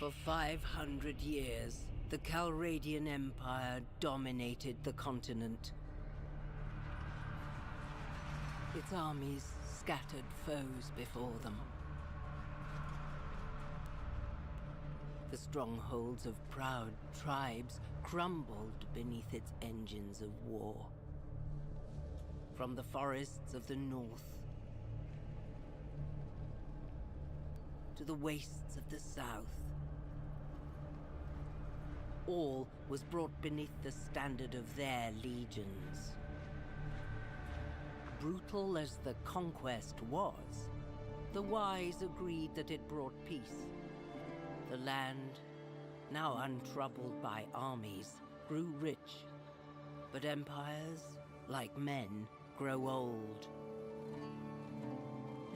For 500 years, the Calradian Empire dominated the continent. Its armies scattered foes before them. The strongholds of proud tribes crumbled beneath its engines of war. From the forests of the north to the wastes of the south, all was brought beneath the standard of their legions. Brutal as the conquest was, the wise agreed that it brought peace. The land, now untroubled by armies, grew rich, but empires, like men, grow old.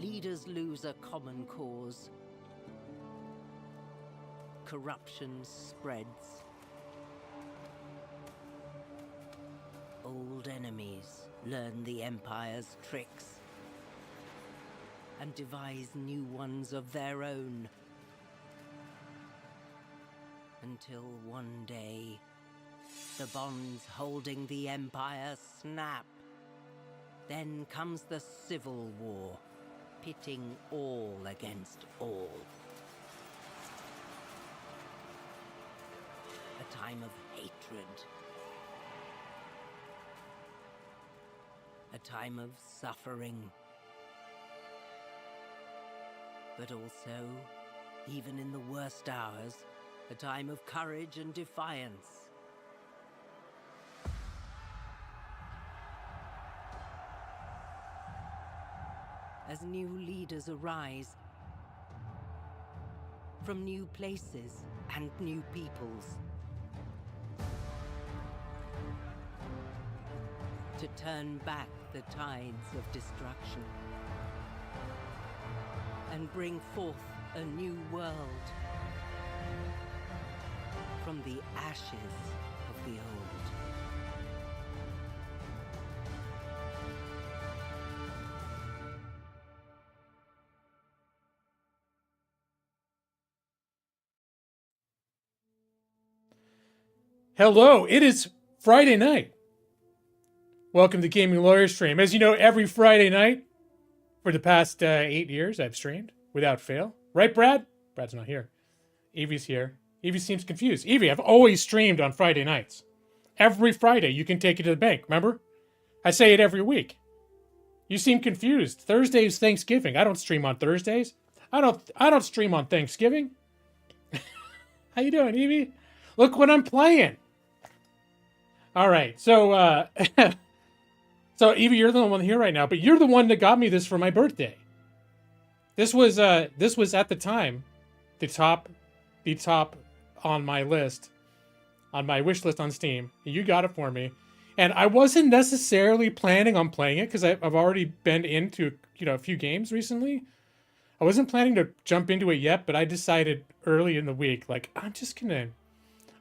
Leaders lose a common cause. Corruption spreads. Old enemies learn the Empire's tricks and devise new ones of their own. Until one day, the bonds holding the Empire snap. Then comes the Civil War, pitting all against all. A time of hatred. A time of suffering. But also, even in the worst hours, a time of courage and defiance. As new leaders arise, from new places and new peoples, to turn back the tides of destruction and bring forth a new world from the ashes of the old. Hello, it is Friday night. Welcome to Gaming Lawyer Stream. As you know, every Friday night for the past 8 years, I've streamed without fail. Right, Brad? Brad's not here. Evie's here. Evie seems confused. Evie, I've always streamed on Friday nights. Every Friday, you can take it to the bank, remember? I say it every week. You seem confused. Thursday is Thanksgiving. I don't stream on Thursdays. I don't stream on Thanksgiving. How you doing, Evie? Look what I'm playing. All right, so so Evie, you're the one here right now, but you're the one that got me this for my birthday. This was at the time the top on my list, on my wish list on Steam. You got it for me, and I wasn't necessarily planning on playing it because I've already been into a few games recently. I wasn't planning to jump into it yet, but I decided early in the week, like I just want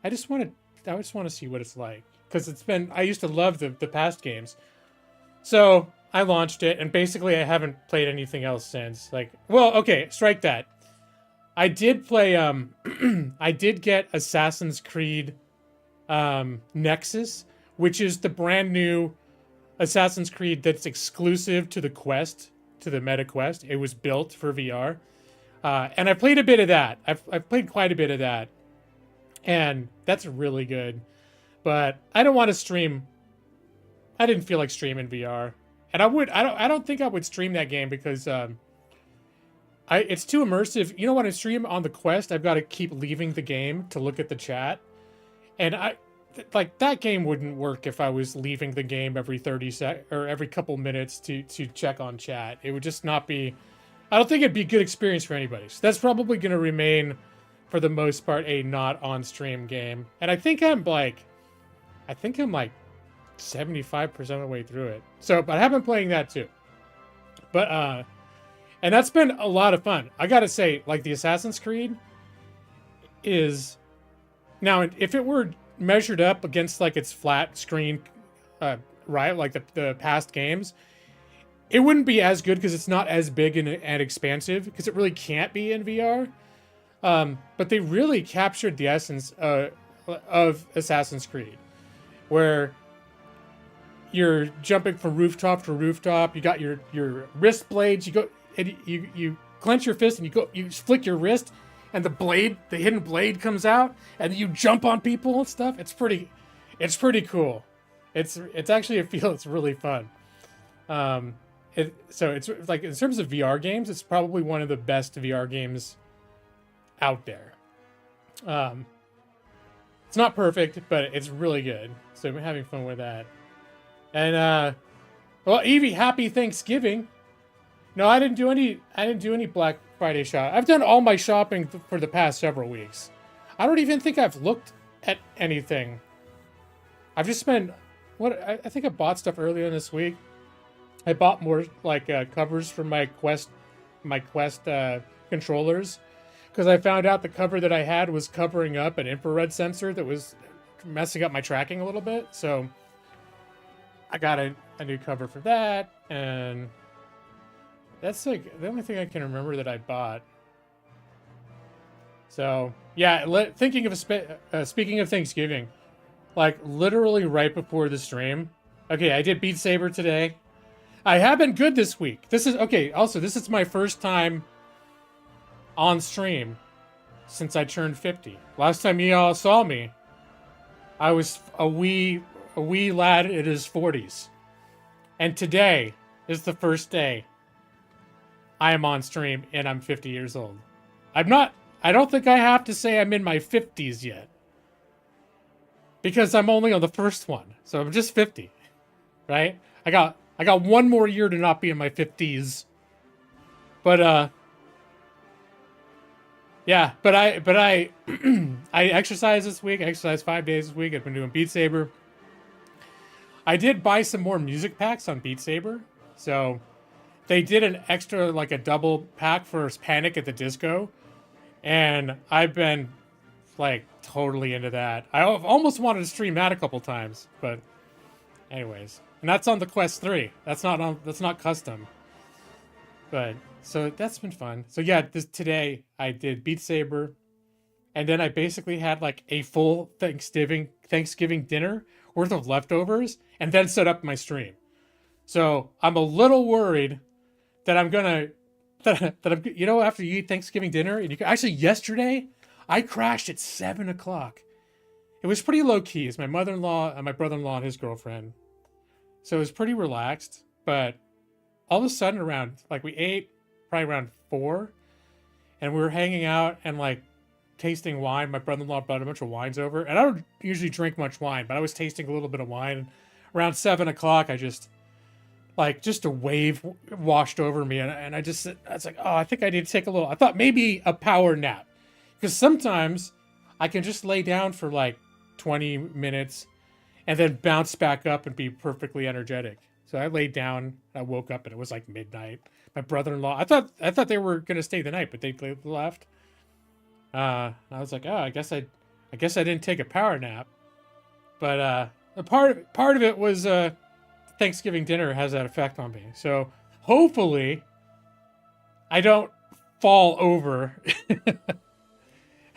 to see what it's like. Because I used to love the past games. So I launched it, and basically I haven't played anything else since. Like, well, okay, strike that. I did play, I did get Assassin's Creed Nexus, which is the brand new Assassin's Creed that's exclusive to the Quest, to the Meta Quest. It was built for VR. And I played a bit of that. I've played quite a bit of that. And that's really good. But I don't want to stream. I didn't feel like streaming VR, and I don't think I would stream that game because it's too immersive. You know, when I stream on the Quest, I've got to keep leaving the game to look at the chat, and like that game wouldn't work if I was leaving the game every 30 sec or every couple minutes to check on chat. It would just not be. I don't think it'd be a good experience for anybody. So that's probably going to remain, for the most part, a not on stream game. And I think I'm like 75% of the way through it. So, but I have been playing that too. But, and that's been a lot of fun. I gotta say, like, the Assassin's Creed is, now, if it were measured up against, like, its flat screen, right, like the past games, it wouldn't be as good because it's not as big and expansive, because it really can't be in VR. But they really captured the essence of Assassin's Creed, where you're jumping from rooftop to rooftop. You got your wrist blades. You go and you clench your fist and you flick your wrist, and the hidden blade comes out, and you jump on people and stuff. It's pretty cool. It's actually it's really fun. So it's like, in terms of VR games, it's probably one of the best VR games out there. It's not perfect, but it's really good. So I'm having fun with that. And well, Evie, happy Thanksgiving. No, I didn't do any Black Friday shop. I've done all my shopping for the past several weeks. I don't even think I've looked at anything. I've just spent I think I bought stuff earlier this week. I bought more like covers for my Quest controllers, because I found out the cover that I had was covering up an infrared sensor that was messing up my tracking a little bit. So I got a new cover for that, and that's like the only thing I can remember that I bought. So yeah, thinking of speaking of Thanksgiving, like literally right before the stream. Okay, I did Beat Saber today. I have been good this week. This is my first time on stream since I turned 50. Last time y'all saw me, I was a wee lad in his 40s. And today is the first day I am on stream and I'm 50 years old. I don't think I have to say I'm in my 50s yet, because I'm only on the first one. So I'm just 50, right? I got one more year to not be in my 50s. But yeah, but I I exercised this week. I exercised 5 days this week. I've been doing Beat Saber. I did buy some more music packs on Beat Saber. So they did an extra, like a double pack for Panic at the Disco. And I've been like totally into that. I almost wanted to stream that a couple times, but anyways. And that's on the Quest 3. That's not custom. But so that's been fun. So yeah, today I did Beat Saber, and then I basically had like a full Thanksgiving dinner worth of leftovers, and then set up my stream. So I'm a little worried that I'm gonna after you eat Thanksgiving dinner, and actually yesterday I crashed at 7 o'clock. It was pretty low key. It's my mother-in-law and my brother-in-law and his girlfriend. So it was pretty relaxed, but all of a sudden we ate probably around 4, and we were hanging out and like tasting wine. My brother-in-law brought a bunch of wines over, and I don't usually drink much wine, but I was tasting a little bit of wine. And around 7 o'clock, I just a wave washed over me, and I was like, oh, I think I need to take I thought maybe a power nap, because sometimes I can just lay down for like 20 minutes and then bounce back up and be perfectly energetic. So I laid down, I woke up, and it was like midnight. My brother-in-law, I thought they were gonna stay the night, but they left. I was like, oh, I guess I didn't take a power nap. But a part of it was Thanksgiving dinner has that effect on me. So hopefully I don't fall over.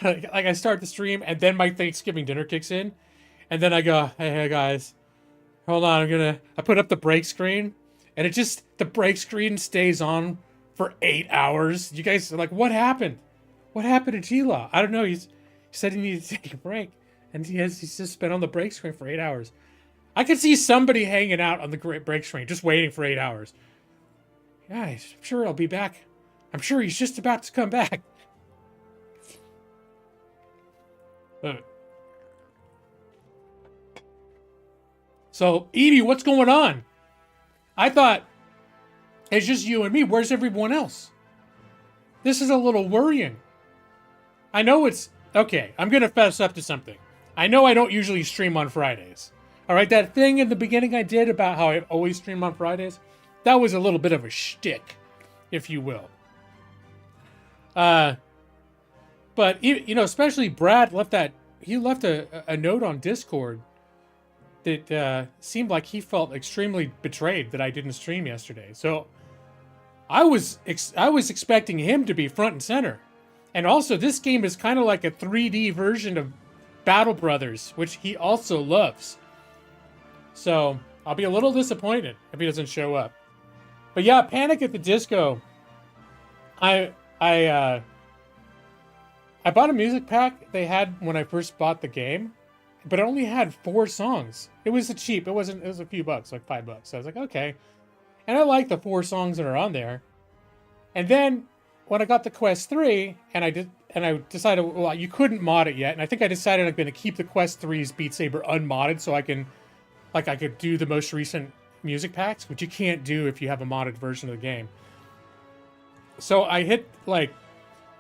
Like I start the stream and then my Thanksgiving dinner kicks in, and then I go, hey guys, hold on, I put up the break screen, and the break screen stays on for 8 hours. You guys are like, what happened? What happened to G-Law? I don't know. He said he needed to take a break, and he's just been on the break screen for 8 hours. I could see somebody hanging out on the break screen, just waiting for 8 hours. Guys, I'm sure I'll be back. I'm sure he's just about to come back. So, Evie, what's going on? I thought it's just you and me. Where's everyone else? This is a little worrying. I know it's... Okay, I'm going to fess up to something. I know I don't usually stream on Fridays. Alright, that thing in the beginning I did about how I always stream on Fridays, that was a little bit of a shtick, if you will. But, especially Brad left a note on Discord that seemed like he felt extremely betrayed that I didn't stream yesterday. So I was expecting him to be front and center And also, this game is kind of like a 3D version of Battle Brothers, which he also loves. So I'll be a little disappointed if he doesn't show up. But yeah, Panic at the Disco. I bought a music pack they had when I first bought the game, but it only had 4 songs. It was cheap. It was a few bucks, like $5. So I was like, okay. And I like the 4 songs that are on there. And then when I got the Quest 3, and I decided, well, you couldn't mod it yet, and I think I decided I'm going to keep the Quest 3's Beat Saber unmodded so I could do the most recent music packs, which you can't do if you have a modded version of the game. So I hit like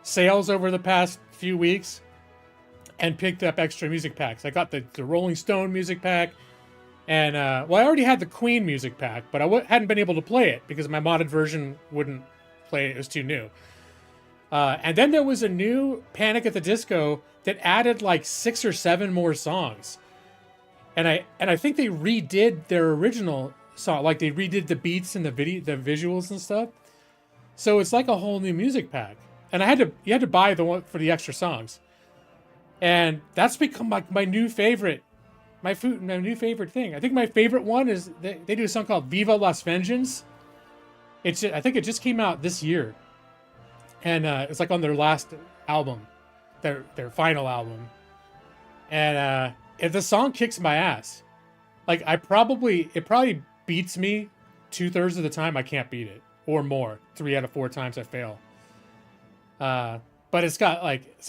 sales over the past few weeks and picked up extra music packs. I got the Rolling Stone music pack, and I already had the Queen music pack, but I hadn't been able to play it because my modded version wouldn't play it. It was too new. And then there was a new Panic at the Disco that added like 6 or 7 more songs. And I think they redid their original song, like they redid the beats and the visuals and stuff. So it's like a whole new music pack. And you had to buy the one for the extra songs. And that's become like my new favorite thing. I think my favorite one is they do a song called Viva Las Vengeance. I think it just came out this year. And it's like on their last album, their final album. And if the song kicks my ass, like it probably beats me 2/3 of the time. I can't beat it, or more. 3 out of 4 times I fail. But it's got like, it's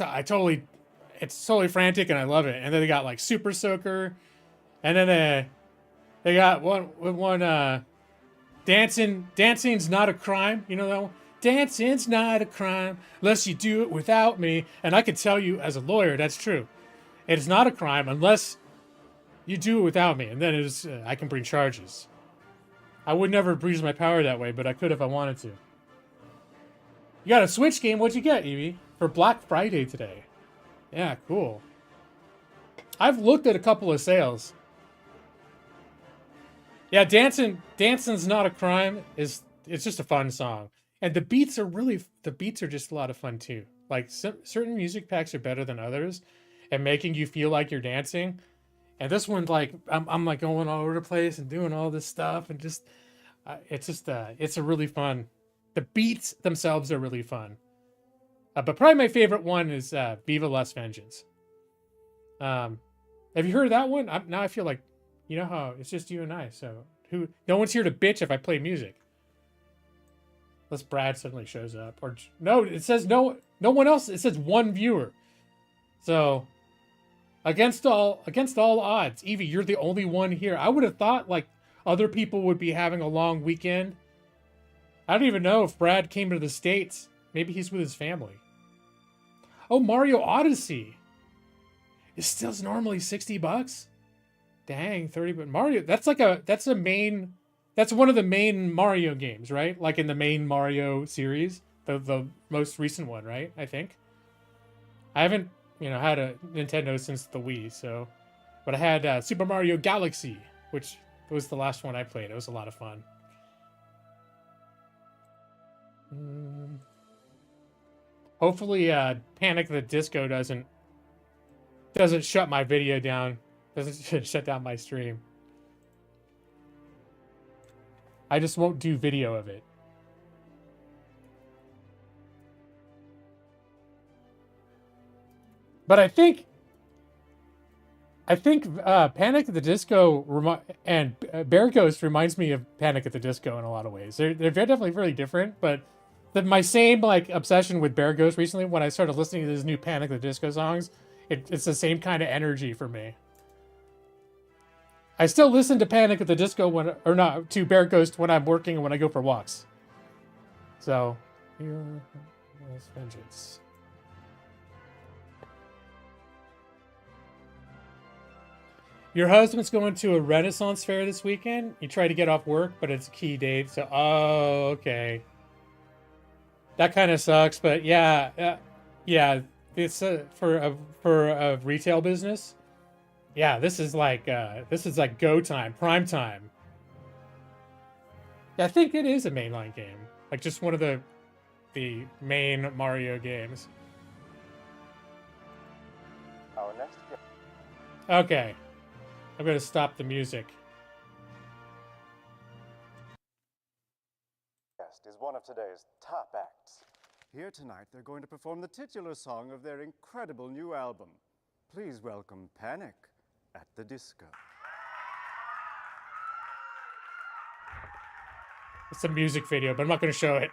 totally frantic, and I love it. And then they got like Super Soaker, and then they got one dancing's not a crime. You know that one? Dancing's not a crime unless you do it without me. And I can tell you as a lawyer, that's true. It's not a crime unless you do it without me. And then I can bring charges. I would never abuse my power that way, but I could if I wanted to. You got a Switch game. What'd you get, Evie? For Black Friday today. Yeah, cool. I've looked at a couple of sales. Yeah, Dancing's Not a Crime it's just a fun song. And the beats are just a lot of fun too. Like certain music packs are better than others at making you feel like you're dancing. And this one's like, I'm like going all over the place and doing all this stuff, and it's a really fun. The beats themselves are really fun. But probably my favorite one is Viva Las Vengeance. Have you heard of that one? Now I feel like, you know how it's just you and I, so no one's here to bitch if I play music. Unless Brad suddenly shows up. Or no, it says no one else. It says 1 viewer. So against all odds, Evie, you're the only one here. I would have thought like other people would be having a long weekend. I don't even know if Brad came to the States. Maybe he's with his family. Oh, Mario Odyssey. It still normally $60. Dang, 30, but Mario, that's one of the main Mario games, right? Like in the main Mario series, the most recent one, right? I think. I haven't, had a Nintendo since the Wii, so, but I had Super Mario Galaxy, which was the last one I played. It was a lot of fun. Hopefully, Panic the Disco doesn't shut my video down. Doesn't shut down my stream. I just won't do video of it. But I think Panic at the Disco and Bear Ghost reminds me of Panic at the Disco in a lot of ways. They're definitely really different, but my same like obsession with Bear Ghost recently, when I started listening to his new Panic at the Disco songs, it's the same kind of energy for me. I still listen to Panic at the Disco to Bear Ghost when I'm working and when I go for walks. So, here is vengeance. Your husband's going to a Renaissance fair this weekend. You try to get off work, but it's a key date. So, okay. That kind of sucks, but yeah. It's for a retail business. Yeah, this is like go time, prime time. Yeah, I think it is a mainline game, like just one of the main Mario games. next guest. Okay. I'm going to stop the music. Is one of today's top acts. Here tonight, they're going to perform the titular song of their incredible new album. Please welcome Panic at the Disco. It's a music video, but I'm not going to show it.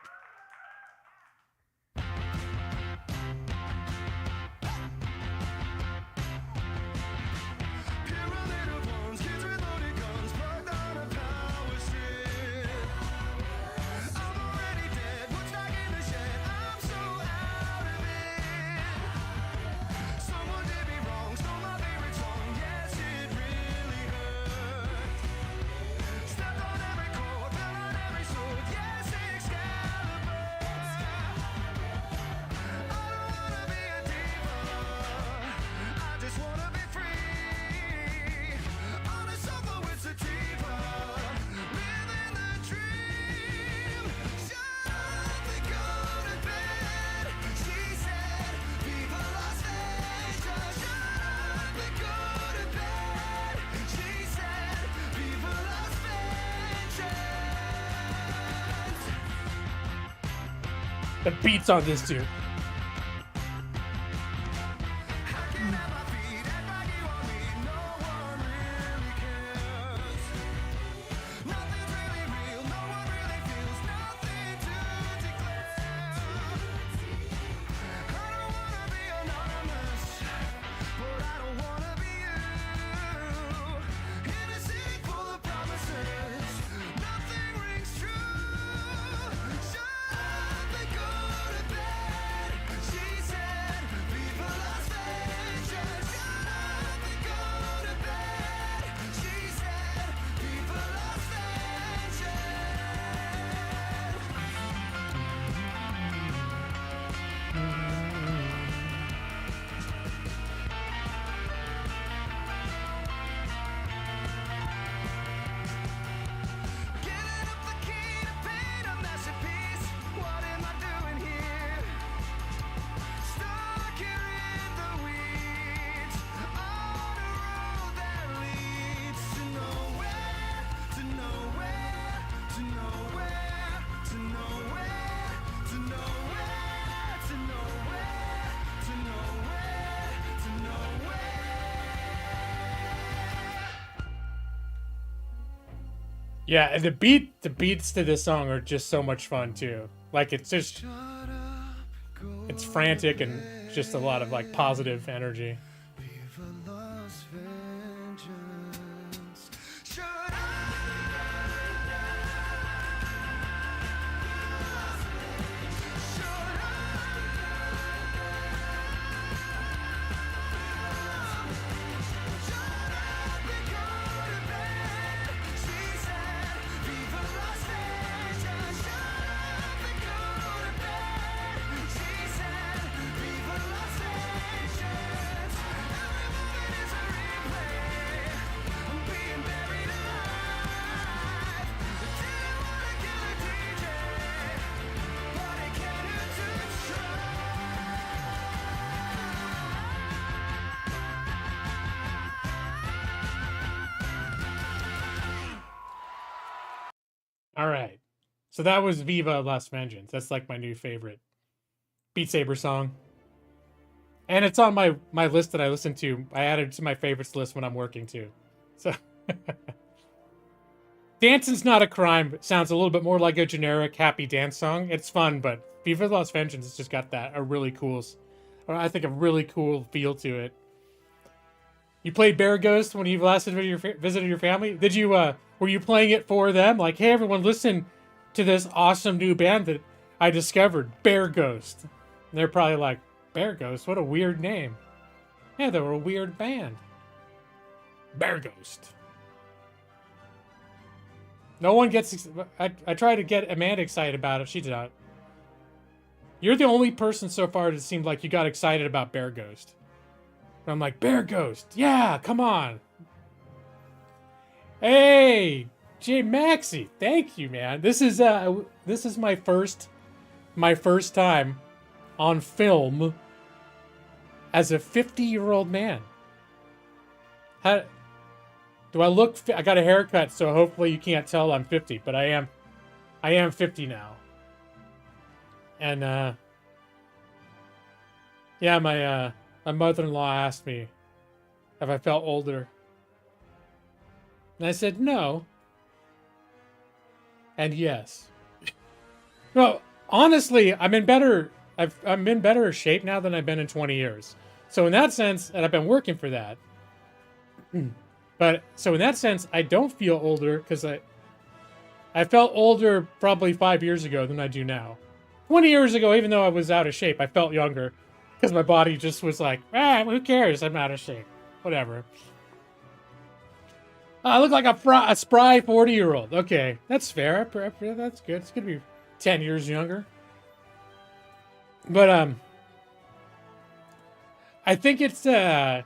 The beats on this dude. Yeah, and the beats to this song are just so much fun too. Like it's frantic and just a lot of like positive energy. All right. So that was Viva Las Vengeance. That's like my new favorite Beat Saber song. And it's on my list that I listen to. I added to my favorites list when I'm working too. So Dancing's Not a Crime sounds a little bit more like a generic happy dance song. It's fun, but Viva Las Vengeance has just got a really cool feel to it. You played Bear Ghost when you last visited your family? Did you were you playing it for them? Like, hey everyone, listen to this awesome new band that I discovered, Bear Ghost. And they're probably like, Bear Ghost? What a weird name. Yeah, they were a weird band. Bear Ghost. No one gets... I try to get Amanda excited about it. She did not. You're the only person so far that seemed like you got excited about Bear Ghost. And I'm like, Bear Ghost. Yeah, come on. Hey, Jay Maxey. Thank you, man. This is my first time on film as a 50-year-old man. How do I look? I got a haircut, so hopefully you can't tell I'm 50, but I am 50 now. And yeah, my mother-in-law asked me if I felt older, and I said no, and yes. Well, honestly, I'm in better shape now than I've been in 20 years. So in that sense, and I've been working for that. But so in that sense, I don't feel older because I felt older probably 5 years ago than I do now. 20 years ago, even though I was out of shape, I felt younger because my body just was like, who cares? I'm out of shape. Whatever. I look like a spry 40-year-old. Okay, that's fair. That's good. It's gonna be 10 years younger. But I think it's I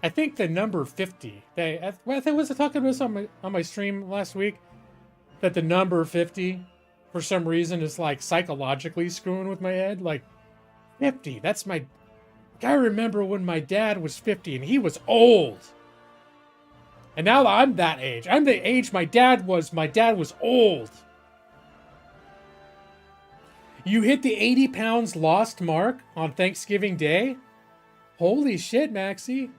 think the number 50. I was talking about this on my stream last week that the number 50 for some reason is like psychologically screwing with my head. Like 50. That's my. I remember when my dad was 50 and he was old. And now I'm that age. I'm the age my dad was. My dad was old. You hit the 80 pounds lost mark on Thanksgiving Day? Holy shit, Maxie.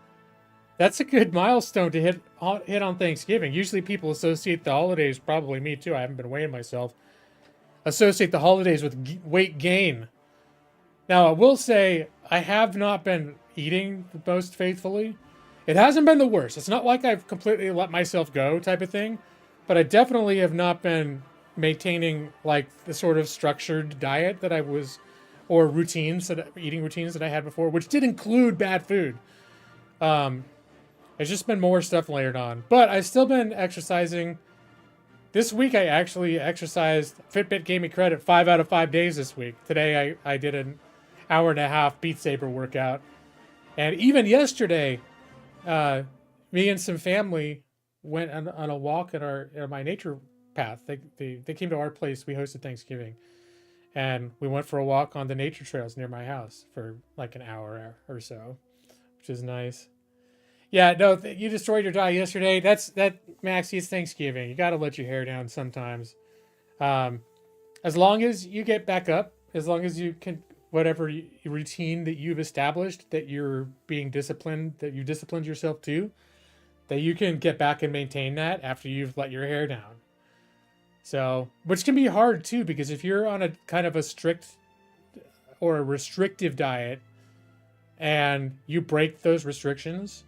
That's a good milestone to hit on Thanksgiving. Usually people associate the holidays, probably me too, I haven't been weighing myself, associate the holidays with weight gain. Now, I will say, I have not been eating the most faithfully. It hasn't been the worst. It's not like I've completely let myself go type of thing, but I definitely have not been maintaining like the sort of structured diet that I was, or eating routines that I had before, which did include bad food. It's just been more stuff layered on, but I've still been exercising. This week I actually exercised. Fitbit gave me credit 5 out of 5 days this week. Today I did an hour and a half Beat Saber workout, and even yesterday, me and some family went on a walk at my nature path. They came to our place. We hosted Thanksgiving, and we went for a walk on the nature trails near my house for like an hour or so, which is nice. Yeah, no, you destroyed your diet yesterday. That, Maxie. It's Thanksgiving. You got to let your hair down sometimes. As long as you get back up, as long as you can, whatever routine that you've established, that you're being disciplined, that you disciplined yourself to, that you can get back and maintain that after you've let your hair down. So, which can be hard too, because if you're on a kind of a strict or a restrictive diet and you break those restrictions,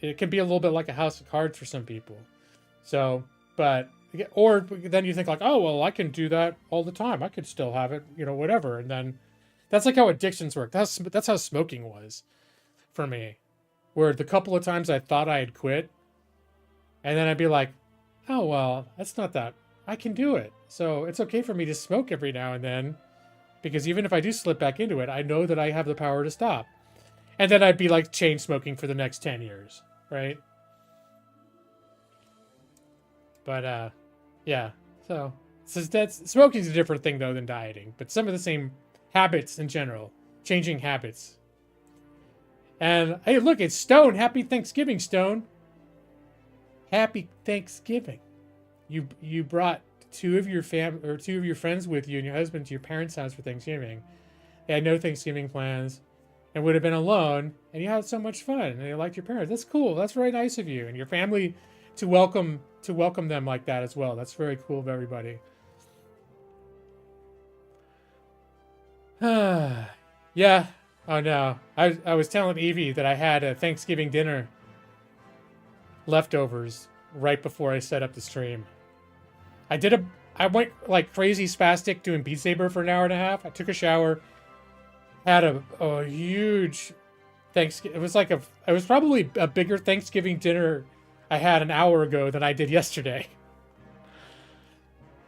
it can be a little bit like a house of cards for some people. So, but, or then you think like, oh, well, I can do that all the time. I could still have it, whatever. And then that's like how addictions work. That's how smoking was for me, where the couple of times I thought I had quit, and then I'd be like, oh, well, that's not that. I can do it. So it's okay for me to smoke every now and then, because even if I do slip back into it, I know that I have the power to stop. And then I'd be like chain smoking for the next 10 years, right? But, yeah. So smoking's a different thing, though, than dieting. But some of the same habits in general. Changing habits. And, hey, look, it's Stone. Happy Thanksgiving, Stone. Happy Thanksgiving. You brought two of your friends with you and your husband to your parents' house for Thanksgiving. They had no Thanksgiving plans and would have been alone, and you had so much fun, and they liked your parents. That's cool. That's very nice of you and your family to welcome them like that as well. That's very cool of everybody. Yeah. Oh no. I was telling Evie that I had a Thanksgiving dinner leftovers right before I set up the stream. I went like crazy spastic doing Beat Saber for an hour and a half. I took a shower, had a huge Thanksgiving. It was probably a bigger Thanksgiving dinner I had an hour ago than I did yesterday.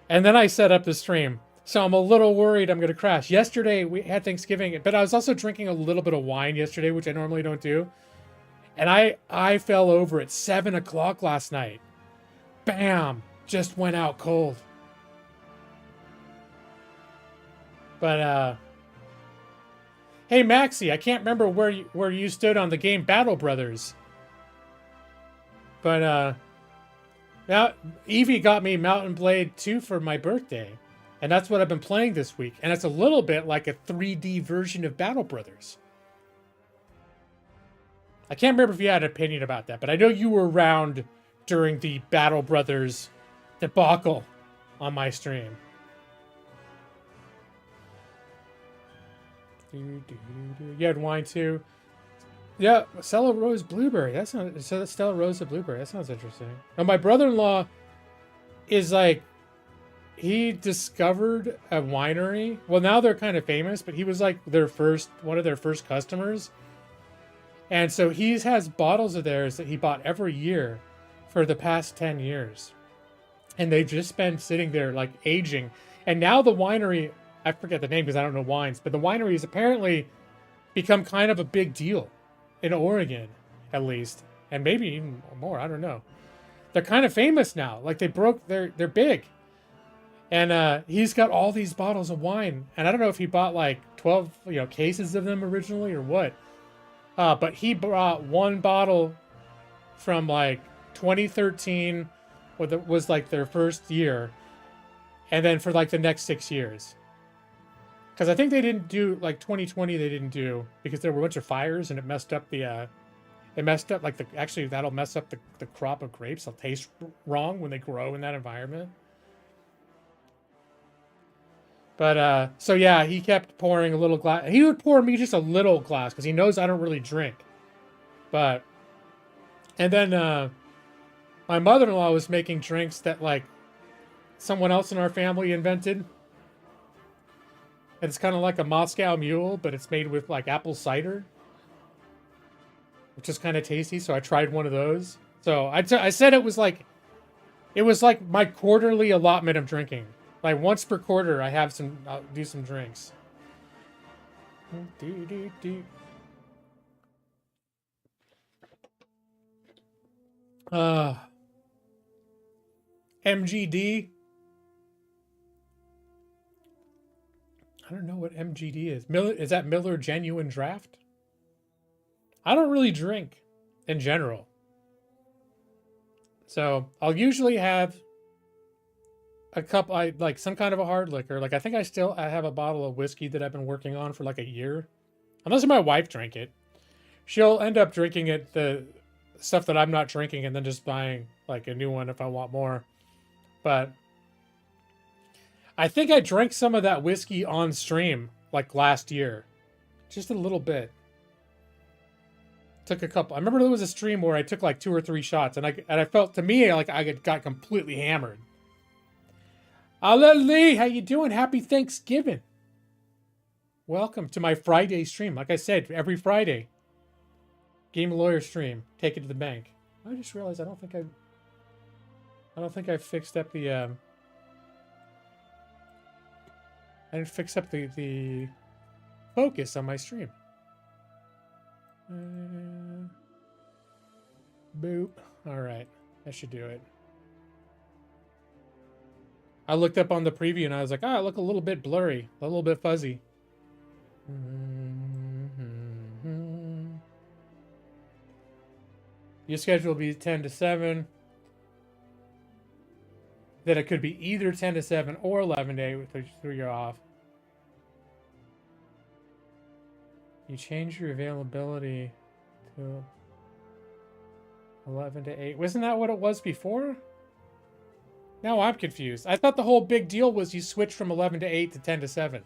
And then I set up the stream. So I'm a little worried I'm going to crash. Yesterday we had Thanksgiving, but I was also drinking a little bit of wine yesterday, which I normally don't do. And I fell over at 7 o'clock last night. Bam! Just went out cold. But, Hey Maxie, I can't remember where you stood on the game Battle Brothers. But now Evie got me Mountain Blade 2 for my birthday. And that's what I've been playing this week. And it's a little bit like a 3D version of Battle Brothers. I can't remember if you had an opinion about that, but I know you were around during the Battle Brothers debacle on my stream. You had wine too. Yeah, Stella Rose Blueberry. That sounds Stella Rosa Blueberry. That sounds interesting. Now my brother-in-law is like, he discovered a winery. Well, now they're kind of famous, but he was like one of their first customers. And so he has bottles of theirs that he bought every year for the past 10 years. And they've just been sitting there like aging. And now the winery, I forget the name because I don't know wines, but the winery has apparently become kind of a big deal in Oregon, at least. And maybe even more, I don't know. They're kind of famous now. Like they're big. And he's got all these bottles of wine. And I don't know if he bought like 12, cases of them originally or what. But he brought one bottle from like 2013, was like their first year. And then for like the next 6 years. Because I think they didn't do, like 2020 they didn't do, because there were a bunch of fires and it messed up actually that'll mess up the crop of grapes. They'll taste wrong when they grow in that environment. But, so yeah, he kept pouring a little glass. He would pour me just a little glass because he knows I don't really drink. And then my mother-in-law was making drinks that, like, someone else in our family invented. And it's kind of like a Moscow Mule, but it's made with, like, apple cider. Which is kind of tasty, so I tried one of those. So I said it was like my quarterly allotment of drinking. Like once per quarter, I'll do some drinks. MGD. I don't know what MGD is. Is that Miller Genuine Draft? I don't really drink in general. So I'll usually have a cup, like some kind of a hard liquor. Like I think I have a bottle of whiskey that I've been working on for like a year. Unless my wife drank it. She'll end up drinking it, the stuff that I'm not drinking, and then just buying like a new one if I want more. But I think I drank some of that whiskey on stream like last year. Just a little bit. Took a couple. I remember there was a stream where I took like 2 or 3 shots and I felt, to me, like I got completely hammered. Allah Lee, how you doing? Happy Thanksgiving. Welcome to my Friday stream. Like I said, every Friday. Game Lawyer stream. Take it to the bank. I just realized I don't think I fixed up the I didn't fix up the focus on my stream. Boop. Alright. That should do it. I looked up on the preview and I was like, I look a little bit blurry. A little bit fuzzy. Your schedule will be 10 to 7. Then it could be either 10 to 7 or 11 to 8 with 3 you're off. You change your availability to 11 to 8. Wasn't that what it was before? Now I'm confused. I thought the whole big deal was you switch from 11 to 8 to 10 to 7.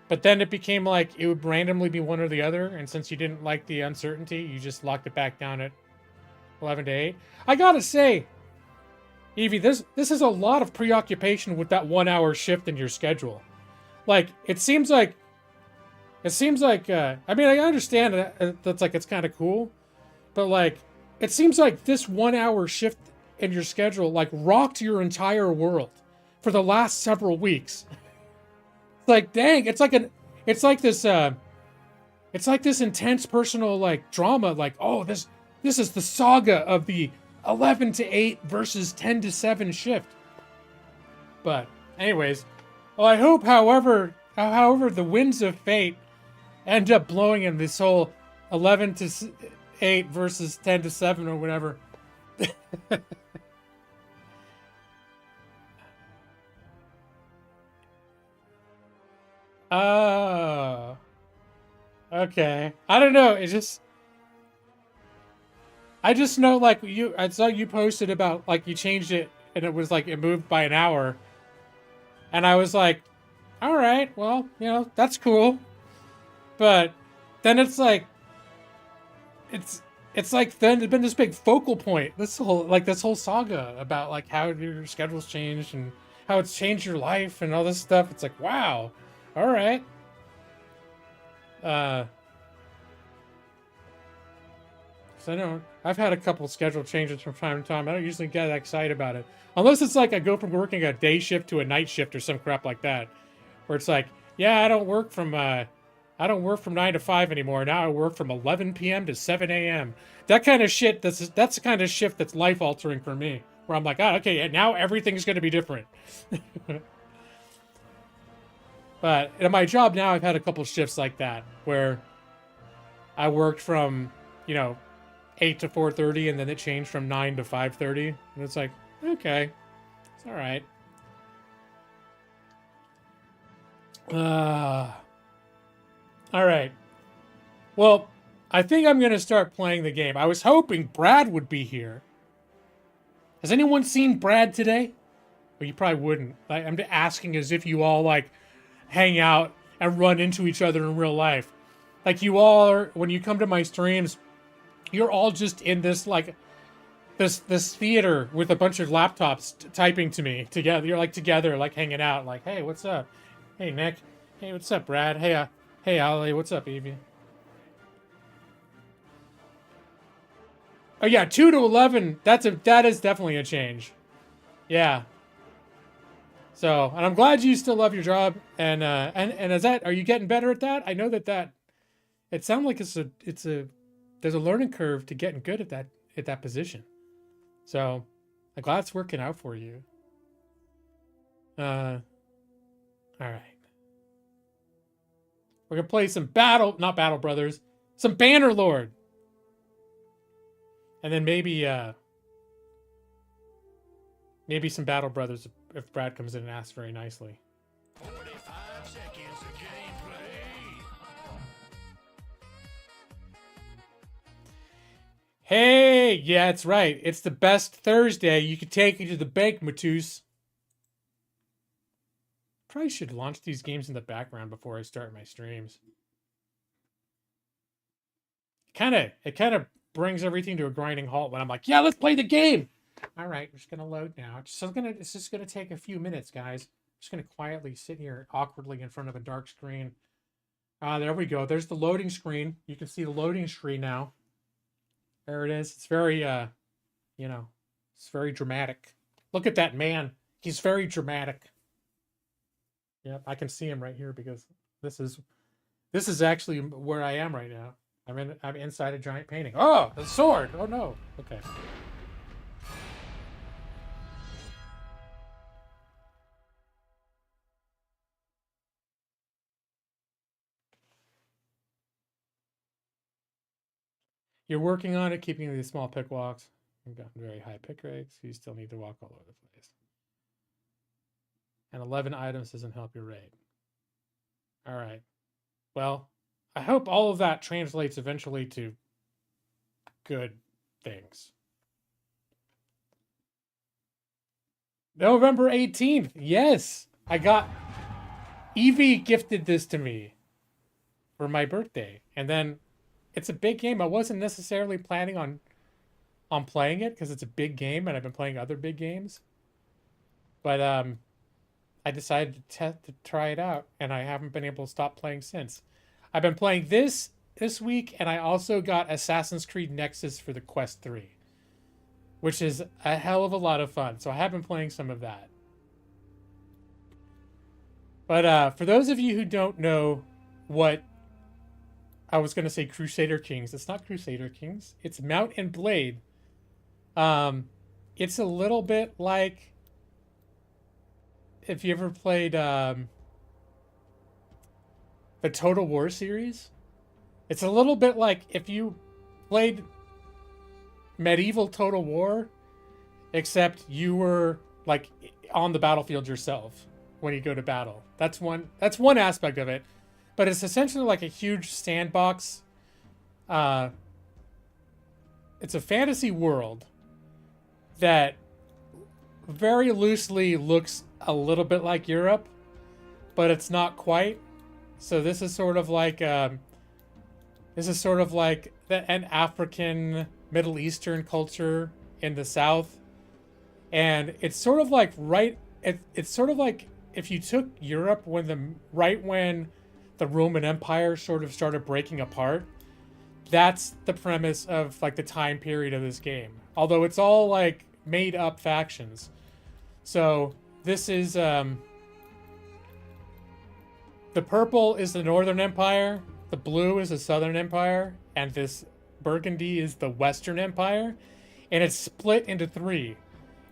But then it became like it would randomly be one or the other. And since you didn't like the uncertainty, you just locked it back down at 11 to 8. I gotta say, Evie, this is a lot of preoccupation with that 1 hour shift in your schedule. Like, it seems like, I mean, I understand that's like, it's kind of cool, but like, it seems like this 1 hour shift in your schedule, like, rocked your entire world for the last several weeks. It's like, dang, it's like this intense personal, like, drama, like, oh, this is the saga of the 11 to 8 versus 10 to 7 shift. But anyways, well, I hope, however the winds of fate end up blowing in this whole 11 to 8 versus 10 to 7 or whatever. Oh, okay. I don't know. It's just, I just know like I saw you posted about like you changed it and it was like it moved by an hour. And I was like, all right, well, that's cool. But then it's like, it's it's like then there's been this big focal point. This whole saga about like how your schedule's changed and how it's changed your life and all this stuff. It's like, wow, all right. So I don't. I've had a couple schedule changes from time to time. I don't usually get that excited about it, unless it's like I go from working a day shift to a night shift or some crap like that, where it's like, yeah, I don't work from 9 to 5 anymore. Now I work from 11 p.m. to 7 a.m. That kind of shit. That's the kind of shift that's life altering for me. Where I'm like, oh, okay, now everything's going to be different. But in my job now, I've had a couple shifts like that where I worked from 8 to 4:30, and then it changed from 9 to 5:30, and it's like, okay, it's all right. All right. Well, I think I'm going to start playing the game. I was hoping Brad would be here. Has anyone seen Brad today? Well, you probably wouldn't. I'm asking as if you all, like, hang out and run into each other in real life. Like, you all are, when you come to my streams, you're all just in this, like, this theater with a bunch of laptops typing to me together. You're, like, together, like, hanging out. Like, hey, what's up? Hey, Nick. Hey, what's up, Brad? Hey, Ollie. What's up, Evie? Oh yeah, 2 to 11. That is definitely a change. Yeah. So, and I'm glad you still love your job. And are you getting better at that? I know that it sounds like there's a learning curve to getting good at that position. So, I'm glad it's working out for you. All right. We're gonna play some not Battle Brothers, some Bannerlord. And then maybe some Battle Brothers if Brad comes in and asks very nicely. 45 seconds of gameplay. Hey, yeah, it's right. It's the best Thursday. You can take you to the bank, Matus. Probably should launch these games in the background before I start my streams. It kind of brings everything to a grinding halt when I'm like, yeah, let's play the game. All right, we're just gonna load now. It's just gonna take a few minutes, guys. I'm just gonna quietly sit here awkwardly in front of a dark screen. There we go. There's the loading screen. You can see the loading screen now. There it is. It's very it's very dramatic. Look at that man. He's very dramatic. Yep, I can see him right here because this is actually where I am right now. I'm inside a giant painting. Oh, a sword! Oh no. Okay. You're working on it, keeping these small pick walks. You've gotten very high pick rates. You still need to walk all over the place. And 11 items doesn't help your rate. All right. Well, I hope all of that translates eventually to good things. November 18th. Yes. Evie gifted this to me for my birthday. And then it's a big game. I wasn't necessarily planning on playing it because it's a big game and I've been playing other big games. But I decided to try it out and I haven't been able to stop playing since. I've been playing this week and I also got Assassin's Creed Nexus for the Quest 3, which is a hell of a lot of fun. So I have been playing some of that. But for those of you who don't know what I was going to say Crusader Kings. It's not Crusader Kings. It's Mount and Blade. It's a little bit like if you ever played the Total War series. It's a little bit like if you played medieval Total War, except you were like on the battlefield yourself when you go to battle. That's one aspect of it, but it's essentially like a huge sandbox. It's a fantasy world that very loosely looks a little bit like Europe, but it's not quite. So this is sort of like an African Middle Eastern culture in the south, and it's sort of like it's sort of like if you took Europe when the Roman Empire sort of started breaking apart. That's the premise of like the time period of this game. Although it's all like made up factions. So this is the purple is the Northern Empire, the blue is the Southern Empire, and this burgundy is the Western Empire, and it's split into three.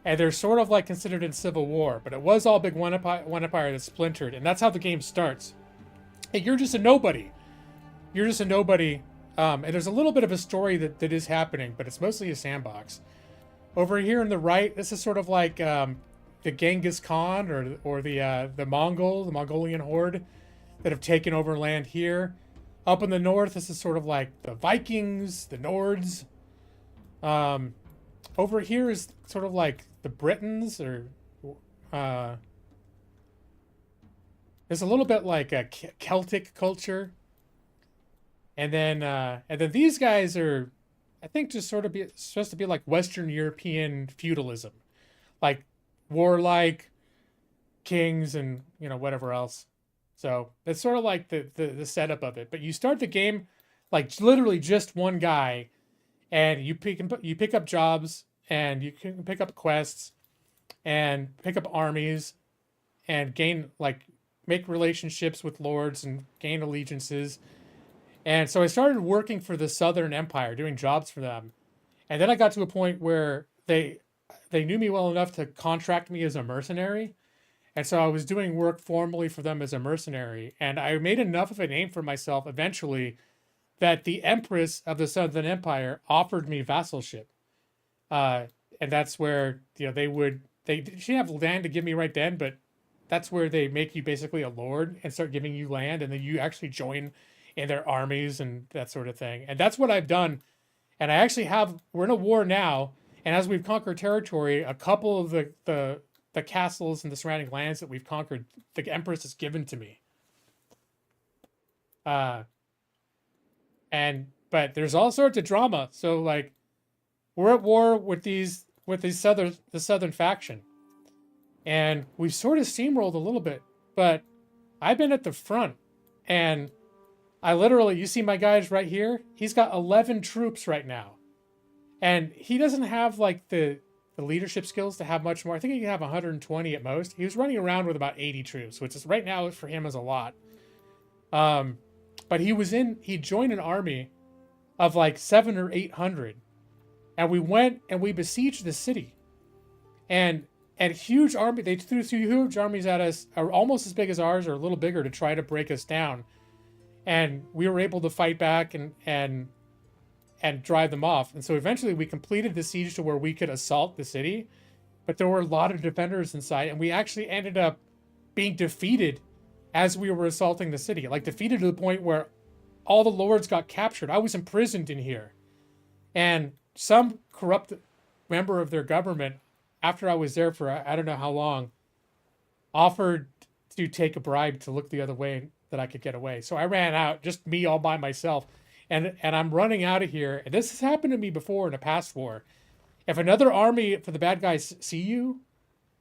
And they're sort of like considered in civil war, but it was all big one empire that splintered, and that's how the game starts. And you're just a nobody. And there's a little bit of a story that is happening, but it's mostly a sandbox. Over here on the right, this is sort of like the Genghis Khan or the Mongolian horde that have taken over land here. Up in the north, this is sort of like the Vikings, the Nords. Over here is sort of like the Britons, or there's a little bit like a Celtic culture. And then these guys are, I think, just sort of supposed to be like Western European feudalism, like warlike kings and whatever else. So that's sort of like the setup of it. But you start the game like literally just one guy, and you pick up jobs, and you can pick up quests, and pick up armies, and make relationships with lords and gain allegiances. And so I started working for the Southern Empire, doing jobs for them. And then I got to a point where they knew me well enough to contract me as a mercenary. And so I was doing work formally for them as a mercenary. And I made enough of a name for myself eventually that the Empress of the Southern Empire offered me vassalship. And that's where, she didn't have land to give me right then, but that's where they make you basically a lord and start giving you land. And then you actually join in their armies and that sort of thing. And that's what I've done. And we're in a war now. And as we've conquered territory, a couple of the castles and the surrounding lands that we've conquered, the Empress has given to me. But there's all sorts of drama. So like, we're at war with the Southern faction. And we've sort of steamrolled a little bit, but I've been at the front, and you see my guys right here? He's got 11 troops right now. And he doesn't have like the leadership skills to have much more. I think he can have 120 at most. He was running around with about 80 troops, which is right now for him is a lot. But he joined an army of like 700 or 800. And we went and we besieged the city. And huge army, they threw huge armies at us, are almost as big as ours or a little bigger, to try to break us down. And we were able to fight back and drive them off. And so eventually we completed the siege to where we could assault the city. But there were a lot of defenders inside, and we actually ended up being defeated as we were assaulting the city. Like defeated to the point where all the lords got captured. I was imprisoned in here. And some corrupt member of their government, after I was there for I don't know how long, offered to take a bribe to look the other way that I could get away. So I ran out, just me all by myself. And I'm running out of here. And this has happened to me before in a past war. If another army for the bad guys see you,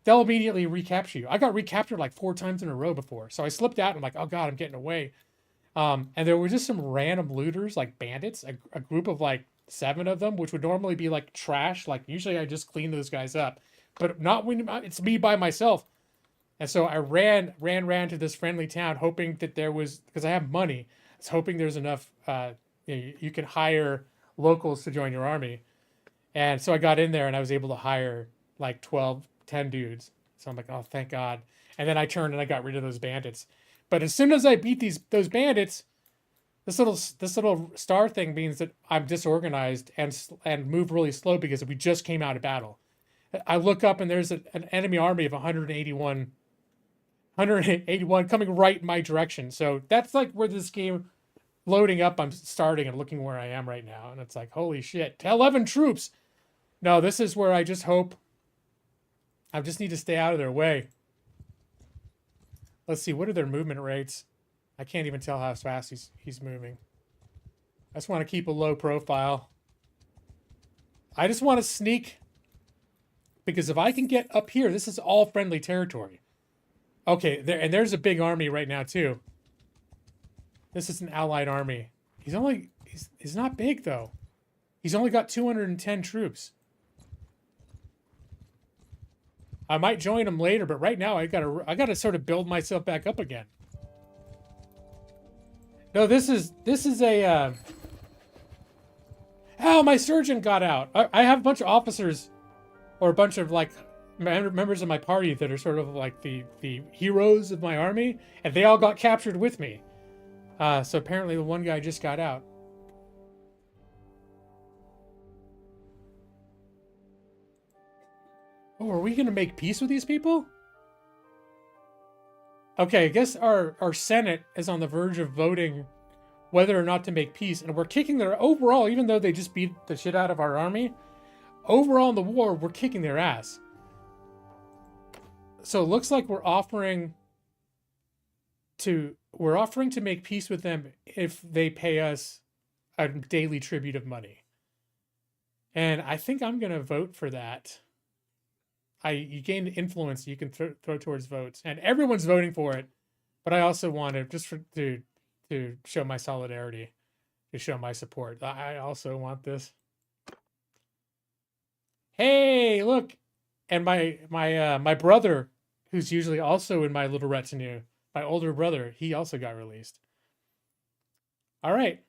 they'll immediately recapture you. I got recaptured like 4 times in a row before. So I slipped out and I'm like, oh God, I'm getting away. And there were just some random looters, like bandits, a group of like 7 of them, which would normally be like trash. Like usually I just clean those guys up, but not when it's me by myself. And so I ran to this friendly town, hoping that there was, because I have money, I was hoping there's enough, you can hire locals to join your army. And so I got in there and I was able to hire like 10 dudes. So I'm like, oh, thank God. And then I turned and I got rid of those bandits. But as soon as I beat those bandits, this little star thing means that I'm disorganized and move really slow because we just came out of battle. I look up and there's an enemy army of 181 coming right in my direction. So that's like where this game loading up, I'm starting and looking where I am right now. And it's like, holy shit, 11 troops. No, this is where I just hope. I just need to stay out of their way. Let's see, what are their movement rates? I can't even tell how fast he's moving. I just want to keep a low profile. I just want to sneak. Because if I can get up here, this is all friendly territory. Okay, there's a big army right now too. This is an allied army. He's not big though. He's only got 210 troops. I might join him later, but right now I gotta sort of build myself back up again. No, this is a. Oh, my surgeon got out. I have a bunch of officers, or a bunch of like members of my party that are sort of like the heroes of my army, and they all got captured with me. So apparently the one guy just got out. Oh, are we gonna make peace with these people? Okay, I guess our Senate is on the verge of voting whether or not to make peace, and we're kicking their overall, even though they just beat the shit out of our army, overall in the war, we're kicking their ass. So it looks like we're offering to make peace with them if they pay us a daily tribute of money. And I think I'm gonna vote for that. You gain influence you can throw towards votes, and everyone's voting for it. But I also want to to show my solidarity, to show my support. I also want this. Hey, look, and my brother, who's usually also in my little retinue, my older brother, he also got released. All right.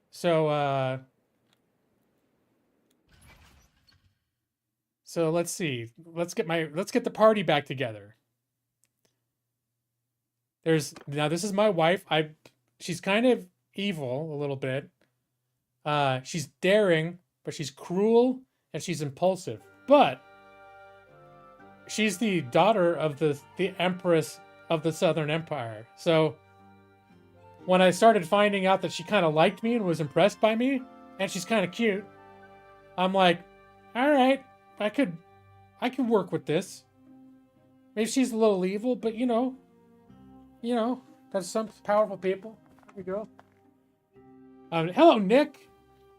So let's see. Let's get the party back together. Now this is my wife. She's kind of evil a little bit. She's daring, but she's cruel and she's impulsive. But she's the daughter of the Empress of the Southern Empire. So when I started finding out that she kind of liked me and was impressed by me, and she's kind of cute, I'm like, all right, I could work with this. Maybe she's a little evil, but you know, that's some powerful people. There we go. Hello, Nick.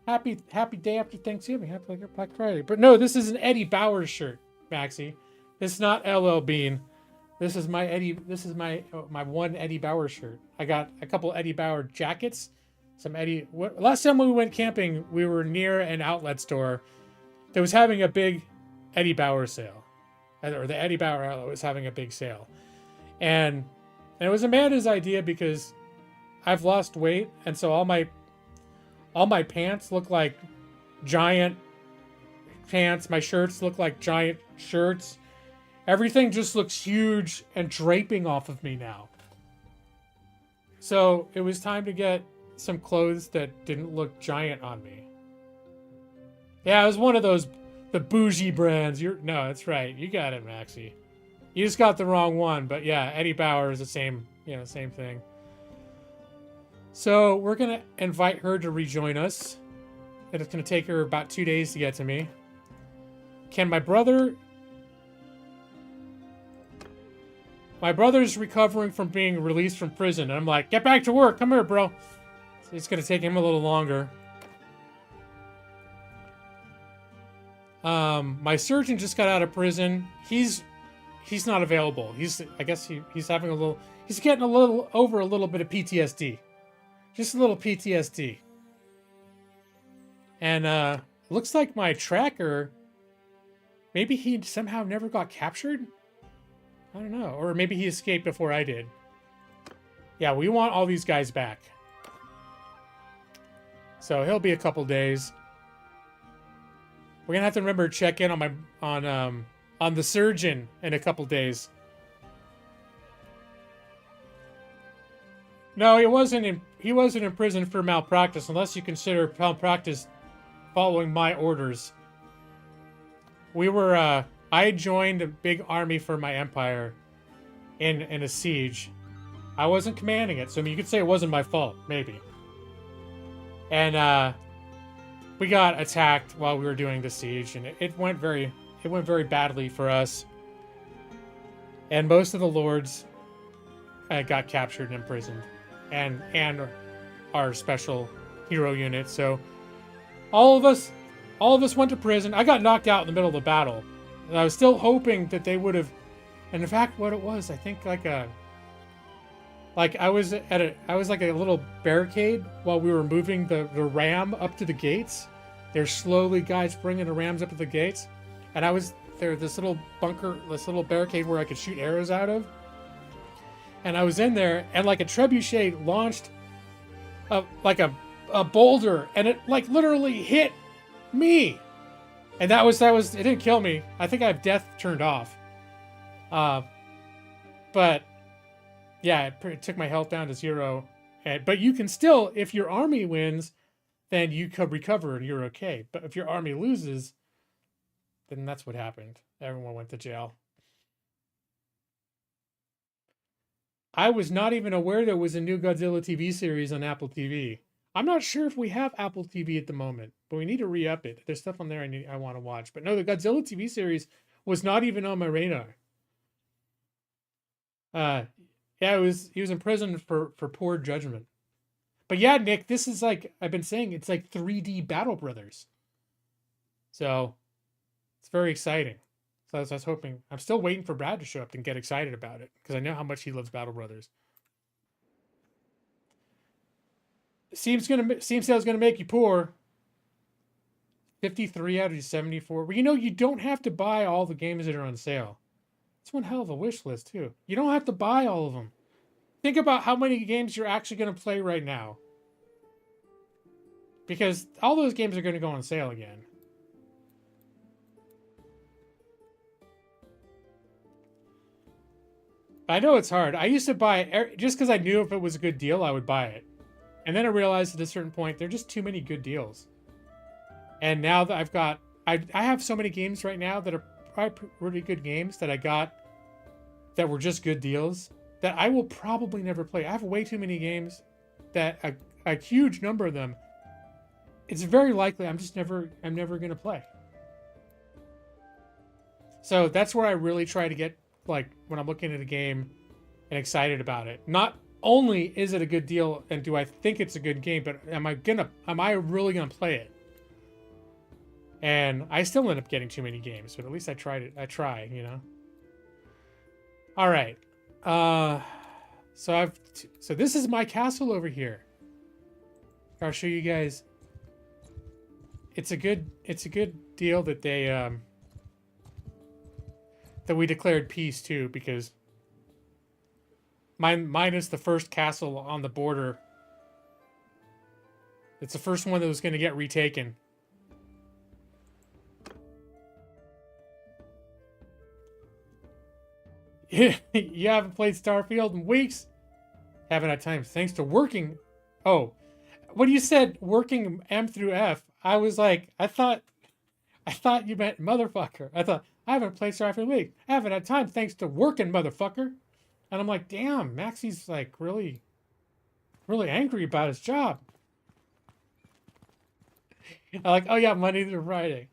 Happy day after Thanksgiving. Happy Black Friday. But no, this is an Eddie Bauer shirt, Maxie. It's not LL Bean. This is my my one Eddie Bauer shirt. I got a couple Eddie Bauer jackets. Last time we went camping, we were near an outlet store that was having a big Eddie Bauer sale. Or the Eddie Bauer outlet was having a big sale. And it was Amanda's idea because I've lost weight, and so all my pants look like giant pants. My shirts look like giant shirts. Everything just looks huge and draping off of me now. So it was time to get some clothes that didn't look giant on me. Yeah, it was one of those, the bougie brands. No, that's right. You got it, Maxie. You just got the wrong one, but yeah, Eddie Bauer is the same thing. So we're gonna invite her to rejoin us. And it's gonna take her about 2 days to get to me. Can my brother's recovering from being released from prison, and I'm like, get back to work. Come here, bro. So it's gonna take him a little longer. My surgeon just got out of prison. He's not available. I guess he's having he's getting over a little bit of PTSD. Just a little PTSD. And looks like my tracker, maybe he somehow never got captured? I don't know. Or maybe he escaped before I did. Yeah, we want all these guys back. So he'll be a couple days. We're gonna have to remember to check in on the surgeon in a couple days. No, he wasn't in prison for malpractice, unless you consider malpractice following my orders. We were, I joined a big army for my empire in a siege. I wasn't commanding it, so I mean, you could say it wasn't my fault, maybe. And, we got attacked while we were doing the siege, and it went very badly for us. And most of the lords got captured and imprisoned, and our special hero unit. So all of us went to prison. I got knocked out in the middle of the battle, and I was still hoping that they would have. And in fact, what it was, I think I was like a little barricade while we were moving the ram up to the gates. There's slowly guys bringing the rams up to the gates, and I was there, this little bunker, this little barricade where I could shoot arrows out of. And I was in there, and like a trebuchet launched like a boulder, and it like literally hit me. And that was it didn't kill me. I think I have death turned off. But yeah, it took my health down to 0. But you can still, if your army wins, then you could recover and you're okay. But if your army loses, then that's what happened. Everyone went to jail. I was not even aware there was a new Godzilla TV series on Apple TV. I'm not sure if we have Apple TV at the moment, but we need to re-up it. There's stuff on there I want to watch. But no, the Godzilla TV series was not even on my radar. Yeah, he was in prison for poor judgment. But yeah, Nick, this is like I've been saying, it's like 3D Battle Brothers. So it's very exciting. So I was hoping, I'm still waiting for Brad to show up and get excited about it, because I know how much he loves Battle Brothers. Seems sale's gonna make you poor. 53 out of 74. Well, you don't have to buy all the games that are on sale. It's one hell of a wish list too. You don't have to buy all of them. Think about how many games you're actually going to play right now, because all those games are going to go on sale again. I know it's hard. I used to buy just because I knew if it was a good deal, I would buy it. And then I realized at a certain point, there are just too many good deals. And now that I have so many games right now that are probably really good games that I got that were just good deals that I will probably never play. I have way too many games that a huge number of them, it's very likely I'm never going to play. So that's where I really try to get, like, when I'm looking at a game and excited about it. Not only is it a good deal and do I think it's a good game, but am I really going to play it? And I still end up getting too many games, but at least I tried it. I try, All right. So this is my castle over here. I'll show you guys. It's a good deal that they that we declared peace too, because mine is the first castle on the border. It's the first one that was going to get retaken. You haven't played Starfield in weeks? Haven't had time. Thanks to working. Oh, when you said working M through F, I was like, I thought you meant motherfucker. I thought, I haven't played Starfield in weeks. I haven't had time thanks to working, motherfucker. And I'm like, damn, Maxie's like really, really angry about his job. I'm like, oh yeah, Monday through Friday.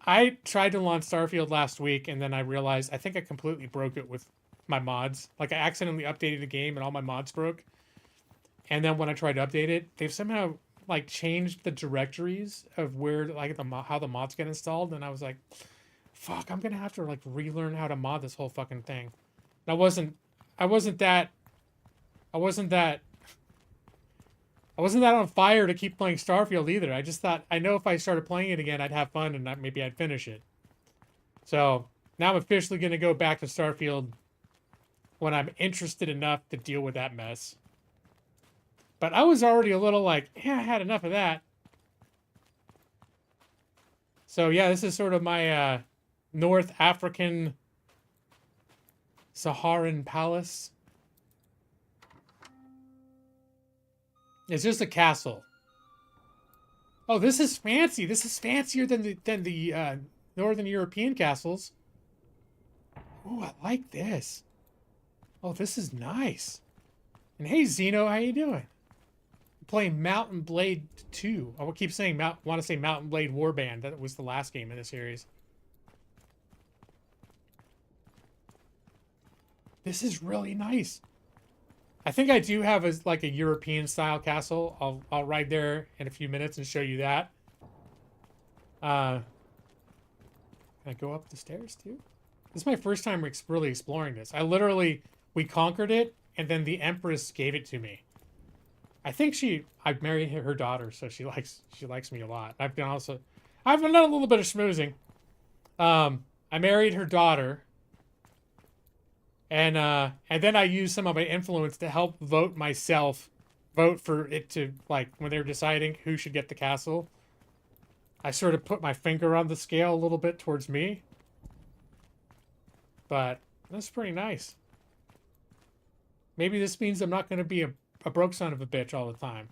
I tried to launch Starfield last week, and then I realized I think I completely broke it with my mods. Like, I accidentally updated the game, and all my mods broke. And then when I tried to update it, they've somehow, like, changed the directories of where, like, how the mods get installed. And I was like, fuck, I'm gonna have to, like, relearn how to mod this whole fucking thing. And I wasn't that on fire to keep playing Starfield either. I just thought, I know if I started playing it again, I'd have fun and maybe I'd finish it. So now I'm officially going to go back to Starfield when I'm interested enough to deal with that mess. But I was already a little like, yeah, I had enough of that. So yeah, this is sort of my North African Saharan palace. It's just a castle. Oh, this is fancy. This is fancier than the Northern European castles. Oh, I like this. Oh, this is nice. And hey, Zeno, how you doing? I'm playing Mountain Blade 2. I will keep saying want to say Mountain Blade Warband. That was the last game in the series. This is really nice. I think I do have like a European style castle. I'll ride there in a few minutes and show you that. Can I go up the stairs too? This is my first time really exploring this. We conquered it, and then the Empress gave it to me. I think I married her daughter, so she likes me a lot. I've done a little bit of schmoozing. I married her daughter. And then I used some of my influence to help vote for it to, like, when they're deciding who should get the castle. I sort of put my finger on the scale a little bit towards me. But that's pretty nice. Maybe this means I'm not going to be a broke son of a bitch all the time.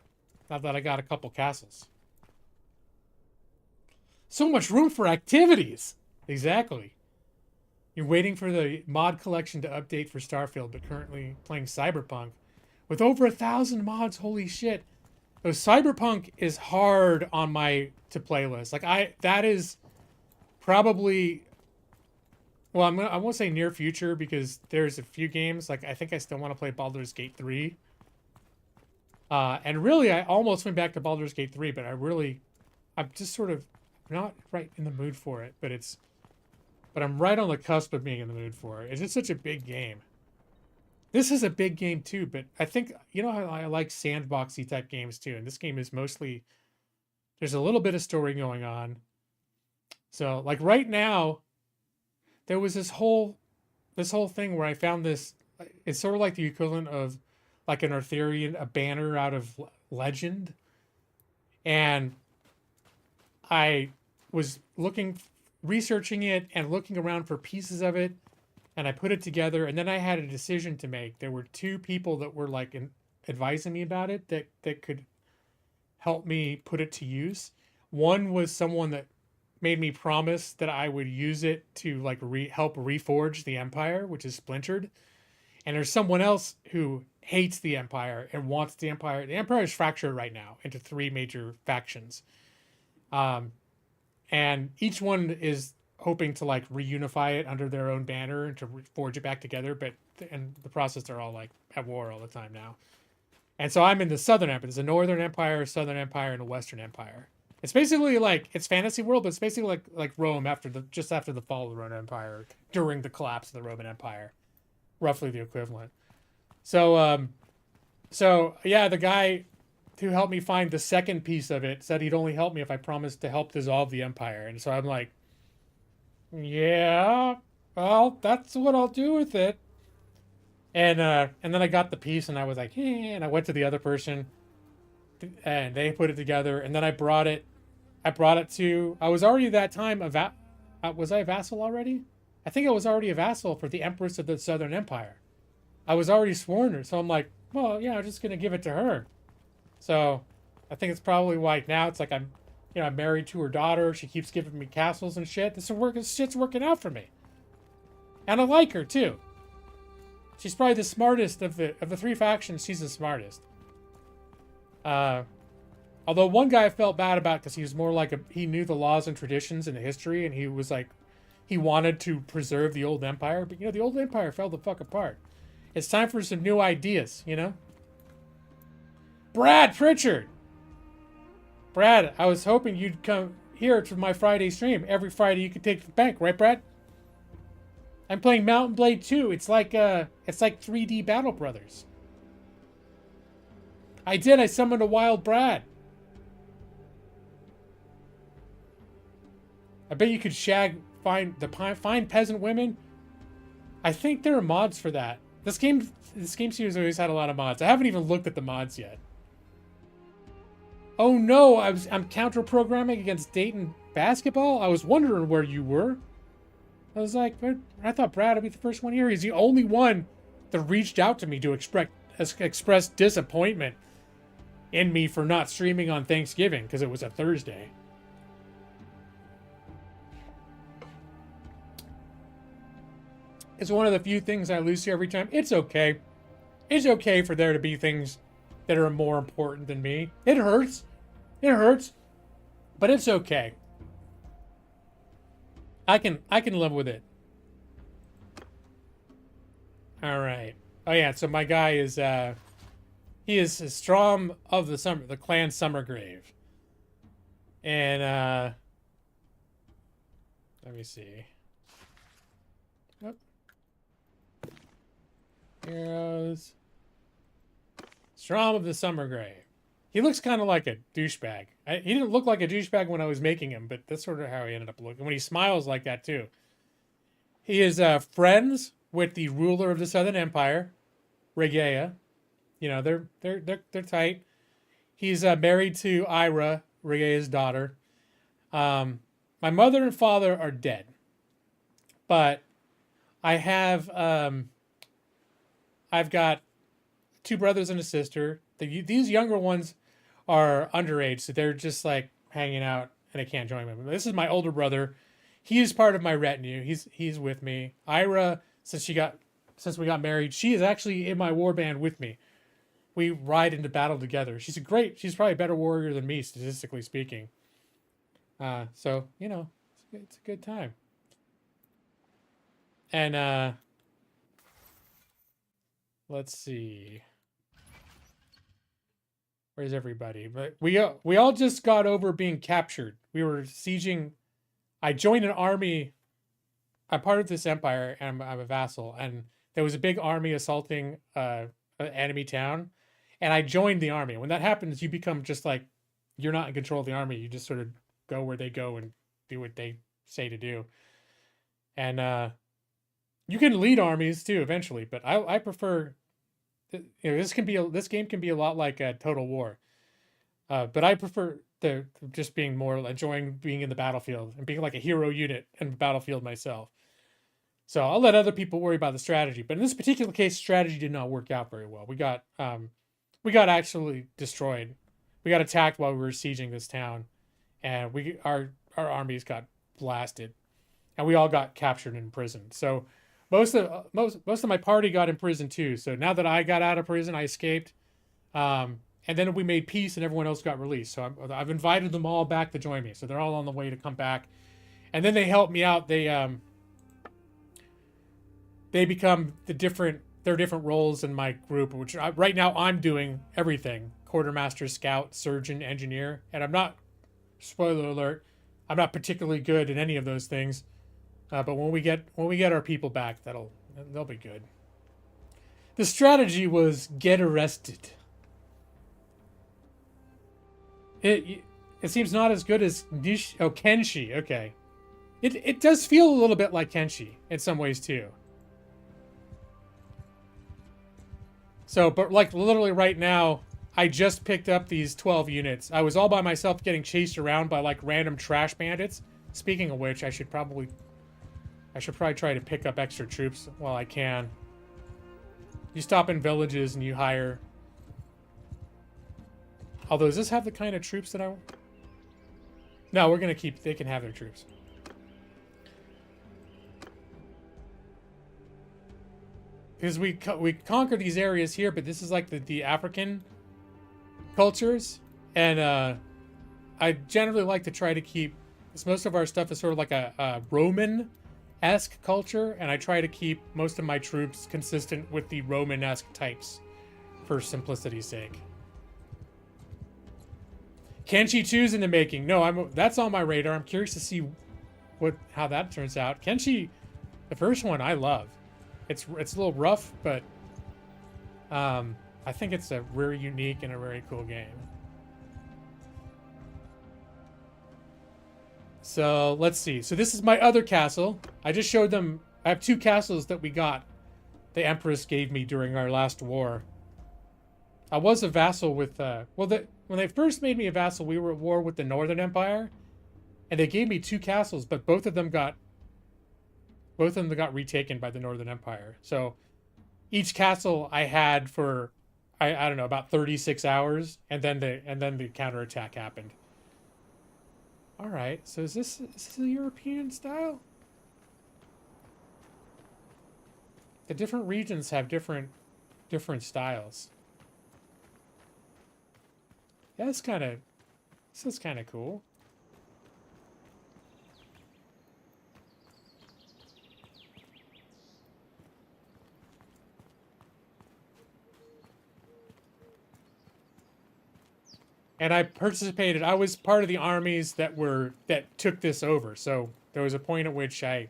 Now that I got a couple castles. So much room for activities! Exactly. You're waiting for the mod collection to update for Starfield, but currently playing Cyberpunk. With over 1,000 mods, holy shit. So Cyberpunk is hard on my to-play list. Like, that is probably... Well, I won't say near future, because there's a few games. Like, I think I still want to play Baldur's Gate 3. And really, I almost went back to Baldur's Gate 3, but I'm just sort of not right in the mood for it. But I'm right on the cusp of being in the mood for it. It's just such a big game. This is a big game too, but I think, you know how I like sandboxy type games too, and this game is mostly, there's a little bit of story going on. So, like right now, there was this whole thing where I found this, it's sort of like the equivalent of like an Arthurian, a banner out of Legend. And I was researching it and looking around for pieces of it, and I put it together, and then I had a decision to make. There were two people that were like advising me about it that could help me put it to use. One was someone that made me promise that I would use it to like help reforge the Empire, which is splintered. And there's someone else who hates the Empire and wants the Empire. The Empire is fractured right now into 3 major factions. And each one is hoping to like reunify it under their own banner and to forge it back together. But in the process, they're all like at war all the time now. And so I'm in the Southern Empire. There's a Northern Empire, Southern Empire, and a Western Empire. It's basically like, it's fantasy world, but it's basically like Rome just after the fall of the Roman Empire, during the collapse of the Roman Empire, roughly the equivalent. So yeah, the guy who helped me find the second piece of it said he'd only help me if I promised to help dissolve the Empire. And so I'm like, yeah, well, that's what I'll do with it. And then I got the piece and I was like, hey, and I went to the other person and they put it together, and then I brought it to, I was already at that time was I a vassal already? I think I was already a vassal for the Empress of the Southern Empire. I was already sworn her, so I'm like, well, yeah, I'm just gonna give it to her. So I think it's probably why now it's like I'm married to her daughter. She keeps giving me castles and shit. This shit's working out for me, and I like her too. She's probably the smartest of the 3 factions. She's the smartest. Although one guy I felt bad about because he was more like he knew the laws and traditions and the history, and he was like, he wanted to preserve the old empire, but the old empire fell the fuck apart. It's time for some new ideas, Brad Pritchard! Brad, I was hoping you'd come here to my Friday stream. Every Friday you could take the bank, right, Brad? I'm playing Mountain Blade 2. It's like 3D Battle Brothers. I summoned a wild Brad. I bet you could find peasant women. I think there are mods for that. This game series always had a lot of mods. I haven't even looked at the mods yet. Oh no, I'm counter-programming against Dayton basketball? I was wondering where you were. I was like, I thought Brad would be the first one here. He's the only one that reached out to me to express disappointment in me for not streaming on Thanksgiving because it was a Thursday. It's one of the few things I lose to every time. It's okay. It's okay for there to be things that are more important than me. It hurts. It hurts. But it's okay. I can live with it. All right. Oh yeah, so my guy is he is Strom of the clan Summergrave. And let me see. Yep. Heroes. Strom of the Summergrave. He looks kind of like a douchebag. He didn't look like a douchebag when I was making him, but that's sort of how he ended up looking. When he smiles like that, too. He is friends with the ruler of the Southern Empire, Regea. You know, they're tight. He's married to Ira, Regea's daughter. My mother and father are dead. But I have... I've got 2 brothers and a sister. These younger ones are underage, so they're just like hanging out and I can't join them. This is my older brother. He is part of my retinue. He's with me. Ira, since we got married, she is actually in my war band with me. We ride into battle together. She's probably a better warrior than me, statistically speaking. So, you know, it's a good time. And let's see. Where's everybody? But we all just got over being captured. We were sieging. I joined an army. I'm part of this empire, and I'm a vassal. And there was a big army assaulting an enemy town, and I joined the army. When that happens, you become just like you're not in control of the army. You just sort of go where they go and do what they say to do. And you can lead armies too eventually, but I prefer. You know, this game can be a lot like Total War, but I prefer just being more enjoying being in the battlefield and being like a hero unit in the battlefield myself. So I'll let other people worry about the strategy. But in this particular case, strategy did not work out very well. We got actually destroyed. We got attacked while we were sieging this town, and our armies got blasted, and we all got captured and imprisoned. So. Most of my party got in prison too. So now that I got out of prison, I escaped, and then we made peace, and everyone else got released. So I've invited them all back to join me. So they're all on the way to come back, and then they help me out. They become their different roles in my group. Which right now I'm doing everything: quartermaster, scout, surgeon, engineer, and I'm not. Spoiler alert: I'm not particularly good at any of those things. But when we get our people back, they'll be good. The strategy was get arrested. It seems not as good as Kenshi. Okay, it does feel a little bit like Kenshi in some ways too. So, but like literally right now, I just picked up these 12 units. I was all by myself getting chased around by like random trash bandits. Speaking of which, I should probably try to pick up extra troops while I can. You stop in villages and you hire. Although, does this have the kind of troops that I... No, we're going to keep... They can have their troops. Because we conquer these areas here, but this is like the African cultures. And I generally like to try to keep... Most of our stuff is sort of like a Roman-esque culture, and I try to keep most of my troops consistent with the Roman-esque types for simplicity's sake. Kenshi 2's in the making. No, that's on my radar. I'm curious to see how that turns out. Kenshi, the first one, I love. It's a little rough, but I think it's a very unique and a very cool game. So let's see. So this is my other castle. I just showed them. I have 2 castles that we got. The Empress gave me during our last war. I was a vassal with. When they first made me a vassal, we were at war with the Northern Empire, and they gave me 2 castles, but both of them got retaken by the Northern Empire. So each castle I had for I don't know, about 36 hours, and then the counterattack happened. All right, so is this a European style? The different regions have different styles. Yeah, this is kind of cool. And I participated. I was part of the armies that took this over. So there was a point at which I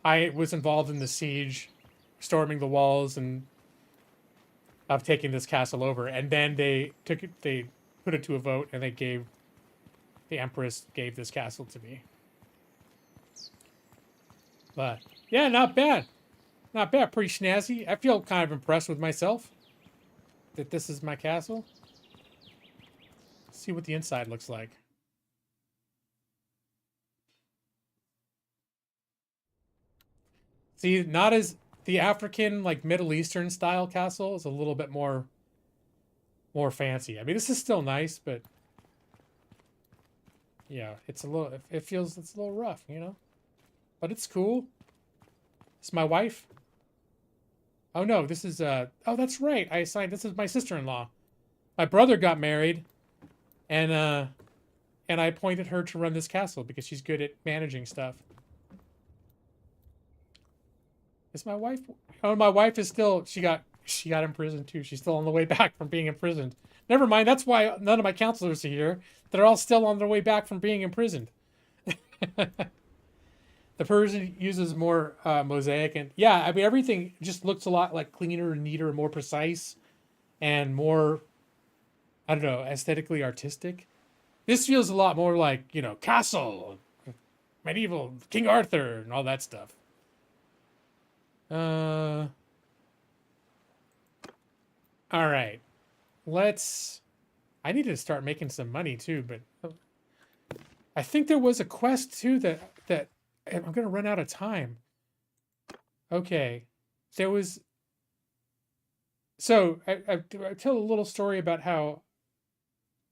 was involved in the siege, storming the walls, and of taking this castle over. And then they put it to a vote, and the Empress gave this castle to me. But yeah, not bad, not bad. Pretty snazzy. I feel kind of impressed with myself that this is my castle. See what the inside looks like. See, not as the African, like Middle Eastern style castle is a little bit more fancy. I mean, this is still nice, but yeah, it's a little it's a little rough, you know? But it's cool. It's my wife. Oh no, this is oh, that's right. I assigned this is my sister-in-law. My brother got married. And I appointed her to run this castle because she's good at managing stuff. Is my wife? Oh, my wife is still. She got imprisoned too. She's still on the way back from being imprisoned. Never mind. That's why none of my counselors are here. They're all still on their way back from being imprisoned. The Persian uses more mosaic, and yeah, I mean everything just looks a lot like cleaner and neater and more precise and more, I don't know, aesthetically artistic. This feels a lot more like, you know, castle, medieval, King Arthur, and all that stuff. All right. I need to start making some money too, but I think there was a quest too that I'm going to run out of time. Okay. There was, so I tell a little story about how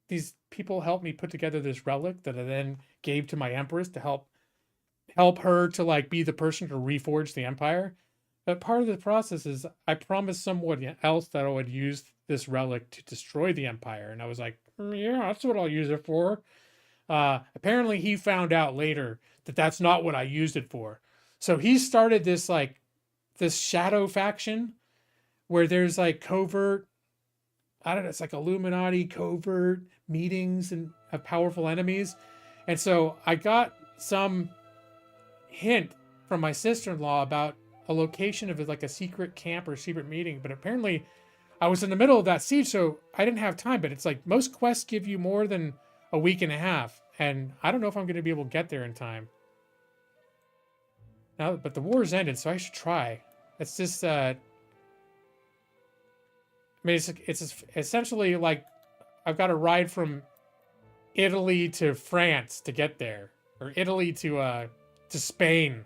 these people helped me put together this relic that I then gave to my empress to help her to like be the person to reforge the empire. But part of the process is I promised someone else that I would use this relic to destroy the empire, and I was like, yeah, that's what I'll use it for. Apparently, he found out later that that's not what I used it for. So he started this shadow faction where there's like covert, I don't know, it's like Illuminati covert meetings and of powerful enemies. And so I got some hint from my sister-in-law about a location of like a secret camp or secret meeting. But apparently I was in the middle of that siege, so I didn't have time. But it's like most quests give you more than a week and a half. And I don't know if I'm going to be able to get there in time. Now, but the war's ended, so I should try. It's just, I mean, it's essentially like I've got to ride from Italy to France to get there, or Italy to Spain.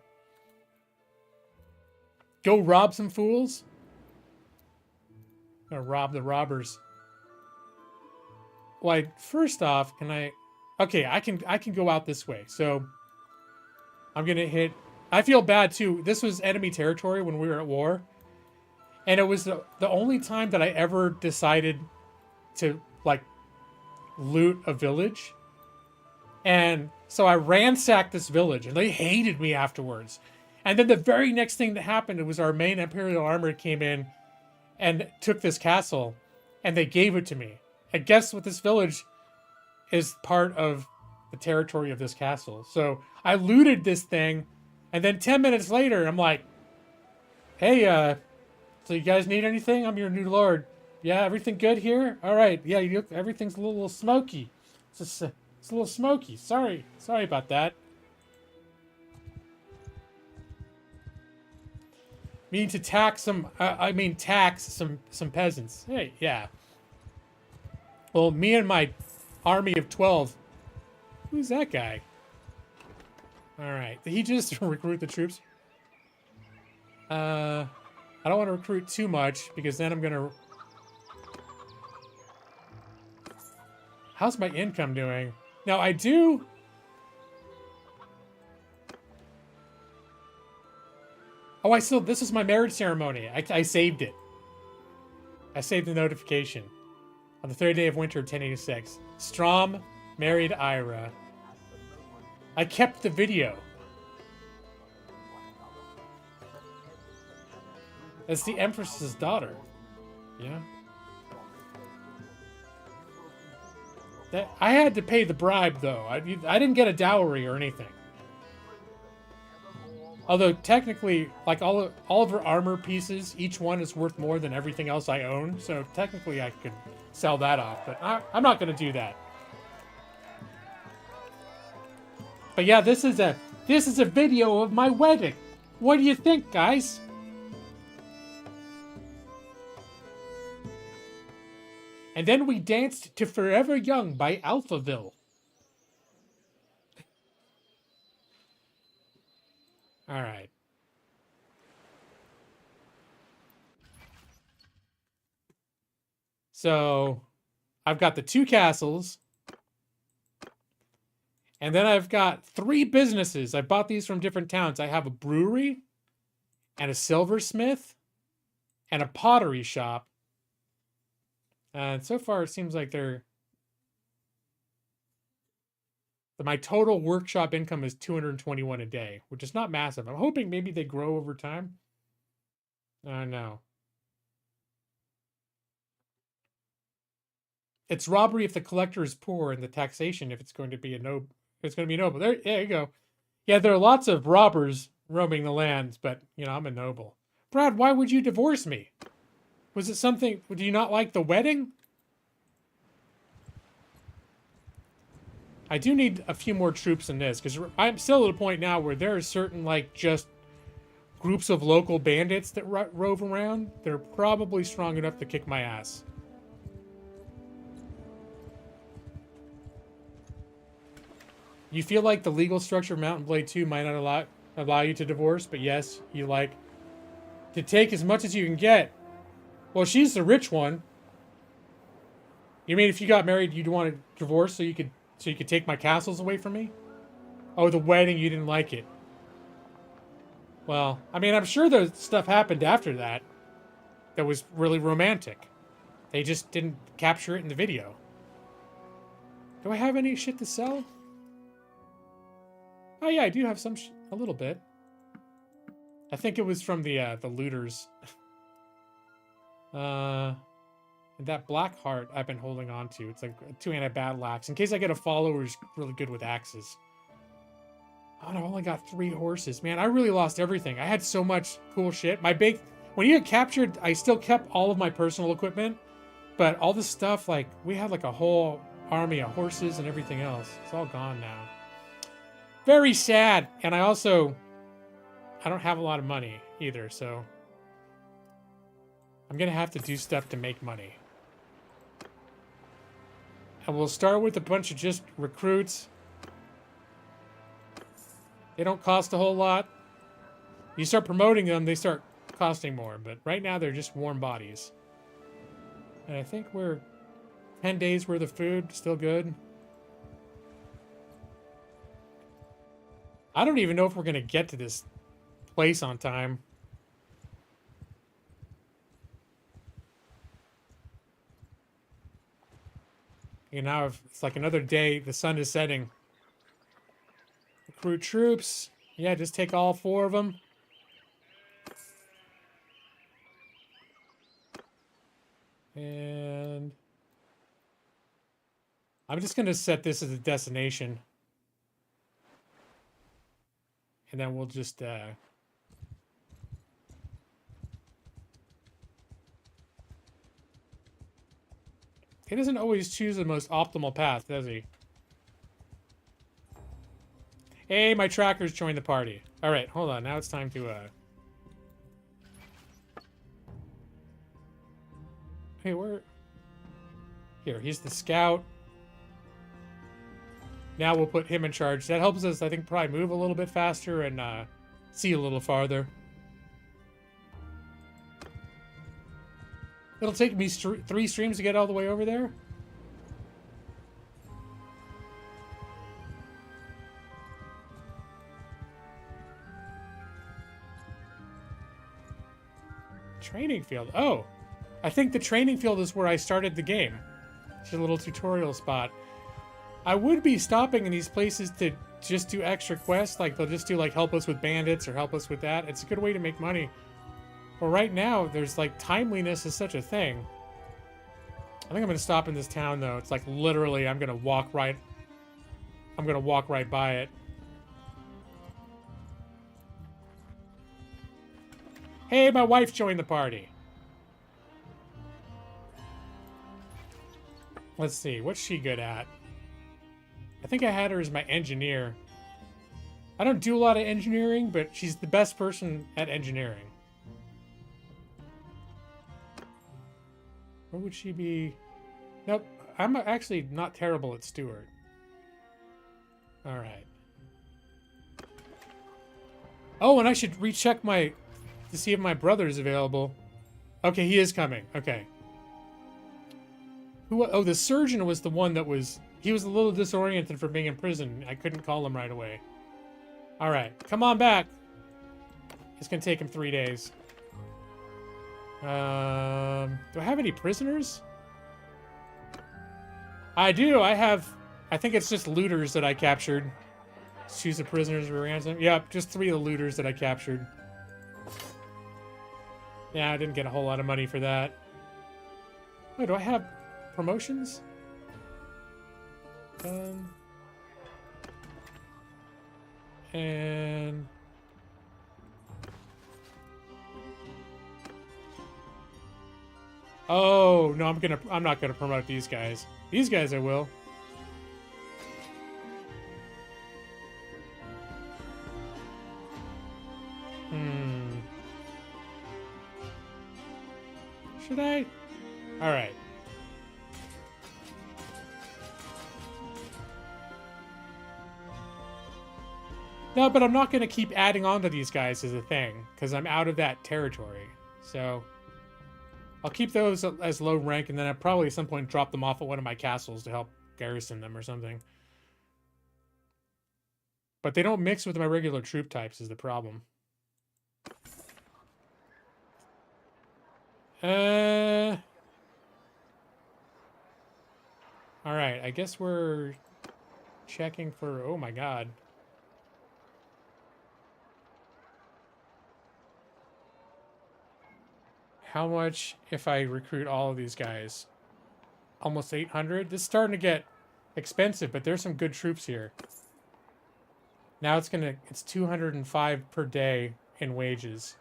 Go rob some fools. I'm gonna rob the robbers. Like, first off, can I? Okay, I can go out this way. So I'm gonna hit. I feel bad too. This was enemy territory when we were at war. And it was the only time that I ever decided to, like, loot a village. And so I ransacked this village, and they hated me afterwards. And then the very next thing that happened, it was our main Imperial armor came in and took this castle, and they gave it to me. And guess what? This village is part of the territory of this castle. So I looted this thing, and then 10 minutes later, I'm like, hey, so you guys need anything? I'm your new lord. Yeah, everything good here? All right. Yeah, everything's a little smoky. It's a little smoky. Sorry about that. Mean to tax some. Tax some peasants. Hey, yeah. Well, me and my army of 12. Who's that guy? All right. Did he just recruit the troops? I don't want to recruit too much because then I'm gonna How's my income doing? Now, I do... Oh, this is my marriage ceremony. I saved it. I saved the notification. On the third day of winter of 1086. Strom married Ira. I kept the video. That's the Empress's daughter. Yeah. I had to pay the bribe, though. I didn't get a dowry or anything. Although, technically, like all of her armor pieces, each one is worth more than everything else I own. So, technically, I could sell that off. But I'm not going to do that. But yeah, this is a video of my wedding. What do you think, guys? And then we danced to Forever Young by Alphaville. All right. So, I've got the 2 castles. And then I've got 3 businesses. I bought these from different towns. I have a brewery, and a silversmith, and a pottery shop. And so far, it seems like my total workshop income is 221 a day, which is not massive. I'm hoping maybe they grow over time. No. It's robbery if the collector is poor, and the taxation if it's going to be noble. There you go. Yeah, there are lots of robbers roaming the lands, but I'm a noble. Brad, why would you divorce me? Was it something? Do you not like the wedding? I do need a few more troops in this, because I'm still at a point now where there are certain, just groups of local bandits that rove around. They're probably strong enough to kick my ass. You feel like the legal structure of Mountain Blade 2 might not allow you to divorce, but yes, you like to take as much as you can get. Well, she's the rich one. You mean if you got married, you'd want to divorce so you could take my castles away from me? Oh, the wedding, you didn't like it. Well, I mean, I'm sure the stuff happened after that was really romantic. They just didn't capture it in the video. Do I have any shit to sell? Oh yeah, I do have a little bit. I think it was from the looters. And that black heart I've been holding on to. It's like a 2 anti-battle axe. In case I get a follower who's really good with axes. Oh, and I've only got 3 horses. Man, I really lost everything. I had so much cool shit. When you get captured, I still kept all of my personal equipment. But all this stuff, we had a whole army of horses and everything else. It's all gone now. Very sad. And I don't have a lot of money either, so I'm gonna have to do stuff to make money. And we'll start with a bunch of just recruits. They don't cost a whole lot. You start promoting them, they start costing more. But right now, they're just warm bodies. And I think we're 10 days worth of food. Still good. I don't even know if we're going to get to this place on time. And now it's like another day. The sun is setting. Recruit troops. Yeah, just take all 4 of them. And I'm just going to set this as a destination. And then we'll just... He doesn't always choose the most optimal path, does he? Hey, my trackers joined the party. All right, hold on. Now it's time to... Hey, where... Here, he's the scout. Now we'll put him in charge. That helps us, I think, probably move a little bit faster and see a little farther. It'll take me 3 streams to get all the way over there. Training field. Oh, I think the training field is where I started the game. It's a little tutorial spot. I would be stopping in these places to just do extra quests. Like, they'll just do, like, help us with bandits or help us with that. It's a good way to make money. But right now, there's, like, timeliness is such a thing. I think I'm going to stop in this town, though. It's, like, literally, I'm going to walk right by it. Hey, my wife joined the party. Let's see, what's she good at? I think I had her as my engineer. I don't do a lot of engineering, but she's the best person at engineering. What would she be? Nope, I'm actually not terrible at steward. All right. Oh, and I should recheck to see if my brother is available. Okay, he is coming. Okay. Oh, the surgeon was the one that was... He was a little disoriented for being in prison. I couldn't call him right away. All right, come on back. It's gonna take him 3 days. Do I have any prisoners? I do. I think it's just looters that I captured. Let's choose the prisoners for ransom. Yep, just 3 of the looters that I captured. Yeah, I didn't get a whole lot of money for that. Oh, do I have promotions? And... Oh, no, I'm not gonna promote these guys. These guys I will. Should I? All right. No, but I'm not going to keep adding on to these guys as a thing, because I'm out of that territory. So I'll keep those as low rank, and then I'll probably at some point drop them off at one of my castles to help garrison them or something. But they don't mix with my regular troop types is the problem. All right, I guess we're checking for... Oh my god. How much if I recruit all of these guys? Almost 800? This is starting to get expensive, but there's some good troops here. Now it's 205 per day in wages.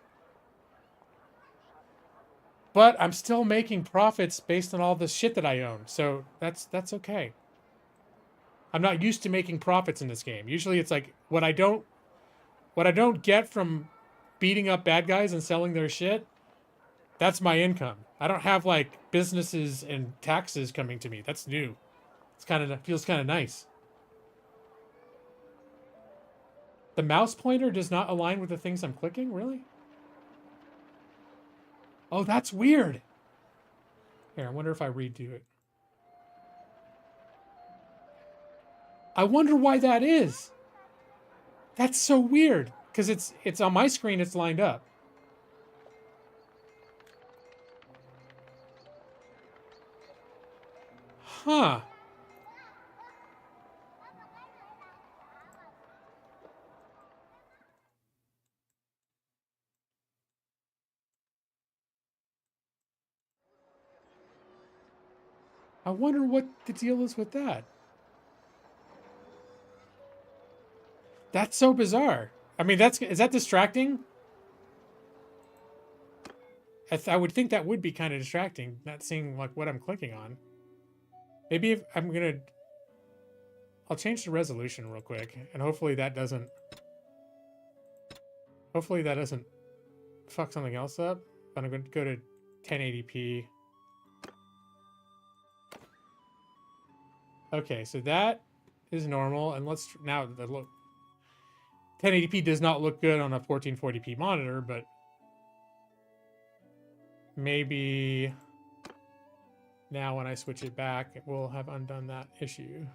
But I'm still making profits based on all the shit that I own, so that's okay. I'm not used to making profits in this game. Usually it's like what I don't get from beating up bad guys and selling their shit, that's my income. I don't have like businesses and taxes coming to me. That's new. Feels kind of nice. The mouse pointer does not align with the things I'm clicking, really? Oh, that's weird. Here, I wonder if I redo it. I wonder why that is. That's so weird. Because it's on my screen, it's lined up. Huh. I wonder what the deal is with that. That's so bizarre. I mean, is that distracting? I would think that would be kind of distracting, not seeing like what I'm clicking on. Maybe if I'll change the resolution real quick, and hopefully that doesn't fuck something else up. But I'm going to go to 1080p. Okay, so that is normal, and let's now the look. 1080p does not look good on a 1440p monitor, but maybe now when I switch it back, it will have undone that issue.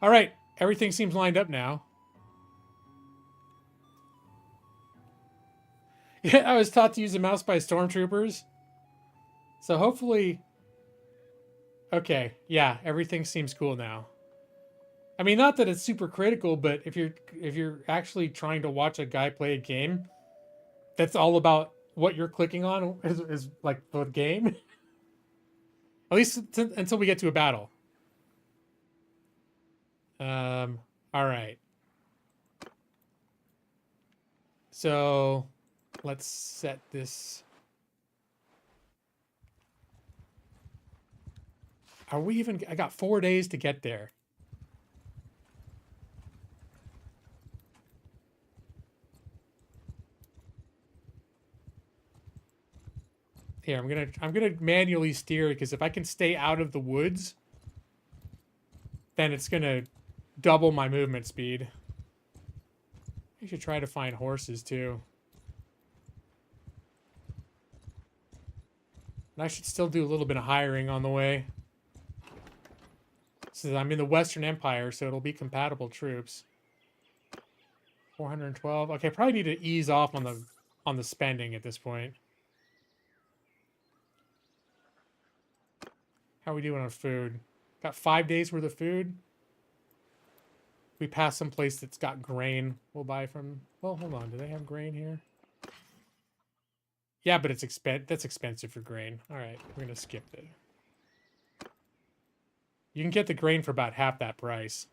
All right, everything seems lined up now. Yeah, I was taught to use a mouse by stormtroopers. So hopefully... Okay, yeah, everything seems cool now. I mean, not that it's super critical, but if you're actually trying to watch a guy play a game, that's all about what you're clicking on is like the game. At least until we get to a battle. All right. So let's set this. Are we even? I got 4 days to get there. Here, I'm gonna manually steer because if I can stay out of the woods, then it's gonna double my movement speed. I should try to find horses too. And I should still do a little bit of hiring on the way. So I'm in the Western Empire, so it'll be compatible troops. 412. Okay, probably need to ease off on the spending at this point. How are we doing on food? Got 5 days worth of food. We pass some place that's got grain. We'll buy from. Well, hold on. Do they have grain here? Yeah, but it's that's expensive for grain. All right, we're gonna skip it. You can get the grain for about half that price.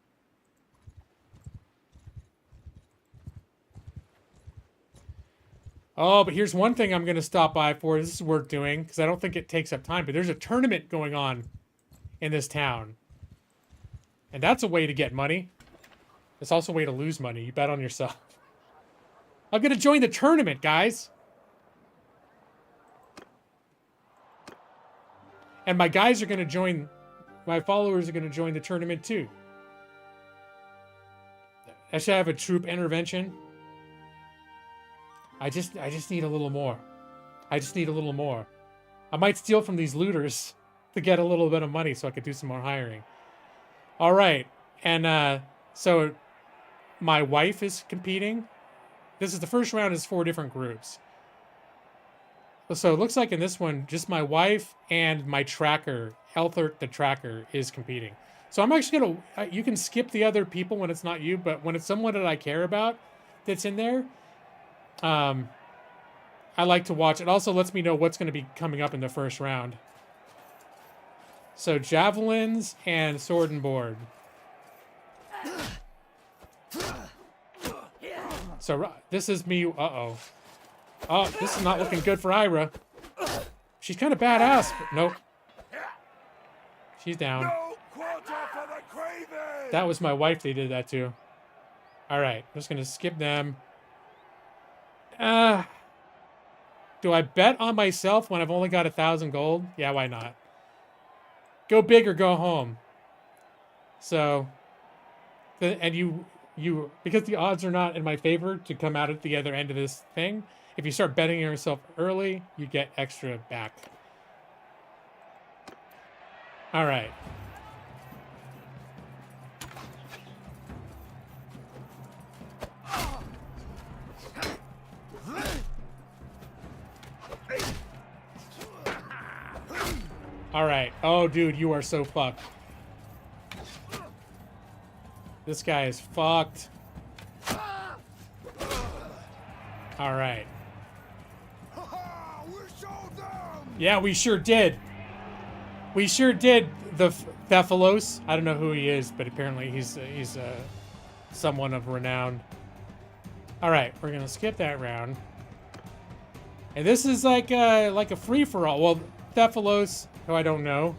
Oh, but here's one thing I'm going to stop by for. This is worth doing because I don't think it takes up time. But there's a tournament going on in this town. And that's a way to get money. It's also a way to lose money. You bet on yourself. I'm going to join the tournament, guys. And my guys are going to join... My followers are going to join the tournament too. I should have a troop intervention. I just need a little more. I just need a little more. I might steal from these looters to get a little bit of money so I could do some more hiring. All right. And so my wife is competing. This is the first round is 4 different groups. So it looks like in this one, just my wife and my tracker, Elthert the tracker, is competing. So I'm actually going to... You can skip the other people when it's not you, but when it's someone that I care about that's in there, I like to watch. It also lets me know what's going to be coming up in the first round. So javelins and sword and board. So this is me. Uh-oh. Oh, this is not looking good for Ira. She's kind of badass, but nope. She's down. That was my wife they did that to. All right, I'm just going to skip them. Do I bet on myself when I've only got 1,000 gold? Yeah, why not? Go big or go home. So, and you, because the odds are not in my favor to come out at the other end of this thing, if you start betting yourself early, you get extra back. All right. All right. Oh, dude, you are so fucked. This guy is fucked. All right. Yeah, we sure did. We sure did. The Thephalos. I don't know who he is, but apparently he's someone of renown. All right, we're gonna skip that round. And this is like a free for all. Well, Thephalos, who I don't know,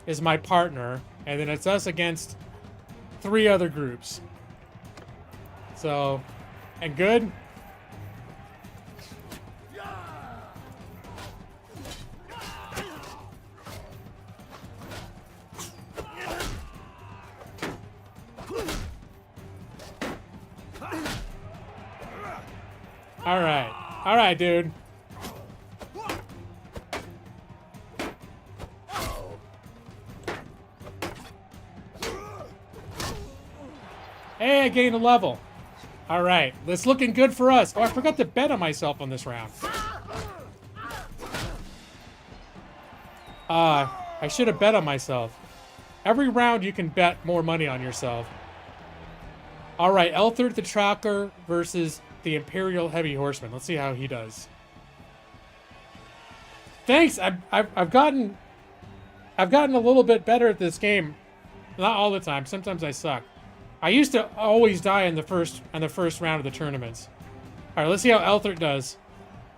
is my partner, and then it's us against 3 other groups. So, and good. All right, dude. Hey, I gained a level. All right, it's looking good for us. Oh, I forgot to bet on myself on this round. I should have bet on myself. Every round you can bet more money on yourself. All right, Elthert the Tracker versus the Imperial Heavy Horseman. Let's see how he does. Thanks. I've gotten a little bit better at this game. Not all the time. Sometimes I suck. I used to always die in the first round of the tournaments. All right, let's see how Elthert does.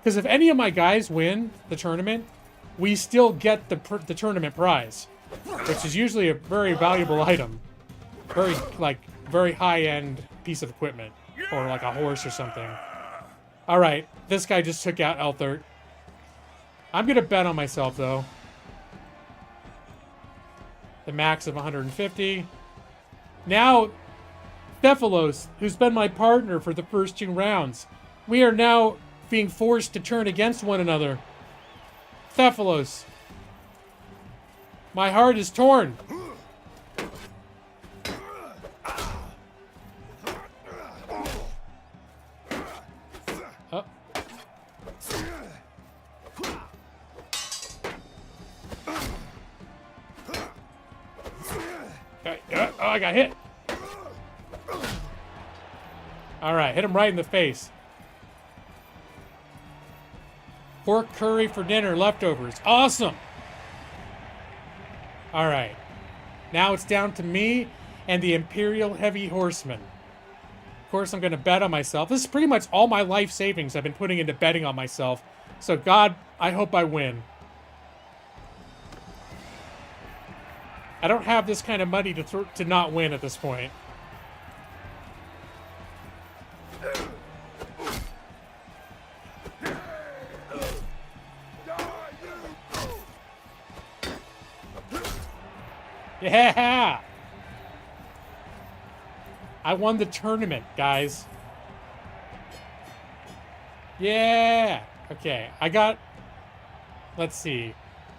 Because if any of my guys win the tournament, we still get the tournament prize, which is usually a very valuable item, very high-end piece of equipment, or like a horse or something. All right, this guy just took out Elthert. I'm gonna bet on myself though. The max of 150. Now, Thephalos, who's been my partner for the first 2 rounds, we are now being forced to turn against one another. Thephalos, my heart is torn. Oh. Oh, I got hit. All right, hit him right in the face. Pork curry for dinner, leftovers. Awesome. All right. Now it's down to me and the Imperial Heavy Horseman. Of course, I'm going to bet on myself. This is pretty much all my life savings I've been putting into betting on myself. So, God, I hope I win. I don't have this kind of money to not win at this point. Yeah! I won the tournament, guys. Yeah! Okay, I got... Let's see.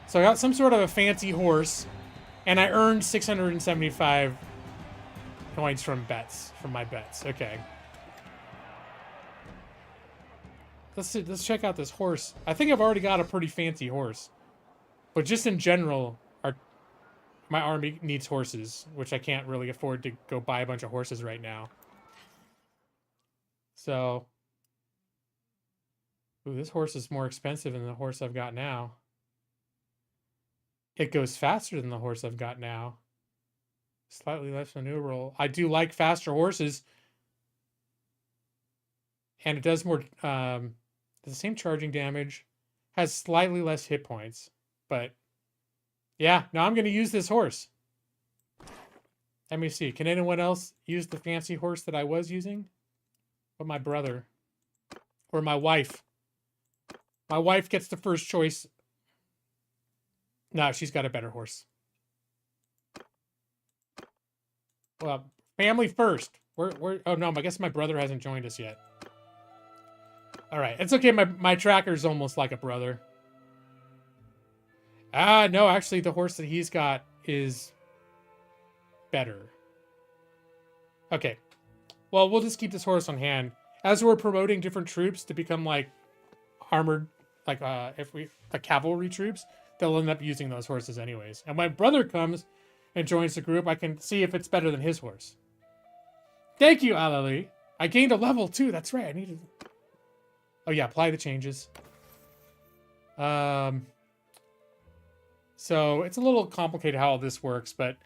So I got some sort of a fancy horse, and I earned 675 points from my bets. Okay. Let's check out this horse. I think I've already got a pretty fancy horse. But just in general, my army needs horses, which I can't really afford to go buy a bunch of horses right now. So, ooh, this horse is more expensive than the horse I've got now. It goes faster than the horse I've got now. Slightly less maneuverable. I do like faster horses. And it does more, the same charging damage. Has slightly less hit points. But yeah, now I'm going to use this horse. Let me see. Can anyone else use the fancy horse that I was using? Or my brother? Or my wife? My wife gets the first choice. No, she's got a better horse. Well, family first. Oh no, I guess my brother hasn't joined us yet. All right, it's okay. My tracker's almost like a brother. No, actually, the horse that he's got is better. Okay. Well, we'll just keep this horse on hand. As we're promoting different troops to become, like, armored, like, cavalry troops, they'll end up using those horses anyways. And when my brother comes and joins the group, I can see if it's better than his horse. Thank you, Alali. I gained a level, too. That's right. I needed... Oh, yeah. Apply the changes. So it's a little complicated how all this works, but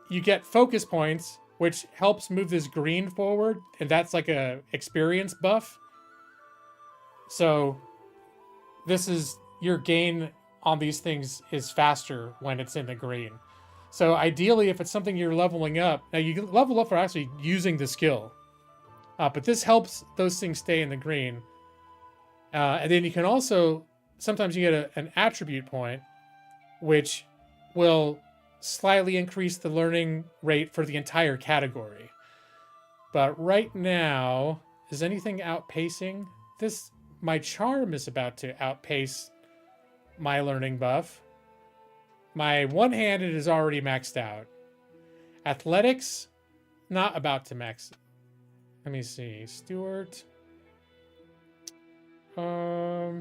you get focus points, which helps move this green forward, and that's like a experience buff. So this is your gain on these things is faster when it's in the green. So ideally, if it's something you're leveling up, now you can level up for actually using the skill, but this helps those things stay in the green. And then you can also... Sometimes you get an attribute point, which will slightly increase the learning rate for the entire category. But right now, is anything outpacing? My charm is about to outpace my learning buff. My one-handed is already maxed out. Athletics, not about to max. Let me see. Stuart. How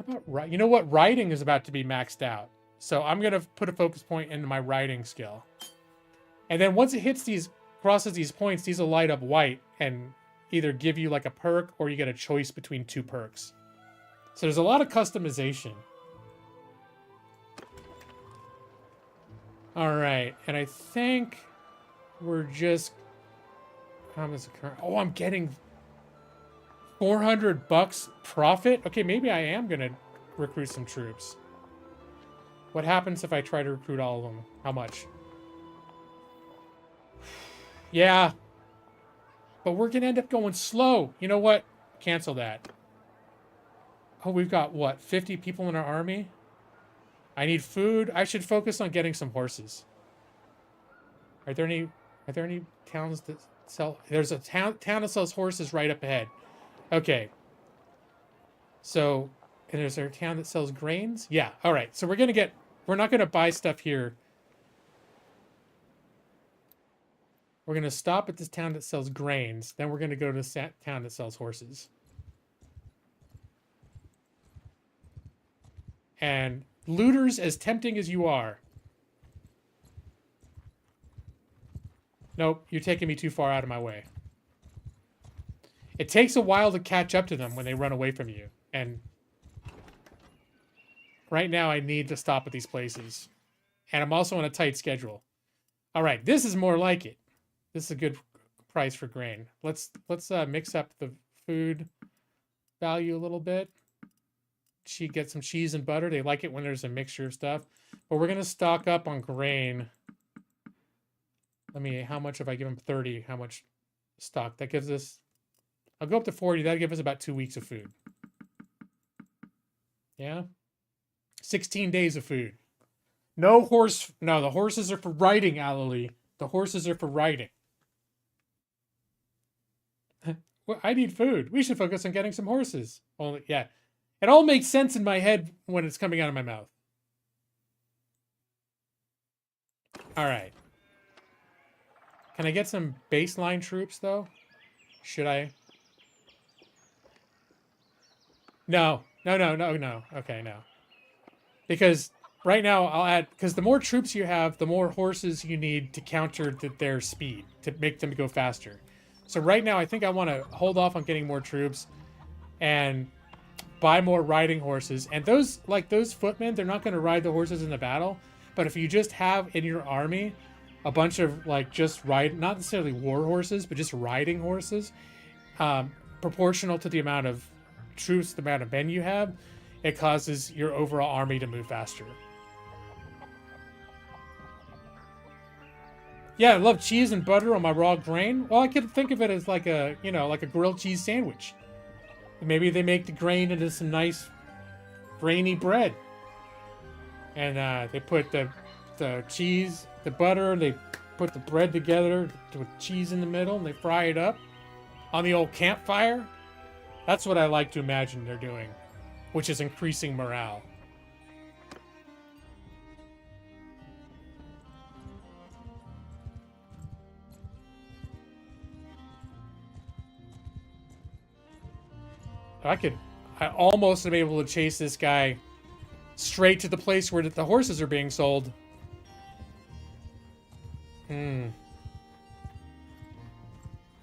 about, you know what? Writing is about to be maxed out. So I'm going to put a focus point into my writing skill. And then once it hits these, crosses these points, these will light up white and either give you like a perk or you get a choice between 2 perks. So there's a lot of customization. All right. And I think we're just, how much is the current? Oh, I'm getting $400 profit. Okay, maybe I am going to recruit some troops. What happens if I try to recruit all of them? How much? Yeah. But we're going to end up going slow. You know what? Cancel that. Oh, we've got, what, 50 people in our army? I need food. I should focus on getting some horses. Are there any towns that sell? There's a town that sells horses right up ahead. Okay. So, and is there a town that sells grains? Yeah. All right. So we're not going to buy stuff here. We're going to stop at this town that sells grains. Then we're going to go to this town that sells horses. And looters, as tempting as you are. Nope, you're taking me too far out of my way. It takes a while to catch up to them when they run away from you. And right now I need to stop at these places. And I'm also on a tight schedule. All right, this is more like it. This is a good price for grain. Let's mix up the food value a little bit. She gets some cheese and butter. They like it when there's a mixture of stuff. But we're going to stock up on grain. How much if I give them 30? How much stock? That gives us, I'll go up to 40. That'll give us about 2 weeks of food. Yeah? 16 days of food. No, the horses are for riding, Alalie. The horses are for riding. Well, I need food. We should focus on getting some horses. Yeah. It all makes sense in my head when it's coming out of my mouth. All right. Can I get some baseline troops, though? Should I? No. Okay, no. Because right now I'll add, because the more troops you have, the more horses you need to counter their speed, to make them go faster. So right now I think I want to hold off on getting more troops and buy more riding horses. And those footmen, they're not going to ride the horses in the battle. But if you just have in your army a bunch of not necessarily war horses, but just riding horses, proportional to the amount of troops, the amount of men you have, it causes your overall army to move faster. Yeah, I love cheese and butter on my raw grain. Well, I could think of it as like a grilled cheese sandwich. Maybe they make the grain into some nice grainy bread. And they put the cheese, the butter, they put the bread together with cheese in the middle, and they fry it up on the old campfire. That's what I like to imagine they're doing, which is increasing morale. I almost am able to chase this guy straight to the place where the horses are being sold.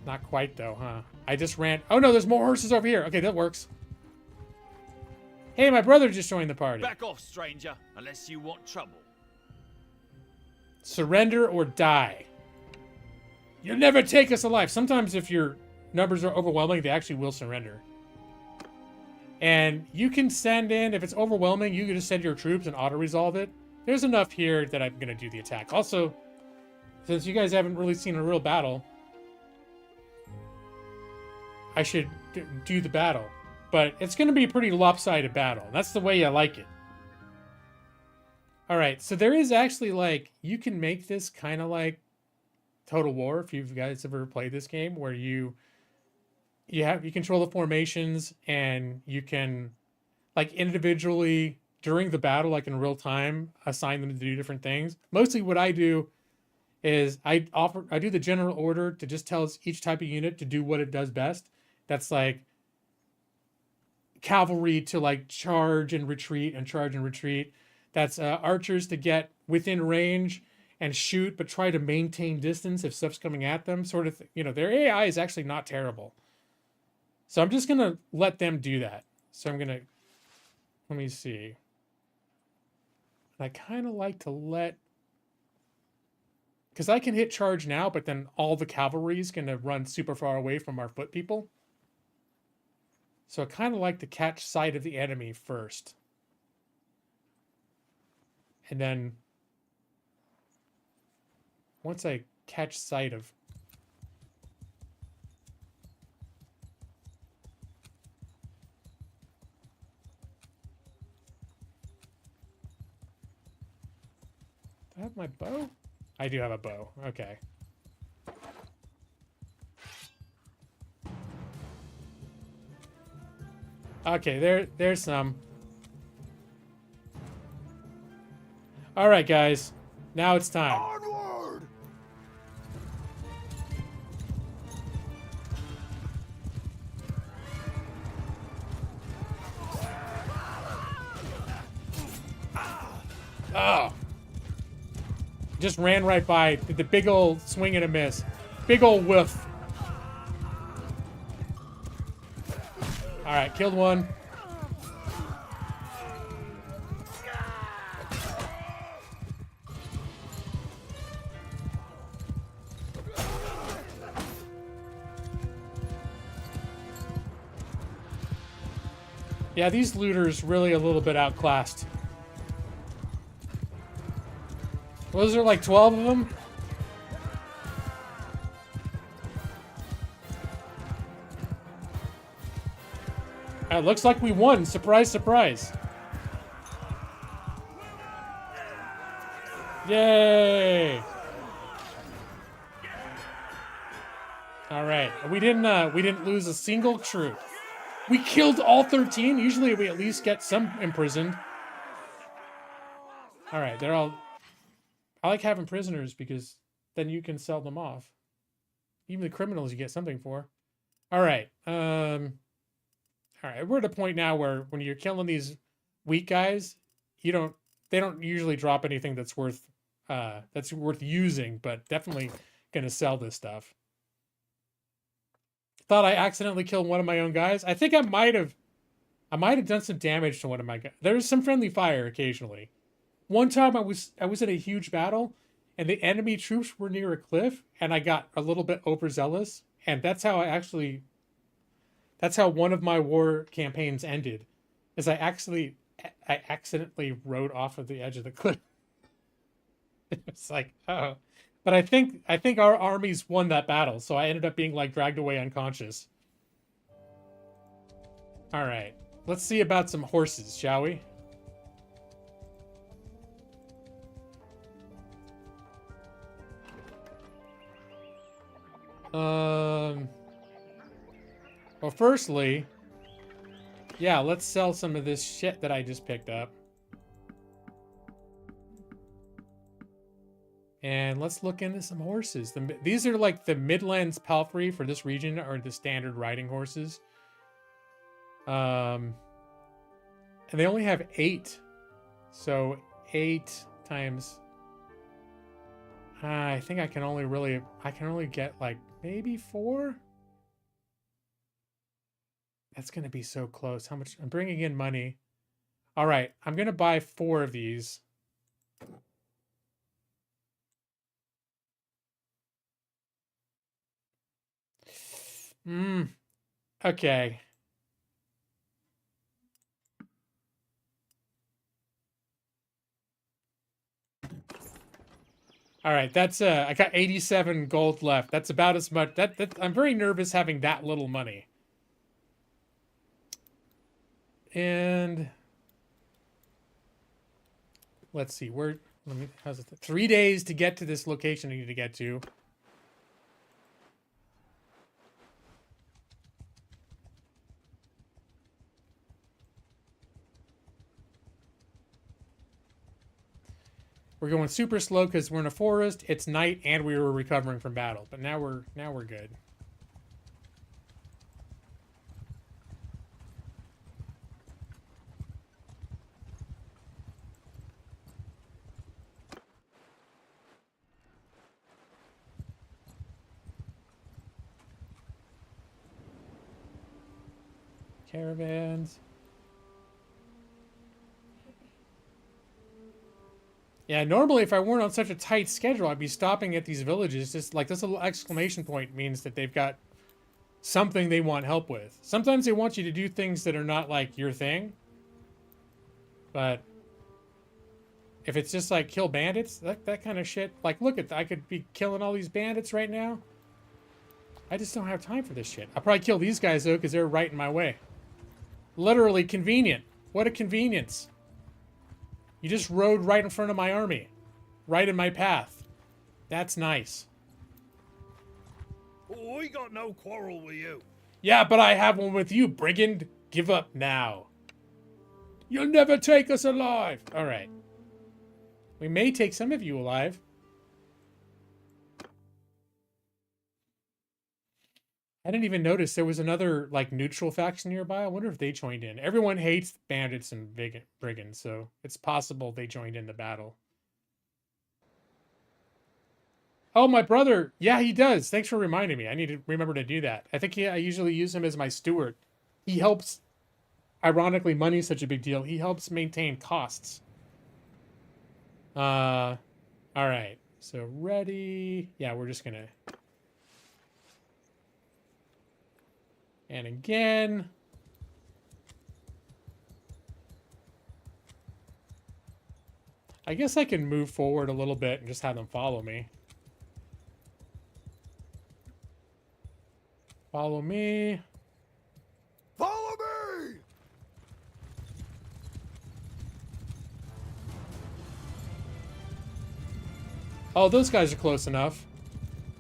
Not quite, though, huh? I just ran... Oh, no, there's more horses over here. Okay, that works. Hey, my brother just joined the party. Back off, stranger, unless you want trouble. Surrender or die. You'll never take us alive. Sometimes if your numbers are overwhelming, they actually will surrender. And you can send in, if it's overwhelming, you can just send your troops and auto-resolve it. There's enough here that I'm going to do the attack. Also, since you guys haven't really seen a real battle, I should do the battle. But it's going to be a pretty lopsided battle. That's the way I like it. Alright, so there is actually, you can make this kind of like Total War, if you guys ever played this game, where you control the formations, and you can, individually, during the battle, in real time, assign them to do different things. Mostly what I do is I do the general order to just tell each type of unit to do what it does best. That's like cavalry to like charge and retreat and charge and retreat. That's archers to get within range and shoot, but try to maintain distance if stuff's coming at them, sort of. Their AI is actually not terrible. So I'm just gonna let them do that. So let me see. I kind of like to because I can hit charge now, but then all the cavalry is gonna run super far away from our foot people. So I kind of like to catch sight of the enemy first. And then once I catch sight of... Do I have my bow? I do have a bow. Okay. Okay, there's some. All right, guys. Now it's time. Onward! Oh. Just ran right by. Did the big old swing and a miss. Big old whiff. All right, killed one. Yeah, these looters really a little bit outclassed. Was there like 12 of them? It looks like we won. Surprise, surprise. Yay! All right, we didn't lose a single troop. We killed all 13. Usually we at least get some imprisoned. All right, they're all... I like having prisoners because then you can sell them off. Even the criminals you get something for. All right. All right, we're at a point now where when you're killing these weak guys, they don't usually drop anything that's worth using, but definitely gonna sell this stuff. Thought I accidentally killed one of my own guys. I think I might have done some damage to one of my guys. There's some friendly fire occasionally. One time I was in a huge battle, and the enemy troops were near a cliff, and I got a little bit overzealous, and that's how one of my war campaigns ended. Is I accidentally rode off of the edge of the cliff. It's like, oh. But I think our armies won that battle, so I ended up being like dragged away unconscious. All right, let's see about some horses, shall we? Well, firstly, yeah, let's sell some of this shit that I just picked up. And let's look into some horses. These are like the Midlands Palfrey for this region, or the standard riding horses. And they only have 8. So 8 times... I think I can only get like maybe 4? That's going to be so close. How much? I'm bringing in money. All right, I'm going to buy 4 of these. Okay. All right, that's I got 87 gold left. That's about as much. I'm very nervous having that little money. And let's see, how's it? 3 days to get to this location I need to get to. We're going super slow because we're in a forest. It's night and we were recovering from battle. But now we're good. Caravans. Yeah, normally if I weren't on such a tight schedule, I'd be stopping at these villages. Just like this little exclamation point means that they've got something they want help with. Sometimes they want you to do things that are not like your thing. But if it's just like kill bandits, that kind of shit. Like, look at, I could be killing all these bandits right now. I just don't have time for this shit. I'll probably kill these guys though, because they're right in my way. Literally convenient. What a convenience. You just rode right in front of my army. Right in my path. That's nice. Oh, I got no quarrel with you. Yeah, but I have one with you, brigand. Give up now. You'll never take us alive. Alright. We may take some of you alive. I didn't even notice there was another, like, neutral faction nearby. I wonder if they joined in. Everyone hates bandits and brigands, so it's possible they joined in the battle. Oh, my brother. Yeah, he does. Thanks for reminding me. I need to remember to do that. I think I usually use him as my steward. He helps, ironically, money's such a big deal. He helps maintain costs. All right. So ready. Yeah, we're just going to... And again. I guess I can move forward a little bit and just have them follow me. Follow me. Follow me! Oh, those guys are close enough.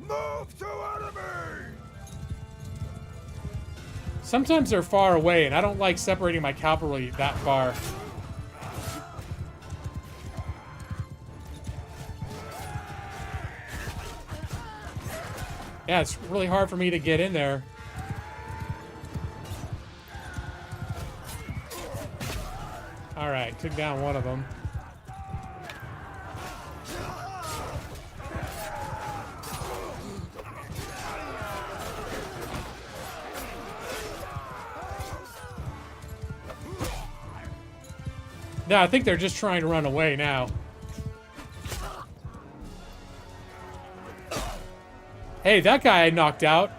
Move to enemy! Sometimes they're far away, and I don't like separating my cavalry that far. Yeah, it's really hard for me to get in there. Alright, took down one of them. No, I think they're just trying to run away now. Hey, that guy I knocked out.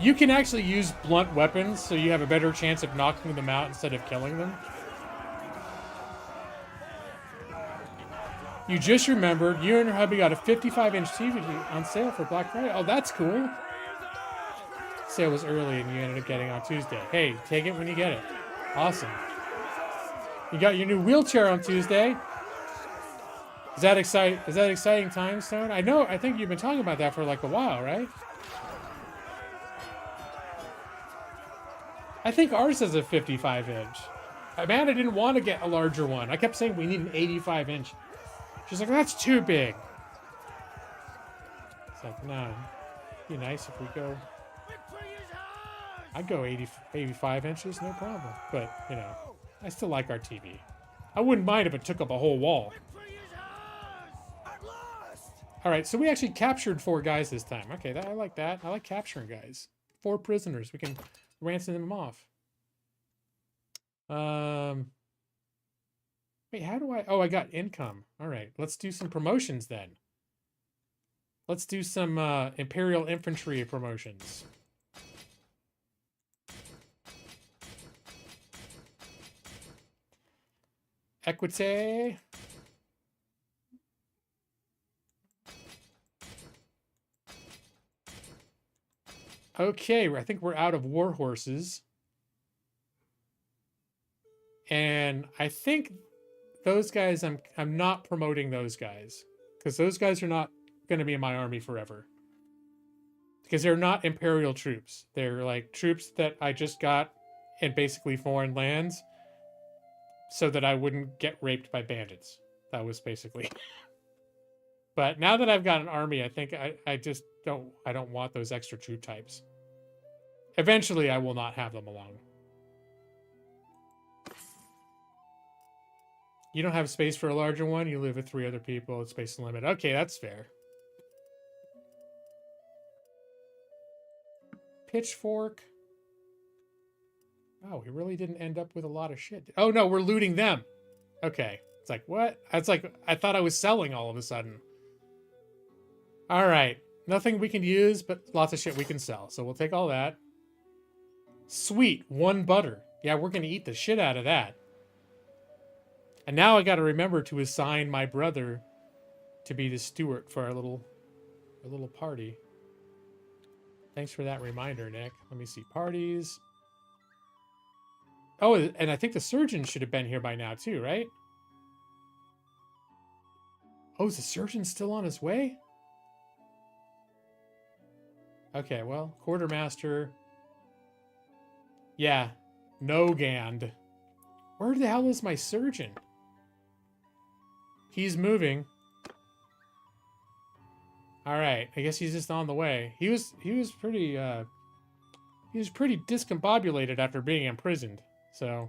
You can actually use blunt weapons, so you have a better chance of knocking them out instead of killing them. You just remembered you and your hubby got a 55-inch TV on sale for Black Friday. Oh, that's cool. Sale was early and you ended up getting on Tuesday. Hey, take it when you get it. Awesome. You got your new wheelchair on Tuesday. Is that exciting? Is that exciting time, Stone? I know. I think you've been talking about that for like a while, right? I think ours is a 55-inch. Amanda didn't want to get a larger one. I kept saying we need an 85-inch. She's like, that's too big. It's like, no. It'd be nice if we go. I'd go 85 inches, no problem. But, you know, I still like our TV. I wouldn't mind if it took up a whole wall. Alright, so we actually captured 4 guys this time. Okay, I like that. I like capturing guys. 4 prisoners. We can ransom them off. Wait, how do I... Oh, I got income. Alright, let's do some promotions then. Let's do some Imperial Infantry promotions. Equity. Okay, I think we're out of war horses. And I think those guys, I'm not promoting those guys. Because those guys are not going to be in my army forever. Because they're not Imperial troops. They're like troops that I just got in basically foreign lands. So that I wouldn't get raped by bandits. That was basically But now that I've got an army, I think I just don't want those extra troop types. Eventually, I will not have them along. You don't have space for a larger one. You live with 3 other people. It's space limit. Okay, that's fair. Pitchfork. Oh, we really didn't end up with a lot of shit. Oh, no, we're looting them. Okay. It's like, what? It's like, I thought I was selling all of a sudden. All right. Nothing we can use, but lots of shit we can sell. So we'll take all that. Sweet. 1 butter. Yeah, we're going to eat the shit out of that. And now I got to remember to assign my brother to be the steward for our little party. Thanks for that reminder, Nick. Let me see. Parties. Oh, and I think the surgeon should have been here by now too, right? Oh, is the surgeon still on his way? Okay, well, quartermaster. Yeah, no Gand. Where the hell is my surgeon? He's moving. All right, I guess he's just on the way. He was pretty discombobulated after being imprisoned. So,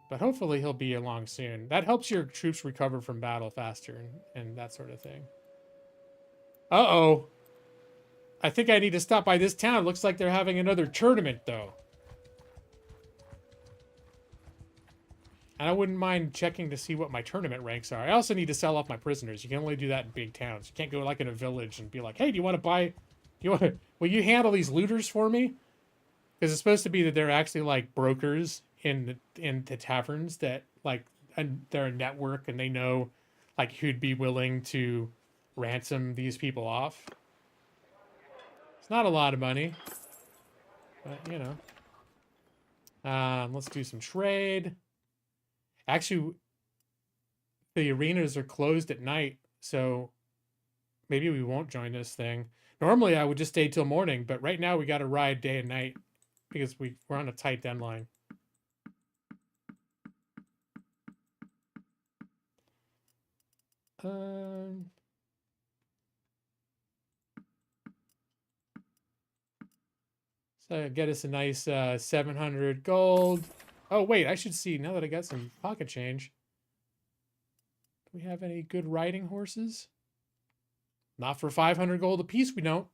but hopefully he'll be along soon. That helps your troops recover from battle faster and that sort of thing. Uh-oh. I think I need to stop by this town. Looks like they're having another tournament, though. And I wouldn't mind checking to see what my tournament ranks are. I also need to sell off my prisoners. You can only do that in big towns. You can't go like in a village and be like, hey, do you want to buy... Will you handle these looters for me? Because it's supposed to be that they're actually like brokers in the taverns that like... And they're a network and they know like who'd be willing to ransom these people off. It's not a lot of money. But, you know. Let's do some trade. Actually, the arenas are closed at night, so maybe we won't join this thing. Normally, I would just stay till morning, but right now we got to ride day and night because we're on a tight deadline. So get us a nice 700 gold. Oh, wait, I should see, now that I got some pocket change. Do we have any good riding horses? Not for 500 gold apiece, we don't.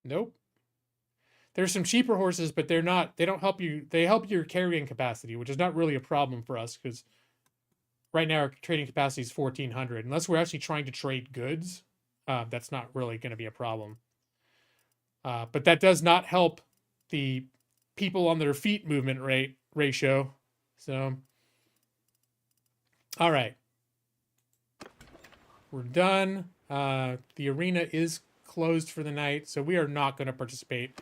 Nope. There's some cheaper horses, but they don't help you. They help your carrying capacity, which is not really a problem for us, because right now our trading capacity is 1,400. Unless we're actually trying to trade goods, that's not really going to be a problem. But that does not help the people on their feet movement rate ratio. So, all right. We're done. The arena is closed for the night, so we are not going to participate.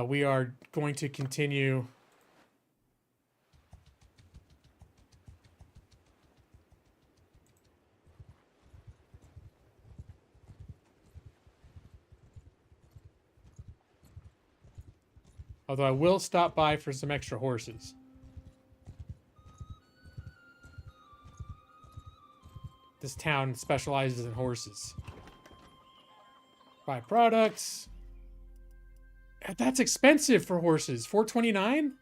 We are going to continue. Although I will stop by for some extra horses. This town specializes in horses. Buy products. That's expensive for horses. 429?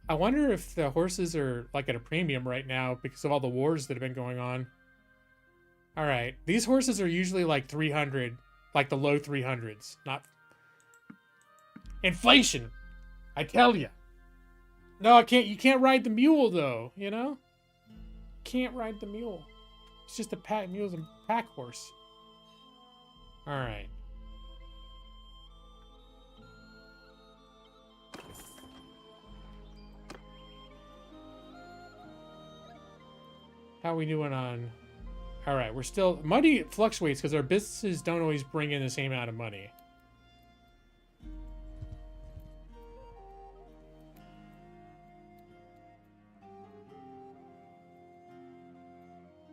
I wonder if the horses are like at a premium right now because of all the wars that have been going on. All right. These horses are usually like 300, like the low 300s, not... Inflation, I tell you. No, I can't. You can't ride the mule though. You know, can't ride the mule. It's just a pack. Mule's a pack horse. All right. How are we doing on? All right, we're still money fluctuates because our businesses don't always bring in the same amount of money.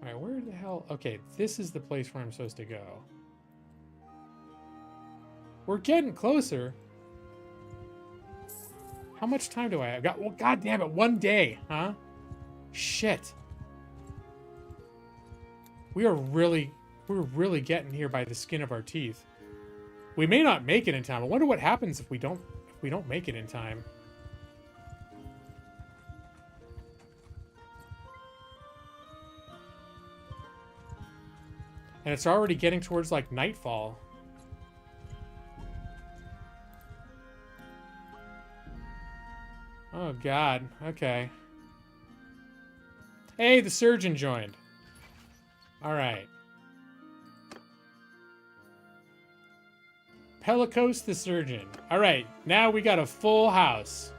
All right, where the hell? Okay, this is the place where I'm supposed to go. We're getting closer. How much time do I have? Well, God damn it, 1 day, huh? Shit. We're really getting here by the skin of our teeth. We may not make it in time. I wonder what happens if we don't make it in time. And it's already getting towards like nightfall. Oh god. Okay. Hey, the surgeon joined. All right. Pelicos the surgeon. All right, now we got a full house.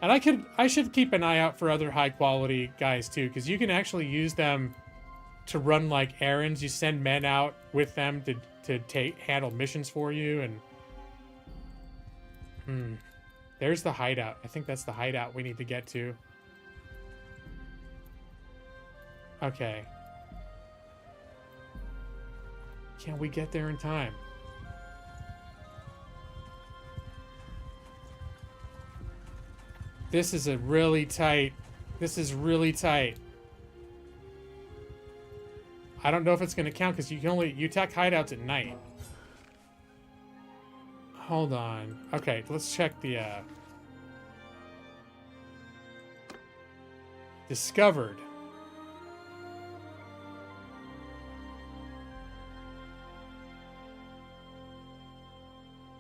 And I should keep an eye out for other high quality guys too, because you can actually use them to run like errands. You send men out with them to handle missions for you, and there's the hideout. I think that's the hideout we need to get to. Okay. Can we get there in time? This is really tight. This is really tight. I don't know if it's going to count because you attack hideouts at night. Hold on. Okay, let's check the discovered.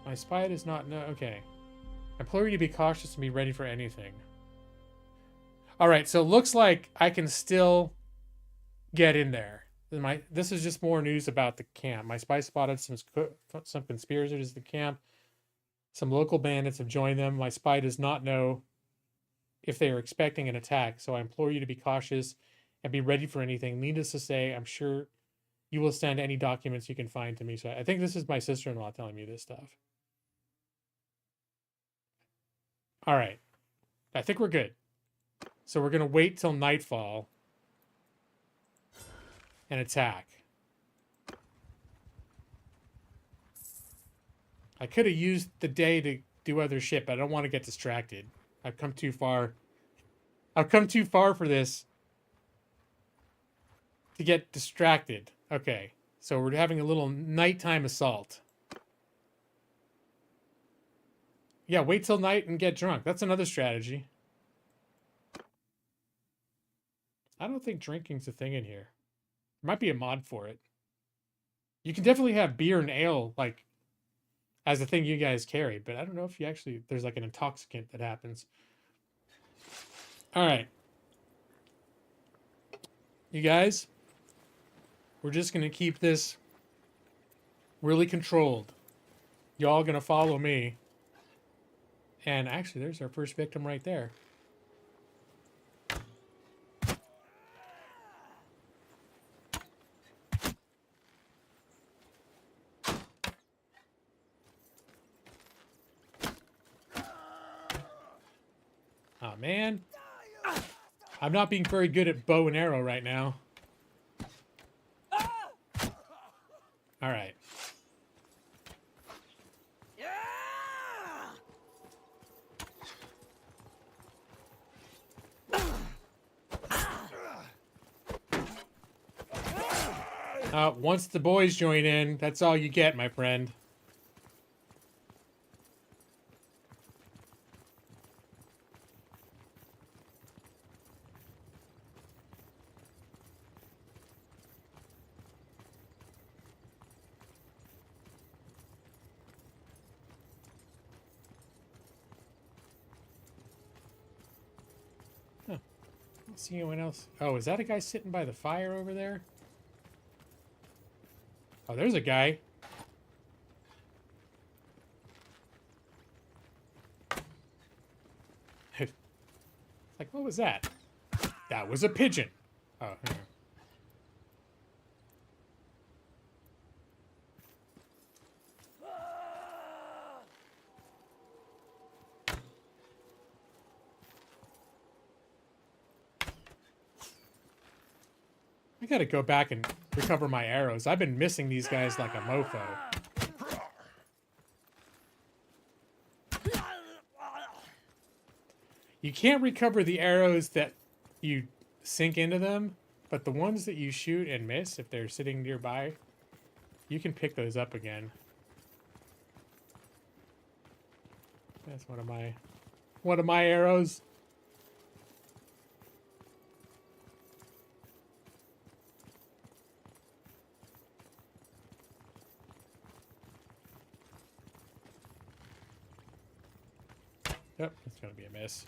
My spy does not know. Okay. I implore you to be cautious and be ready for anything. Alright, so it looks like I can still get in there. This is just more news about the camp. My spy spotted some conspirators at the camp. Some local bandits have joined them. My spy does not know if they are expecting an attack, so I implore you to be cautious and be ready for anything. Needless to say, I'm sure you will send any documents you can find to me. So I think this is my sister-in-law telling me this stuff. All right. I think we're good. So we're going to wait till nightfall and attack. I could have used the day to do other shit, but I don't want to get distracted. I've come too far. I've come too far for this to get distracted. Okay. So we're having a little nighttime assault. Yeah, wait till night and get drunk. That's another strategy. I don't think drinking's a thing in here. There might be a mod for it. You can definitely have beer and ale, like, as a thing you guys carry, but I don't know if you actually, there's like an intoxicant that happens. All right. You guys, we're just going to keep this really controlled. Y'all going to follow me. And actually, there's our first victim right there. Oh, man. I'm not being very good at bow and arrow right now. All right. Once the boys join in, that's all you get, my friend. Huh. I don't see anyone else. Oh, is that a guy sitting by the fire over there? Oh, there's a guy. Like, what was that? That was a pigeon. Oh, here. I gotta go back and recover my arrows. I've been missing these guys like a mofo. You can't recover the arrows that you sink into them, but the ones that you shoot and miss, if they're sitting nearby, you can pick those up again. That's one of my arrows. Yep, it's gonna be a miss.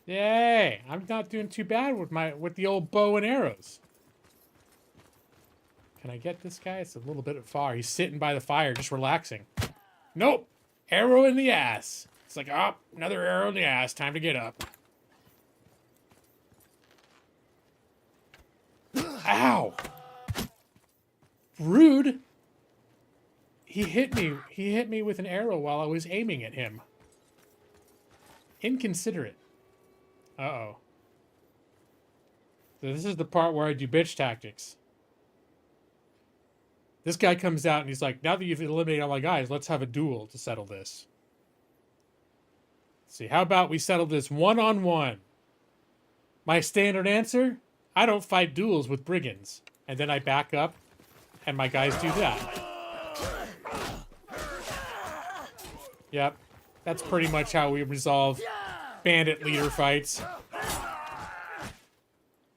Yay! I'm not doing too bad with the old bow and arrows. Can I get this guy? It's a little bit far. He's sitting by the fire, just relaxing. Nope! Arrow in the ass. It's like, oh, another arrow in the ass. Time to get up. Ow! Rude. He hit me. He hit me with an arrow while I was aiming at him. Inconsiderate. Uh-oh. So this is the part where I do bitch tactics. This guy comes out and he's like, now that you've eliminated all my guys, let's have a duel to settle this. Let's see, how about we settle this one-on-one? My standard answer? I don't fight duels with brigands. And then I back up, and my guys do that. Yep. That's pretty much how we resolve bandit leader fights.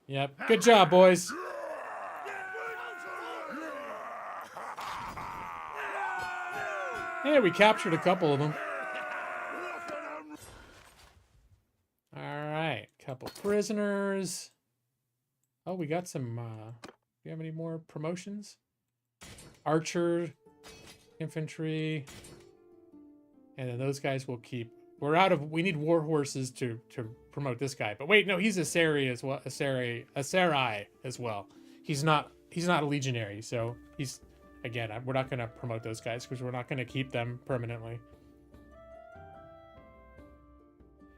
Yep. Good job, boys. Yeah, we captured a couple of them. Alright, couple prisoners. Oh, we got some, do you have any more promotions? Archer, infantry, and then those guys will keep. We need war horses to promote this guy. But wait, no, he's a Sari as well, a Sarai as well. He's not a legionary, so he's, again, we're not going to promote those guys because we're not going to keep them permanently.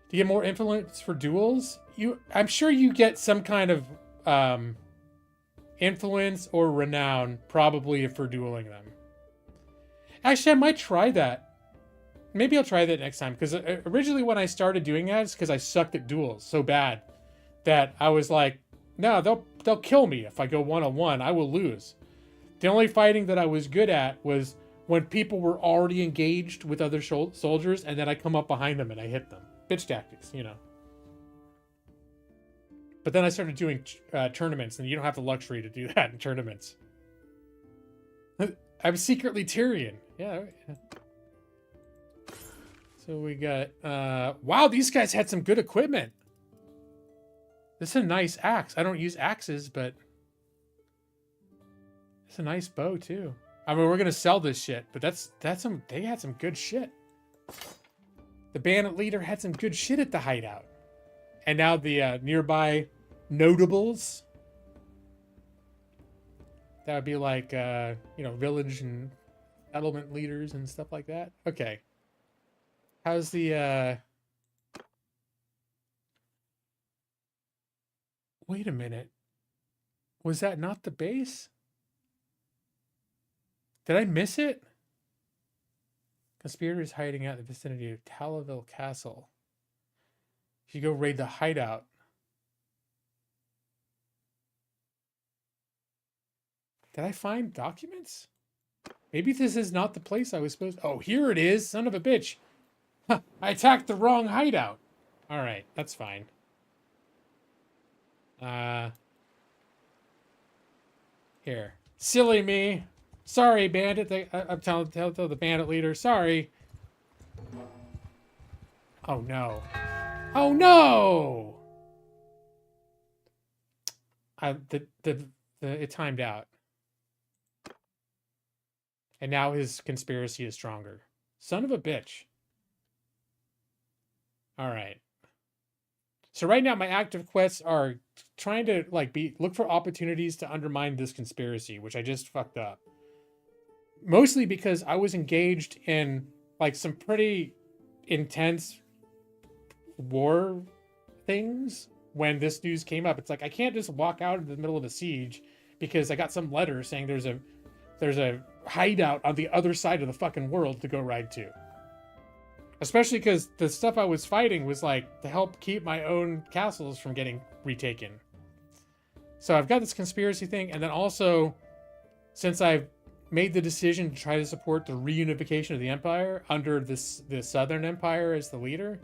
Do you get more influence for duels? I'm sure you get some kind of influence or renown probably for dueling them. Actually, I might try that. Maybe I'll try that next time, because originally when I started doing that, it's because I sucked at duels so bad that I was like, no, they'll kill me if I go one-on-one. I will lose. The only fighting that I was good at was when people were already engaged with other soldiers, and then I come up behind them and I hit them. Bitch tactics, you know. But then I started doing tournaments, and you don't have the luxury to do that in tournaments. I'm secretly Tyrion. Yeah. So we got, wow, these guys had some good equipment. This is a nice axe. I don't use axes, but it's a nice bow too. I mean, we're gonna sell this shit, but they had some good shit. The bandit leader had some good shit at the hideout. And now the nearby notables. That would be like, village and settlement leaders and stuff like that. Okay. How's the, wait a minute. Was that not the base? Did I miss it? Conspirators hiding out in the vicinity of Talaville Castle. If you go raid the hideout. Did I find documents? Maybe this is not the place I was supposed to. Oh, here it is, son of a bitch. Huh, I attacked the wrong hideout. All right, that's fine. Here. Silly me. Sorry, bandit. I'm telling the bandit leader. Sorry. Oh, no. Oh, no! It timed out. And now his conspiracy is stronger. Son of a bitch. All right. So right now my active quests are trying to look for opportunities to undermine this conspiracy, which I just fucked up. Mostly because I was engaged in some pretty intense war things when this news came up. It's like I can't just walk out in the middle of a siege because I got some letter saying there's a hideout on the other side of the fucking world to go ride to. Especially because the stuff I was fighting was like to help keep my own castles from getting retaken. So I've got this conspiracy thing, and then also, since I've made the decision to try to support the reunification of the Empire under the Southern Empire as the leader,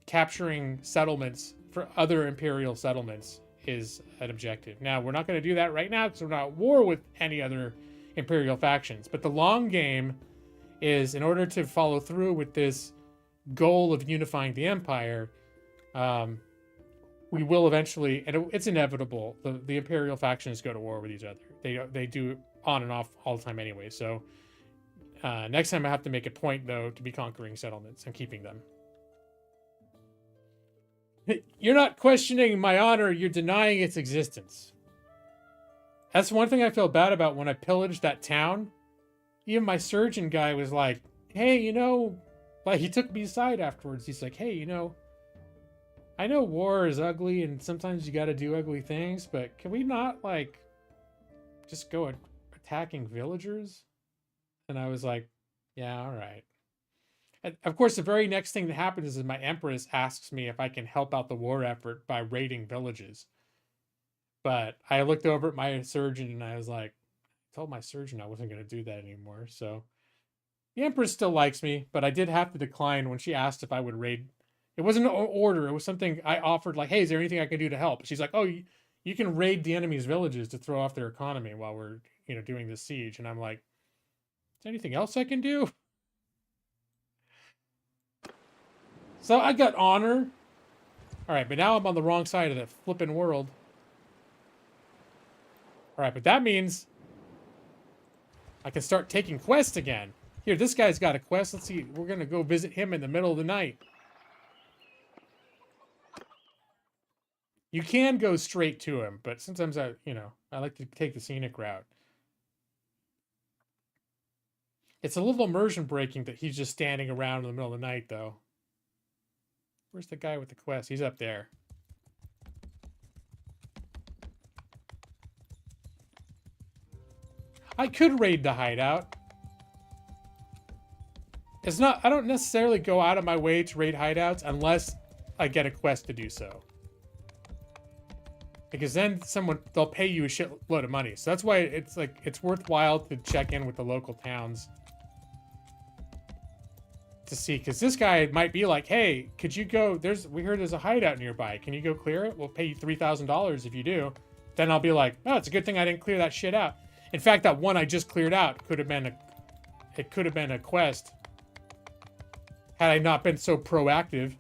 capturing settlements for other Imperial settlements is an objective. Now, we're not going to do that right now because we're not at war with any other Imperial factions. But the long game is, in order to follow through with this goal of unifying the Empire, we will eventually, and it's inevitable, the Imperial factions go to war with each other. They do on and off all the time anyway. So next time I have to make a point, though, to be conquering settlements and keeping them. You're not questioning my honor, you're denying its existence. That's one thing I feel bad about when I pillaged that town. Even my surgeon guy was like, hey, you know, like he took me aside afterwards. He's like, hey, you know, I know war is ugly and sometimes you got to do ugly things, but can we not like just go attacking villagers? And I was like, yeah, all right. And of course, the very next thing that happens is my Empress asks me if I can help out the war effort by raiding villages. But I looked over at my surgeon and I was like, I told my surgeon I wasn't going to do that anymore. So the Empress still likes me, but I did have to decline when she asked if I would raid. It wasn't an order. It was something I offered, like, hey, is there anything I can do to help? She's like, oh, you can raid the enemy's villages to throw off their economy while we're, doing this siege. And I'm like, is there anything else I can do? So I got honor. All right, but now I'm on the wrong side of the flipping world. All right, but that means I can start taking quests again. Here, this guy's got a quest. Let's see. We're going to go visit him in the middle of the night. You can go straight to him, but sometimes I like to take the scenic route. It's a little immersion breaking that he's just standing around in the middle of the night, though. Where's the guy with the quest? He's up there. I could raid the hideout. I don't necessarily go out of my way to raid hideouts unless I get a quest to do so. Because then they'll pay you a shitload of money. So that's why it's worthwhile to check in with the local towns to see, because this guy might be like, hey, could you go, we heard there's a hideout nearby, can you go clear it? We'll pay you $3,000 if you do. Then I'll be like, oh, it's a good thing I didn't clear that shit out. In fact, that one I just cleared out could have been a quest had I not been so proactive.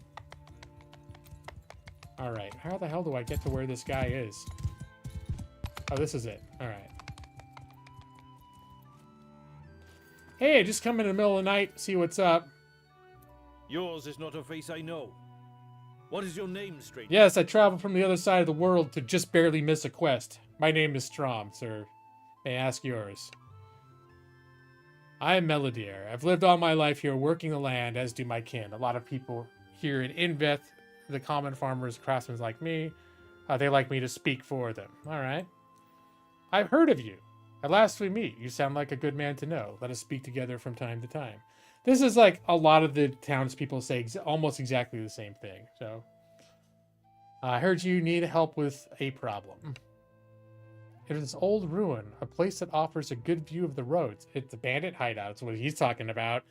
All right, how the hell do I get to where this guy is? Oh, this is it. All right. Hey, just come in the middle of the night, see what's up. Yours is not a face I know. What is your name, stranger? Yes, I traveled from the other side of the world to just barely miss a quest. My name is Strom, sir. May I ask yours? I am Melodier. I've lived all my life here working the land, as do my kin. A lot of people here in Inveth, the common farmers, craftsmen like me, they like me to speak for them. All right. I've heard of you. At last we meet. You sound like a good man to know. Let us speak together from time to time. This is like a lot of the townspeople say almost exactly the same thing. So, I heard you need help with a problem. It is this old ruin, a place that offers a good view of the roads. It's a bandit hideout, that's what he's talking about.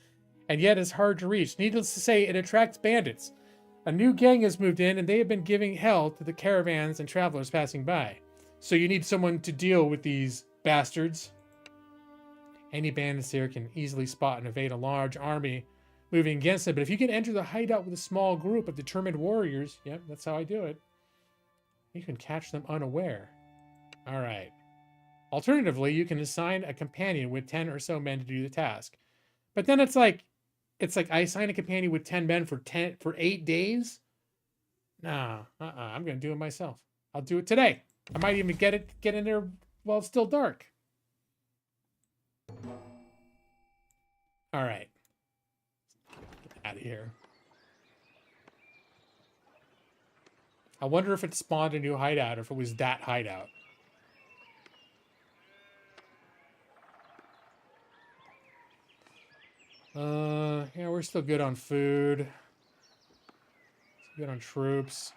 And yet it's hard to reach. Needless to say, it attracts bandits. A new gang has moved in, and they have been giving hell to the caravans and travelers passing by. So you need someone to deal with these bastards. Any bandits here can easily spot and evade a large army moving against them. But if you can enter the hideout with a small group of determined warriors, yep, that's how I do it, you can catch them unaware. All right. Alternatively, you can assign a companion with 10 or so men to do the task. But then it's like I assign a companion with 10 men for 8 days? Nah, I'm going to do it myself. I'll do it today. I might even get in there while it's still dark. All right. out of here. I wonder if it spawned a new hideout or if it was that hideout. Yeah, we're still good on food. Still good on troops.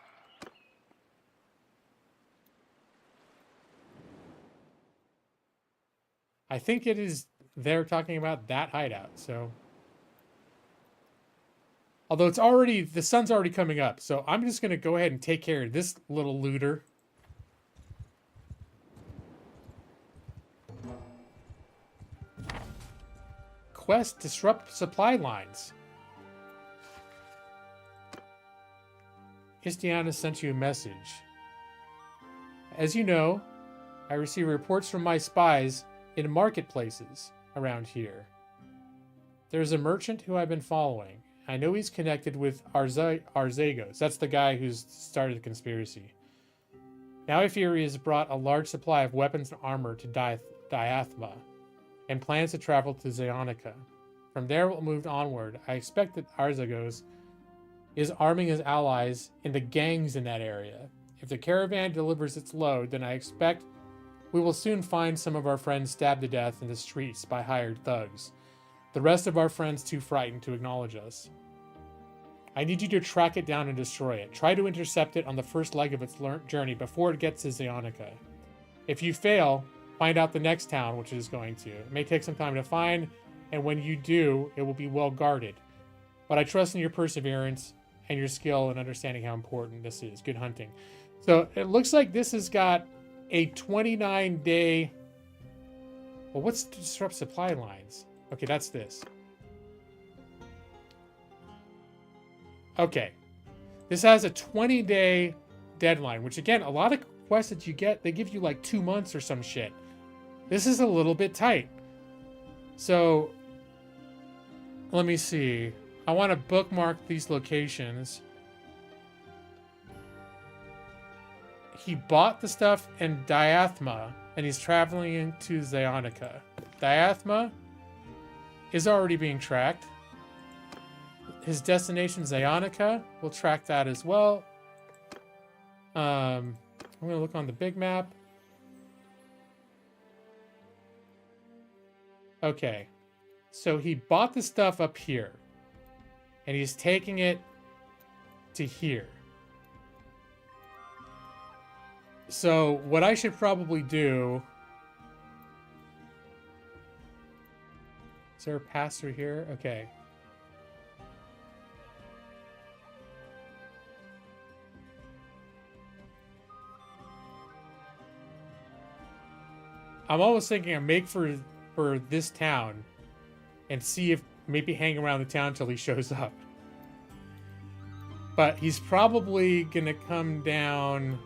I think it is they're talking about that hideout, so. Although it's already, the sun's already coming up, so I'm just going to go ahead and take care of this little looter. Quest, disrupt supply lines. Istiana sent you a message. As you know, I receive reports from my spies in marketplaces around here. There's a merchant who I've been following. I know he's connected with Arzagos. That's the guy who's started the conspiracy. Now I fear he has brought a large supply of weapons and armor to Diathma, and plans to travel to Zionica. From there we'll move onward. I expect that Arzagos is arming his allies in the gangs in that area. If the caravan delivers its load, then I expect we will soon find some of our friends stabbed to death in the streets by hired thugs. The rest of our friends too frightened to acknowledge us. I need you to track it down and destroy it. Try to intercept it on the first leg of its journey before it gets to Zionica. If you fail, find out the next town which it is going to. It may take some time to find, and when you do, it will be well guarded. But I trust in your perseverance and your skill in understanding how important this is. Good hunting. So it looks like this has got a 29-day... Well, what's disrupt supply lines? Okay, that's this. Okay. This has a 20-day deadline, which again, a lot of quests that you get, they give you like 2 months or some shit. This is a little bit tight. So, let me see. I want to bookmark these locations. He bought the stuff in Diathma, and he's traveling into Zionica. Diathma is already being tracked. His destination, Zionica, we'll track that as well. I'm going to look on the big map. Okay. So he bought the stuff up here. And he's taking it to here. So what I should probably do... Is there a pass through here? Okay. I'm almost thinking I make for this town and see if maybe hang around the town till he shows up. But he's probably gonna come down.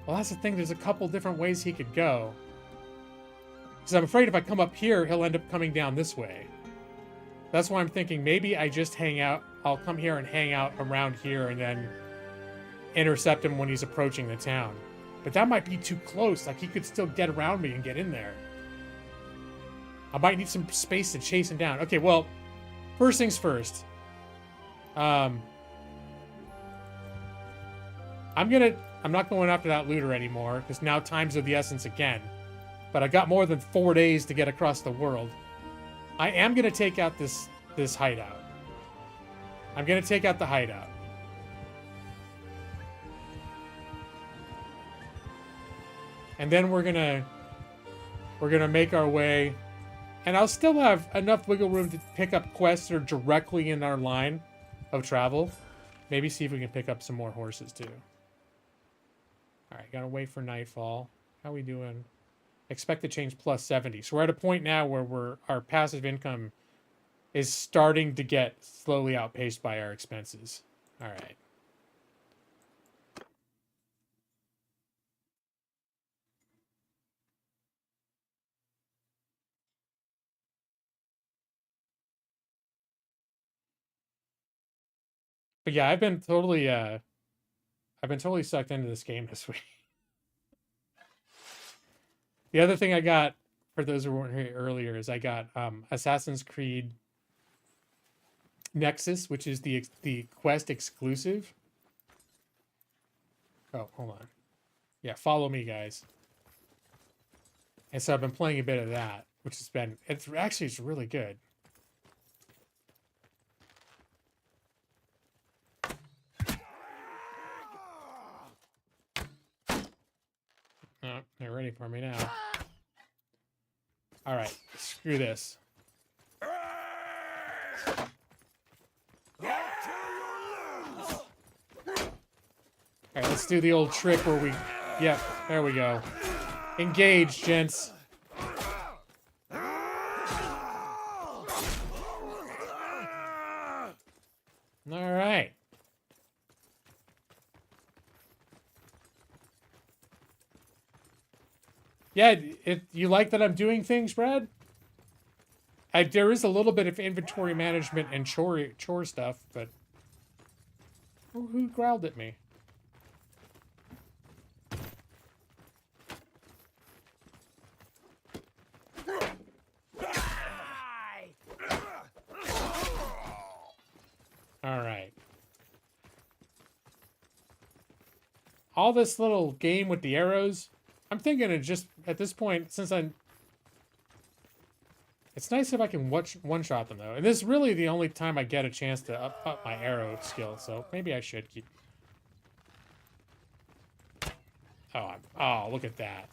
Well, that's the thing. There's a couple different ways he could go. Because I'm afraid if I come up here, he'll end up coming down this way. That's why I'm thinking maybe I just hang out. I'll come here and hang out around here and then intercept him when he's approaching the town. But that might be too close. Like, he could still get around me and get in there. I might need some space to chase him down. Okay, well, first things first. I'm not going after that looter anymore, because now time's of the essence again. But I got more than 4 days to get across the world. I am going to take out this hideout. I'm going to take out the hideout. And then we're gonna make our way, and I'll still have enough wiggle room to pick up quests that are directly in our line of travel. Maybe see if we can pick up some more horses too. All right, gotta wait for nightfall. How we doing? Expect to change plus 70. So we're at a point now where our passive income is starting to get slowly outpaced by our expenses. All right. But yeah, I've been totally sucked into this game this week. The other thing I got, for those who weren't here earlier, is I got Assassin's Creed Nexus, which is the quest exclusive. Oh, hold on. Yeah, follow me, guys. And so I've been playing a bit of that, which has been, it's really good. Oh, they're ready for me now. All right, screw this. All right, let's do the old trick where we... Yep, there we go. Engage, gents. All right. Yeah, you like that I'm doing things, Brad? There is a little bit of inventory management and chore stuff, but... Who growled at me? All right. All this little game with the arrows, I'm thinking of just, at this point, since I'm... It's nice if I can one-shot them, though. And this is really the only time I get a chance to up my arrow skill, so maybe I should keep... Oh, look at that.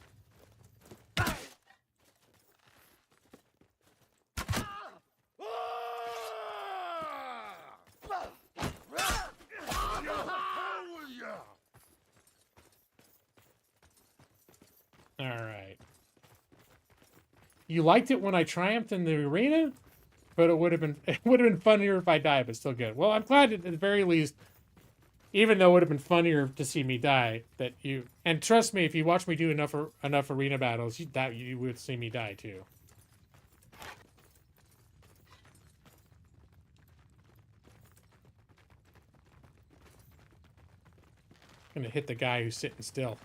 All right. You liked it when I triumphed in the arena, but it would have been funnier if I died, but still good. Well, I'm glad at the very least, even though it would have been funnier to see me die, that you... And trust me, if you watch me do enough arena battles, you would see me die too. I'm gonna hit the guy who's sitting still.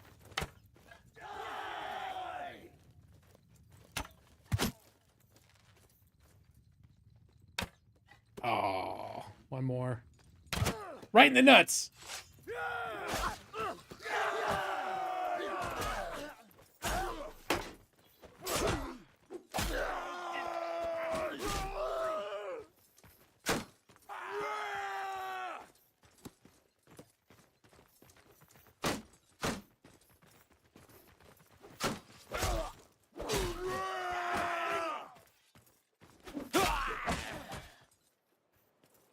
Oh, one more. Right in the nuts.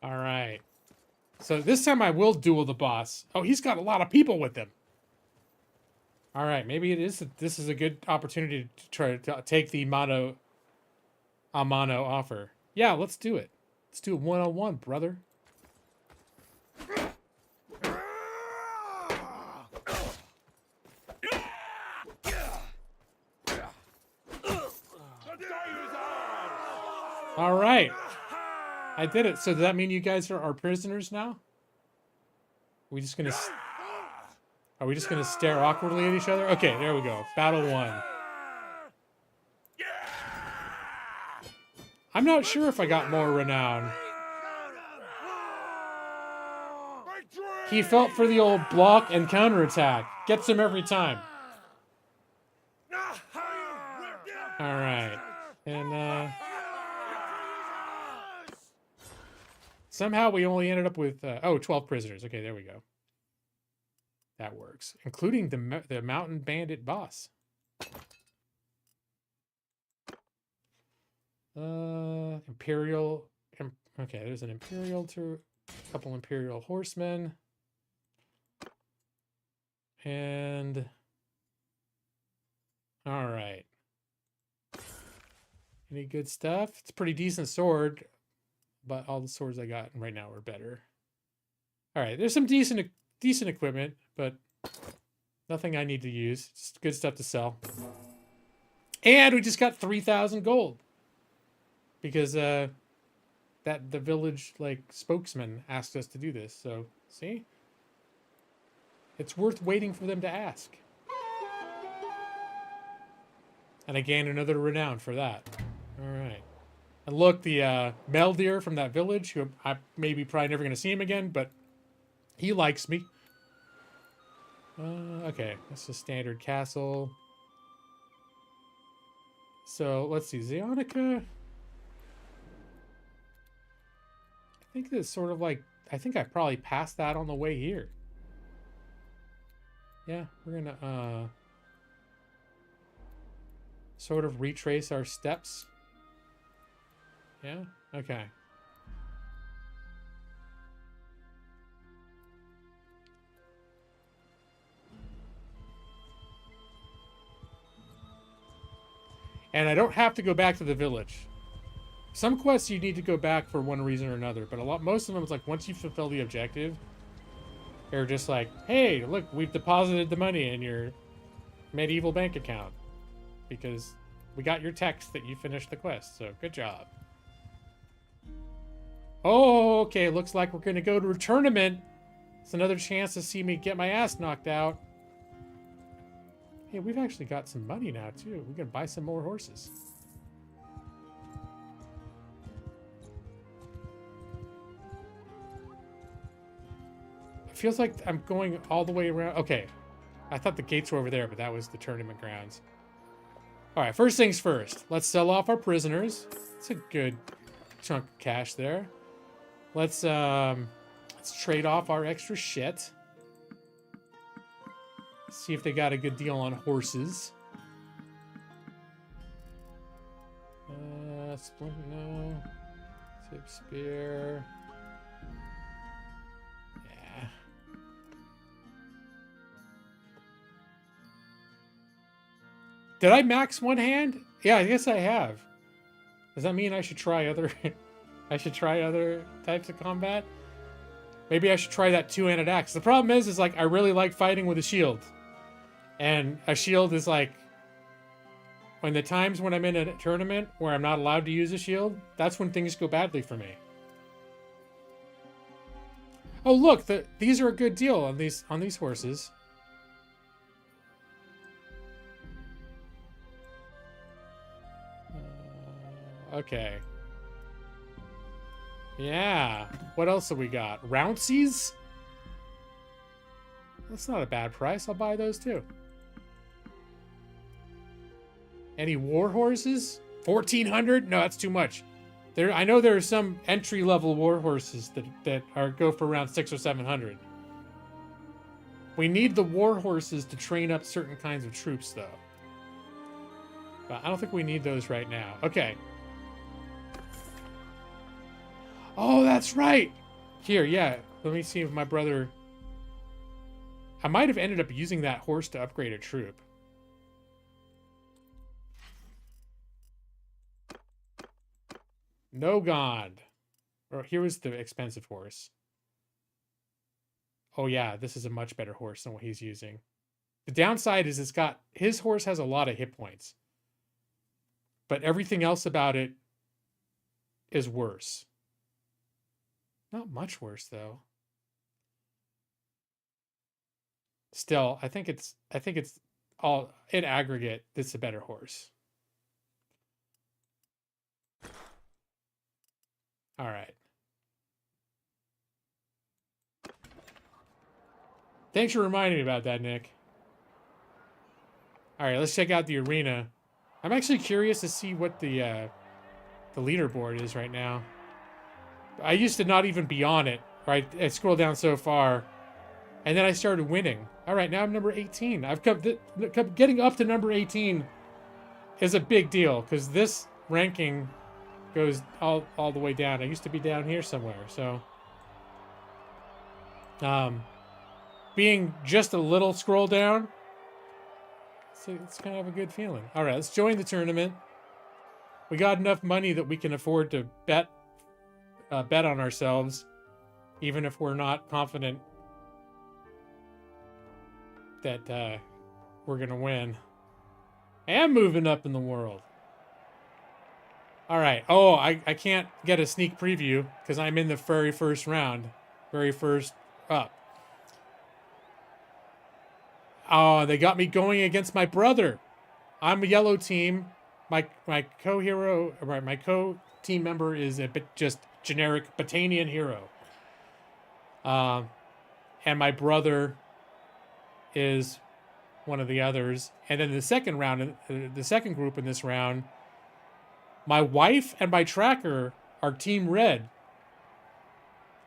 All right. So this time I will duel the boss. Oh, he's got a lot of people with him. All right, maybe this is a good opportunity to try to take the mono offer. Yeah, let's do it. Let's do it one-on-one, brother. All right. I did it. So does that mean you guys are prisoners now? Are we just gonna stare awkwardly at each other? Okay, there we go. Battle 1. I'm not sure if I got more renown. He felt for the old block and counterattack. Gets him every time. All right. And somehow we only ended up with 12 prisoners. Okay, there we go. That works, including the mountain bandit boss. Imperial. Okay, there's an Imperial a couple Imperial horsemen. And all right. Any good stuff? It's a pretty decent sword, but all the swords I got right now are better. All right, there's some decent equipment, but nothing I need to use. Just good stuff to sell. And we just got 3,000 gold because the village spokesman asked us to do this. So see, it's worth waiting for them to ask. And I gained another renown for that. All right. And look, the Meldeer from that village, who I maybe probably never going to see him again, but he likes me. Okay, that's a standard castle. So let's see, Zeonica. I think it's sort of like, I think I probably passed that on the way here. Yeah, we're gonna sort of retrace our steps. Yeah, okay. And I don't have to go back to the village. Some quests you need to go back for one reason or another, but most of them, it's like once you fulfill the objective, they're just like, hey, look, we've deposited the money in your medieval bank account because we got your text that you finished the quest, so good job. Oh, okay, looks like we're going to go to a tournament. It's another chance to see me get my ass knocked out. Hey, we've actually got some money now, too. We can buy some more horses. It feels like I'm going all the way around. Okay. I thought the gates were over there, but that was the tournament grounds. All right, first things first. Let's sell off our prisoners. It's a good chunk of cash there. Let's trade off our extra shit. See if they got a good deal on horses. Splint, no. Tip spear. Yeah. Did I max one hand? Yeah, I guess I have. Does that mean I should try other I should try other types of combat? Maybe I should try that two-handed axe. The problem is like I really like fighting with a shield. And a shield is like, when the times when I'm in a tournament where I'm not allowed to use a shield, that's when things go badly for me. Oh look, these are a good deal on these horses. Okay. Yeah. What else have we got? Rouncies? That's not a bad price. I'll buy those too. Any war horses? 1,400? No, that's too much. I know there are some entry-level war horses that go for around 600 or 700. We need the war horses to train up certain kinds of troops, though. But I don't think we need those right now. Okay. Oh, that's right. Here, yeah. Let me see if my brother... I might have ended up using that horse to upgrade a troop. No God. Or here was the expensive horse. Oh yeah, this is a much better horse than what he's using. The downside is his horse has a lot of hit points. But everything else about it is worse. Not much worse though. Still, I think it's all in aggregate, it's a better horse. All right. Thanks for reminding me about that, Nick. All right, let's check out the arena. I'm actually curious to see what the leaderboard is right now. I used to not even be on it, right? I scrolled down so far, and then I started winning. All right, now I'm number 18. I've getting up to number 18 is a big deal because this ranking goes all the way down. I used to be down here somewhere, so being just a little scroll down, it's kind of a good feeling. All right, let's join the tournament. We got enough money that we can afford to bet on ourselves, even if we're not confident that we're gonna win. I am moving up in the world. All right. Oh, I can't get a sneak preview because I'm in the very first round. Very first up. Oh, they got me going against my brother. I'm a yellow team. my co-hero, or my co-team member is a bit just generic Botanian hero. And my brother is one of the others. And then the second round, the second group in this round, my wife and my tracker are Team Red.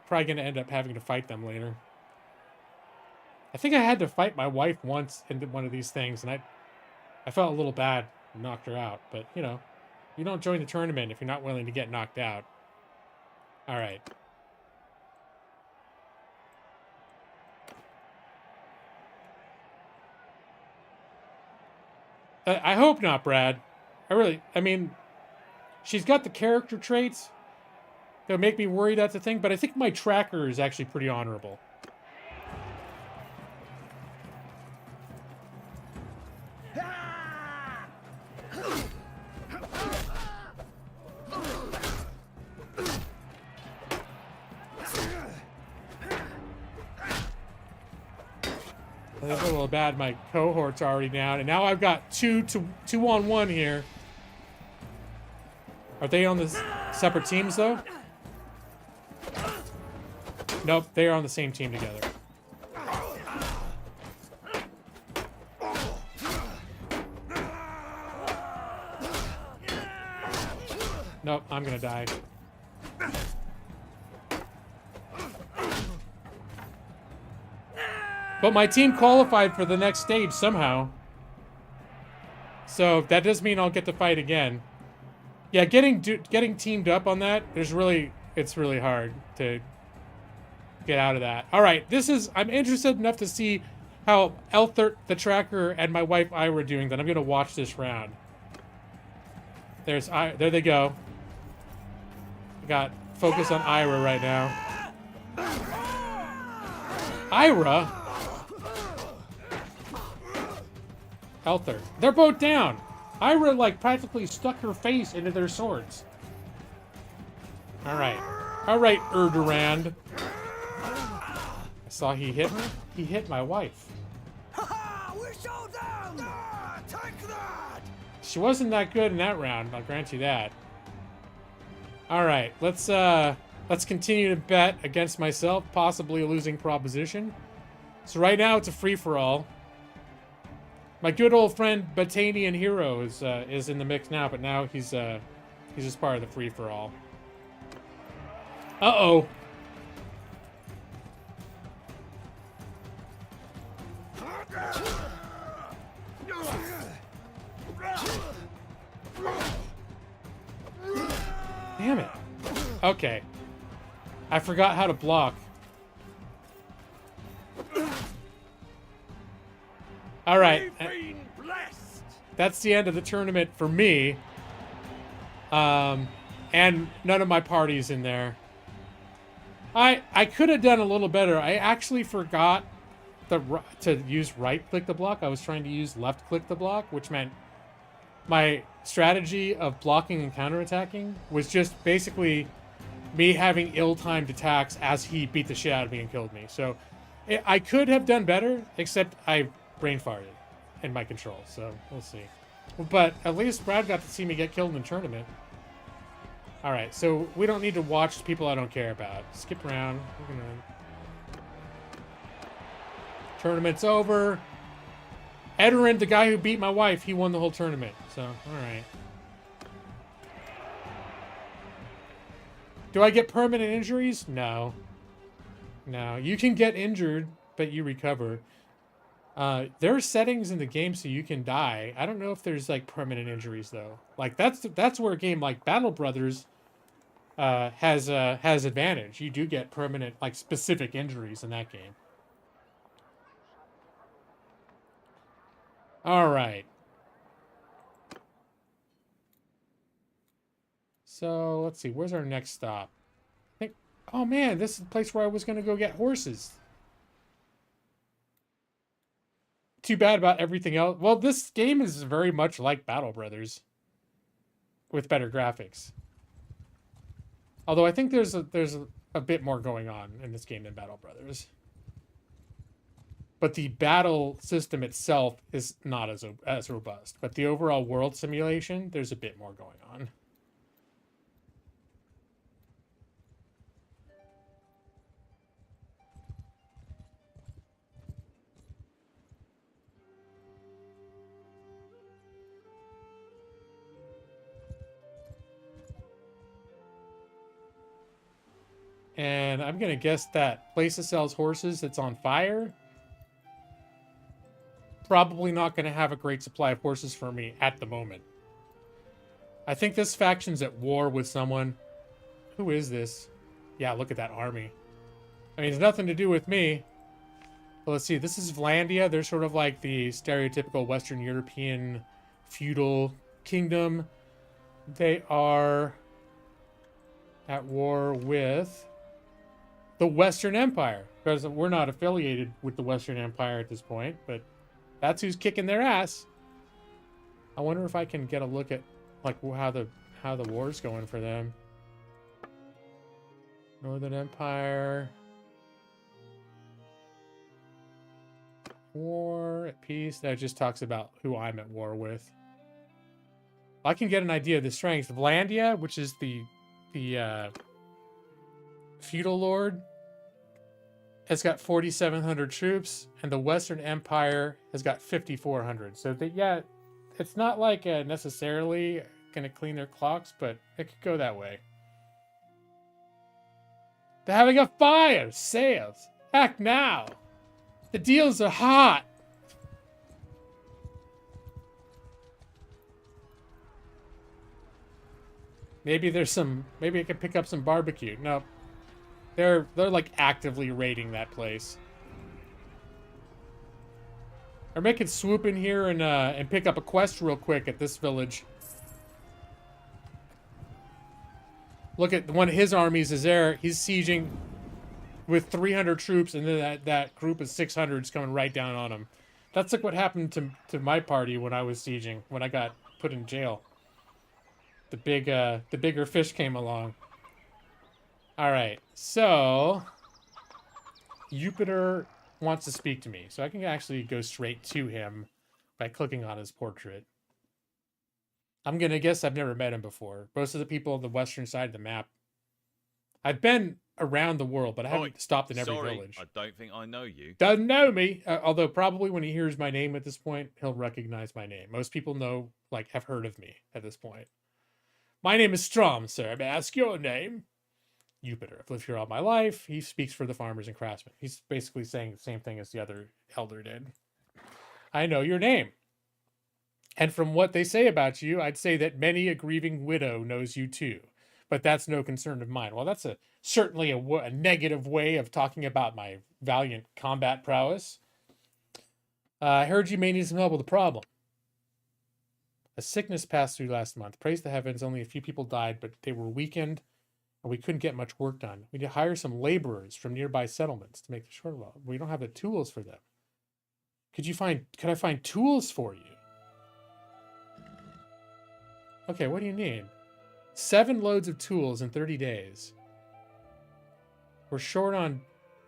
Probably going to end up having to fight them later. I think I had to fight my wife once in one of these things, and I felt a little bad and knocked her out. But, you know, you don't join the tournament if you're not willing to get knocked out. All right. I hope not, Brad. I mean, she's got the character traits that make me worry that's a thing, but I think my tracker is actually pretty honorable. That's a little bad. My cohort's already down, and now I've got two on one here. Are they on the separate teams though? Nope, they are on the same team together. Nope, I'm gonna die. But my team qualified for the next stage somehow. So that does mean I'll get to fight again. Yeah, getting teamed up on that, it's really hard to get out of that. All right, I'm interested enough to see how Elthert, the tracker, and my wife Ira are doing that I'm gonna watch this round. There they go. I got focus on Ira right now. Ira? Elthert. They're both down. Ira, like, practically stuck her face into their swords. Alright. Alright, Erdurand. I saw he hit me. He hit my wife. We're so down! Take that! She wasn't that good in that round, I'll grant you that. Alright, let's continue to bet against myself, possibly a losing proposition. So right now it's a free-for-all. My good old friend Botanian Hero is in the mix now, but now he's just part of the free-for-all. Uh-oh. Damn it. Okay. I forgot how to block. All right. That's the end of the tournament for me. And none of my parties in there. I could have done a little better. I actually forgot to use right-click the block. I was trying to use left-click the block, which meant my strategy of blocking and counterattacking was just basically me having ill-timed attacks as he beat the shit out of me and killed me. So I could have done better, except I brain farted in my control, so we'll see. But at least Brad got to see me get killed in the tournament. Alright, so we don't need to watch people I don't care about. Skip around. We're gonna... Tournament's over. Edorin, the guy who beat my wife, he won the whole tournament. So, alright. Do I get permanent injuries? No. No. You can get injured, but you recover. There are settings in the game so you can die. I don't know if there's like permanent injuries though. Like that's where a game like Battle Brothers has advantage. You do get permanent, like, specific injuries in that game. All right. So let's see. Where's our next stop? I think. Oh man, this is the place where I was gonna go get horses. Too bad about everything else. Well, this game is very much like Battle Brothers, with better graphics. Although I think there's a bit more going on in this game than Battle Brothers. but the battle system itself is not as robust. But the overall world simulation, there's a bit more going on. And I'm going to guess that place that sells horses that's on fire, probably not going to have a great supply of horses for me at the moment. I think this faction's at war with someone. Who is this? Yeah, look at that army. I mean, it's nothing to do with me. But let's see, this is Vlandia. They're sort of like the stereotypical Western European feudal kingdom. They are at war with the Western Empire, because we're not affiliated with the Western Empire at this point, but that's who's kicking their ass. I wonder if I can get a look at like how the war's going for them. Northern Empire. War at peace. That just talks about who I'm at war with. I can get an idea of the strength. Vlandia, which is the feudal lord, has got 4,700 troops, and the Western Empire has got 5,400. So yeah, it's not like necessarily gonna clean their clocks, but it could go that way. They're having a fire! Sales! Act now! The deals are hot! Maybe maybe I can pick up some barbecue. No. They're like actively raiding that place. Or make it swoop in here and pick up a quest real quick at this village. Look at one of his armies is there. He's sieging with 300 troops, and then that group of 600 is coming right down on him. That's like what happened to my party when I was sieging, when I got put in jail. The bigger fish came along. All right, so Jupiter wants to speak to me, so I can actually go straight to him by clicking on his portrait. I'm gonna guess I've never met him before. Most of the people on the western side of the map, I've been around the world, but I haven't stopped in every village. I don't think I know you. Doesn't know me, although probably when he hears my name at this point, he'll recognize my name. Most people know, like, have heard of me at this point. My name is Strom, sir. May I ask your name? Jupiter. I've lived here all my life. He speaks for the farmers and craftsmen. He's basically saying the same thing as the other elder did. I know your name. And from what they say about you, I'd say that many a grieving widow knows you too. But that's no concern of mine. Well, that's certainly a negative way of talking about my valiant combat prowess. I heard you may need some help with the problem. A sickness passed through last month. Praise the heavens, only a few people died, but they were weakened, and we couldn't get much work done. We need to hire some laborers from nearby settlements to make the short road. We don't have the tools for them. Could I find tools for you? Okay, what do you need? 7 loads of tools in 30 days. We're short on...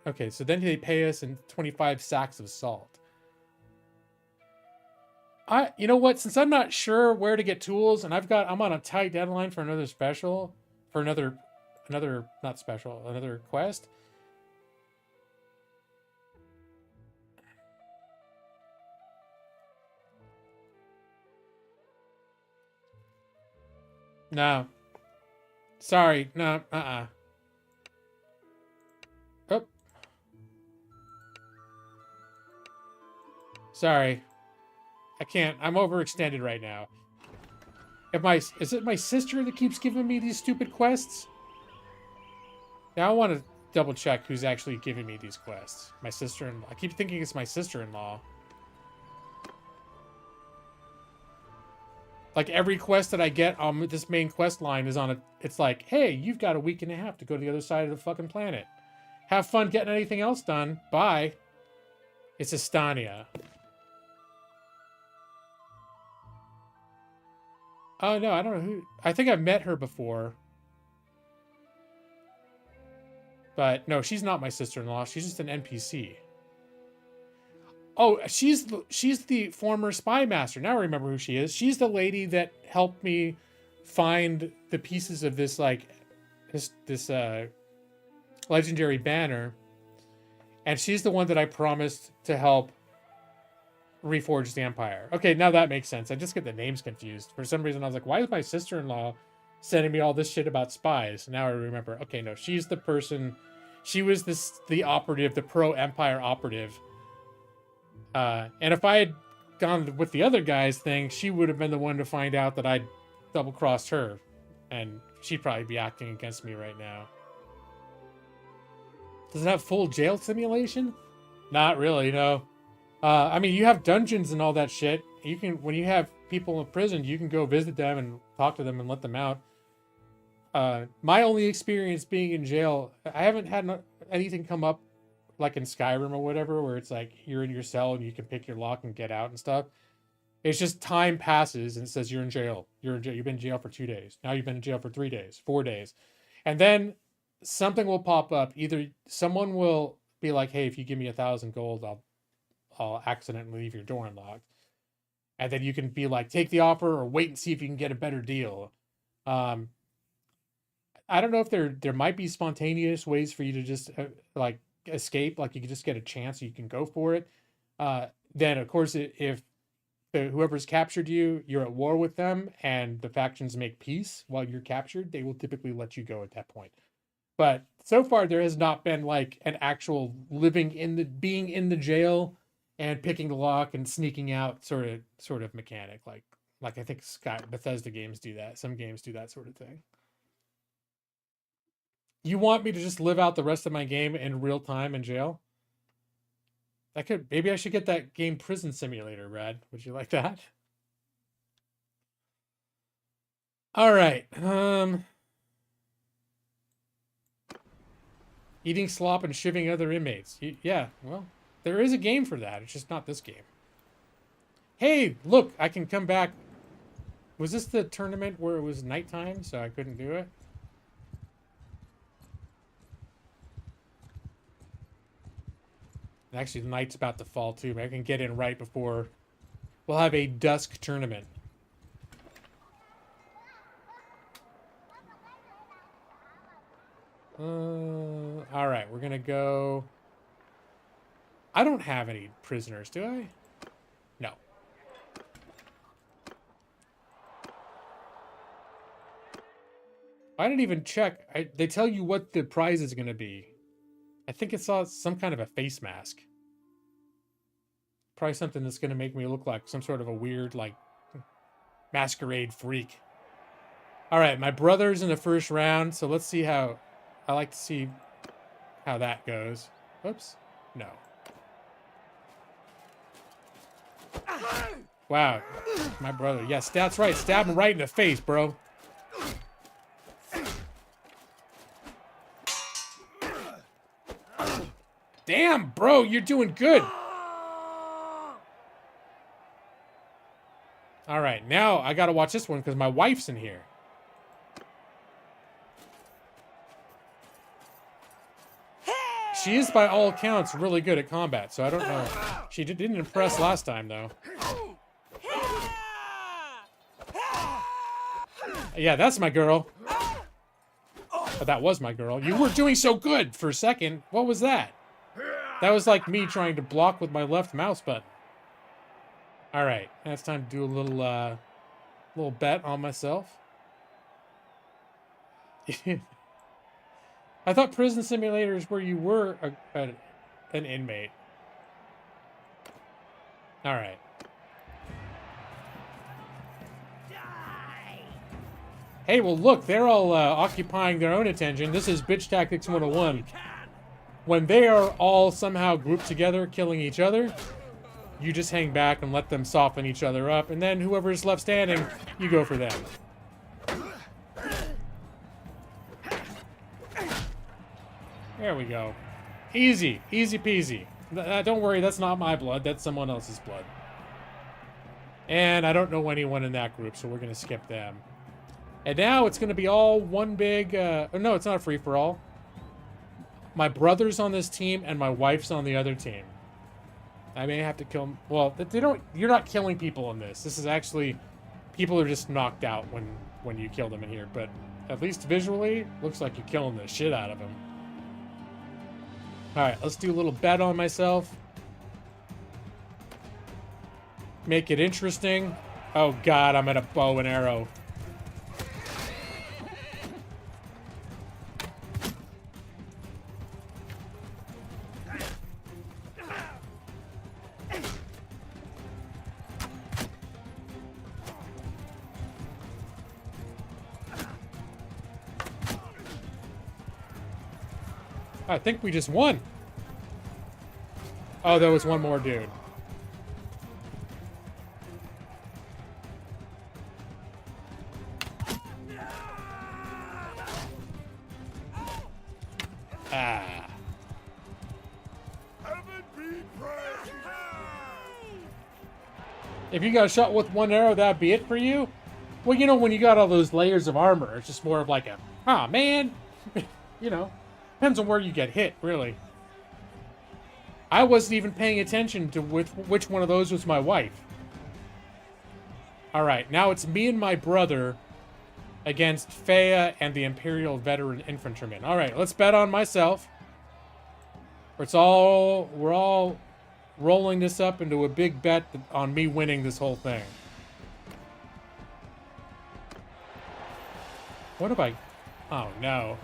Okay, so then they pay us in 25 sacks of salt. You know what? Since I'm not sure where to get tools, and I'm on a tight deadline for another special, for another quest. No. Sorry. No. Oh. Sorry. I can't. I'm overextended right now. Is it my sister that keeps giving me these stupid quests? Now I want to double check who's actually giving me these quests. My sister-in-law. I keep thinking it's my sister-in-law. Like every quest that I get on this main quest line is on it's like, hey, you've got a week and a half to go to the other side of the fucking planet. Have fun getting anything else done. Bye. It's Estania. Oh, no, I don't know who... I think I've met her before. But, no, she's not my sister-in-law. She's just an NPC. Oh, she's the former spy master. Now I remember who she is. She's the lady that helped me find the pieces of this like this legendary banner, and she's the one that I promised to help reforge the Empire. Okay, now that makes sense. I just get the names confused. For some reason, I was like, why is my sister-in-law sending me all this shit about spies? Now I remember. Okay, no, she's the person. She was the operative, the pro-Empire operative. And if I had gone with the other guy's thing, she would have been the one to find out that I'd double-crossed her. And she'd probably be acting against me right now. Does it have full jail simulation? Not really, no. I mean, you have dungeons and all that shit. You can, when you have people in prison, you can go visit them and talk to them and let them out. My only experience being in jail, I haven't had anything come up like in Skyrim or whatever, where it's like you're in your cell and you can pick your lock and get out and stuff. It's just time passes and it says you're in jail. You're in jail. You've been in jail for 2 days. Now you've been in jail for 3 days, 4 days. And then something will pop up. Either someone will be like, hey, if you give me 1,000 gold, I'll accidentally leave your door unlocked. And then you can be like, take the offer or wait and see if you can get a better deal. I don't know if there might be spontaneous ways for you to just like escape, like you can just get a chance, you can go for it. Then of course, if whoever's captured you, you're at war with them and the factions make peace while you're captured, they will typically let you go at that point. But so far there has not been like an actual being in the jail and picking the lock and sneaking out sort of mechanic. Like I think Bethesda games do that. Some games do that sort of thing. You want me to just live out the rest of my game in real time in jail? Maybe I should get that game Prison Simulator, Brad. Would you like that? All right. Eating slop and shivving other inmates. Yeah, well, there is a game for that. It's just not this game. Hey, look, I can come back. Was this the tournament where it was nighttime, so I couldn't do it? Actually, the night's about to fall, too. But I can get in right before we'll have a dusk tournament. All right, we're going to go... I don't have any prisoners, do I? No. I didn't even check. They tell you what the prize is going to be. I think it's some kind of a face mask. Probably something that's going to make me look like some sort of a weird, like, masquerade freak. All right, my brother's in the first round, so let's see how... I like to see how that goes. Whoops. No. Wow. My brother. Yes, that's right. Stab him right in the face, bro. Damn, bro, you're doing good. All right, now I got to watch this one because my wife's in here. She is, by all accounts, really good at combat, so I don't know. She didn't impress last time, though. Yeah, that's my girl. Oh, that was my girl. You were doing so good for a second. What was that? That was like me trying to block with my left mouse button. All right, now it's time to do a little bet on myself. I thought Prison Simulator is where you were an inmate. All right. Hey, well, look, they're all occupying their own attention. This is Bitch Tactics 101. When they are all somehow grouped together, killing each other, you just hang back and let them soften each other up, and then whoever's left standing, you go for them. There we go. Easy. Easy peasy. Don't worry, that's not my blood. That's someone else's blood. And I don't know anyone in that group, so we're going to skip them. And now it's going to be all one big... no, it's not a free-for-all. My brother's on this team, and my wife's on the other team. I may have to kill them. Well, they don't. You're not killing people in this. This is actually people are just knocked out when you kill them in here. But at least visually, looks like you're killing the shit out of them. All right, let's do a little bet on myself. Make it interesting. Oh God, I'm at a bow and arrow. I think we just won. Oh, there was one more dude. Ah. If you got shot with one arrow, that'd be it for you? Well, you know, when you got all those layers of armor, it's just more of like a, ah, man. You know. Depends on where you get hit, really. I wasn't even paying attention to which one of those was my wife. Alright, now it's me and my brother against Fea and the Imperial Veteran Infantryman. Alright, let's bet on myself. We're all rolling this up into a big bet on me winning this whole thing. What have I... Oh, no.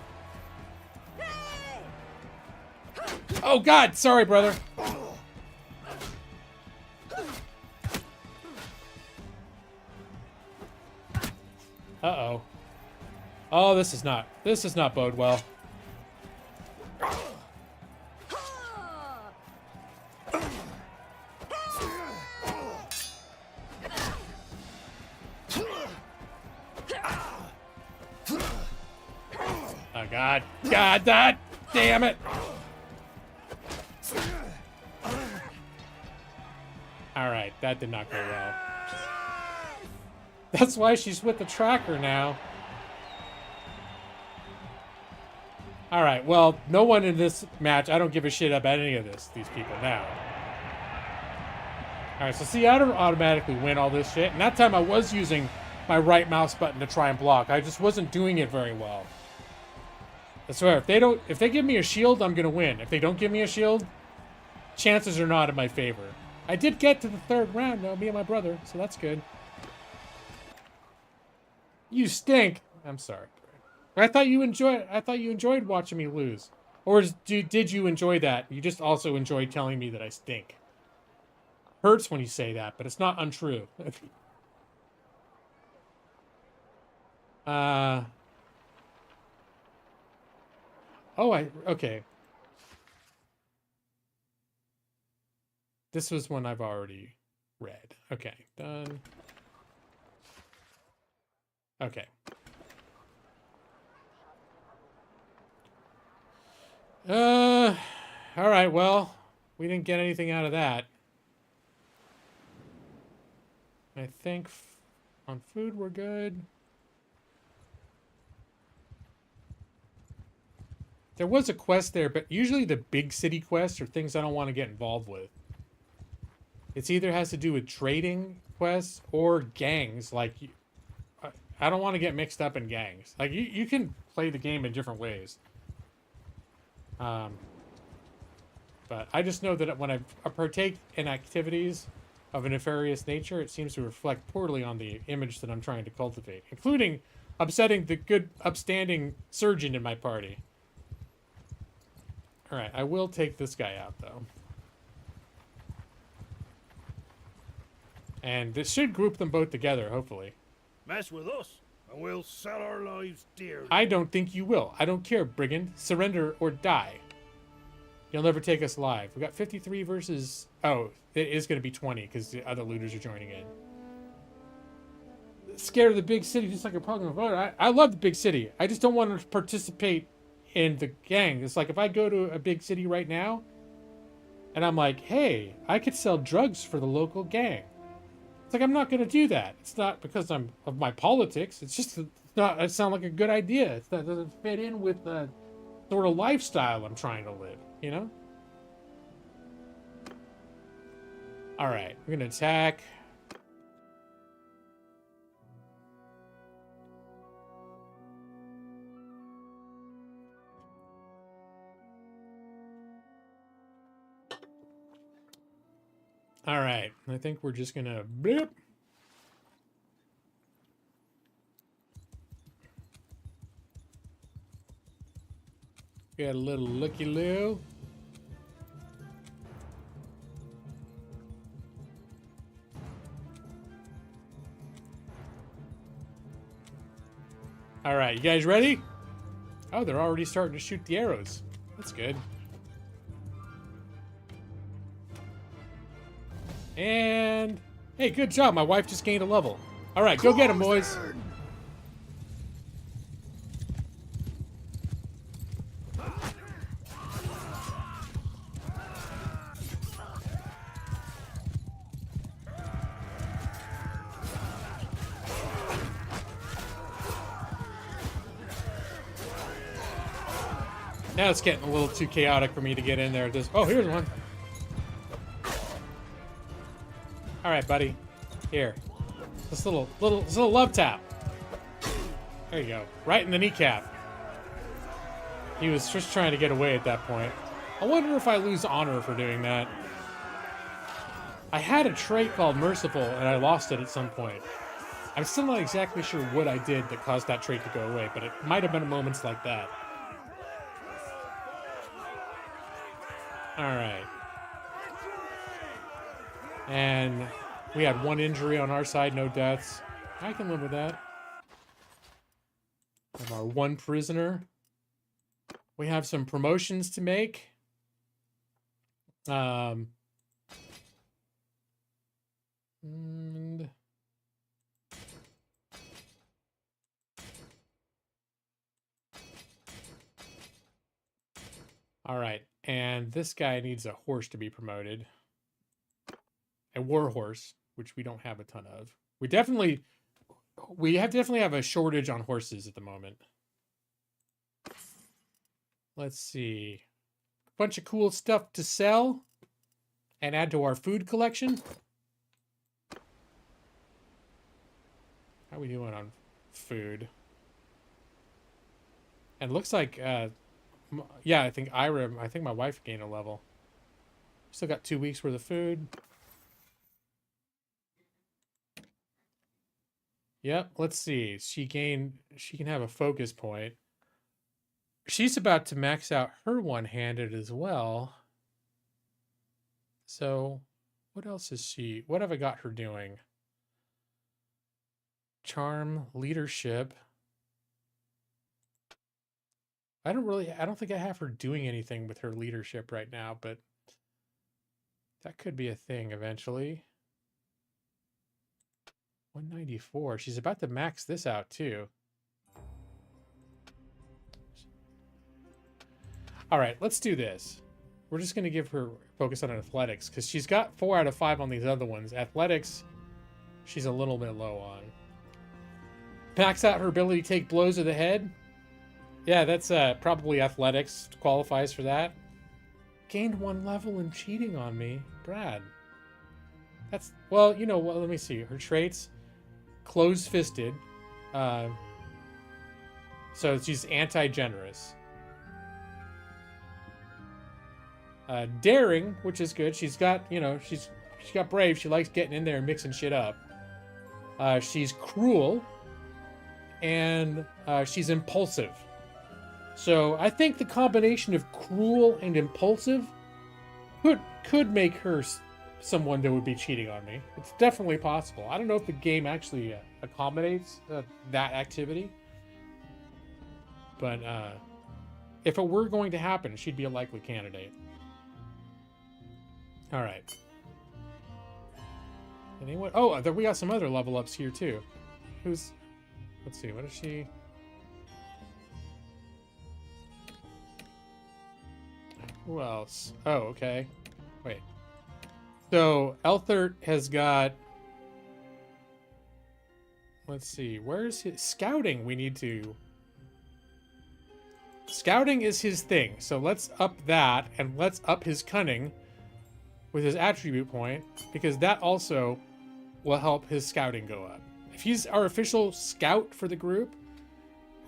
Oh, God! Sorry, brother. Uh-oh. Oh, this is not bode well. Oh, God. God, damn it! Alright, that did not go well. That's why she's with the tracker now. Alright, well, no one in this match, I don't give a shit about any of these people now. Alright, so see, I don't automatically win all this shit. And that time I was using my right mouse button to try and block. I just wasn't doing it very well. I swear, if they give me a shield, I'm gonna win. If they don't give me a shield, chances are not in my favor. I did get to the third round, though, me and my brother, so that's good. You stink. I'm sorry. I thought you enjoyed watching me lose. Or did you enjoy that? You just also enjoyed telling me that I stink. Hurts when you say that, but it's not untrue. Okay. This was one I've already read. Okay, done. Okay. All right, well, we didn't get anything out of that. I think on food we're good. There was a quest there, but usually the big city quests are things I don't want to get involved with. It's either has to do with trading quests or gangs. Like, I don't want to get mixed up in gangs. Like, you can play the game in different ways. But I just know that when I partake in activities of a nefarious nature, it seems to reflect poorly on the image that I'm trying to cultivate, including upsetting the good, upstanding surgeon in my party. Alright, I will take this guy out, though. And this should group them both together, hopefully. Mess with us, and we'll sell our lives dear. I don't think you will. I don't care, brigand. Surrender or die. You'll never take us alive. We got 53 versus... Oh, it is going to be 20, because the other looters are joining in. Scared of the big city, just like a problem. I love the big city. I just don't want to participate in the gang. It's like, if I go to a big city right now, and I'm like, hey, I could sell drugs for the local gang. It's like, I'm not going to do that. It's not because I'm of my politics. It's just, it's not, it sounds like a good idea. It doesn't fit in with the sort of lifestyle I'm trying to live, you know? All right, we're gonna attack. All right, I think we're just gonna bloop. Got a little looky-loo. All right, you guys ready? Oh, they're already starting to shoot the arrows. That's good. And hey, good job. My wife just gained a level. All right, go get him, boys. Now it's getting a little too chaotic for me to get in there. Oh, here's one. All right, buddy. Here. This little love tap. There you go. Right in the kneecap. He was just trying to get away at that point. I wonder if I lose honor for doing that. I had a trait called Merciful, and I lost it at some point. I'm still not exactly sure what I did that caused that trait to go away, but it might have been moments like that. All right. And we had one injury on our side, no deaths. I can live with that. We have our one prisoner. We have some promotions to make. And all right. And this guy needs a horse to be promoted. A war horse, which we don't have a ton of. We definitely have a shortage on horses at the moment. Let's see. A bunch of cool stuff to sell and add to our food collection. How are we doing on food? And it looks like yeah, I think my wife gained a level. Still got 2 weeks worth of food. Yep, let's see. She can have a focus point. She's about to max out her one-handed as well. So, what else what have I got her doing? Charm, leadership. I don't think I have her doing anything with her leadership right now, but that could be a thing eventually. 194. She's about to max this out too. All right, let's do this. We're just going to give her focus on athletics because she's got 4 out of 5 on these other ones. Athletics, she's a little bit low on. Max out her ability to take blows to the head. Yeah, that's probably athletics qualifies for that. Gained 1 level in cheating on me. Brad. That's, well, you know what, let me see. Her traits, closed-fisted. So she's anti-generous. Daring, which is good. She's got, she's got brave. She likes getting in there and mixing shit up. She's cruel. And she's impulsive. So I think the combination of cruel and impulsive could make her someone that would be cheating on me. It's definitely possible. I don't know if the game actually accommodates that activity. But if it were going to happen, she'd be a likely candidate. All right. Anyone? Oh, we got some other level ups here too. Let's see, what is she? Who else? Oh, okay. Wait. So, Elthert has got... Let's see. Where's his... Scouting, we need to... Scouting is his thing. So, let's up that, and let's up his cunning, with his attribute point, because that also will help his scouting go up. If he's our official scout for the group,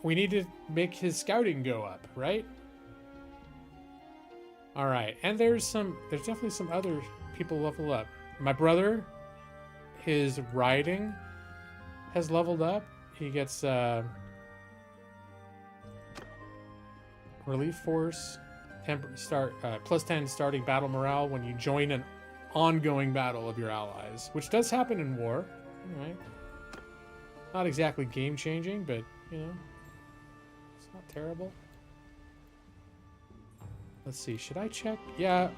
we need to make his scouting go up, right? All right, and there's definitely some other people level up. My brother, his riding has leveled up. He gets relief force, plus 10 starting battle morale when you join an ongoing battle of your allies, which does happen in war. All right, not exactly game changing, but you know, it's not terrible. Let's see, should I check? Yeah,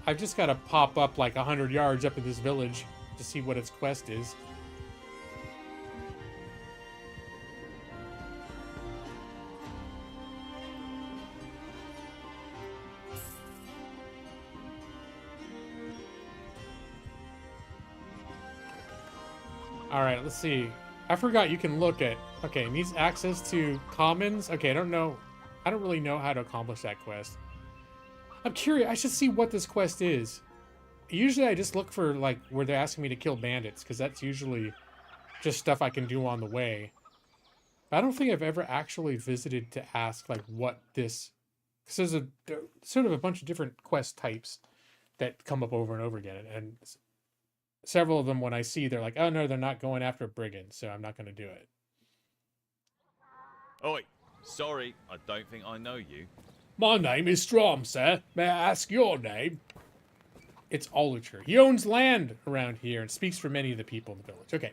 I've just got to pop up like 100 yards up in this village to see what its quest is. All right, let's see. I forgot you can look at... Okay, needs access to commons. Okay, I don't really know how to accomplish that quest. I'm curious. I should see what this quest is. Usually I just look for, like, where they're asking me to kill bandits, because that's usually just stuff I can do on the way. But I don't think I've ever actually visited to ask, like, what this... Because there's sort of a bunch of different quest types that come up over and over again. And several of them, when I see, they're like, oh, no, they're not going after brigands, so I'm not going to do it. Oi, sorry, I don't think I know you. My name is Strom, sir. May I ask your name? It's Olicher. He owns land around here and speaks for many of the people in the village. Okay.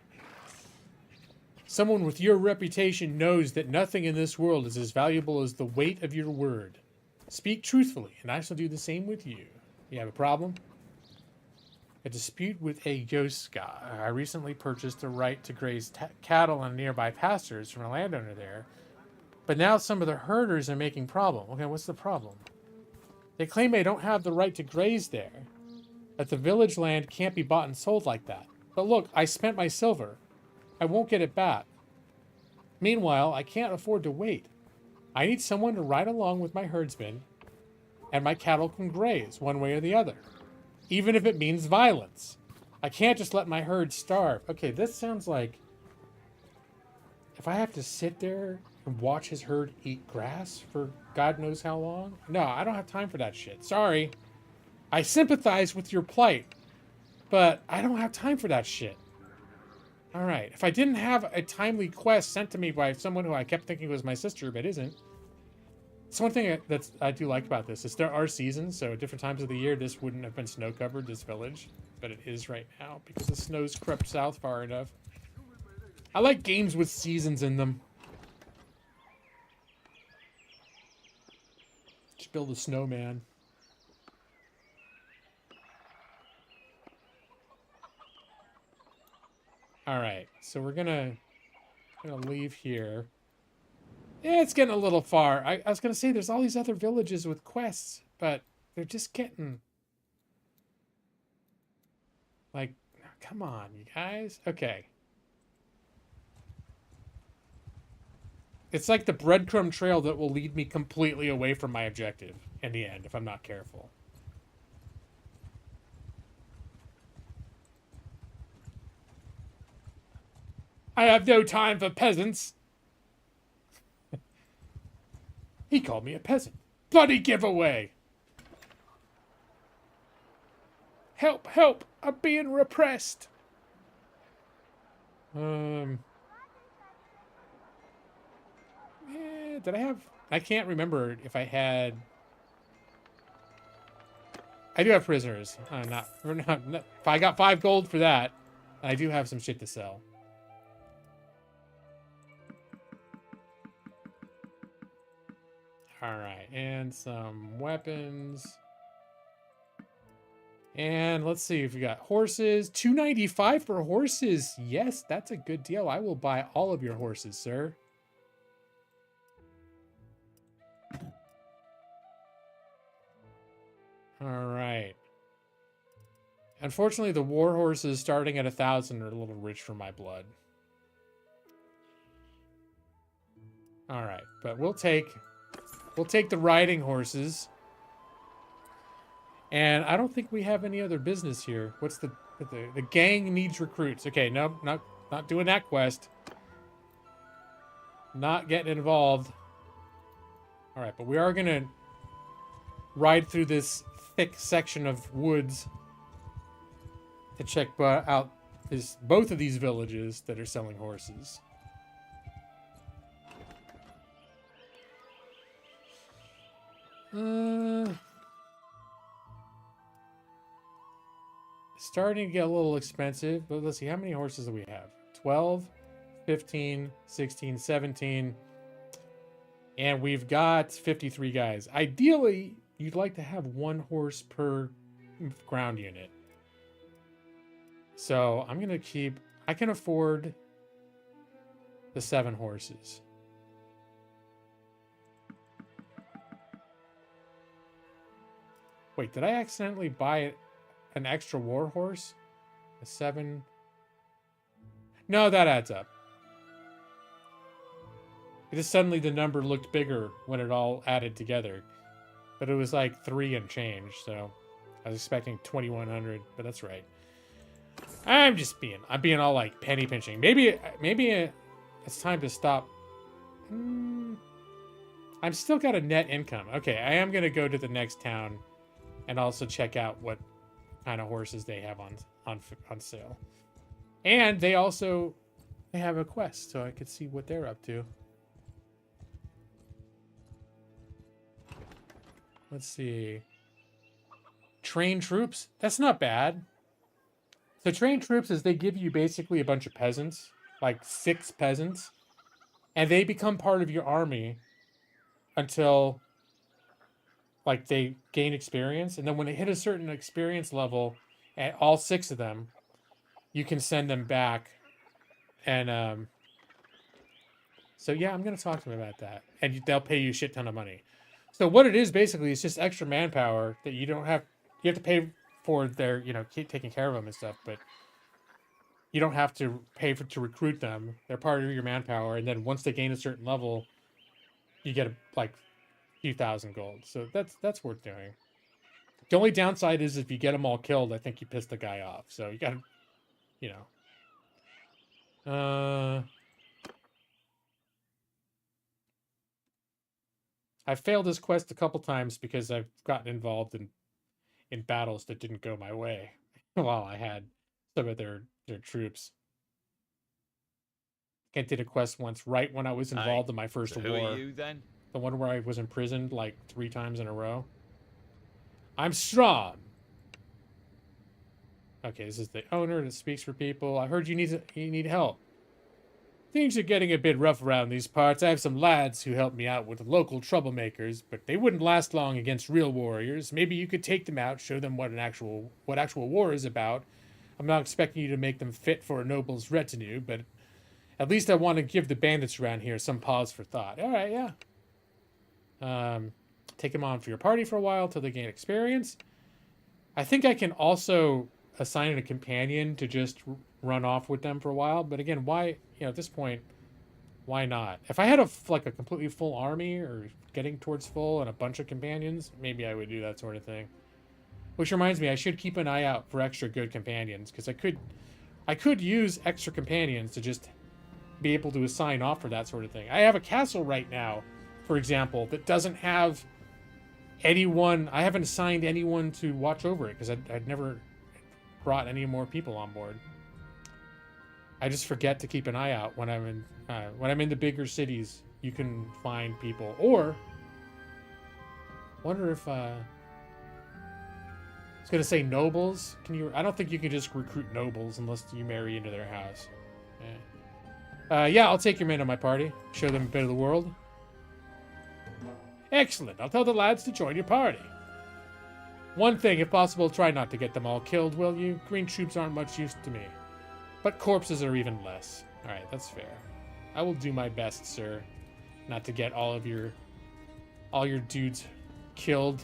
Someone with your reputation knows that nothing in this world is as valuable as the weight of your word. Speak truthfully, and I shall do the same with you. You have a problem? A dispute with a Yoska. I recently purchased the right to graze cattle on nearby pastures from a landowner there. But now some of the herders are making problem. Okay, what's the problem? They claim I don't have the right to graze there. That the village land can't be bought and sold like that. But look, I spent my silver. I won't get it back. Meanwhile, I can't afford to wait. I need someone to ride along with my herdsman, and my cattle can graze one way or the other. Even if it means violence. I can't just let my herd starve. Okay, this sounds like... If I have to sit there and watch his herd eat grass for God knows how long? No, I don't have time for that shit. Sorry. I sympathize with your plight, but I don't have time for that shit. Alright, if I didn't have a timely quest sent to me by someone who I kept thinking was my sister, but isn't. It's one thing that I do like about this is there are seasons, so at different times of the year this wouldn't have been snow-covered, this village. But it is right now, because the snow's crept south far enough. I like games with seasons in them. Just build a snowman. Alright, so we're gonna leave here. Yeah, it's getting a little far. I was gonna say there's all these other villages with quests, but they're just getting... Like, come on, you guys. Okay. It's like the breadcrumb trail that will lead me completely away from my objective in the end, if I'm not careful. I have no time for peasants. He called me a peasant. Bloody giveaway. Help, help, I'm being repressed. Yeah, did I have... I can't remember if I had... I do have prisoners. Not, if I got 5 gold for that, I do have some shit to sell. Alright, and some weapons. And let's see if we got horses. 295 for horses. Yes, that's a good deal. I will buy all of your horses, sir. Alright. Unfortunately, the war horses starting at 1,000 are a little rich for my blood. Alright, but we'll take the riding horses. And I don't think we have any other business here. What's the gang needs recruits. Okay, no, not doing that quest. Not getting involved. All right, but we are gonna ride through this thick section of woods to check out both of these villages that are selling horses. Starting to get a little expensive, but let's see, how many horses do we have? 12, 15, 16, 17, and we've got 53 guys. Ideally, you'd like to have one horse per ground unit. So I'm gonna keep, I can afford the 7 horses. Wait, did I accidentally buy an extra war horse? A 7? No, that adds up. It just suddenly the number looked bigger when it all added together. But it was like 3 and change, so I was expecting 2,100, but that's right. I'm being all like penny pinching. Maybe it's time to stop. I'm still got a net income. Okay, I am gonna go to the next town and also check out what kind of horses they have on sale. And they have a quest, so I could see what they're up to. Let's see. Train troops? That's not bad. So train troops is they give you basically a bunch of peasants, like 6 peasants, and they become part of your army until like they gain experience, and then when they hit a certain experience level, at all 6 of them, you can send them back. And so yeah, I'm gonna talk to them about that, and they'll pay you a shit ton of money. So what it is basically is just extra manpower that you have to pay for their, keep taking care of them and stuff, but you don't have to pay to recruit them. They're part of your manpower, and then once they gain a certain level, you get a few thousand gold. So that's worth doing. The only downside is if you get them all killed, I think you piss the guy off. So you gotta, I've failed this quest a couple times because I've gotten involved in battles that didn't go my way while I had some of their troops. I did a quest once right when I was involved in my first war. Who are you then? The one where I was imprisoned like 3 times in a row. I'm strong. Okay, this is the owner that speaks for people. I heard you need help. Things are getting a bit rough around these parts. I have some lads who help me out with local troublemakers, but they wouldn't last long against real warriors. Maybe you could take them out, show them what actual war is about. I'm not expecting you to make them fit for a noble's retinue, but at least I want to give the bandits around here some pause for thought. All right, yeah. Take them on for your party for a while till they gain experience. I think I can also assign a companion to just run off with them for a while, but again, why, at this point, why not? If I had a completely full army or getting towards full and a bunch of companions, maybe I would do that sort of thing. Which reminds me, I should keep an eye out for extra good companions, because I could use extra companions to just be able to assign off for that sort of thing. I have a castle right now, for example, that doesn't have anyone. I haven't assigned anyone to watch over it because I'd never brought any more people on board. I just forget to keep an eye out when I'm in the bigger cities. You can find people, or wonder if I was gonna say nobles. Can you? I don't think you can just recruit nobles unless you marry into their house. Yeah, I'll take your men on my party. Show them a bit of the world. Excellent. I'll tell the lads to join your party. One thing, if possible, try not to get them all killed, will you? Green troops aren't much use to me. But corpses are even less. Alright, that's fair. I will do my best, sir. Not to get all your dudes killed.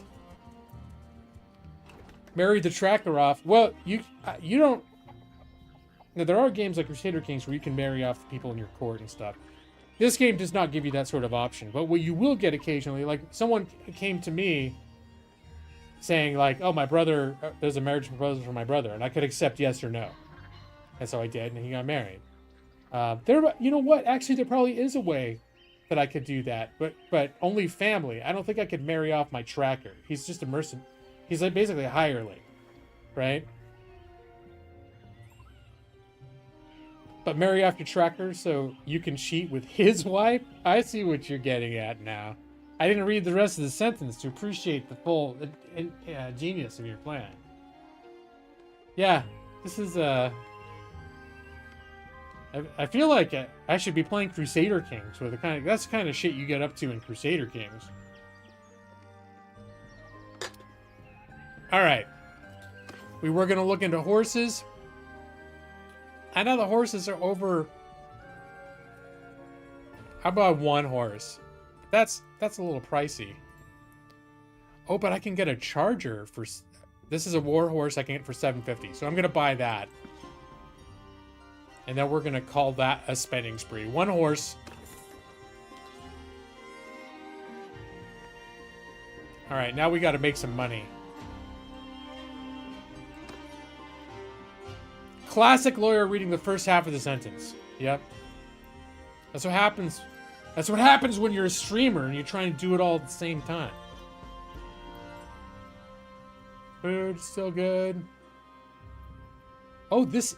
Marry the tracker off. Well, you don't... Now, there are games like Crusader Kings where you can marry off the people in your court and stuff. This game does not give you that sort of option. But what you will get occasionally, like someone came to me saying like, "Oh, my brother, there's a marriage proposal for my brother," and I could accept yes or no. And so I did, and he got married. You know what? Actually, there probably is a way that I could do that, but only family. I don't think I could marry off my tracker. He's just a mercenary. He's like basically a hireling, right? But marry off your tracker so you can cheat with his wife? I see what you're getting at now. I didn't read the rest of the sentence to appreciate the full genius of your plan. Yeah, this is I feel like I should be playing Crusader Kings, where that's the kind of shit you get up to in Crusader Kings. All right, we were gonna look into horses. I know the horses are over. How about one horse? That's a little pricey. Oh, but I can get a charger for. This is a war horse I can get for $750, so I'm gonna buy that. And then we're gonna call that a spending spree. One horse. All right, now we got to make some money. Classic lawyer reading the first half of the sentence. Yep. That's what happens. That's what happens when you're a streamer and you try and do it all at the same time. Food still good. Oh, this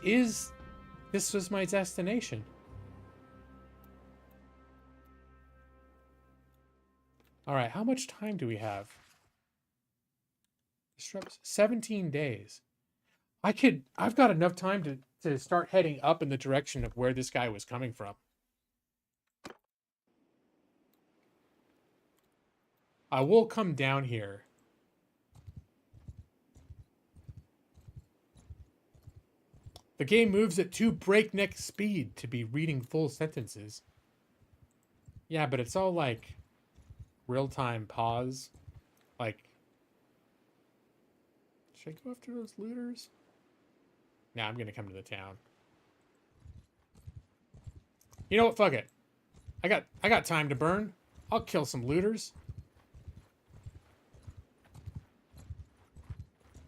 was my destination. All right, how much time do we have? 17 days. I've got enough time to start heading up in the direction of where this guy was coming from. I will come down here. The game moves at 2 breakneck speed to be reading full sentences. Yeah, but it's all like real-time pause. Like, should I go after those looters? Nah, I'm gonna come to the town. You know what? Fuck it. I got time to burn. I'll kill some looters.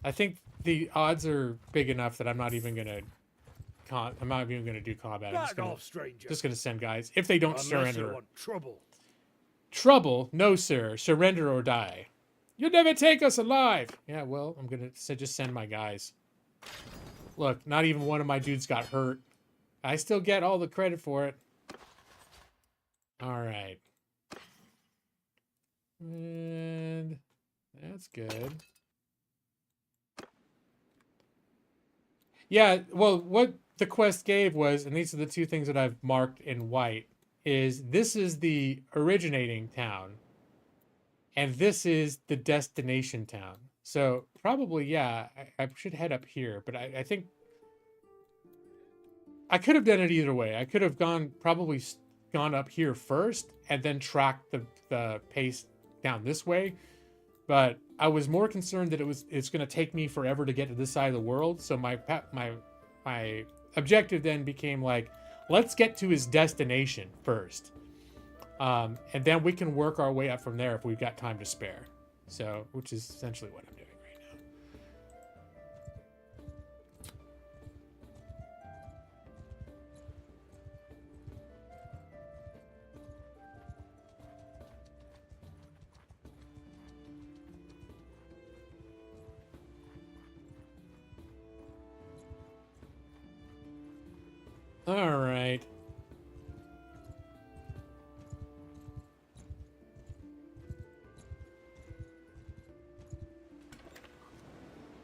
I think the odds are big enough that I'm not even gonna do combat. I'm just gonna send guys if they don't surrender. Trouble. Trouble? No, sir. Surrender or die. You'll never take us alive. Yeah, well, I'm gonna just send my guys. Look, not even one of my dudes got hurt. I still get all the credit for it. All right. And that's good. Yeah, well, what the quest gave was, and these are the two things that I've marked in white, is this is the originating town, and this is the destination town. So probably, yeah, I should head up here, but I think I could have done it either way. I could have probably gone up here first and then tracked the pace down this way, but I was more concerned that it's going to take me forever to get to this side of the world. So my objective then became like, let's get to his destination first, and then we can work our way up from there if we've got time to spare. So, which is essentially what I'm doing right now. All right.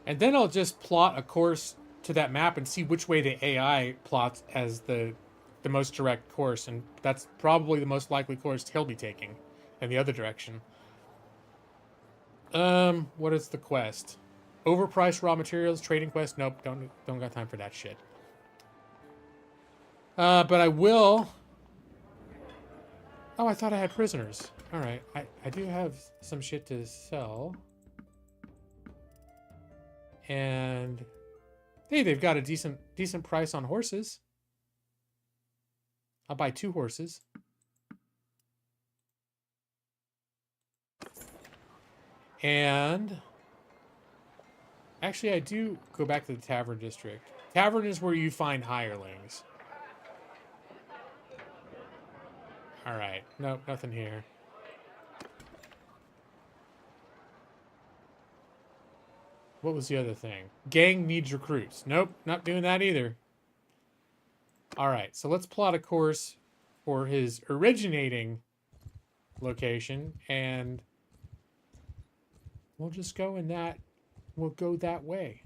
And then I'll just plot a course to that map and see which way the AI plots as the most direct course. And that's probably the most likely course he'll be taking in the other direction. What is the quest? Overpriced raw materials, trading quest? Nope, don't got time for that shit. But I will... Oh, I thought I had prisoners. Alright, I do have some shit to sell. And... Hey, they've got a decent price on horses. I'll buy 2 horses. And... Actually, I do go back to the Tavern District. Tavern is where you find hirelings. Alright. Nope, nothing here. What was the other thing? Gang needs recruits. Nope, not doing that either. Alright, so let's plot a course for his originating location, and we'll just go in that. We'll go that way.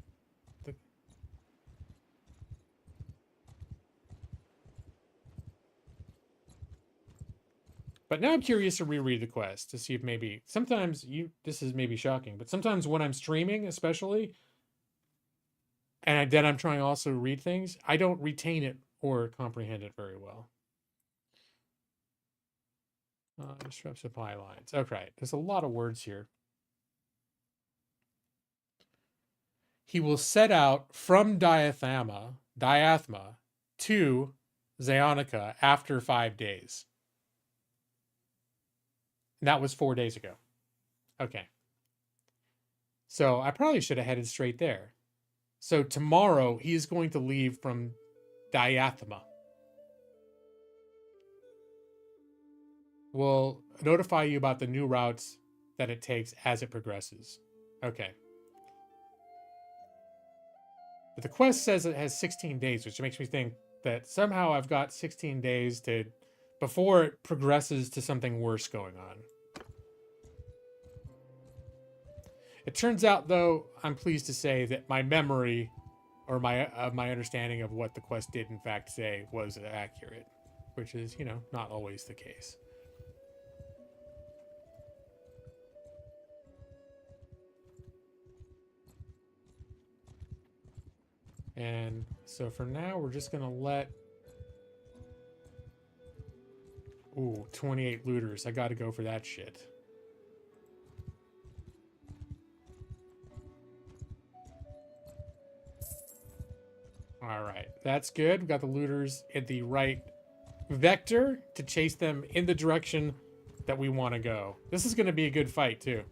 But now I'm curious to reread the quest to see if maybe sometimes this is maybe shocking, but sometimes when I'm streaming, especially, and then I'm trying to also read things, I don't retain it or comprehend it very well. Disrupt supply lines. Okay, there's a lot of words here. He will set out from Diathma to Zionica after 5 days. That was 4 days ago. Okay. So I probably should have headed straight there. So tomorrow he is going to leave from Diathma. We'll notify you about the new routes that it takes as it progresses. Okay. But the quest says it has 16 days, which makes me think that somehow I've got 16 days to before it progresses to something worse going on. It turns out, though, I'm pleased to say that my memory or my understanding of what the quest did in fact say was accurate, which is, not always the case. And so for now, we're just going to let... Ooh, 28 looters. I got to go for that shit. All right, that's good. We got the looters in the right vector to chase them in the direction that we want to go. This is going to be a good fight, too.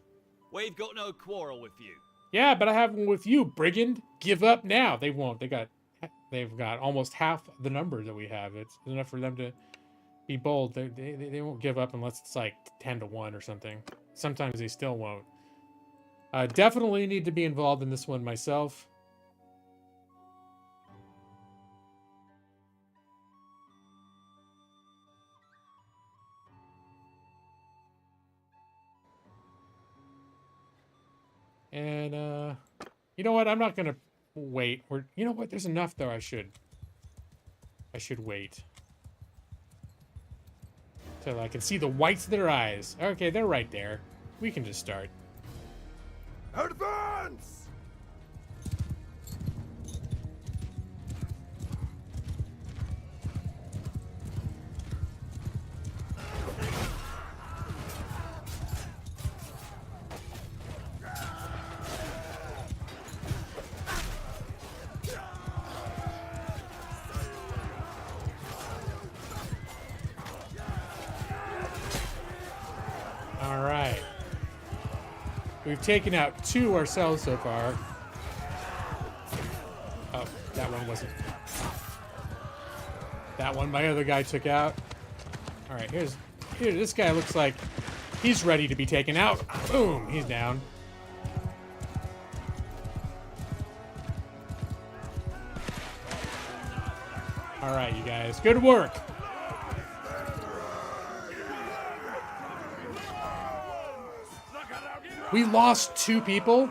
We've got no quarrel with you. Yeah, but I have one with you, brigand. Give up now. They won't. They've got almost half the number that we have. It's enough for them to be bold. They won't give up unless it's like 10-1 or something. Sometimes they still won't. Definitely need to be involved in this one myself. And, you know what? I'm not going to wait. You know what? There's enough, though. I should wait. So I can see the whites of their eyes. Okay, they're right there. We can just start. Advance! All right. We've taken out 2 ourselves so far. Oh, that one wasn't. That one my other guy took out. All right, here, this guy looks like he's ready to be taken out. Boom, he's down. All right, you guys, good work. We lost 2 people.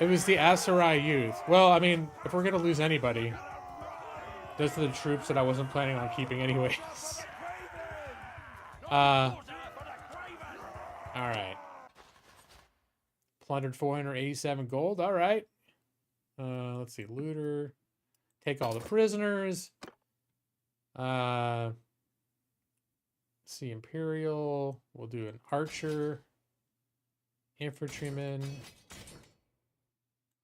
It was the Asarai youth. Well, I mean, if we're going to lose anybody, those are the troops that I wasn't planning on keeping anyways. All right. Plundered 487 gold. All right. Let's see. Looter. Take all the prisoners. Let's see. Imperial. We'll do an archer. Infantryman.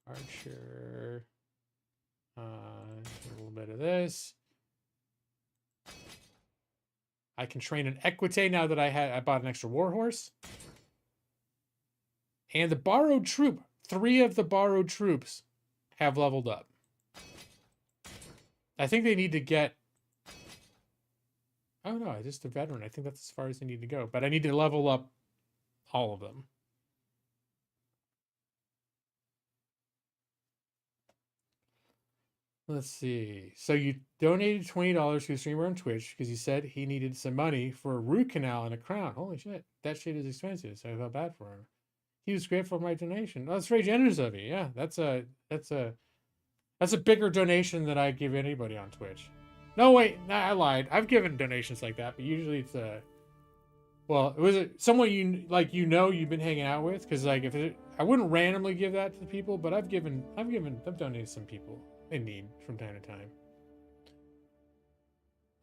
Archer. A little bit of this. I can train an equite now that I bought an extra warhorse. And the borrowed troop, 3 of the borrowed troops have leveled up. I think they need to get... Oh no, just a veteran. I think that's as far as they need to go. But I need to level up all of them. Let's see. So you donated $20 to a streamer on Twitch because he said he needed some money for a root canal and a crown. Holy shit. That shit is expensive, so I felt bad for him. He was grateful for my donation. Oh, that's very generous of you. Yeah, that's a bigger donation than I give anybody on Twitch. No, wait, nah, I lied. I've given donations like that, but usually it's well, it was someone you've been hanging out with, because like I wouldn't randomly give that to people, but I've donated some people in need from time to time.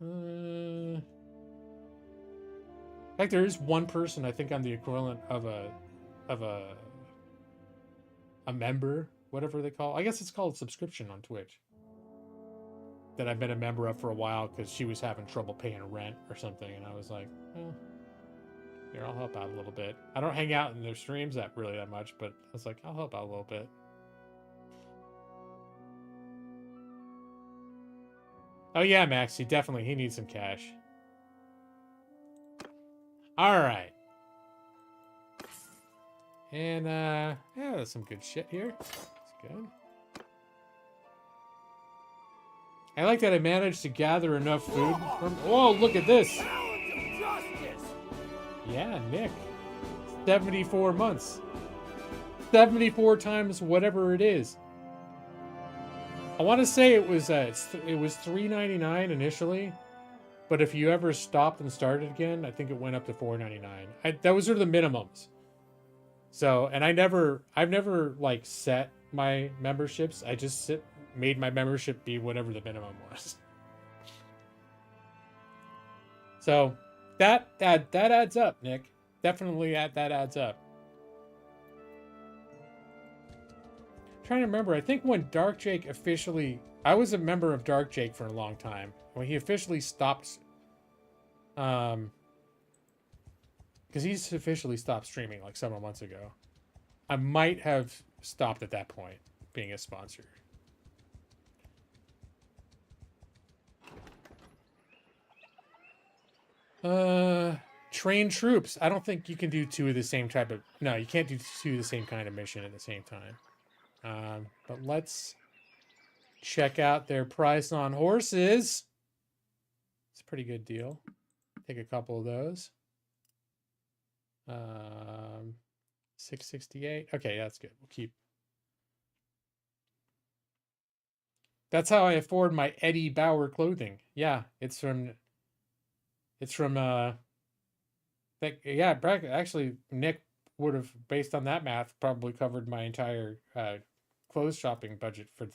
In fact, there is one person I think I'm the equivalent of a member, whatever they call. I guess it's called subscription on Twitch. That I've been a member of for a while because she was having trouble paying rent or something, and I was like, well, here, I'll help out a little bit. I don't hang out in their streams that much, but I was like, I'll help out a little bit. Oh yeah, Max, he needs some cash. All right. And yeah, there's some good shit here. That's good. I like that I managed to gather enough food from... Oh, look at this! Yeah, Nick. 74 months. 74 times whatever it is. I want to say it was $3.99 initially, but if you ever stopped and started again, I think it went up to $4.99. Those are the minimums. So, and I've never like set my memberships. I just made my membership be whatever the minimum was. So that adds up, Nick. Definitely that adds up. I'm trying to remember, I think when Dark Jake officially... I was a member of Dark Jake for a long time. When he officially stopped... because he's officially stopped streaming like several months ago. I might have stopped at that point being a sponsor. Train troops. I don't think you can do 2 of the same type of... No, you can't do 2 of the same kind of mission at the same time. But let's check out their price on horses. It's a pretty good deal. Take a couple of those. 668. Okay, that's good. We'll keep. That's how I afford my Eddie Bauer clothing. Yeah, it's from actually Nick would have, based on that math, probably covered my entire clothes shopping budget for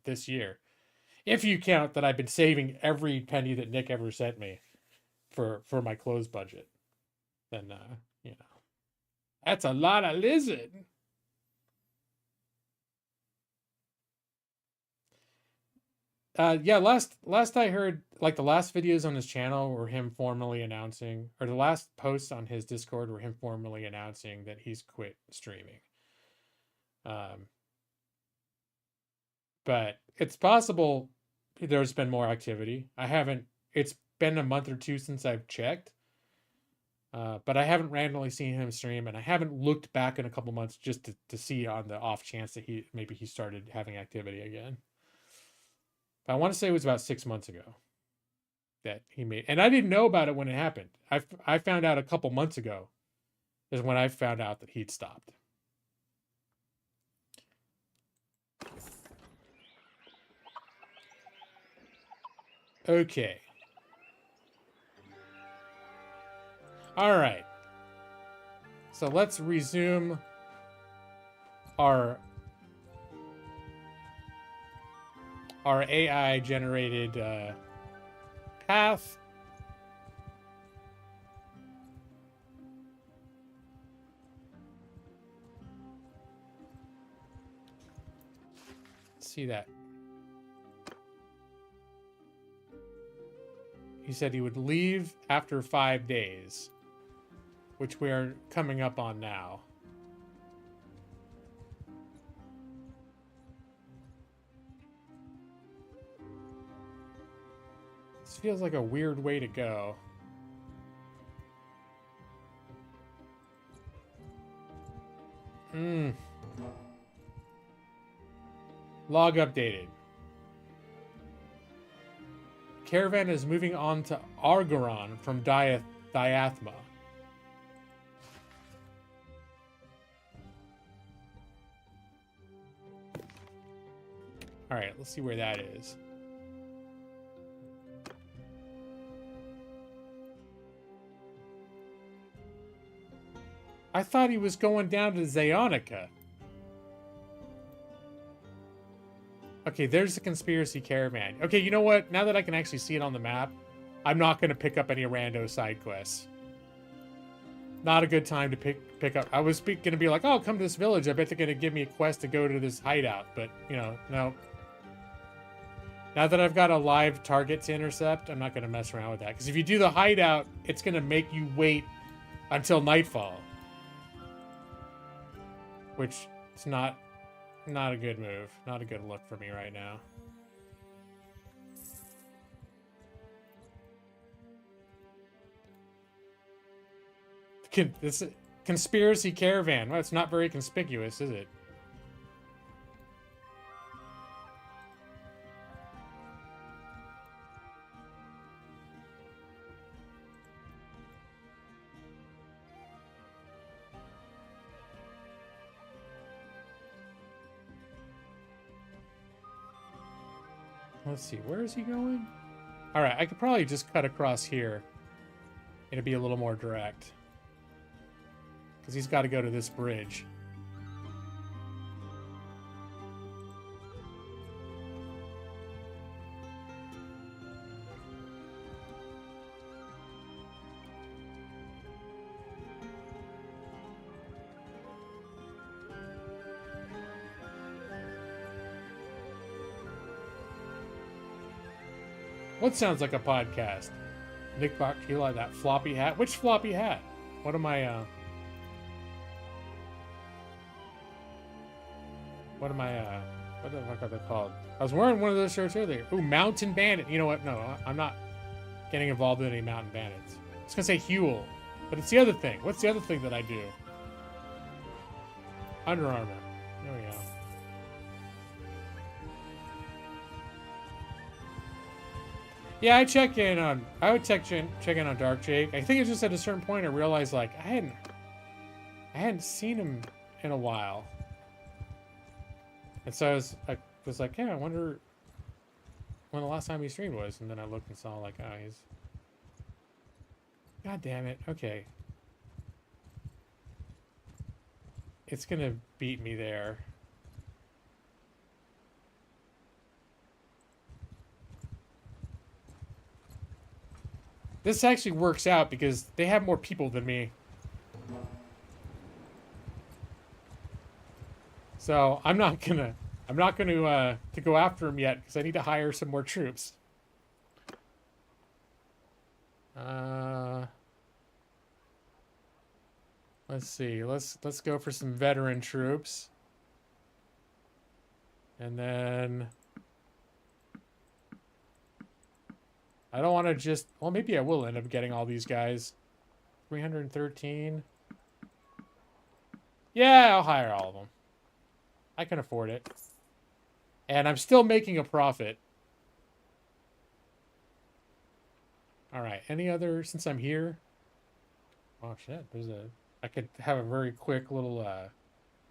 this year. If you count that I've been saving every penny that Nick ever sent me for my clothes budget, then you know, that's a lot of lizard. Yeah, last I heard, like the last videos on his channel were him formally announcing, or the last posts on his Discord were him formally announcing that he's quit streaming. But it's possible there's been more activity. It's been a month or two since I've checked. But I haven't randomly seen him stream, and I haven't looked back in a couple months just to see on the off chance that he started having activity again. But I want to say it was about 6 months ago that he made, and I didn't know about it when it happened. I found out a couple months ago is when I found out that he'd stopped. Okay. All right. So let's resume our AI generated path. Let's see that. He said he would leave after 5 days, which we are coming up on now. This feels like a weird way to go. Log updated. Caravan is moving on to Argoron from Diathma. Alright, let's see where that is. I thought he was going down to Zayonica. Okay, there's the conspiracy caravan. Okay, you know what? Now that I can actually see it on the map, I'm not going to pick up any rando side quests. Not a good time to pick up. I was going to be like, oh, come to this village. I bet they're going to give me a quest to go to this hideout. But, you know, no. Now that I've got a live target to intercept, I'm not going to mess around with that. Because if you do the hideout, it's going to make you wait until nightfall. Which is not a good move. Not a good look for me right now. This conspiracy caravan. Well, it's not very conspicuous, is it? Let's see, where is he going? All right, I could probably just cut across here. It'd be a little more direct. Because he's got to go to this bridge. What sounds like a podcast? Nick Bakula, that floppy hat. Which floppy hat? What am I, what the fuck are they called? I was wearing one of those shirts earlier. Ooh, Mountain Bandit. You know what? No, I'm not getting involved in any Mountain Bandits. I was gonna say Huel, but it's the other thing. What's the other thing that I do? Under Armour. There we go. Yeah, I would check in on Dark Jake. I think it's just at a certain point I realized like I hadn't seen him in a while. And so I was like, yeah, I wonder when the last time he streamed was, and then I looked and saw like, oh, he's God damn it. Okay. It's gonna beat me there. This actually works out because they have more people than me. So I'm not gonna to go after him yet because I need to hire some more troops. Let's see. Let's go for some veteran troops. And then I don't want to just... Well, maybe I will end up getting all these guys. 313. Yeah, I'll hire all of them. I can afford it. And I'm still making a profit. Alright, any other... Since I'm here... Oh, shit. I could have a very quick little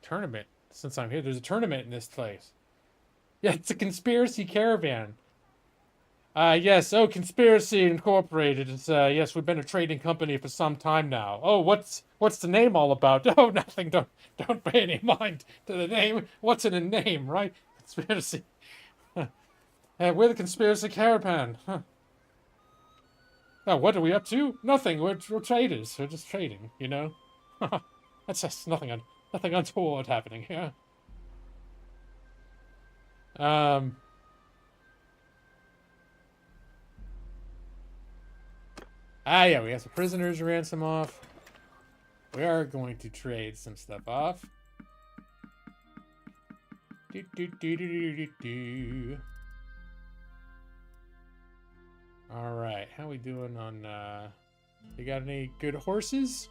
tournament since I'm here. There's a tournament in this place. Yeah, it's a conspiracy caravan. Yes. Oh, Conspiracy Incorporated. It's, yes, we've been a trading company for some time now. Oh, what's the name all about? Oh, nothing. Don't pay any mind to the name. What's in a name, right? Conspiracy. We're the Conspiracy Caravan. Huh. Oh, what are we up to? Nothing. We're traders. We're just trading, you know? That's just nothing untoward happening here. Yeah, we have some prisoners to ransom off. We are going to trade some stuff off. All right, how we doing on? You got any good horses?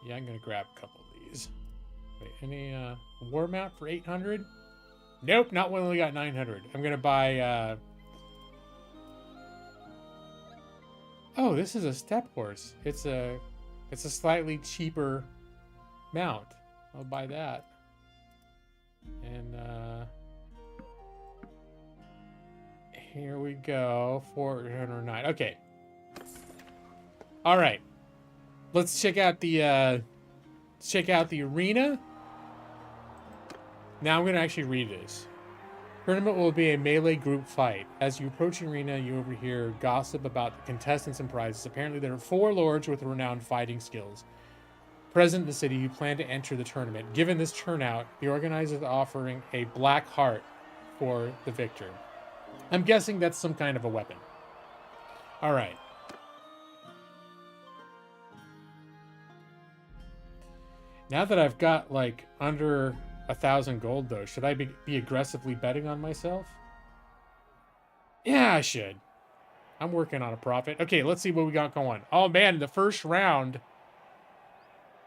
Yeah, I'm gonna grab a couple of these. Wait, any war mount for 800? Nope, not one. Only got 900. I'm gonna buy. Oh, this is a step horse. It's a slightly cheaper mount. I'll buy that. And here we go. 409. Okay. All right. Let's check out the arena. Now I'm gonna actually read this. Tournament will be a melee group fight. As you approach the arena, you overhear gossip about the contestants and prizes. Apparently, there are 4 lords with renowned fighting skills present in the city who plan to enter the tournament. Given this turnout, the organizers are offering a black heart for the victor. I'm guessing that's some kind of a weapon. All right. Now that I've got like under 1,000 gold, though, should I be aggressively betting on myself? Yeah, I should. I'm working on a profit. Okay, let's see what we got going. Oh man, in the first round,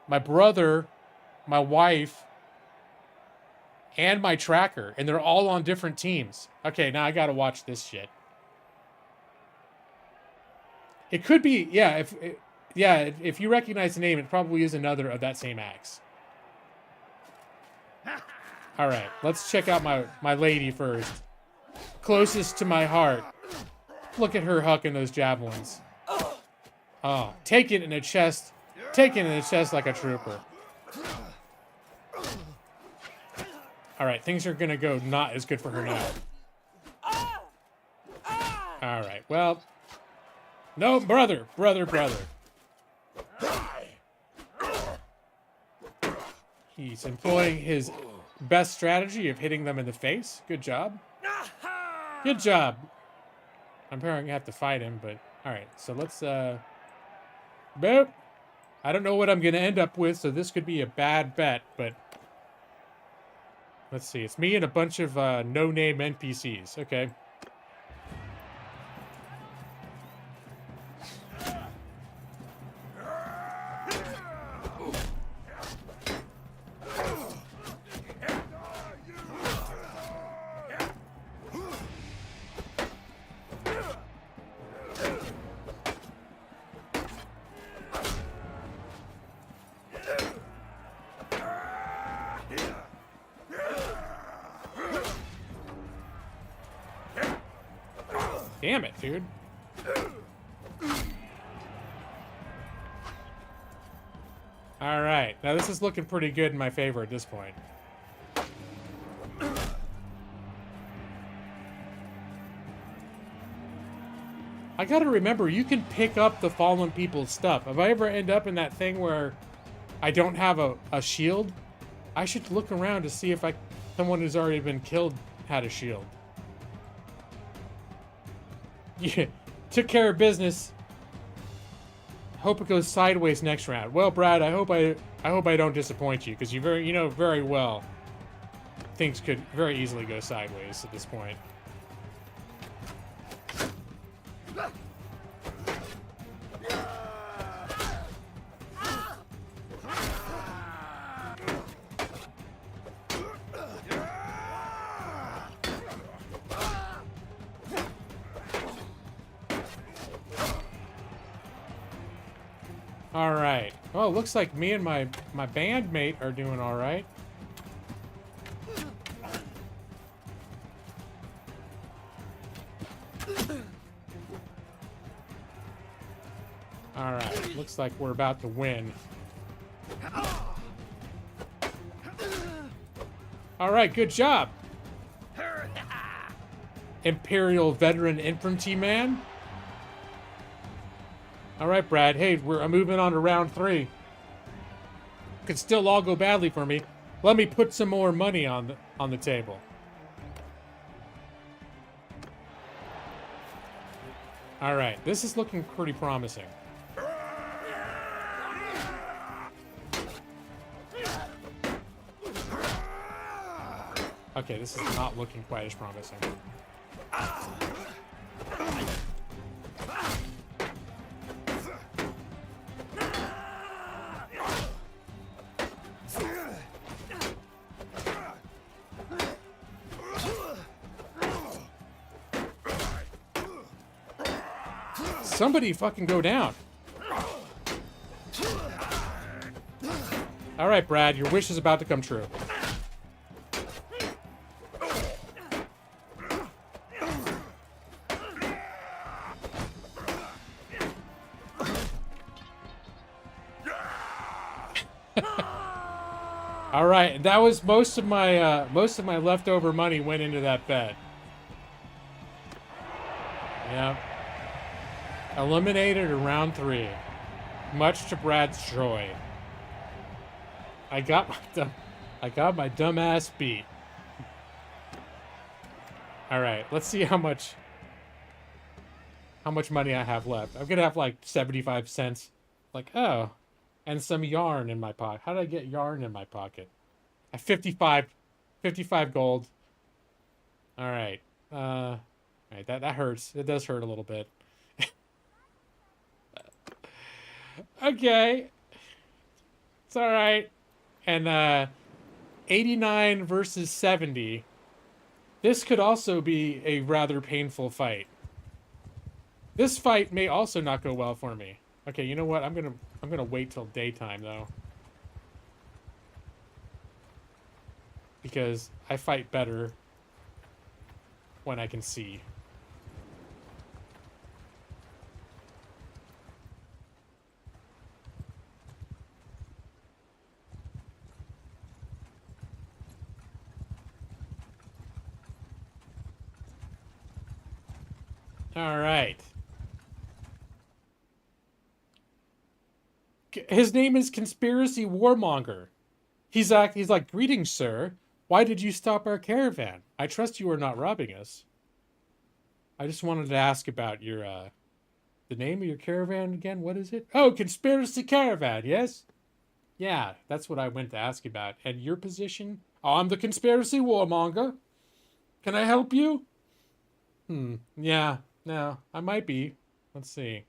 my brother, my wife, and my tracker, and they're all on different teams. Okay, now I gotta watch this shit. It could be, yeah, if you recognize the name, it probably is another of that same axe. All right, let's check out my lady first. Closest to my heart. Look at her hucking those javelins. Oh, take it in the chest. Take it in the chest like a trooper. All right, things are gonna go not as good for her now. All right, well, no, brother. He's employing his best strategy of hitting them in the face. Good job. Good job. I'm probably gonna have to fight him, but all right. So let's boop. I don't know what I'm gonna end up with, so this could be a bad bet, but let's see. It's me and a bunch of no-name NPCs. Okay. Damn it, dude. All right. Now this is looking pretty good in my favor at this point. I gotta remember, you can pick up the fallen people's stuff. If I ever end up in that thing where I don't have a shield, I should look around to see if someone who's already been killed had a shield. Yeah, took care of business. Hope it goes sideways next round. Well, Brad, I hope I don't disappoint you, because you know very well things could very easily go sideways at this point. All right. Oh, looks like me and my bandmate are doing all right. All right. Looks like we're about to win. All right. Good job, Imperial Veteran Infantryman. All right, Brad. Hey, I'm moving on to round 3. Could still all go badly for me. Let me put some more money on the table. All right, this is looking pretty promising. Okay, this is not looking quite as promising. somebody fucking go down. All right, Brad, your wish is about to come true. All right, that was most of my leftover money went into that bet. Yep. Eliminated in round 3, much to Brad's joy. I got my dumb ass beat. All right, let's see how much money I have left. I'm gonna have like 75 cents. Like, oh. And some yarn in my pocket. How did I get yarn in my pocket? I have 55 gold. All right. All right, that hurts. It does hurt a little bit. Okay. It's all right. And 89 versus 70. This could also be a rather painful fight. This fight may also not go well for me. Okay, you know what? I'm gonna wait till daytime though. Because I fight better when I can see. All right. His name is Conspiracy Warmonger. He's like, greetings, sir. Why did you stop our caravan? I trust you are not robbing us. I just wanted to ask about your, the name of your caravan again. What is it? Oh, Conspiracy Caravan, yes? Yeah, that's what I went to ask about. And your position? Oh, I'm the Conspiracy Warmonger. Can I help you? Yeah, no, I might be. Let's see.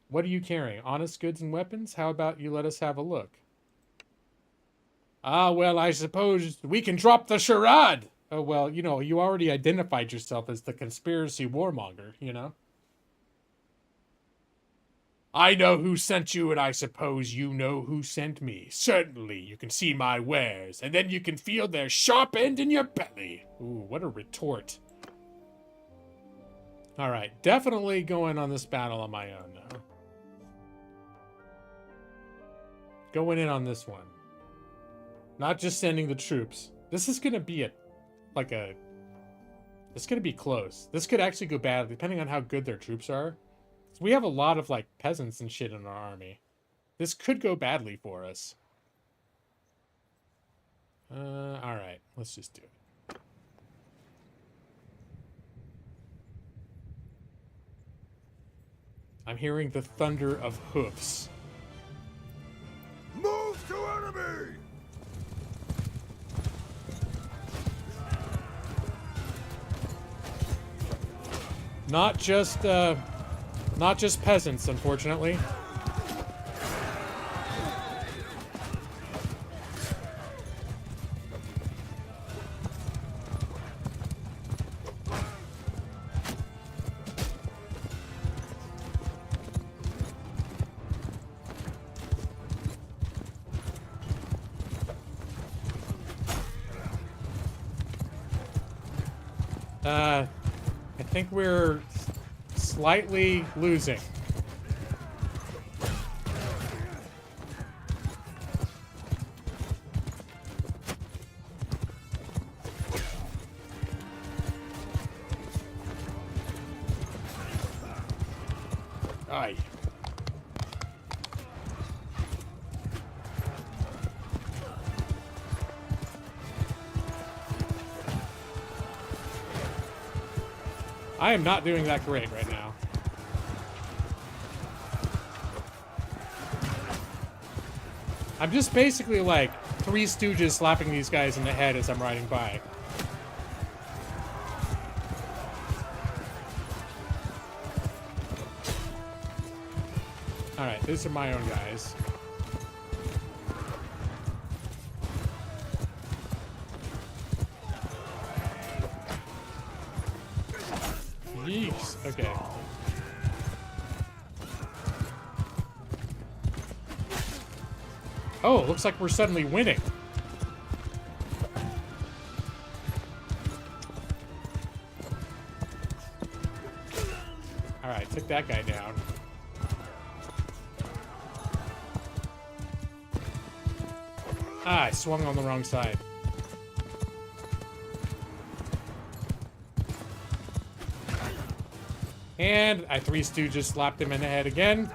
What are you carrying? Honest goods and weapons? How about you let us have a look? Ah, well, I suppose we can drop the charade. Oh, well, you know, you already identified yourself as the Conspiracy Warmonger, you know? I know who sent you, and I suppose you know who sent me. Certainly, you can see my wares, and then you can feel their sharp end in your belly. Ooh, what a retort. All right, definitely going on this battle on my own now. Going in on this one. Not just sending the troops. This is going to be it's going to be close. This could actually go bad depending on how good their troops are. So we have a lot of like peasants and shit in our army. This could go badly for us. All right, let's just do it. I'm hearing the thunder of hoofs. Move to enemy! Not just peasants, unfortunately. I think we're slightly losing. Aye. I am not doing that great right now. I'm just basically like Three Stooges slapping these guys in the head as I'm riding by. Alright, these are my own guys. Yeesh. Okay. Oh, it looks like we're suddenly winning. Alright, took that guy down. Ah, I swung on the wrong side. And I Three Stooges slapped him in the head again.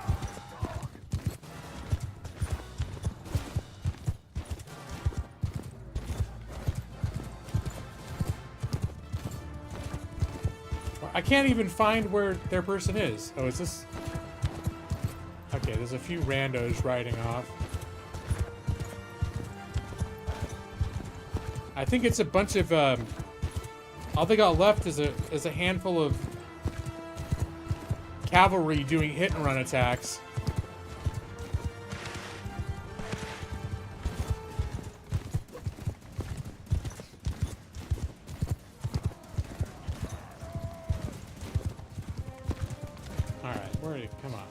I can't even find where their person is. Oh, is this... Okay, there's a few randos riding off. I think it's a bunch of, all they got left is a handful of cavalry doing hit and run attacks. Alright, where are you? Come on.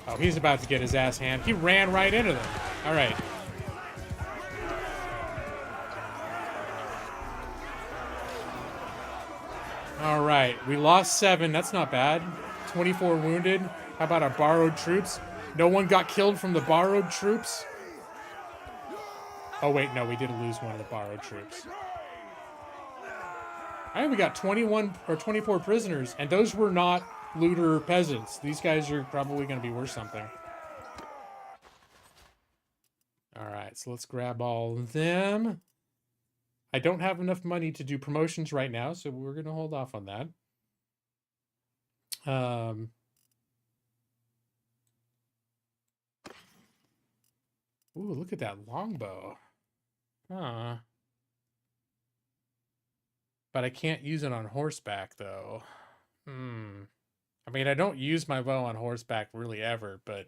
Oh, he's about to get his ass handed. He ran right into them. Alright. Alright, we lost 7. That's not bad. 24 wounded. How about our borrowed troops? No one got killed from the borrowed troops? Oh, wait, no, we did lose one of the borrowed troops. Alright, we got 21 or 24 prisoners, and those were not looter peasants. These guys are probably going to be worth something. Alright, so let's grab all of them. I don't have enough money to do promotions right now, so we're going to hold off on that. Ooh, look at that longbow. Huh. But I can't use it on horseback, though. I mean, I don't use my bow on horseback really ever, but...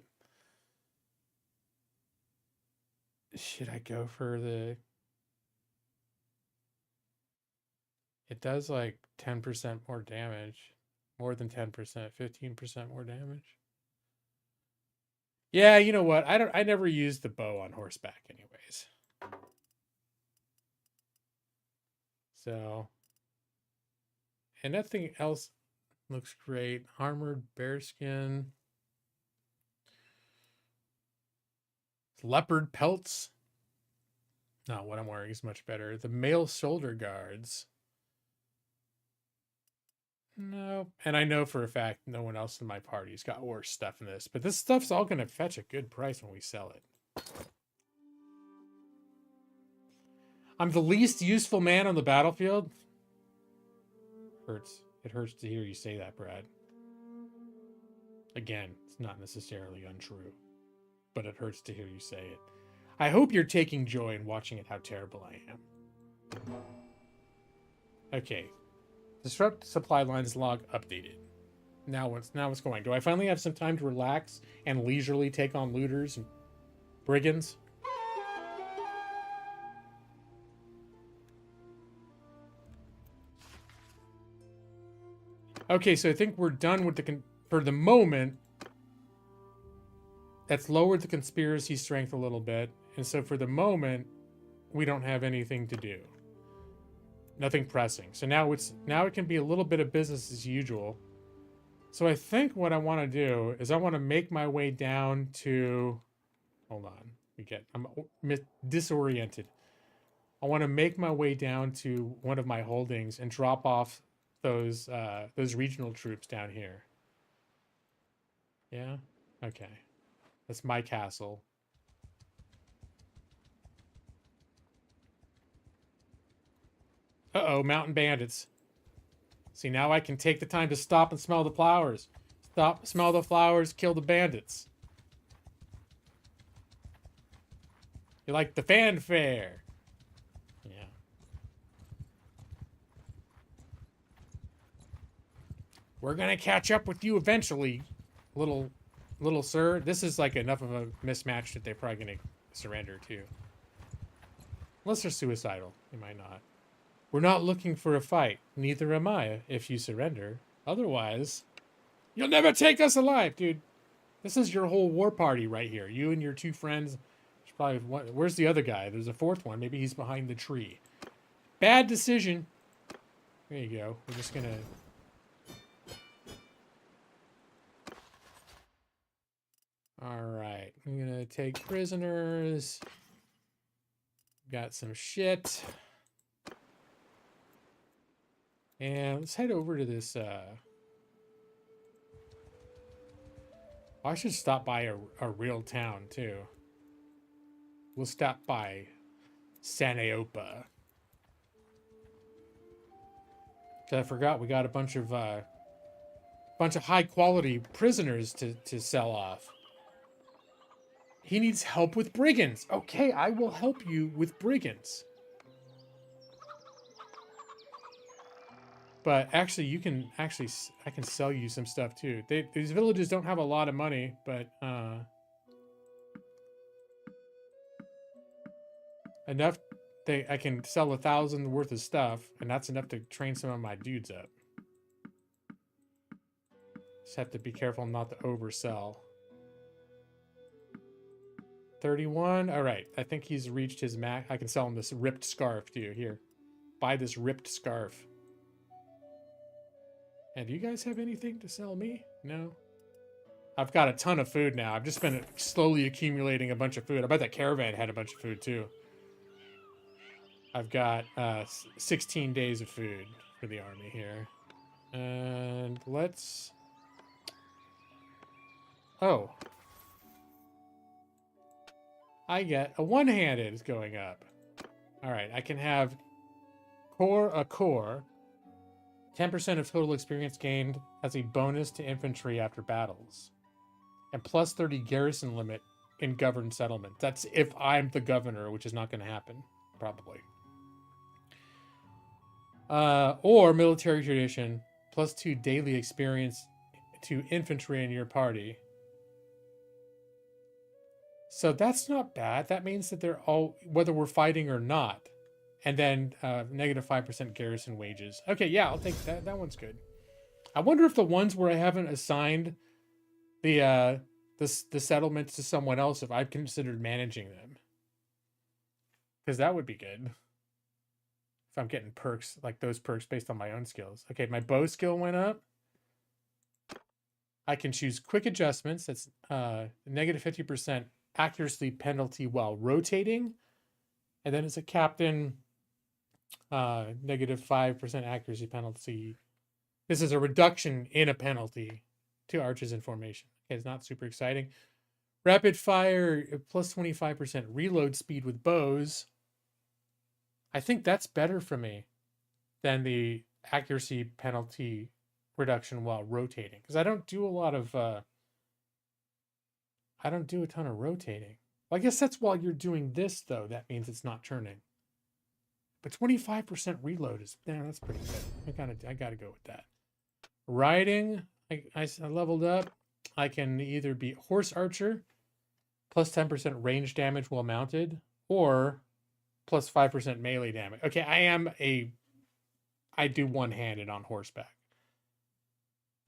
Should I go for the... It does like 10% more damage. More than 10%, 15% more damage. Yeah, you know what? I never used the bow on horseback anyways. So, and nothing else looks great. Armored bearskin. Leopard pelts. No, what I'm wearing is much better. The male shoulder guards. No. And I know for a fact no one else in my party's got worse stuff than this. But this stuff's all going to fetch a good price when we sell it. I'm the least useful man on the battlefield? Hurts. It hurts to hear you say that, Brad. Again, it's not necessarily untrue. But it hurts to hear you say it. I hope you're taking joy in watching it how terrible I am. Okay. Disrupt supply lines log updated. Now what's going? Do I finally have some time to relax and leisurely take on looters and brigands? Okay, so I think we're done with for the moment. That's lowered the conspiracy strength a little bit. And so for the moment, we don't have anything to do. Nothing pressing. So now it can be a little bit of business as usual. So I think what I want to do is I want to make my way down to... Hold on. I'm disoriented. I want to make my way down to one of my holdings and drop off those regional troops down here. Yeah? Okay. That's my castle. Uh-oh, mountain bandits. See, now I can take the time to stop and smell the flowers. Stop, smell the flowers, kill the bandits. You like the fanfare. Yeah. We're gonna catch up with you eventually, little sir. This is like enough of a mismatch that they're probably gonna surrender too. Unless they're suicidal. They might not. We're not looking for a fight. Neither am I, if you surrender. Otherwise, you'll never take us alive, dude. This is your whole war party right here. You and your 2 friends probably one. Where's the other guy? There's a fourth one. Maybe he's behind the tree. Bad decision. There you go. We're just gonna... Alright. I'm gonna take prisoners. Got some shit. And let's head over to this, I should stop by a real town, too. We'll stop by Sanaopa. I forgot we got a bunch of high-quality prisoners to sell off. He needs help with brigands. Okay, I will help you with brigands. But actually, I can sell you some stuff too. These villages don't have a lot of money, but enough. I can sell 1,000 worth of stuff, and that's enough to train some of my dudes up. Just have to be careful not to oversell. 31. All right, I think he's reached his max. I can sell him this ripped scarf too. Here, buy this ripped scarf. And do you guys have anything to sell me? No? I've got a ton of food now. I've just been slowly accumulating a bunch of food. I bet that caravan had a bunch of food too. I've got 16 days of food for the army here. And let's... Oh. I get a one-handed is going up. Alright, I can have a core. 10% of total experience gained as a bonus to infantry after battles. And plus 30 garrison limit in governed settlement. That's if I'm the governor, which is not going to happen, probably. Or military tradition, plus 2 daily experience to infantry in your party. So that's not bad. That means that they're all, whether we're fighting or not. And then negative 5% garrison wages. Okay, yeah, I'll take that. That one's good. I wonder if the ones where I haven't assigned the settlements to someone else, if I've considered managing them. Because that would be good. If I'm getting perks, like those perks based on my own skills. Okay, my bow skill went up. I can choose quick adjustments. That's negative 50% accuracy penalty while rotating. And then as a captain, negative 5% accuracy penalty. This is a reduction in a penalty to archers in formation. Okay, it's not super exciting. Rapid fire, plus 25% reload speed with bows. I think that's better for me than the accuracy penalty reduction while rotating. Because I don't do a lot of... I don't do a ton of rotating. Well, I guess that's while you're doing this, though. That means it's not turning. But 25% reload is... Yeah, that's pretty good. I gotta go with that. Riding, I leveled up. I can either be horse archer, plus 10% range damage while mounted, or plus 5% melee damage. Okay, I do one-handed on horseback.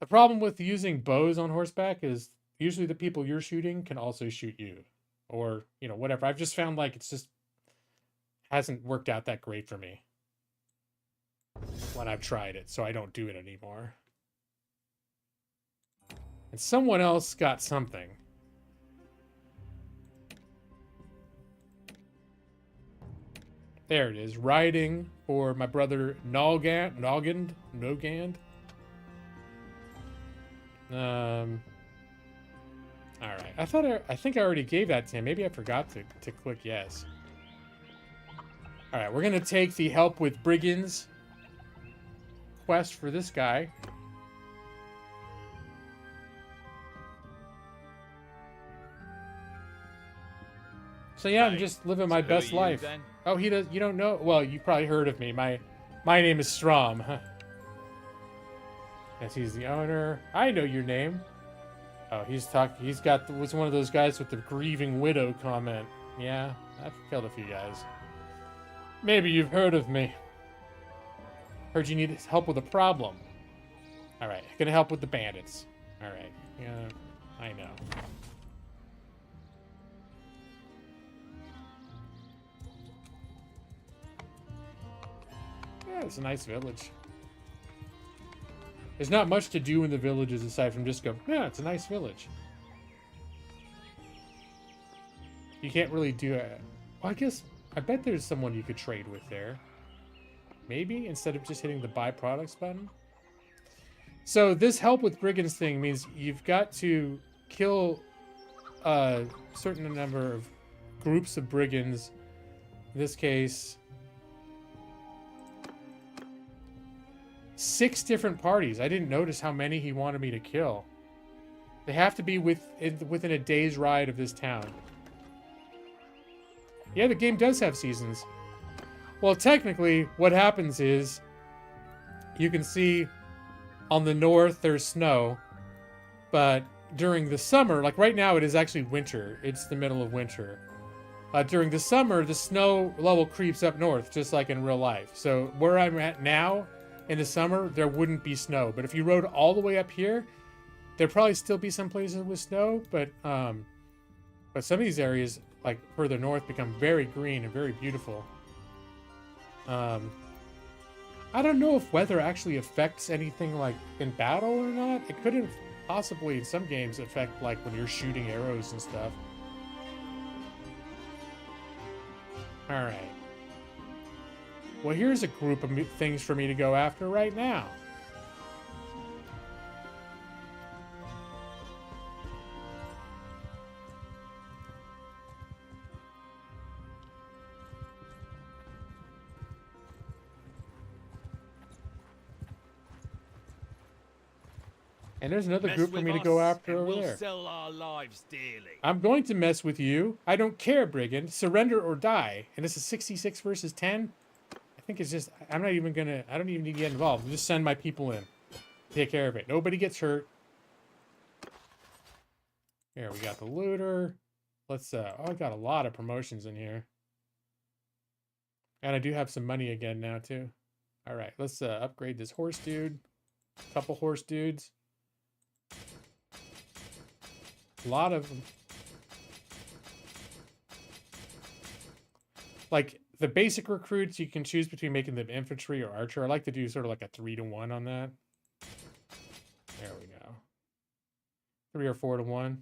The problem with using bows on horseback is usually the people you're shooting can also shoot you. Or, you know, whatever. I've just found like it's just hasn't worked out that great for me when I've tried it, so I don't do it anymore. And someone else got something. There it is. Riding for my brother Nogand. All right. I think I already gave that to him. Maybe I forgot to click yes. All right, we're gonna take the help with brigands quest for this guy. So yeah, I'm just living my best life. Then? Oh, he does. You don't know? Well, you probably heard of me. My name is Strom. Huh? Yes, he's the owner. I know your name. Oh, was one of those guys with the grieving widow comment. Yeah, I've killed a few guys. Maybe you've heard of me. Heard you need help with a problem. All right, gonna help with the bandits. All right, yeah, I know. it's a nice village. There's not much to do in the villages aside from just go, yeah, it's a nice village. You can't really do it. Well, I bet there's someone you could trade with there. Maybe, instead of just hitting the buy products button. So this help with brigands thing means you've got to kill a certain number of groups of brigands. In this case, 6 different parties. I didn't notice how many he wanted me to kill. They have to be within a day's ride of this town. Yeah, the game does have seasons. Well, technically, what happens is you can see on the north there's snow, but during the summer, like right now, it is actually winter. It's the middle of winter. During the summer, the snow level creeps up north, just like in real life. So where I'm at now, in the summer, there wouldn't be snow. But if you rode all the way up here, there'd probably still be some places with snow. But some of these areas, like further north, become very green and very beautiful. I don't know if weather actually affects anything like in battle or not. It couldn't possibly in some games affect like when you're shooting arrows and stuff. All right. Well, here's a group of things for me to go after right now. And there's another group for me to go after over there. Sell our lives dearly. I'm going to mess with you. I don't care, brigand. Surrender or die. And this is 66 versus 10. I think it's just, I don't even need to get involved. I'll just send my people in. Take care of it. Nobody gets hurt. Here, we got the looter. Let's, oh, I got a lot of promotions in here. And I do have some money again now, too. All right, let's upgrade this horse dude. Couple horse dudes. A lot of them. Like, the basic recruits, you can choose between making them infantry or archer. I like to do sort of like a 3-to-1 on that. There we go. 3 or 4-to-1.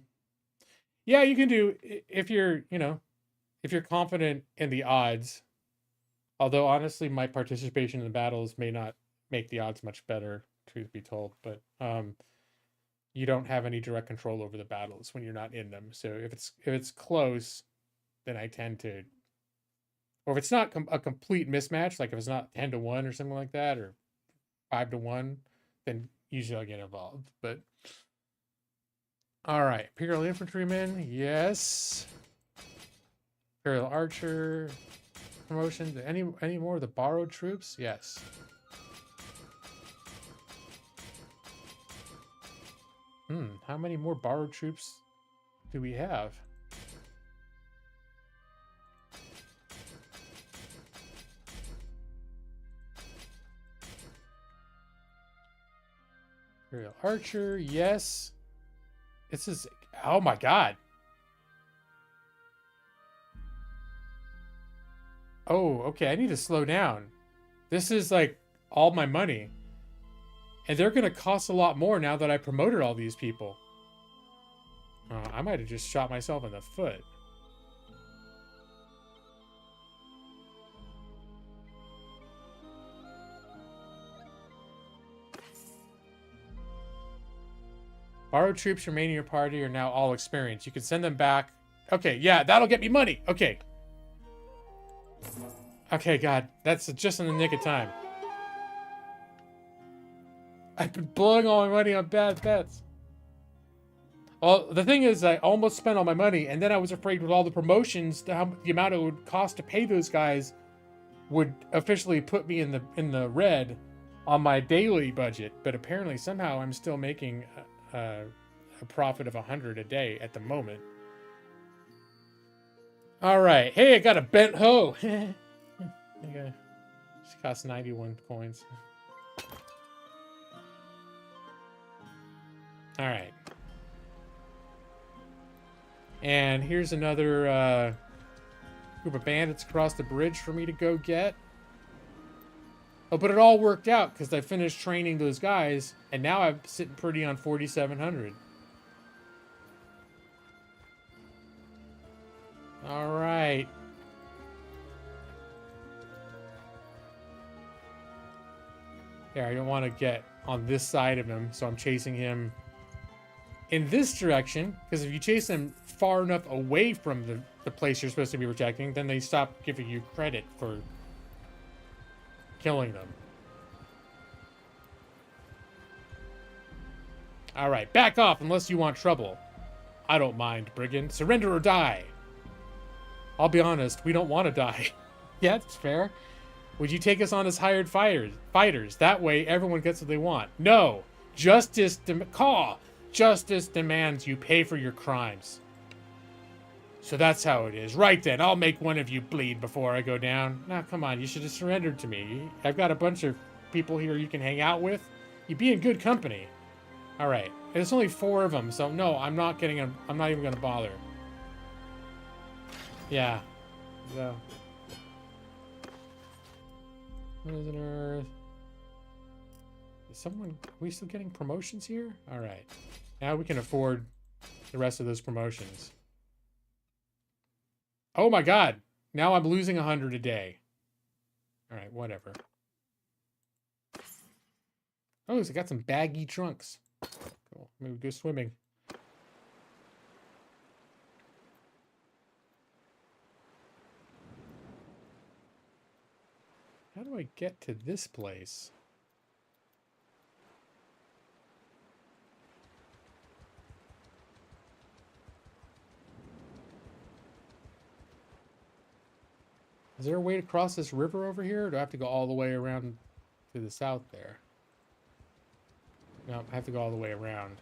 Yeah, you can do, if you're, if you're confident in the odds. Although, honestly, my participation in the battles may not make the odds much better, truth be told. But, you don't have any direct control over the battles when you're not in them. So if it's close, then I tend to, or if it's not a complete mismatch, like if it's not 10-to-1 or something like that, or 5-to-1, then usually I'll get involved. But all right, Imperial Infantryman, yes. Imperial Archer promotion. Any more of the borrowed troops? Yes. How many more borrowed troops do we have? Imperial Archer, yes. This is, oh my god. Oh, okay, I need to slow down. This is like all my money. And they're going to cost a lot more now that I promoted all these people. I might have just shot myself in the foot. Borrowed troops remaining in your party are now all experienced. You can send them back. Okay, yeah, that'll get me money. Okay. Okay, God, that's just in the nick of time. I've been blowing all my money on bad bets. Well, the thing is, I almost spent all my money, and then I was afraid with all the promotions, the amount it would cost to pay those guys would officially put me in the red on my daily budget. But apparently, somehow, I'm still making a profit of 100 a day at the moment. All right, hey, I got a bent hoe. Okay, just cost 91 coins. All right. And here's another group of bandits across the bridge for me to go get. Oh, but it all worked out because I finished training those guys, and now I'm sitting pretty on 4,700. All right. Yeah, I don't want to get on this side of him, so I'm chasing him in this direction, because if you chase them far enough away from the place you're supposed to be protecting, then they stop giving you credit for killing them. Alright, back off unless you want trouble. I don't mind, brigand. Surrender or die. I'll be honest, we don't want to die. Yeah, that's fair. Would you take us on as hired fighters? That way everyone gets what they want. No! Justice demands you pay for your crimes. So that's how it is. Right then, I'll make one of you bleed before I go down. Nah, come on, you should have surrendered to me. I've got a bunch of people here you can hang out with. You'd be in good company. Alright, there's only 4 of them, so no, I'm not even gonna bother. Yeah. So. Prisoner. Are we still getting promotions here? Alright. Now we can afford the rest of those promotions. Oh my god! Now I'm losing 100 a day. Alright, whatever. Oh, I got some baggy trunks. Cool. Maybe go swimming. How do I get to this place? Is there a way to cross this river over here, or do I have to go all the way around to the south there? No, I have to go all the way around.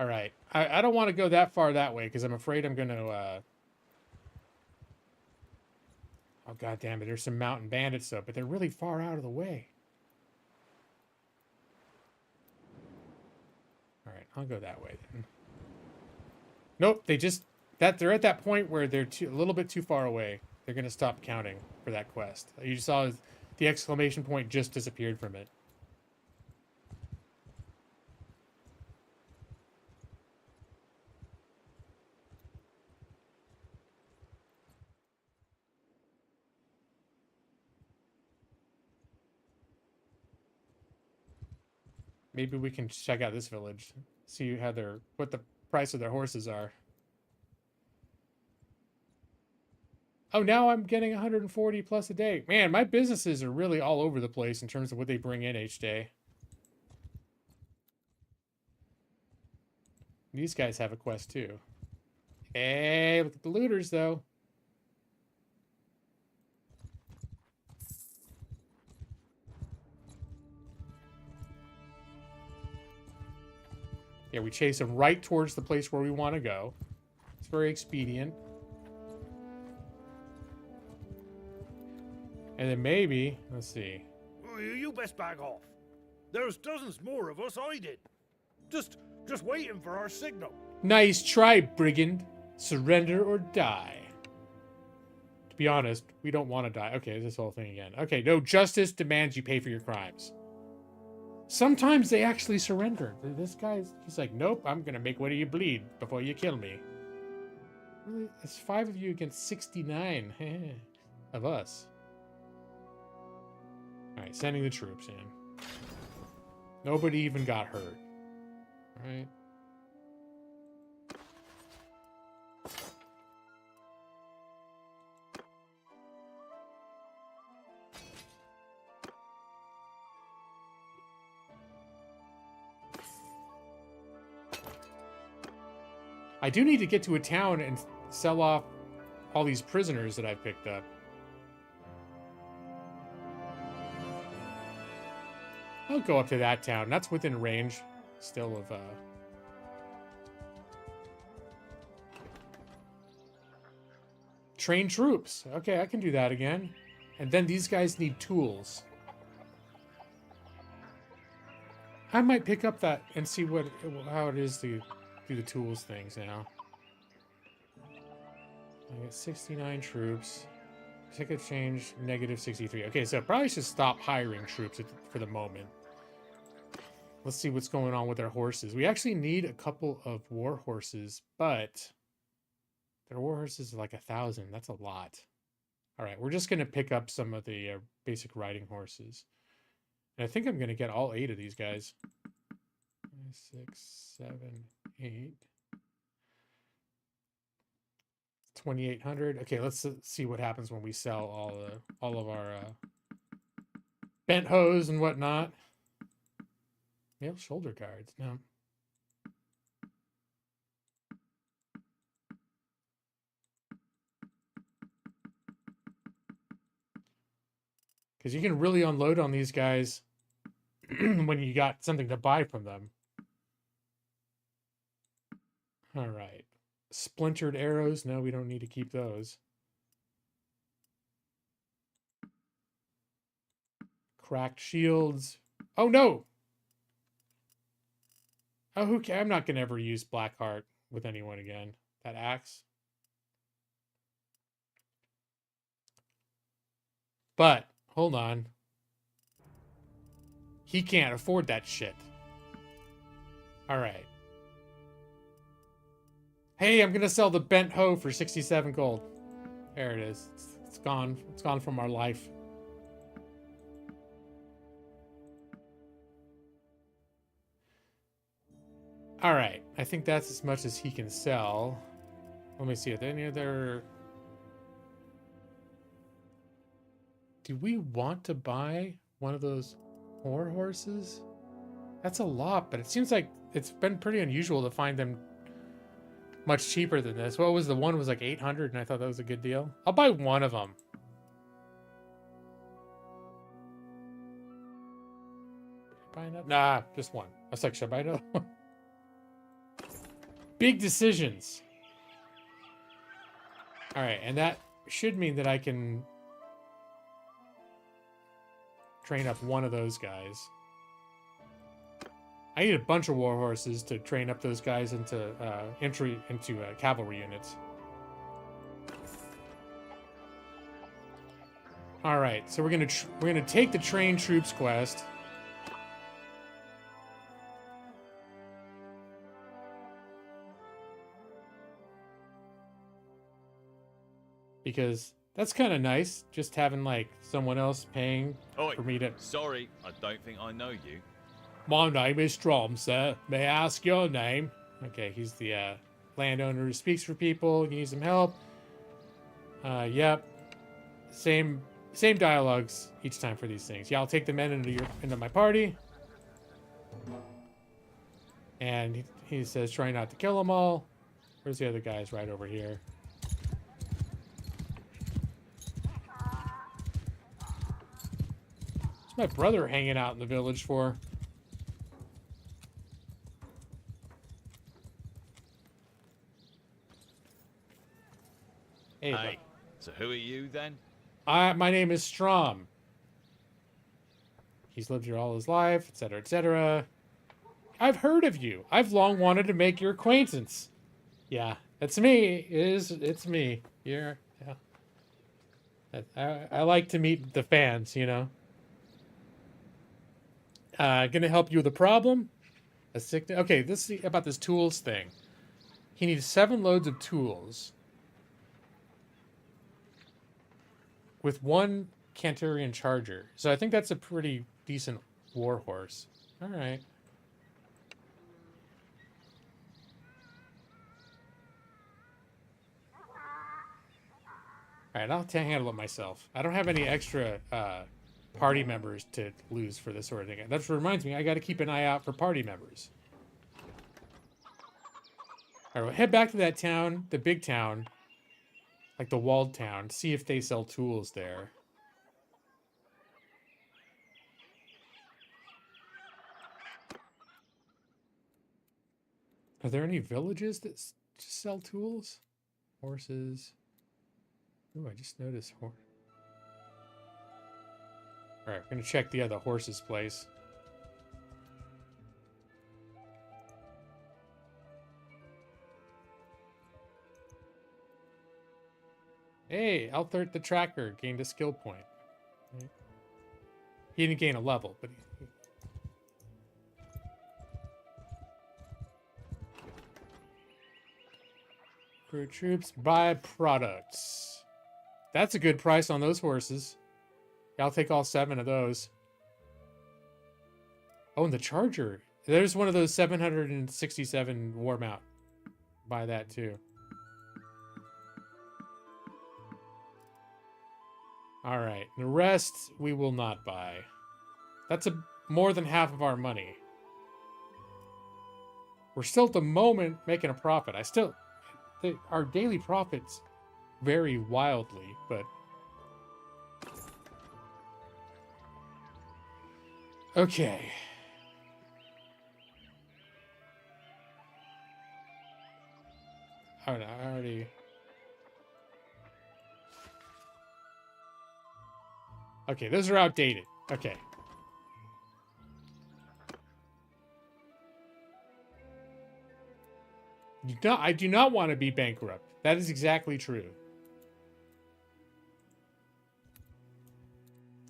Alright. I don't want to go that far that way, because I'm afraid I'm going to... Oh, god damn it. There's some mountain bandits, though, but they're really far out of the way. Alright, I'll go that way, then. Nope, they're at that point where they're a little bit too far away. They're going to stop counting for that quest. You saw the exclamation point just disappeared from it. Maybe we can check out this village. See how what the price of their horses are. Oh, now I'm getting 140 plus a day. Man, my businesses are really all over the place in terms of what they bring in each day. These guys have a quest too. Hey, look at the looters though. Yeah, we chase them right towards the place where we want to go. It's very expedient. And then maybe, let's see. Oh, you best back off. There's dozens more of us hiding. Just waiting for our signal. Nice try, brigand. Surrender or die. To be honest, we don't want to die. Okay, this whole thing again. Okay, no, justice demands you pay for your crimes. Sometimes they actually surrender. This he's like, nope, I'm going to make one of you bleed before you kill me. Really? It's 5 of you against 69 of us. Alright, sending the troops in. Nobody even got hurt. Alright. I do need to get to a town and sell off all these prisoners that I've picked up. I'll go up to that town. That's within range still of... Train troops. Okay, I can do that again. And then these guys need tools. I might pick up that and see how it is to do the tools things now. I got 69 troops. Ticket change negative 63. Okay, so I probably should stop hiring troops for the moment. Let's see what's going on with our horses. We actually need a couple of war horses, but their war horses are like 1,000. That's a lot. All right, we're just going to pick up some of the basic riding horses. And I think I'm going to get all 8 of these guys. 6, 7, 8. 2,800. Okay, let's see what happens when we sell all of our bent hose and whatnot. Male shoulder guards. No. Because you can really unload on these guys when you got something to buy from them. All right. Splintered arrows. No, we don't need to keep those. Cracked shields. Oh, no! Oh, who cares? I'm not going to ever use Blackheart with anyone again. That axe. But, hold on. He can't afford that shit. Alright. Hey, I'm going to sell the bent hoe for 67 gold. There it is. It's gone. It's gone from our life. Alright. I think that's as much as he can sell. Let me see. Are there any other... Do we want to buy one of those war horses? That's a lot, but it seems like it's been pretty unusual to find them much cheaper than this. What was the one was like 800 and I thought that was a good deal. I'll buy one of them. Buy enough? Nah, just one. I was like, should I buy another one? Big decisions. All right, and that should mean that I can train up one of those guys. I need a bunch of war horses to train up those guys into entry into cavalry units. All right, so we're gonna take the train troops quest. Because that's kind of nice, just having like someone else paying Oi, for me to. sorry, I don't think I know you. My name is Strom, sir. May I ask your name? Okay, he's the landowner who speaks for people. You need some help. Yep. Same dialogues each time for these things. Yeah, I'll take the men into my party. And he says, try not to kill them all. Where's the other guys? Right over here. What's my brother hanging out in the village for? Hey, so who are you then? My name is Strom. He's lived here all his life, etc., etc. I've heard of you. I've long wanted to make your acquaintance. Yeah, that's me. It's me. Yeah. I like to meet the fans, you know. Gonna help you with a problem? A sickness? Okay, let's see about this tools thing. He needs 7 loads of tools. With 1 Cantarian charger. So I think that's a pretty decent war horse. All right. All right, I'll handle it myself. I don't have any extra party members to lose for this sort of thing. That reminds me, I got to keep an eye out for party members. All right, we'll head back to that town, the big town. Like the walled town, see if they sell tools there. Are there any villages that sell tools? Horses. Ooh, I just noticed horse. Alright, we're gonna check the other horses place. Hey, Althert the Tracker gained a skill point. He didn't gain a level, but Crew troops, buy products. That's a good price on those horses. I'll take all 7 of those. Oh, and the Charger. There's one of those 767 war mount. Buy that too. All right, the rest we will not buy. That's more than half of our money. We're still at the moment making a profit. Our daily profits vary wildly, but okay. Oh, no, I already. Okay, those are outdated. Okay. I do not want to be bankrupt. That is exactly true.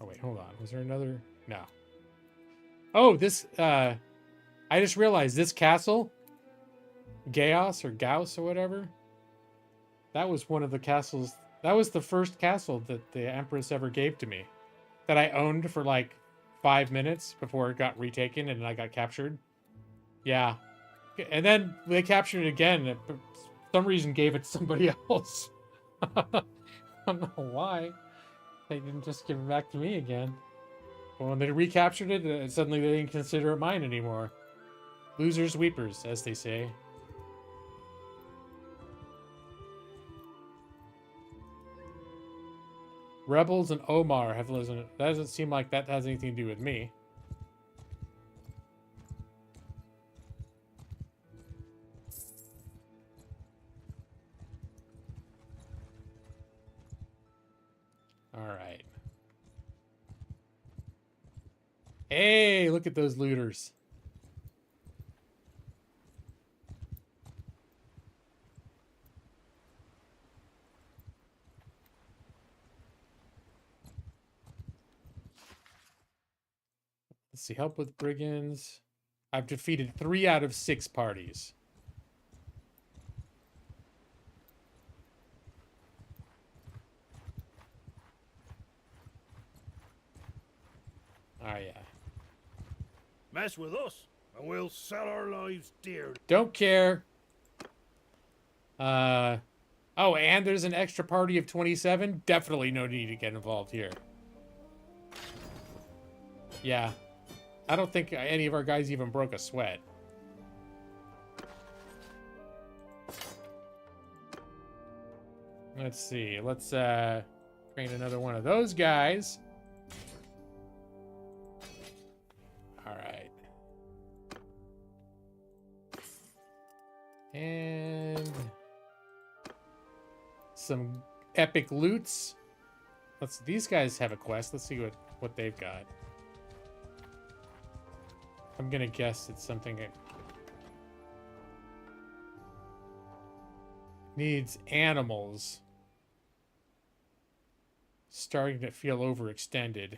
Oh, wait, hold on. Was there another? No. Oh, this, I just realized this castle, Gauss or Gauss or whatever, that was one of the castles, that was the first castle that the Empress ever gave to me, that I owned for like 5 minutes before it got retaken and I got captured. Yeah. And then they captured it again and for some reason gave it to somebody else. I don't know why. They didn't just give it back to me again. But when they recaptured it, suddenly they didn't consider it mine anymore. Losers weepers, as they say. Rebels and Omar have listened. That doesn't seem like that has anything to do with me. All right. Hey, look at those looters. Let's see, help with brigands. I've defeated 3 out of 6 parties. Oh, yeah. Mess with us, and we'll sell our lives dear. Don't care. Oh, and there's an extra party of 27. Definitely no need to get involved here. Yeah. I don't think any of our guys even broke a sweat. Let's see. Let's train another one of those guys. All right. And some epic loots. These guys have a quest. Let's see what they've got. I'm gonna guess it's something that needs animals. Starting to feel overextended.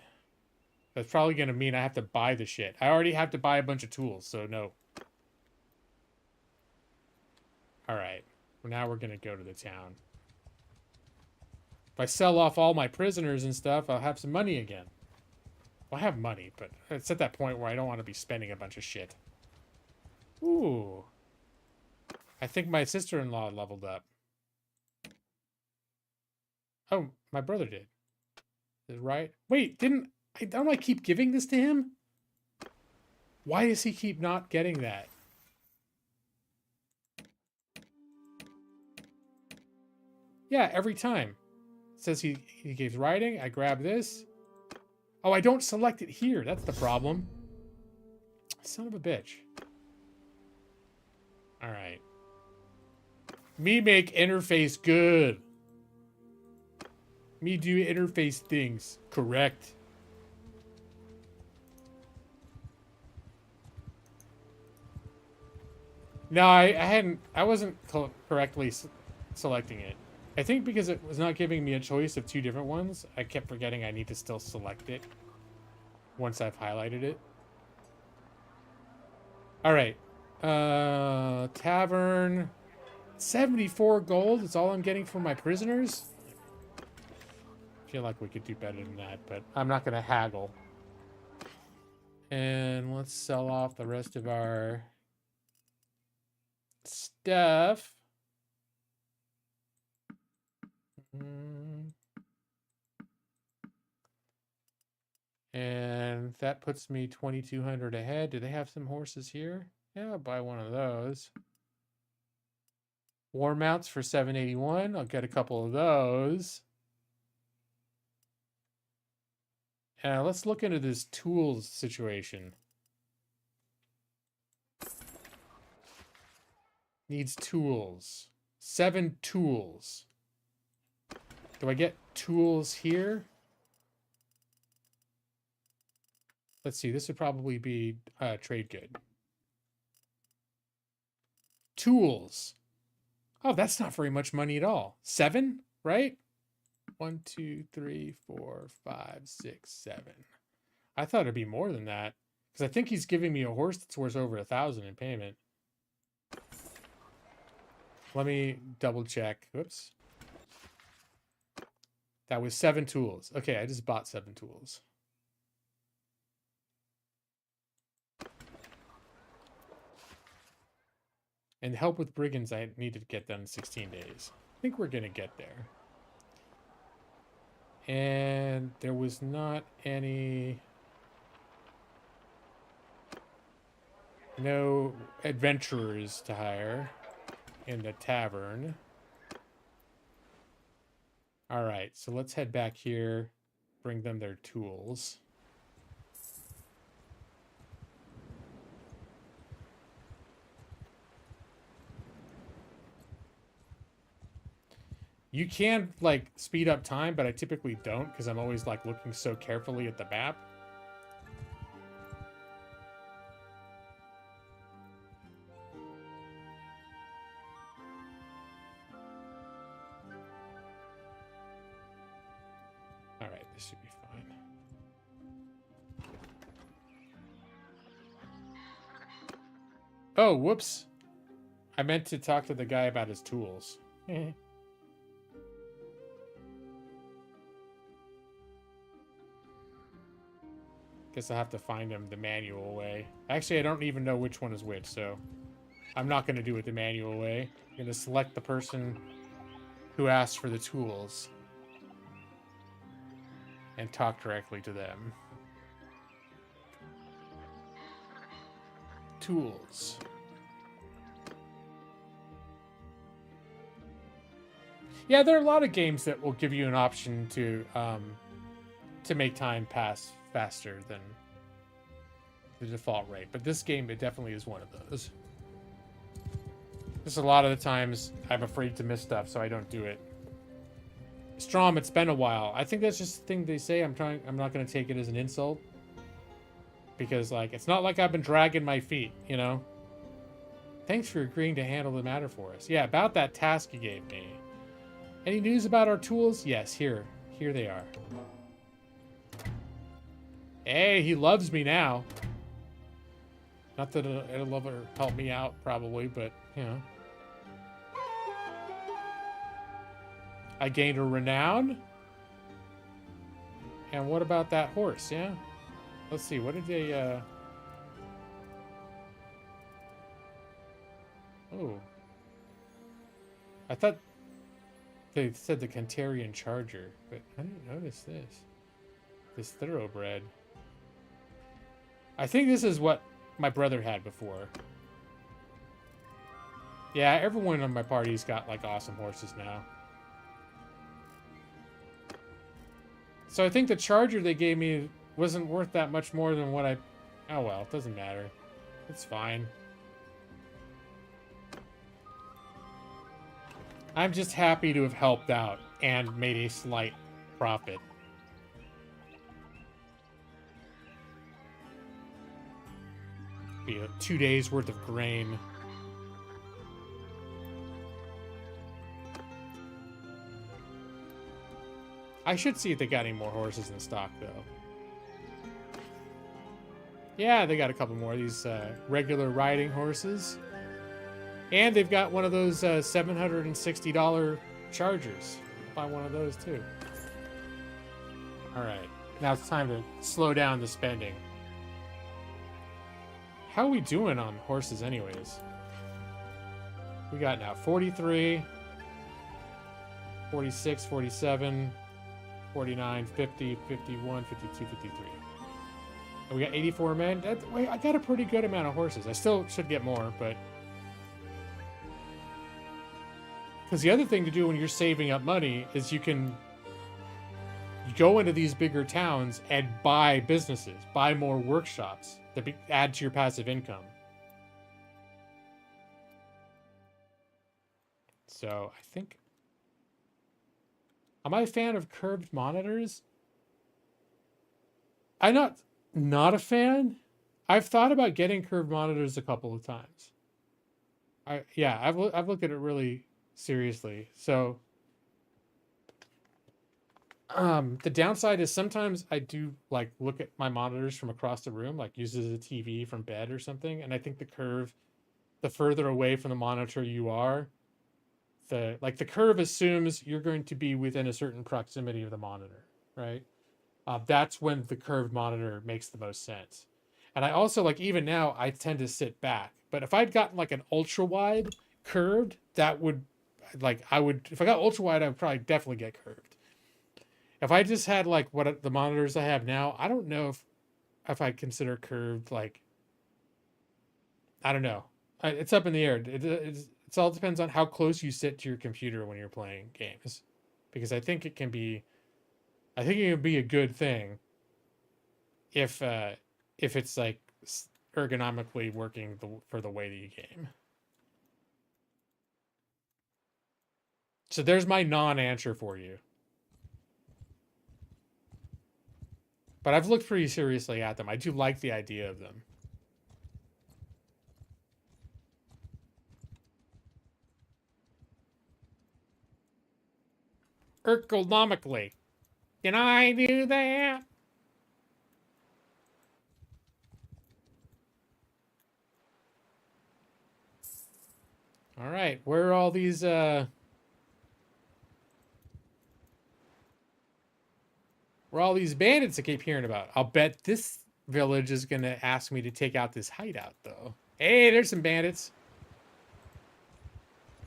That's probably gonna mean I have to buy the shit. I already have to buy a bunch of tools, so no. Alright. Well, now we're gonna go to the town. If I sell off all my prisoners and stuff, I'll have some money again. Well, I have money, but it's at that point where I don't want to be spending a bunch of shit. Ooh. I think my sister-in-law leveled up. Oh, my brother did. Is it right? Wait, don't I keep giving this to him? Why does he keep not getting that? Yeah, every time. It says he gives writing. I grab this. Oh, I don't select it here. That's the problem. Son of a bitch. All right. Me make interface good. Me do interface things correct. No, I wasn't correctly selecting it. I think because it was not giving me a choice of two different ones, I kept forgetting I need to still select it once I've highlighted it. All right. Tavern. 74 gold is all I'm getting for my prisoners. I feel like we could do better than that, but I'm not going to haggle. And let's sell off the rest of our stuff. And that puts me 2,200 ahead. Do they have some horses here? Yeah, I'll buy one of those. War mounts for 781. I'll get a couple of those. Let's look into this tools situation. Needs tools. 7 tools. Do I get tools here? Let's see. This would probably be trade good. Tools. Oh, that's not very much money at all. 7, right? 1, 2, 3, 4, 5, 6, 7. I thought it'd be more than that because I think he's giving me a horse that's worth over 1,000 in payment. Let me double check. Whoops. That was 7 tools. Okay, I just bought 7 tools. And help with brigands, I needed to get done in 16 days. I think we're going to get there. And there was not any... No adventurers to hire in the tavern. All right, so let's head back here, bring them their tools. You can, like, speed up time, but I typically don't because I'm always, like, looking so carefully at the map. All right, this should be fine. Oh, whoops. I meant to talk to the guy about his tools. Guess I'll have to find him the manual way. Actually, I don't even know which one is which, so I'm not going to do it the manual way. I'm going to select the person who asked for the tools and talk directly to them. Tools. Yeah, there are a lot of games that will give you an option to make time pass faster than the default rate. But this game, it definitely is one of those. Just a lot of the times, I'm afraid to miss stuff, so I don't do it. Strom, it's been a while. I think that's just the thing they say. I'm not going to take it as an insult. Because, like, it's not like I've been dragging my feet, you know? Thanks for agreeing to handle the matter for us. Yeah, about that task you gave me. Any news about our tools? Yes, here they are. Hey, he loves me now. Not that it'll ever help me out, probably, but, you know. I gained a renown. And what about that horse, yeah? Let's see, what did they, Oh. I thought they said the Cantarian Charger, but I didn't notice this. This thoroughbred. I think this is what my brother had before. Yeah, everyone on my party's got, like, awesome horses now. So I think the Charger they gave me wasn't worth that much more than what I... Oh, well, it doesn't matter. It's fine. I'm just happy to have helped out and made a slight profit. Be 2 days worth of grain. I should see if they got any more horses in stock, though. Yeah, they got a couple more of these regular riding horses. And they've got one of those $760 chargers. I'll buy one of those, too. All right. Now it's time to slow down the spending. How are we doing on horses anyways? We got now 43, 46, 47, 49, 50, 51, 52, 53. And we got 84 men. Wait, I got a pretty good amount of horses. I still should get more, but... Because the other thing to do when you're saving up money is you can go into these bigger towns and buy businesses, buy more workshops that add to your passive income. So I think... Am I a fan of curved monitors? I'm not a fan. I've thought about getting curved monitors a couple of times. I've looked at it really seriously. So the downside is sometimes I do like look at my monitors from across the room, like use it as a TV from bed or something, and I think the further away from the monitor you are, the curve assumes you're going to be within a certain proximity of the monitor, right? That's when the curved monitor makes the most sense. And I also, like, even now, I tend to sit back. But if I'd gotten, like, an ultra-wide curved, that would, like, if I got ultra-wide, I would probably definitely get curved. If I just had, like, what the monitors I have now, I don't know if I consider curved, like, I don't know. It's up in the air. It all depends on how close you sit to your computer when you're playing games. Because I think it can be a good thing if it's like ergonomically working for the way that you game. So there's my non-answer for you. But I've looked pretty seriously at them. I do like the idea of them. Ergonomically. Can I do that? All right, where are all these bandits I keep hearing about? I'll bet this village is gonna ask me to take out this hideout, though. Hey, there's some bandits.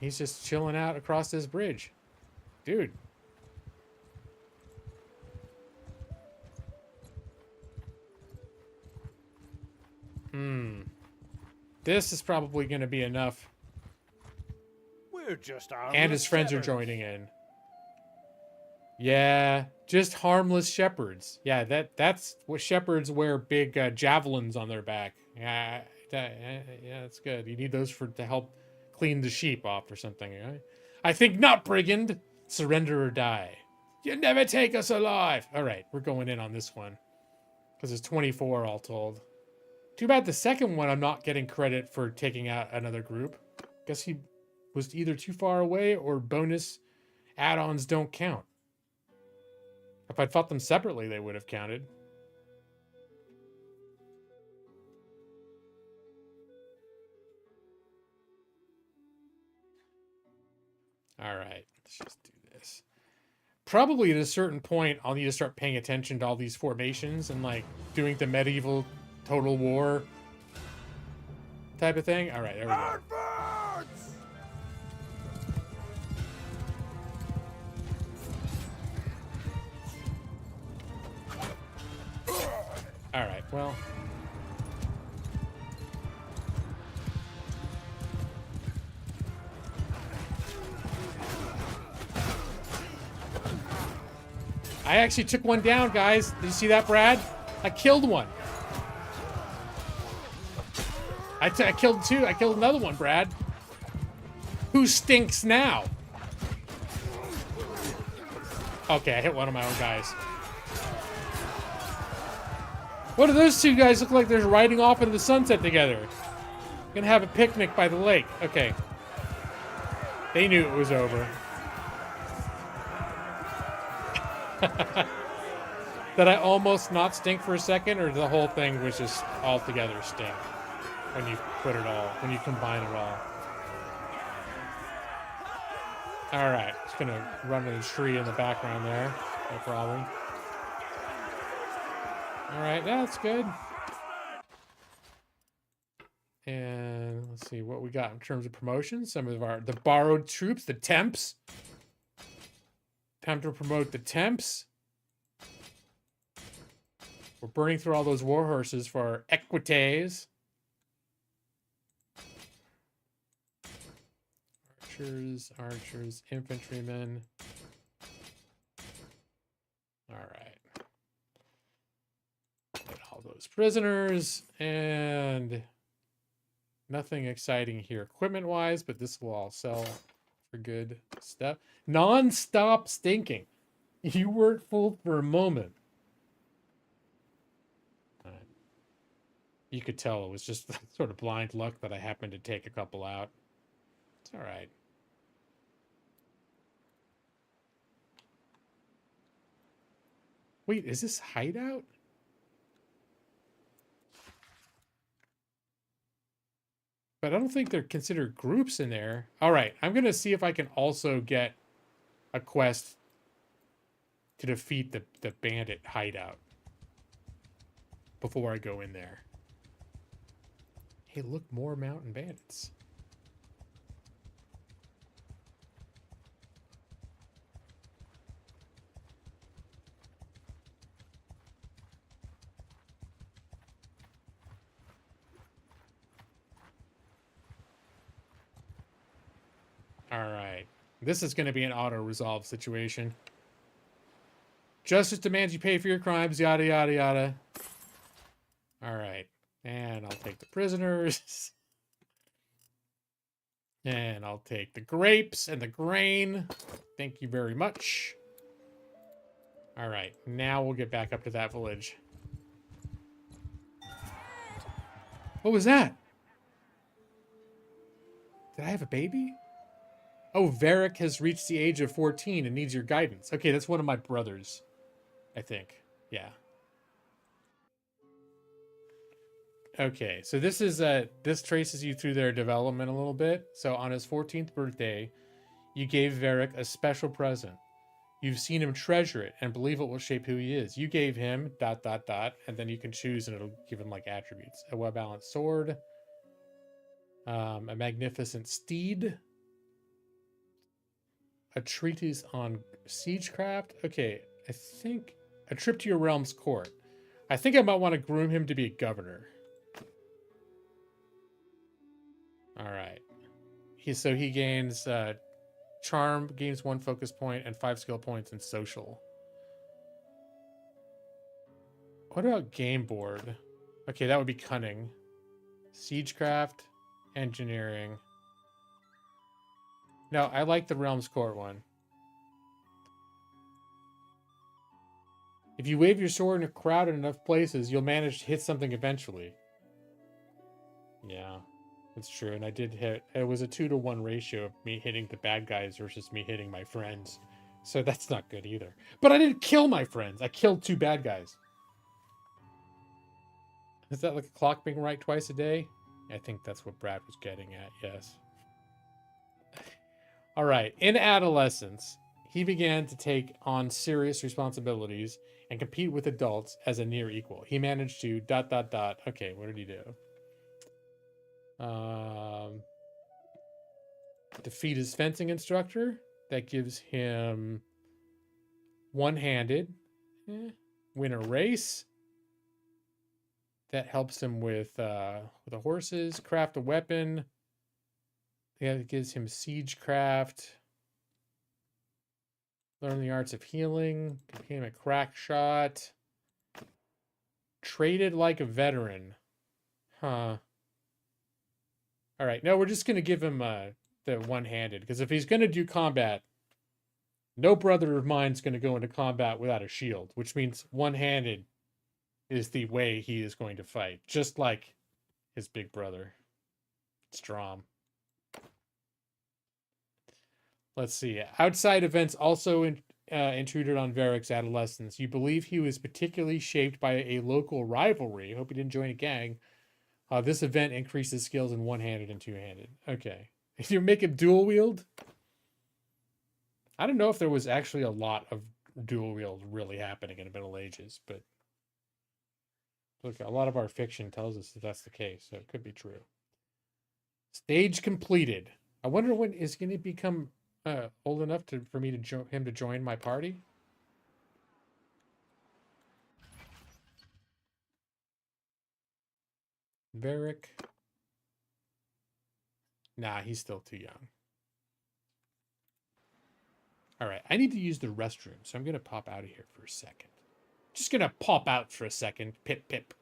He's just chilling out across this bridge. Dude. This is probably going to be enough. We're just And his friends are joining in. Yeah, just harmless shepherds. Yeah, that's what shepherds wear, big javelins on their back. Yeah, that's good. You need those to help clean the sheep off or something. Right? I think not, brigand. Surrender or die. You never take us alive. All right, we're going in on this one. Because it's 24 all told. Too bad the second one I'm not getting credit for taking out another group. Guess he was either too far away or bonus add-ons don't count. If I'd fought them separately, they would have counted. All right, let's just do this. Probably at a certain point, I'll need to start paying attention to all these formations and like doing the medieval Total War type of thing. All right, there we go. Advance! All right, well. I actually took one down, guys. Did you see that, Brad? I killed one. I killed two. I killed another one, Brad. Who stinks now? Okay, I hit one of my own guys. What do those two guys look like they're riding off into the sunset together? Gonna have a picnic by the lake. Okay. They knew it was over. Did I almost not stink for a second, or the whole thing was just altogether stink when you when you combine it all? All right, just gonna run in the tree in the background there, no problem. All right, that's good. And let's see what we got in terms of promotions. Some of the borrowed troops, the temps. Time to promote the temps. We're burning through all those war horses for our equites. Archers, infantrymen. All right. Get all those prisoners, and nothing exciting here equipment-wise, but this will all sell for good stuff. Non-stop stinking. You weren't fooled for a moment. You could tell it was just sort of blind luck that I happened to take a couple out. It's all right. Wait, is this hideout? But I don't think they're considered groups in there. All right, I'm going to see if I can also get a quest to defeat the bandit hideout before I go in there. Hey, look, more mountain bandits. All right. This is going to be an auto-resolve situation. Justice demands you pay for your crimes, yada, yada, yada. All right. And I'll take the prisoners. And I'll take the grapes and the grain. Thank you very much. All right. Now we'll get back up to that village. What was that? Did I have a baby? Oh, Varric has reached the age of 14 and needs your guidance. Okay, that's one of my brothers, I think. Yeah. Okay, so this is this traces you through their development a little bit. So on his 14th birthday, you gave Varric a special present. You've seen him treasure it and believe it will shape who he is. You gave him ... and then you can choose and it'll give him like attributes. A well-balanced sword, a magnificent steed, a treatise on siegecraft. Okay, I think a trip to your realm's court. I think I might want to groom him to be a governor. All right. He gains charm, gains 1 focus point and 5 skill points in social. What about game board? Okay, that would be cunning. Siegecraft, engineering. No, I like the Realm's Court one. If you wave your sword in a crowd in enough places, you'll manage to hit something eventually. Yeah, that's true. And I did hit. It was a 2-to-1 ratio of me hitting the bad guys versus me hitting my friends. So that's not good either. But I didn't kill my friends. I killed 2 bad guys. Is that like a clock being right twice a day? I think that's what Brad was getting at, yes. All right, in adolescence, he began to take on serious responsibilities and compete with adults as a near equal. He managed to ... Okay, what did he do? Defeat his fencing instructor. That gives him one-handed. Win a race. That helps him with the horses. Craft a weapon. Yeah, it gives him siegecraft. Learn the arts of healing. Became a crack shot. Traded like a veteran. Huh. All right. No, we're just going to give him the one-handed. Because if he's going to do combat, no brother of mine's going to go into combat without a shield. Which means one-handed is the way he is going to fight. Just like his big brother. Strom. Let's see. Outside events also intruded on Varric's adolescence. You believe he was particularly shaped by a local rivalry. Hope he didn't join a gang. This event increases skills in one-handed and two-handed. Okay. If you make him dual wield? I don't know if there was actually a lot of dual wield really happening in the Middle Ages, but look, a lot of our fiction tells us that that's the case, so it could be true. Stage completed. I wonder when is going to become old enough for me to him to join my party. Varric. Nah, he's still too young. All right, I need to use the restroom, so I'm going to pop out of here for a second. Just going to pop out for a second. Pip, pip.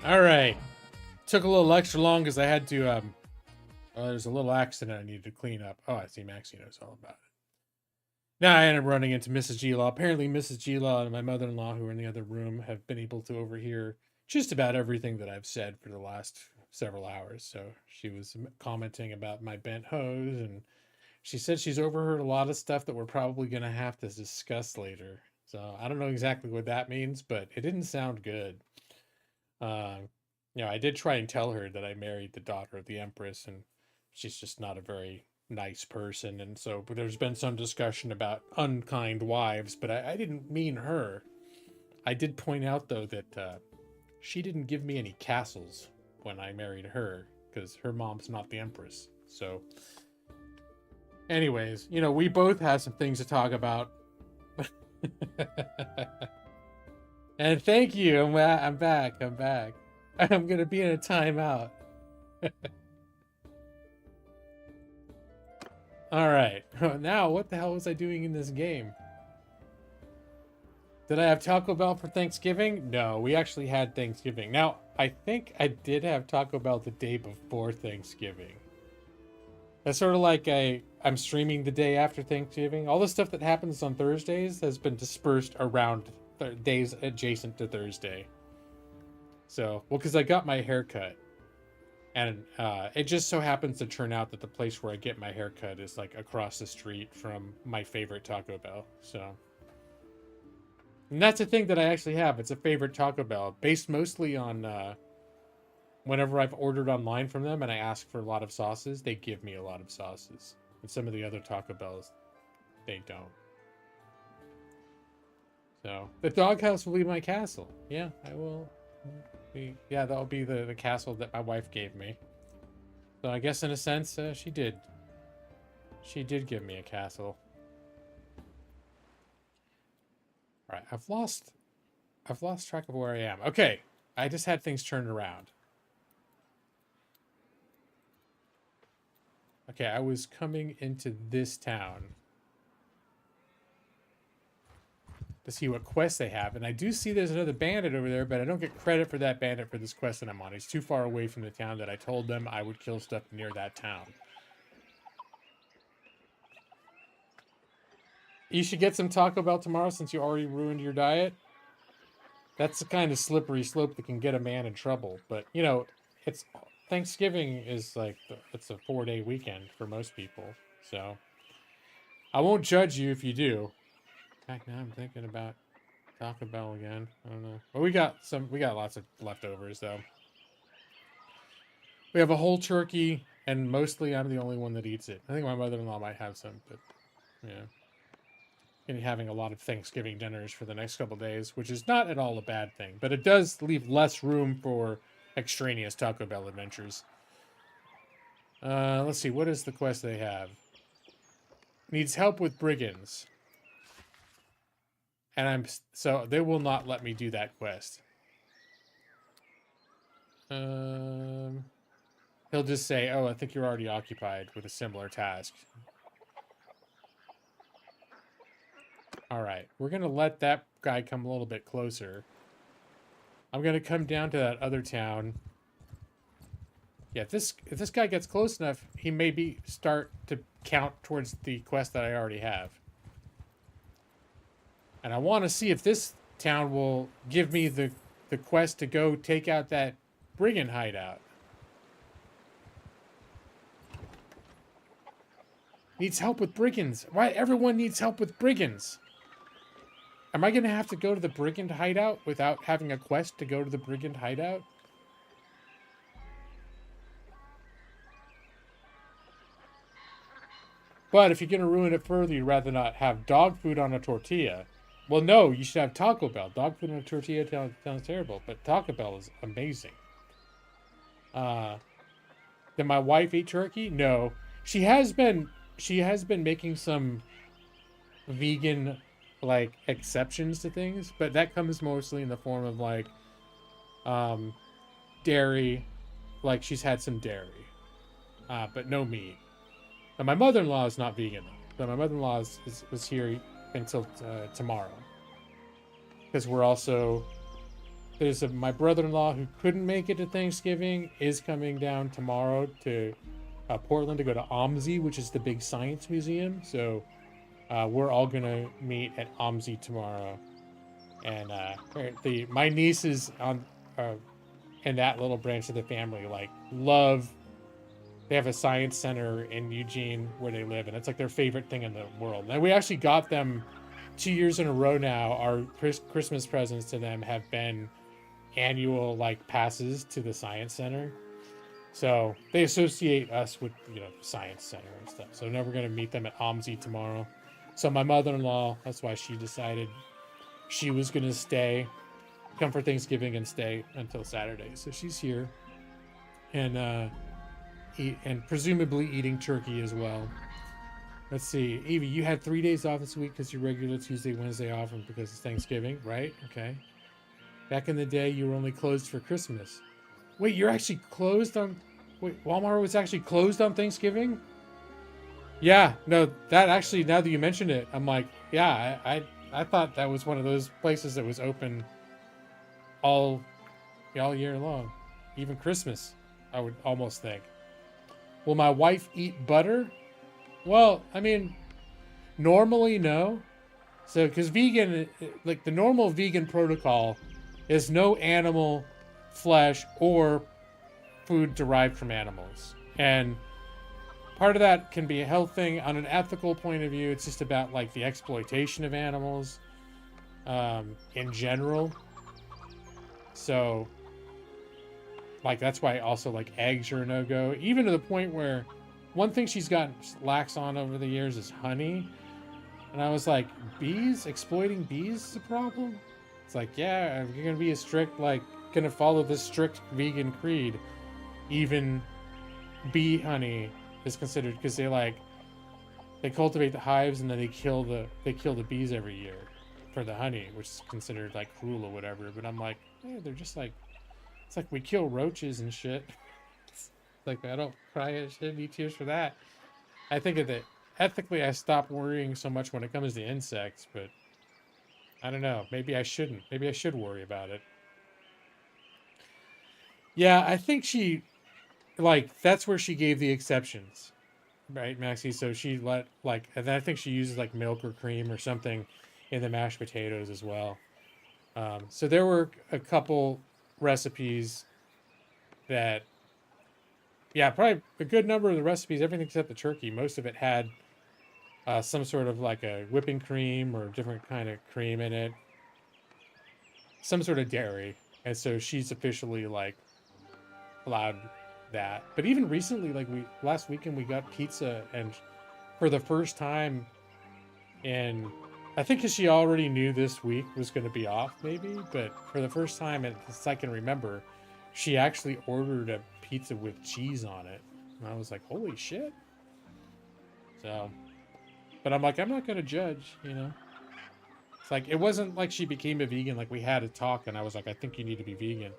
All right. Took a little extra long because I had to. There's a little accident I needed to clean up. Oh, I see Maxie knows all about it. Now I ended up running into Mrs. G-Law. Apparently, Mrs. G-Law and my mother-in-law, who are in the other room, have been able to overhear just about everything that I've said for the last several hours. So she was commenting about my bent hose, and she said she's overheard a lot of stuff that we're probably going to have to discuss later. So I don't know exactly what that means, but it didn't sound good. I did try and tell her that I married the daughter of the Empress, and she's just not a very nice person. And so but there's been some discussion about unkind wives, but I didn't mean her. I did point out, though, that she didn't give me any castles when I married her, because her mom's not the Empress. So anyways, we both have some things to talk about. And thank you. I'm back. I'm going to be in a timeout. All right. Now, what the hell was I doing in this game? Did I have Taco Bell for Thanksgiving? No, we actually had Thanksgiving. Now, I think I did have Taco Bell the day before Thanksgiving. That's sort of like I'm streaming the day after Thanksgiving. All the stuff that happens on Thursdays has been dispersed around days adjacent to Thursday. So, because I got my hair cut. And it just so happens to turn out that the place where I get my hair cut is like across the street from my favorite Taco Bell. So, and that's a thing that I actually have. It's a favorite Taco Bell based mostly on whenever I've ordered online from them and I ask for a lot of sauces, they give me a lot of sauces. And some of the other Taco Bells, they don't. So, the doghouse will be my castle. Yeah, I will. Yeah, that'll be the castle that my wife gave me. So I guess in a sense, she did. She did give me a castle. All right, I've lost track of where I am. Okay, I just had things turned around. Okay, I was coming into this town to see what quests they have. And I do see there's another bandit over there, but I don't get credit for that bandit for this quest that I'm on. He's too far away from the town that I told them I would kill stuff near that town. You should get some Taco Bell tomorrow since you already ruined your diet. That's the kind of slippery slope that can get a man in trouble. But, it's Thanksgiving is like, it's a 4-day weekend for most people. So I won't judge you if you do. Heck, now I'm thinking about Taco Bell again. I don't know. But we got lots of leftovers though. We have a whole turkey, and mostly I'm the only one that eats it. I think my mother-in-law might have some, but yeah. And having a lot of Thanksgiving dinners for the next couple days, which is not at all a bad thing, but it does leave less room for extraneous Taco Bell adventures. Let's see, what is the quest they have? Needs help with brigands. And so they will not let me do that quest. He'll just say, "Oh, I think you're already occupied with a similar task." All right, we're gonna let that guy come a little bit closer. I'm gonna come down to that other town. Yeah, if this guy gets close enough, he may start to count towards the quest that I already have. And I want to see if this town will give me the quest to go take out that brigand hideout. Needs help with brigands. Why everyone needs help with brigands? Am I going to have to go to the brigand hideout without having a quest to go to the brigand hideout? But if you're going to ruin it further, you'd rather not have dog food on a tortilla. Well, no, you should have Taco Bell. Dog food on a tortilla sounds terrible, but Taco Bell is amazing. Did my wife eat turkey? No. She has been making some vegan exceptions to things, but that comes mostly in the form of dairy. Like she's had some dairy. But no meat. And my mother-in-law is not vegan, but my mother-in-law was here until tomorrow, because we're also my brother-in-law who couldn't make it to Thanksgiving is coming down tomorrow to Portland to go to OMSI, which is the big science museum. So we're all gonna meet at OMSI tomorrow, and my nieces on in that little branch of the family like love. They have a science center in Eugene where they live, and it's like their favorite thing in the world. And we actually got them 2 years in a row now. Our Christmas presents to them have been annual like passes to the science center. So they associate us with, you know, science center and stuff. So now we're going to meet them at OMSI tomorrow. So my mother-in-law, that's why she decided she was going to come for Thanksgiving and stay until Saturday. So she's here and presumably eating turkey as well. Let's see. Evie, you had 3 days off this week because your regular Tuesday, Wednesday off and because it's Thanksgiving, right? Okay. Back in the day, you were only closed for Christmas. Wait, you're actually closed on... Wait, Walmart was actually closed on Thanksgiving? Yeah, no, that actually, now that you mentioned it, I'm like, yeah, I thought that was one of those places that was open all year long. Even Christmas, I would almost think. Will my wife eat butter? Well, I mean, normally no. So, because vegan, like the normal vegan protocol is no animal flesh or food derived from animals. And part of that can be a health thing. On an ethical point of view, it's just about like the exploitation of animals in general. So, like, that's why also like eggs are a no-go. Even to the point where one thing she's gotten lax on over the years is honey. And I was like, bees? Exploiting bees is a problem? It's like, yeah, if you're going to be a strict, like, going to follow this strict vegan creed, even bee honey is considered, because they cultivate the hives and then they kill the bees every year for the honey, which is considered like cruel or whatever. But I'm like, yeah, they're just like, it's like we kill roaches and shit. Like, I don't cry and shed any tears for that. I think that ethically I stopped worrying so much when it comes to insects, but I don't know. Maybe I shouldn't. Maybe I should worry about it. Yeah, I think she, like, that's where she gave the exceptions, right, Maxie? So she let, like, and then I think she uses, like, milk or cream or something in the mashed potatoes as well. So there were a couple recipes that, yeah, probably a good number of the recipes, everything except the turkey, most of it had some sort of like a whipping cream or different kind of cream in it, some sort of dairy. And so she's officially like allowed that. But even recently, like last weekend we got pizza, and for the first time in, I think because she already knew this week was going to be off maybe, but for the first time as I can remember, she actually ordered a pizza with cheese on it. And I was like, holy shit. So, but I'm like, I'm not going to judge, you know? It's like, it wasn't like she became a vegan. Like, we had a talk and I was like, I think you need to be vegan.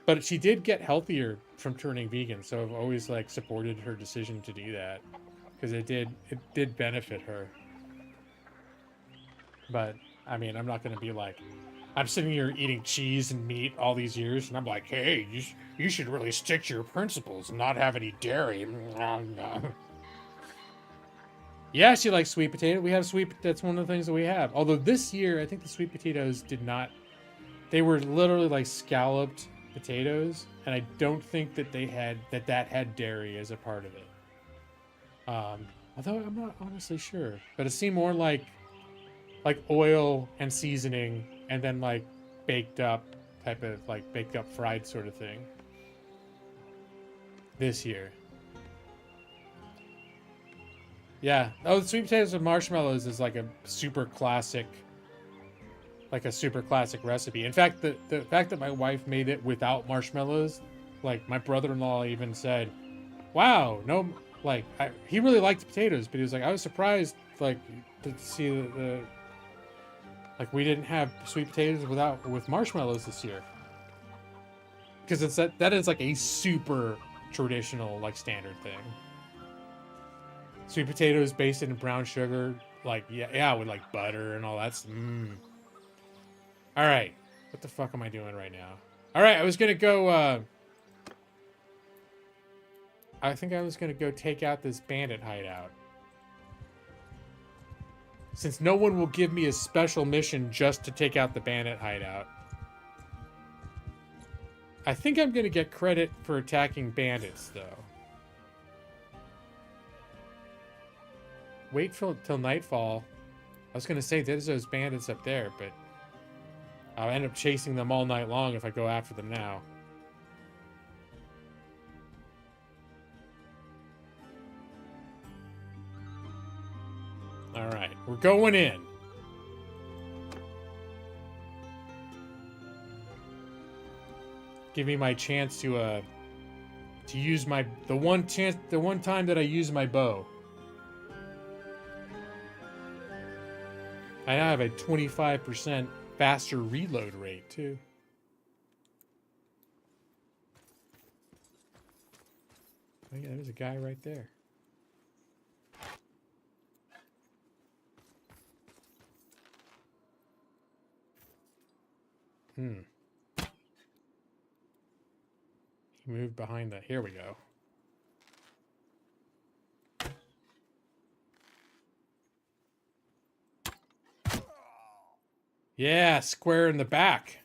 But she did get healthier from turning vegan. So I've always like supported her decision to do that because it did benefit her. But I mean, I'm not going to be like, I'm sitting here eating cheese and meat all these years, and I'm like, hey, you should really stick to your principles and not have any dairy. Yeah, she likes sweet potato. We have that's one of the things that we have. Although this year, I think the sweet potatoes did not, they were literally like scalloped potatoes, and I don't think that that had dairy as a part of it. Although I'm not honestly sure, but it seemed more like oil and seasoning and then like baked up type of like baked up fried sort of thing this year. Yeah. Oh, the sweet potatoes with marshmallows is like a super classic recipe. In fact, the fact that my wife made it without marshmallows, like my brother-in-law even said, wow, no, like he really liked potatoes, but he was like, I was surprised like to see the like we didn't have sweet potatoes with marshmallows this year, because it's that is like a super traditional like standard thing. Sweet potatoes basted in brown sugar, like yeah with like butter and all that. All right, What the fuck am I doing right now? Alright, I was gonna go, I think I was gonna go take out this bandit hideout. Since no one will give me a special mission just to take out the bandit hideout. I think I'm gonna get credit for attacking bandits, though. Wait till nightfall. I was gonna say there's those bandits up there, but I'll end up chasing them all night long if I go after them now. Alright, we're going in. Give me my chance to use the one time that I use my bow. I now have a 25% faster reload rate too. Oh yeah, there's a guy right there. He moved behind that. Here we go. Yeah, square in the back.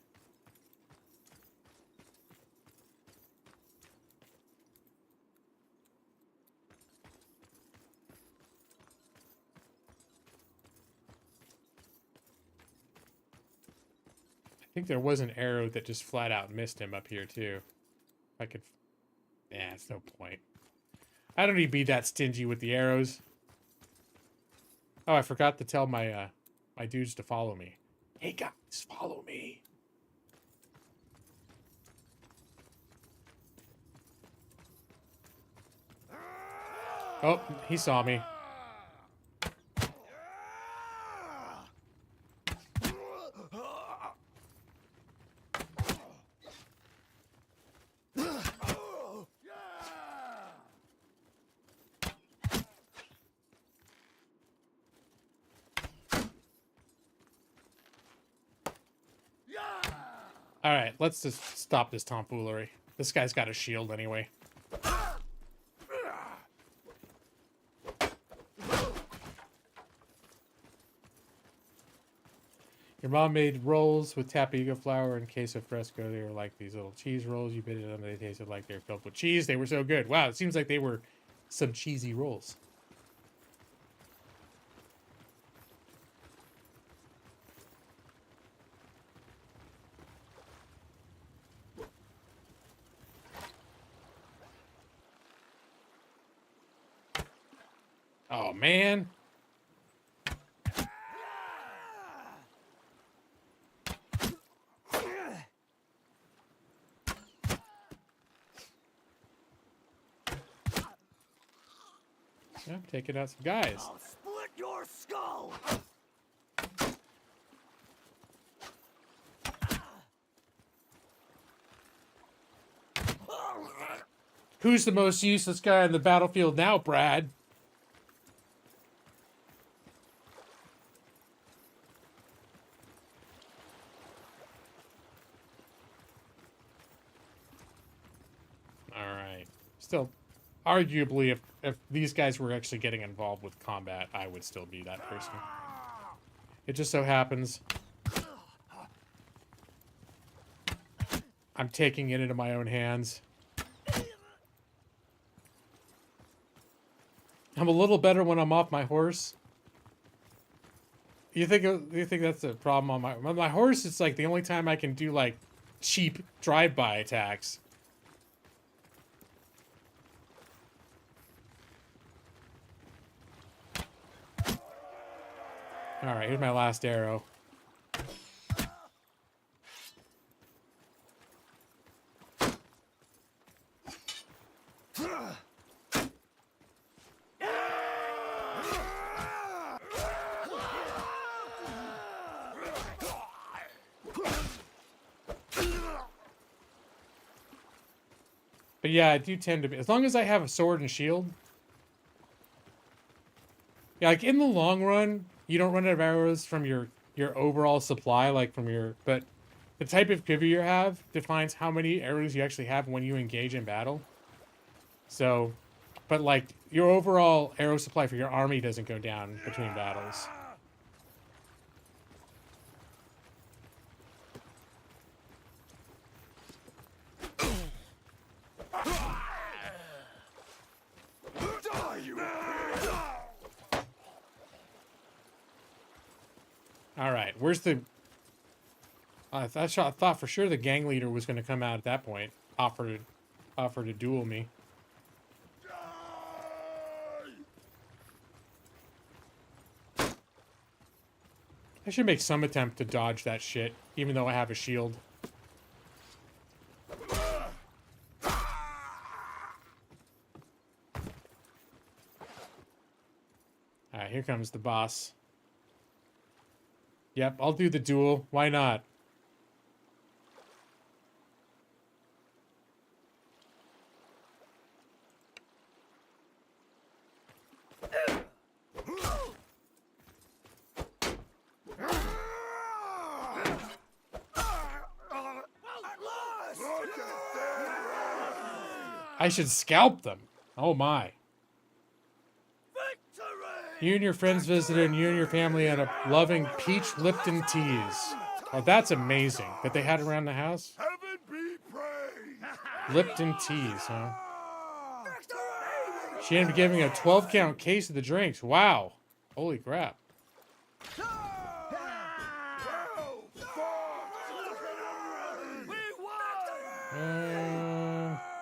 I think there was an arrow that just flat out missed him up here too. I could... Yeah, it's no point. I don't need to be that stingy with the arrows. Oh, I forgot to tell my my dudes to follow me. Hey guys, follow me. Oh, he saw me. Alright, let's just stop this tomfoolery. This guy's got a shield anyway. Your mom made rolls with tapioca flour and queso fresco. They were like these little cheese rolls. You bit into them, they tasted like they were filled with cheese. They were so good. Wow, it seems like they were some cheesy rolls. Oh, man. Yeah, I'm taking out some guys. I'll split your skull. Who's the most useless guy on the battlefield now, Brad? Alright. Still, arguably, if these guys were actually getting involved with combat, I would still be that person. It just so happens I'm taking it into my own hands. I'm a little better when I'm off my horse. You think that's a problem on my horse? It's like the only time I can do like cheap drive-by attacks. All right, here's my last arrow. But yeah, I do tend to be, as long as I have a sword and shield. Yeah, like in the long run, you don't run out of arrows from your overall supply, like from your, but The type of quiver you have defines how many arrows you actually have when you engage in battle. So, but like, your overall arrow supply for your army doesn't go down between battles. All right, where's the... I thought for sure the gang leader was going to come out at that point, offer to duel me. I should make some attempt to dodge that shit, even though I have a shield. Alright, here comes the boss. Yep, I'll do the duel. Why not? I should scalp them. Oh my. You and your friends visited, and you and your family had a loving peach Lipton teas. Oh, that's amazing that they had around the house. Heaven be praised. Lipton teas, huh? She ended up giving a 12-count case of the drinks. Wow. Holy crap.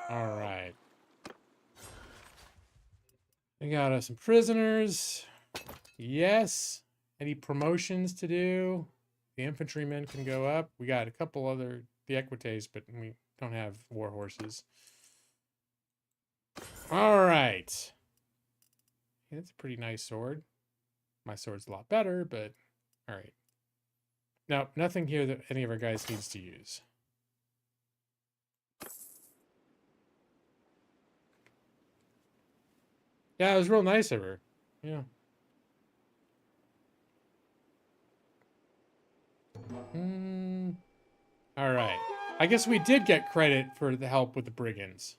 All right. We got us some prisoners. Yes. Any promotions to do? The infantrymen can go up. We got a couple other the equites, but we don't have war horses. All right. Yeah, that's a pretty nice sword. My sword's a lot better, but all right. No, nothing here that any of our guys needs to use. Yeah, it was real nice of her. Yeah. All right. I guess we did get credit for the help with the brigands.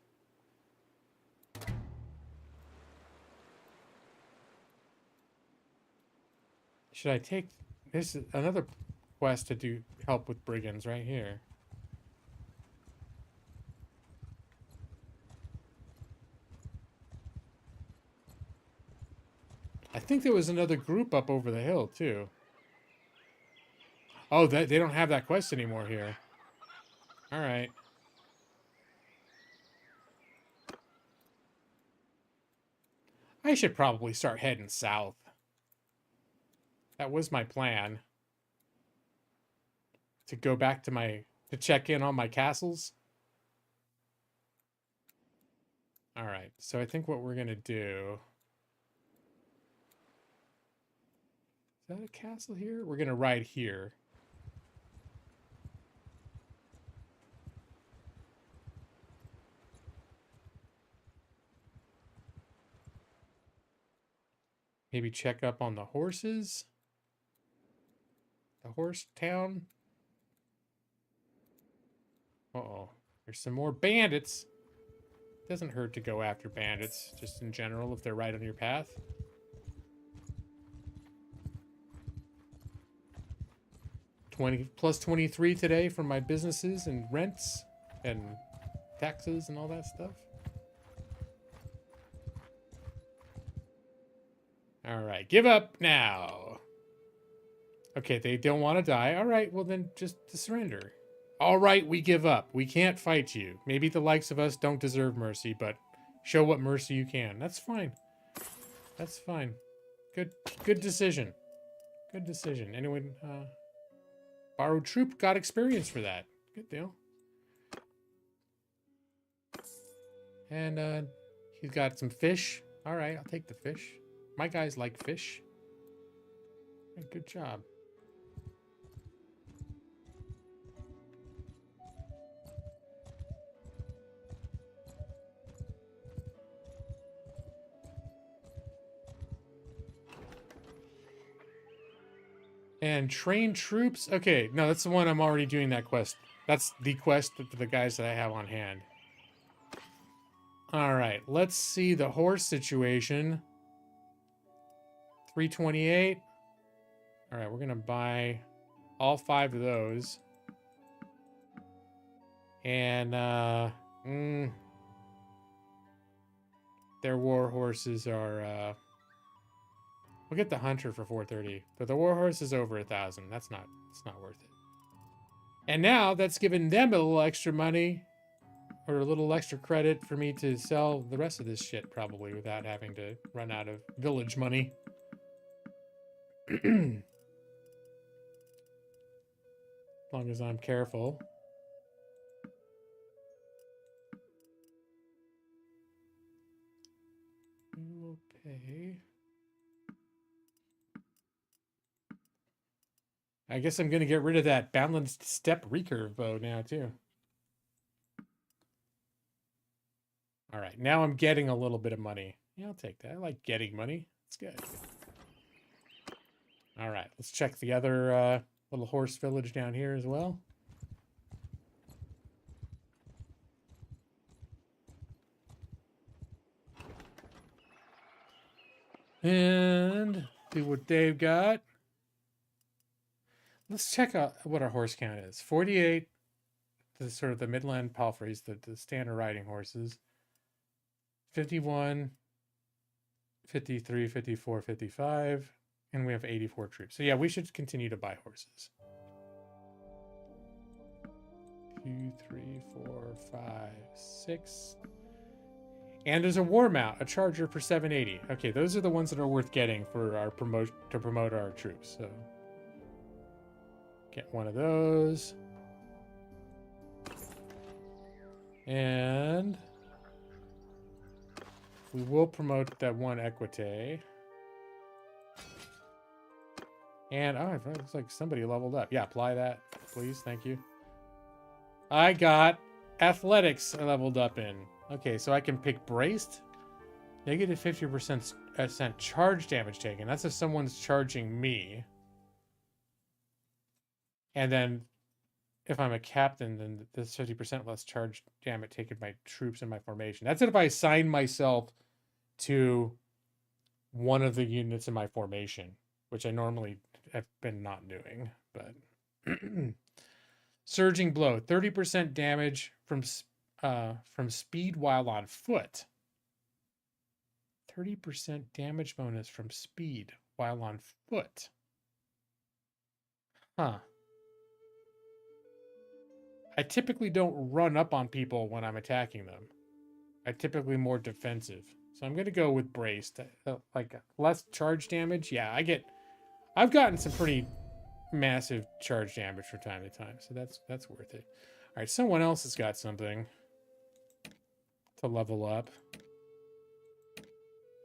Should I take this is another quest to do help with brigands right here? I think there was another group up over the hill too. Oh, they don't have that quest anymore here. All right. I should probably start heading south. That was my plan. To go back to to check in on my castles. All right. So I think what we're going to do... Is that a castle here? We're going to ride here. Maybe check up on the horses. The horse town. Uh-oh. There's some more bandits. Doesn't hurt to go after bandits, just in general, if they're right on your path. Plus 23 today from my businesses and rents and taxes and all that stuff. All right, give up now. Okay, they don't want to die. All right, well then just surrender. All right, we give up. We can't fight you. Maybe the likes of us don't deserve mercy, but show what mercy you can. That's fine. That's fine. Good decision. Good decision. Anyone, borrowed troop got experience for that. Good deal. And, he's got some fish. All right, I'll take the fish. My guys like fish. Good job. And train troops. Okay, no, that's the one I'm already doing that quest. That's the quest for the guys that I have on hand. All right, let's see the horse situation. 328. All right, we're going to buy all 5 of those. And their war horses are we'll get the hunter for 430, but the war horse is over 1,000. It's not worth it. And now that's given them a little extra money or a little extra credit for me to sell the rest of this shit probably without having to run out of village money. As long as I'm careful. We will pay. I guess I'm going to get rid of that balanced step recurve bow now, too. All right, now I'm getting a little bit of money. Yeah, I'll take that. I like getting money. It's good. All right, let's check the other little horse village down here as well. And see what they've got. Let's check out what our horse count is. 48, the sort of the Midland palfreys, the standard riding horses. 51, 53, 54, 55, and we have 84 troops. So yeah, we should continue to buy horses. 2, 3, 4, 5, 6. And there's a war mount, a charger for 780. Okay, those are the ones that are worth getting for our to promote our troops. So get one of those. And we will promote that one equite. And oh, it looks like somebody leveled up. Yeah, apply that, please. Thank you. I got athletics leveled up in. Okay, so I can pick braced. Negative 50% charge damage taken. That's if someone's charging me. And then if I'm a captain, then there's 50% less charge damage taken by troops in my formation. That's if I assign myself to one of the units in my formation, which I normally have been not doing. But surging blow, 30% damage from speed while on foot. 30% damage bonus from speed while on foot. Huh. I typically don't run up on people when I'm attacking them. I'm typically more defensive. So I'm going to go with braced. Like less charge damage. Yeah, I've gotten some pretty massive charge damage from time to time. So that's worth it. All right, someone else has got something to level up.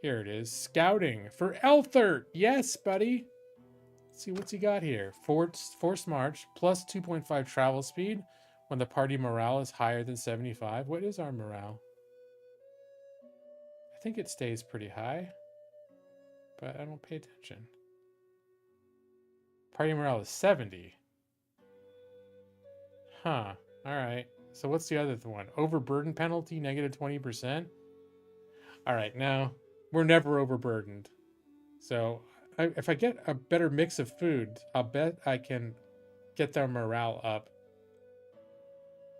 Here it is. Scouting for Elthert. Yes, buddy. Let's see what's he got here. Forced march plus 2.5 travel speed when the party morale is higher than 75. What is our morale? I think it stays pretty high, but I don't pay attention. Party morale is 70. Huh. All right. So what's the other one? Overburden penalty, negative 20%. All right. Now, we're never overburdened. So if I get a better mix of food, I'll bet I can get their morale up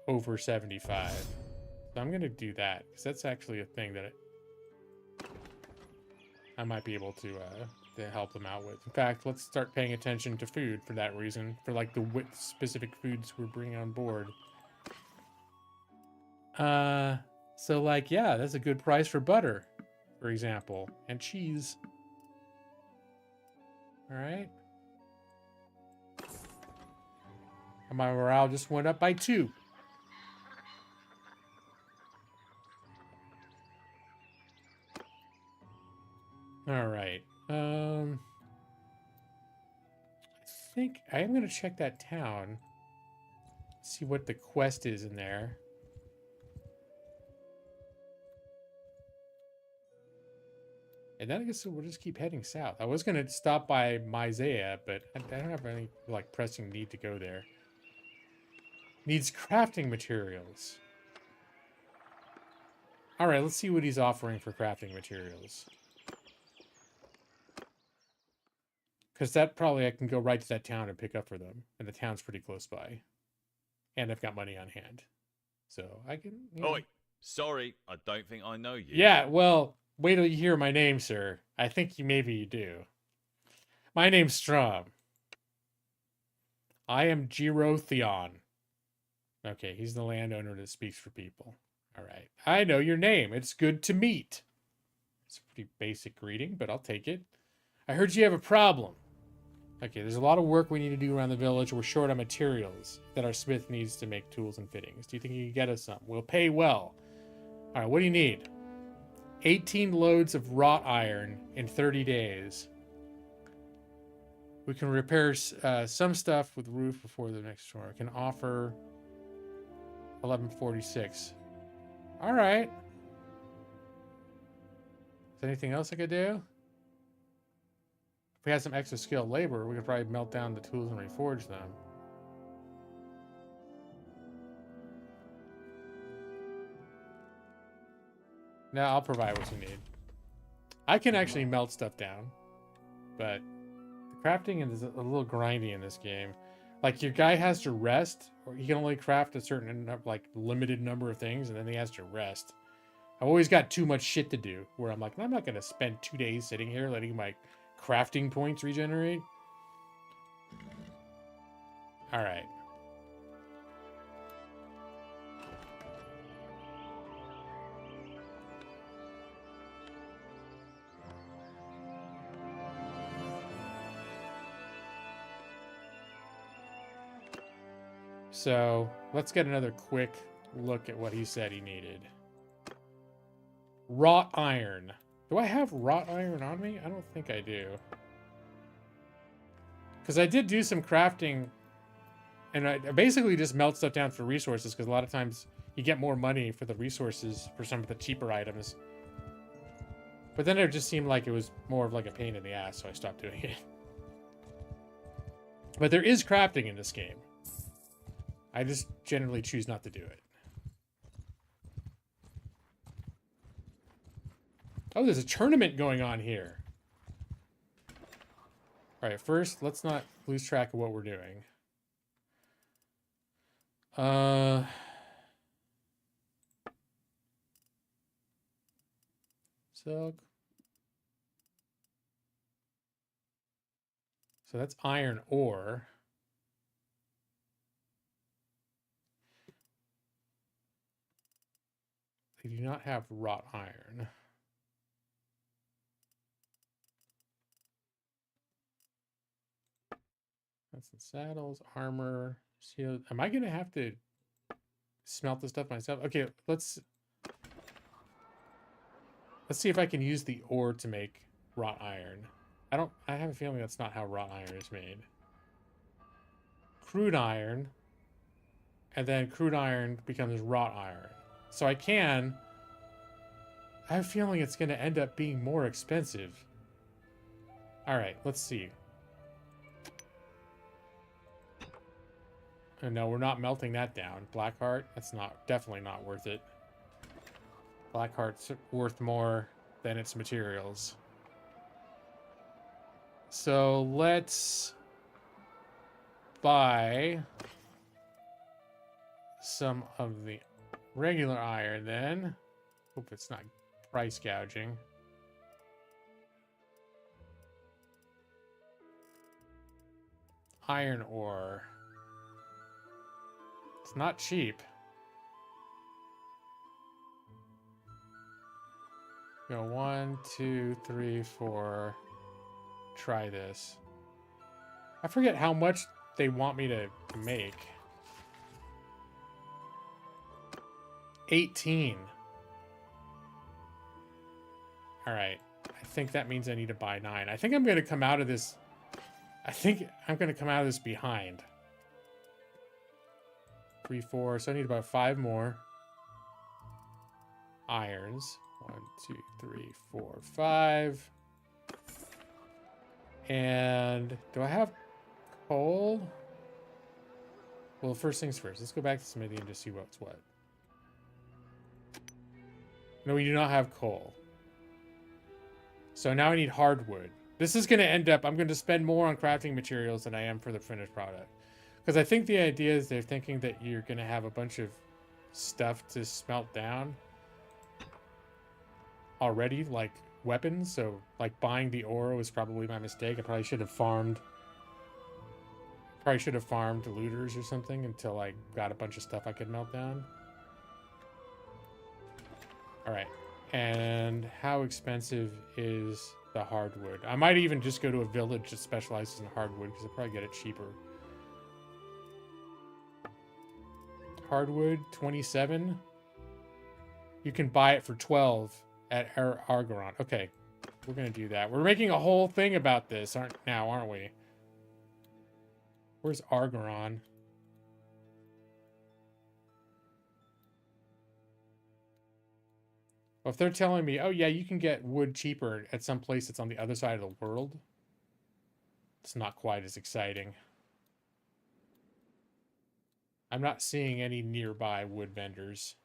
over 75. So I'm going to do that because that's actually a thing that I might be able to help them out with. In fact, let's start paying attention to food for that reason, for like the specific foods we're bringing on board. So like, yeah, that's a good price for butter, for example, and cheese. All right. And my morale just went up by 2. All right. I think I am going to check that town. See what the quest is in there. And then I guess we'll just keep heading south. I was going to stop by Myzea, but I don't have any like pressing need to go there. Needs crafting materials. All right, let's see what he's offering for crafting materials. Because that probably I can go right to that town and pick up for them. And the town's pretty close by. And I've got money on hand. So I can... You know. Oi, sorry, I don't think I know you. Yeah, well, wait till you hear my name, sir. I think maybe you do. My name's Strom. I am Jiro Theon. Okay, he's the landowner that speaks for people. All right. I know your name. It's good to meet. It's a pretty basic greeting, but I'll take it. I heard you have a problem. Okay, there's a lot of work we need to do around the village. We're short on materials that our smith needs to make tools and fittings. Do you think you can get us some? We'll pay well. All right, what do you need? 18 loads of wrought iron in 30 days. We can repair some stuff with roof before the next storm. I can offer 1146. All right. Is there anything else I could do? If we had some extra skilled labor, we could probably melt down the tools and reforge them. No, I'll provide what you need. I can actually melt stuff down, but the crafting is a little grindy in this game. Like, your guy has to rest, or he can only craft a certain, like, limited number of things, and then he has to rest. I've always got too much shit to do, where I'm like, I'm not going to spend 2 days sitting here letting my crafting points regenerate. All right. So let's get another quick look at what he said he needed. Wrought iron. Do I have wrought iron on me? I don't think I do. Because I did do some crafting, and I basically just melt stuff down for resources, because a lot of times you get more money for the resources for some of the cheaper items. But then it just seemed like it was more of like a pain in the ass, so I stopped doing it. But there is crafting in this game. I just generally choose not to do it. Oh, there's a tournament going on here. All right, first, let's not lose track of what we're doing. Silk. So that's iron ore. They do not have wrought iron. That's the saddles, armor, shield. Am I going to have to smelt this stuff myself? Okay, let's see if I can use the ore to make wrought iron. I have a feeling that's not how wrought iron is made. Crude iron, and then crude iron becomes wrought iron. So I have a feeling it's going to end up being more expensive. All right, let's see. No, we're not melting that down. Blackheart, that's definitely not worth it. Blackheart's worth more than its materials. So let's buy some of the regular iron then. Hope it's not price gouging. Iron ore. It's not cheap. Go 1, 2, 3, 4. Try this. I forget how much they want me to make. 18. All right. I think that means I need to buy 9. I think I'm going to come out of this. I think I'm going to come out of this behind. 3, 4. So I need about 5 more irons. 1, 2, 3, 4, 5. And do I have coal? Well, first things first. Let's go back to Smithy and just see what's what. No, we do not have coal. So now I need hardwood. This is going to end up... I'm going to spend more on crafting materials than I am for the finished product. Because I think the idea is they're thinking that you're going to have a bunch of stuff to smelt down already, like weapons. So, like, buying the ore was probably my mistake. I probably should have farmed... looters or something until I got a bunch of stuff I could melt down. Alright. And how expensive is the hardwood? I might even just go to a village that specializes in hardwood because I'll probably get it cheaper. Hardwood, 27. You can buy it for 12 at Argoron. Okay, we're going to do that. We're making a whole thing about this, aren't we? Where's Argoron? Well, if they're telling me, oh yeah, you can get wood cheaper at some place that's on the other side of the world, it's not quite as exciting. I'm not seeing any nearby wood vendors.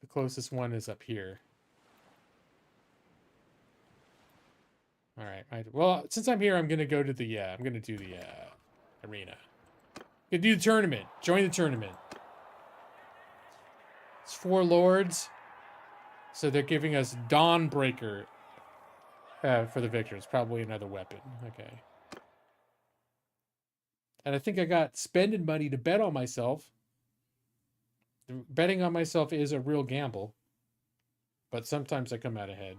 The closest one is up here. All right. Well, since I'm here, I'm gonna go to the. I'm gonna do the arena. Gonna do the tournament. Join the tournament. It's 4 lords, so they're giving us Dawnbreaker for the victor. It's probably another weapon. Okay. And I think I got spending money to bet on myself. Betting on myself is a real gamble, but sometimes I come out ahead.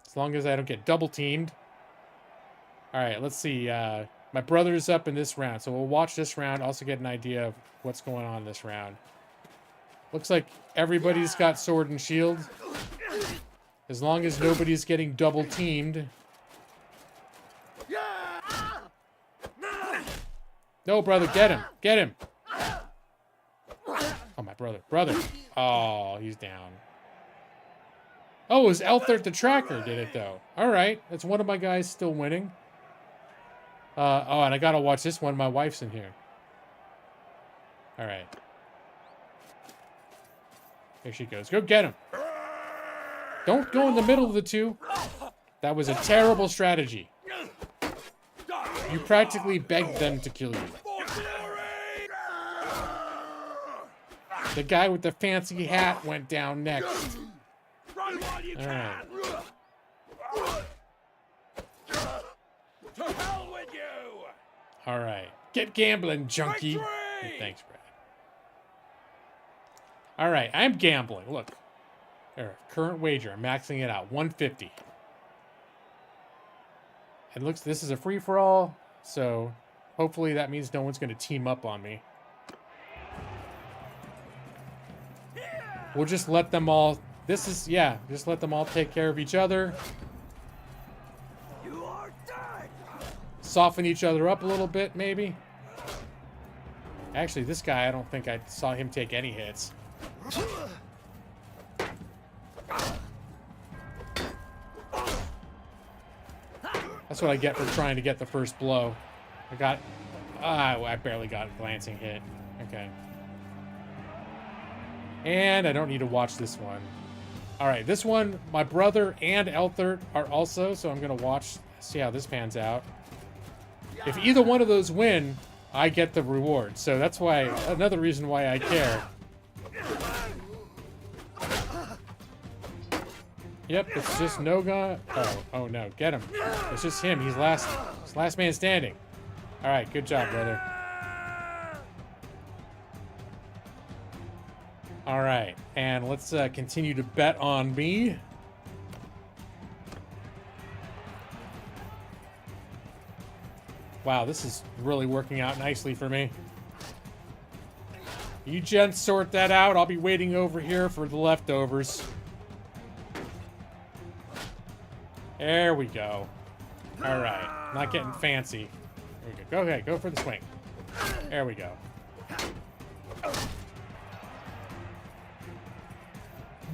As long as I don't get double teamed. All right, let's see. My brother's up in this round, so we'll watch this round. Also get an idea of what's going on in this round. Looks like everybody's got sword and shield. As long as nobody's getting double teamed. No, brother, get him. Get him. Oh, my brother. Brother. Oh, he's down. Oh, it was Elthert the Tracker did it, though. All right. That's one of my guys still winning. Oh, and I gotta watch this one. My wife's in here. All right. Here she goes. Go get him. Don't go in the middle of the two. That was a terrible strategy. You practically begged them to kill you. The guy with the fancy hat went down next. All right. To hell with you! All right. Get gambling, junkie. Thanks, Brad. All right. I'm gambling. Look. There. Current wager. I'm maxing it out. 150. It looks, this is a free-for-all, so hopefully that means no one's going to team up on me. We'll just let them all, just let them all take care of each other. You are dead. Soften each other up a little bit, maybe. Actually, this guy, I don't think I saw him take any hits. That's what I get for trying to get the first blow. I barely got a glancing hit. Okay. And I don't need to watch this one. All right, this one, my brother and Elthert are also, so I'm going to watch, see how this pans out. If either one of those win, I get the reward. So that's why, another reason why I care. Yep, it's just no gun. Oh no, get him. It's just him. He's last man standing. All right, good job, brother. All right, and let's continue to bet on me. Wow, this is really working out nicely for me. You gents sort that out. I'll be waiting over here for the leftovers. There we go. All right. Not getting fancy. There we go. Go ahead. Go for the swing. There we go.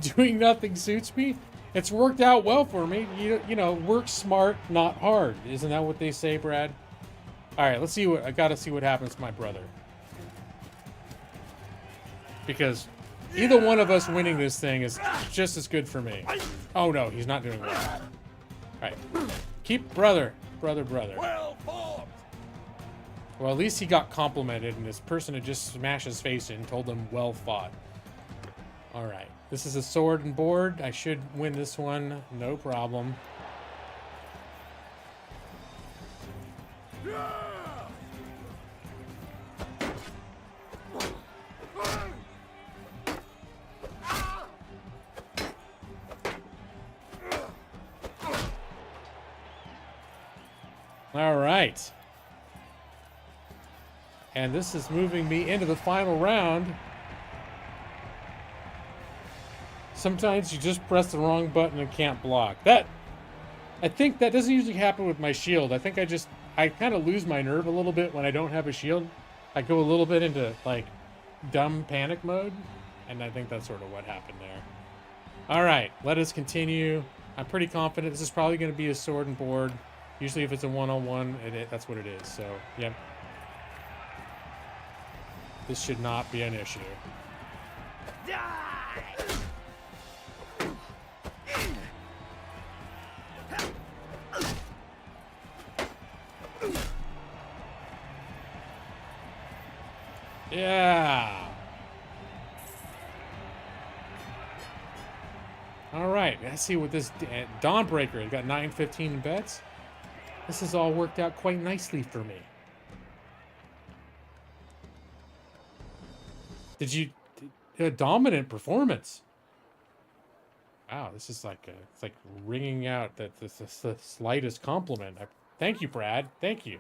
Doing nothing suits me. It's worked out well for me. You know, work smart, not hard. Isn't that what they say, Brad? All right, let's see what I gotta see what happens to my brother. Because either one of us winning this thing is just as good for me. Oh no, he's not doing well. All right, keep brother. Well fought. Well, at least he got complimented, and this person had just smashed his face in and told him, well fought. All right, this is a sword and board. I should win this one, no problem. All right. And this is moving me into the final round. Sometimes you just press the wrong button and can't block. I think that doesn't usually happen with my shield. I think I kind of lose my nerve a little bit when I don't have a shield. I go a little bit into, like, dumb panic mode. And I think that's sort of what happened there. All right, let us continue. I'm pretty confident this is probably going to be a sword and board. Usually if it's a one-on-one, that's what it is. So, yep. This should not be an issue. Yeah. All right. Let's see what this Dawnbreaker has got 915 bets. This has all worked out quite nicely for me. A dominant performance. Wow, this is like it's like ringing out that this is the slightest compliment. Thank you, Brad. Thank you.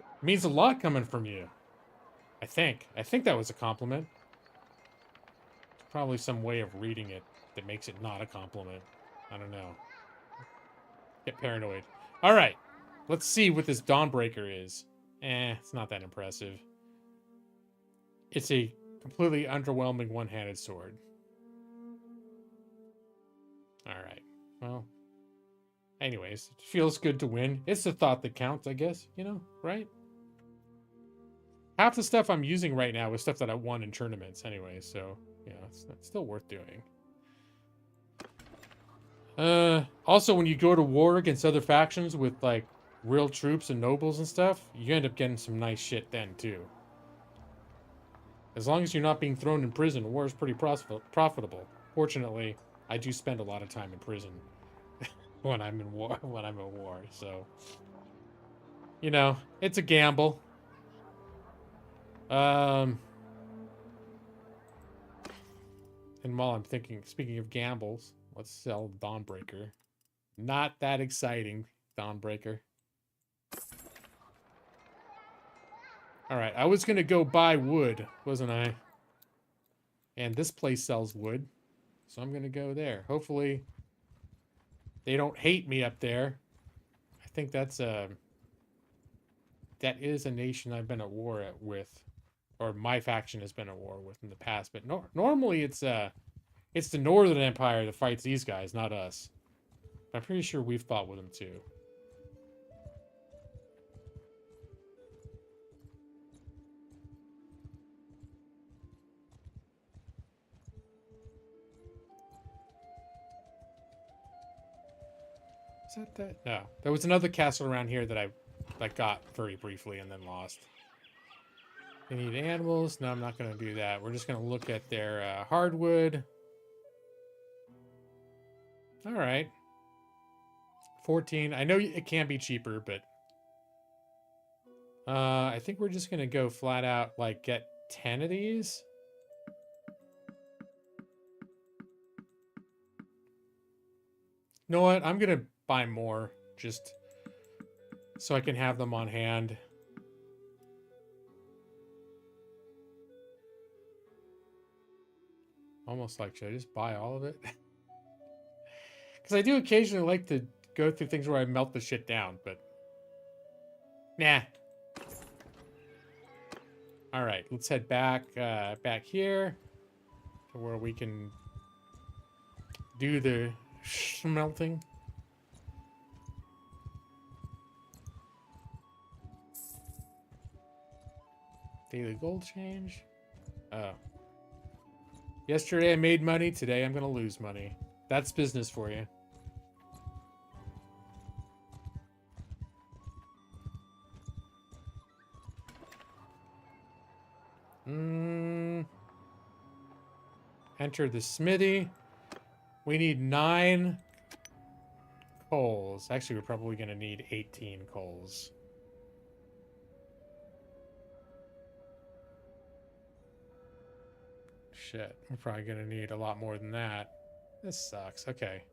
It means a lot coming from you. I think that was a compliment. There's probably some way of reading it that makes it not a compliment. I don't know. Get paranoid. All right, let's see what this Dawnbreaker is. It's not that impressive. It's a completely underwhelming one-handed sword. All right. Well, anyways, it feels good to win. It's the thought that counts, I guess. You know, right? Half the stuff I'm using right now is stuff that I won in tournaments anyway, so, you know, it's still worth doing. Also, when you go to war against other factions with, like, real troops and nobles and stuff, you end up getting some nice shit then, too. As long as you're not being thrown in prison, war is pretty profitable. Fortunately, I do spend a lot of time in prison when I'm in war. So, you know, it's a gamble. And while I'm speaking of gambles, let's sell Dawnbreaker. Not that exciting, Dawnbreaker. All right, I was going to go buy wood, wasn't I? And this place sells wood, so I'm going to go there. Hopefully, they don't hate me up there. I think that is a nation I've been at war with, or my faction has been at war with in the past. But normally it's the Northern Empire that fights these guys, not us. I'm pretty sure we've fought with them too. Is that? No. There was another castle around here that I got very briefly and then lost. They need animals. No, I'm not going to do that. We're just going to look at their hardwood. All right. 14. I know it can be cheaper, but I think we're just going to go flat out, like, get 10 of these. You know what? I'm going to buy more just so I can have them on hand. Almost like, should I just buy all of it? Because I do occasionally like to go through things where I melt the shit down, but nah. All right, let's head back here to where we can do the smelting. Daily gold change. Oh. Yesterday I made money. Today I'm going to lose money. That's business for you. Enter the smithy. We need 9 coals. Actually, we're probably going to need 18 coals. Shit, we're probably going to need a lot more than that. This sucks. Okay.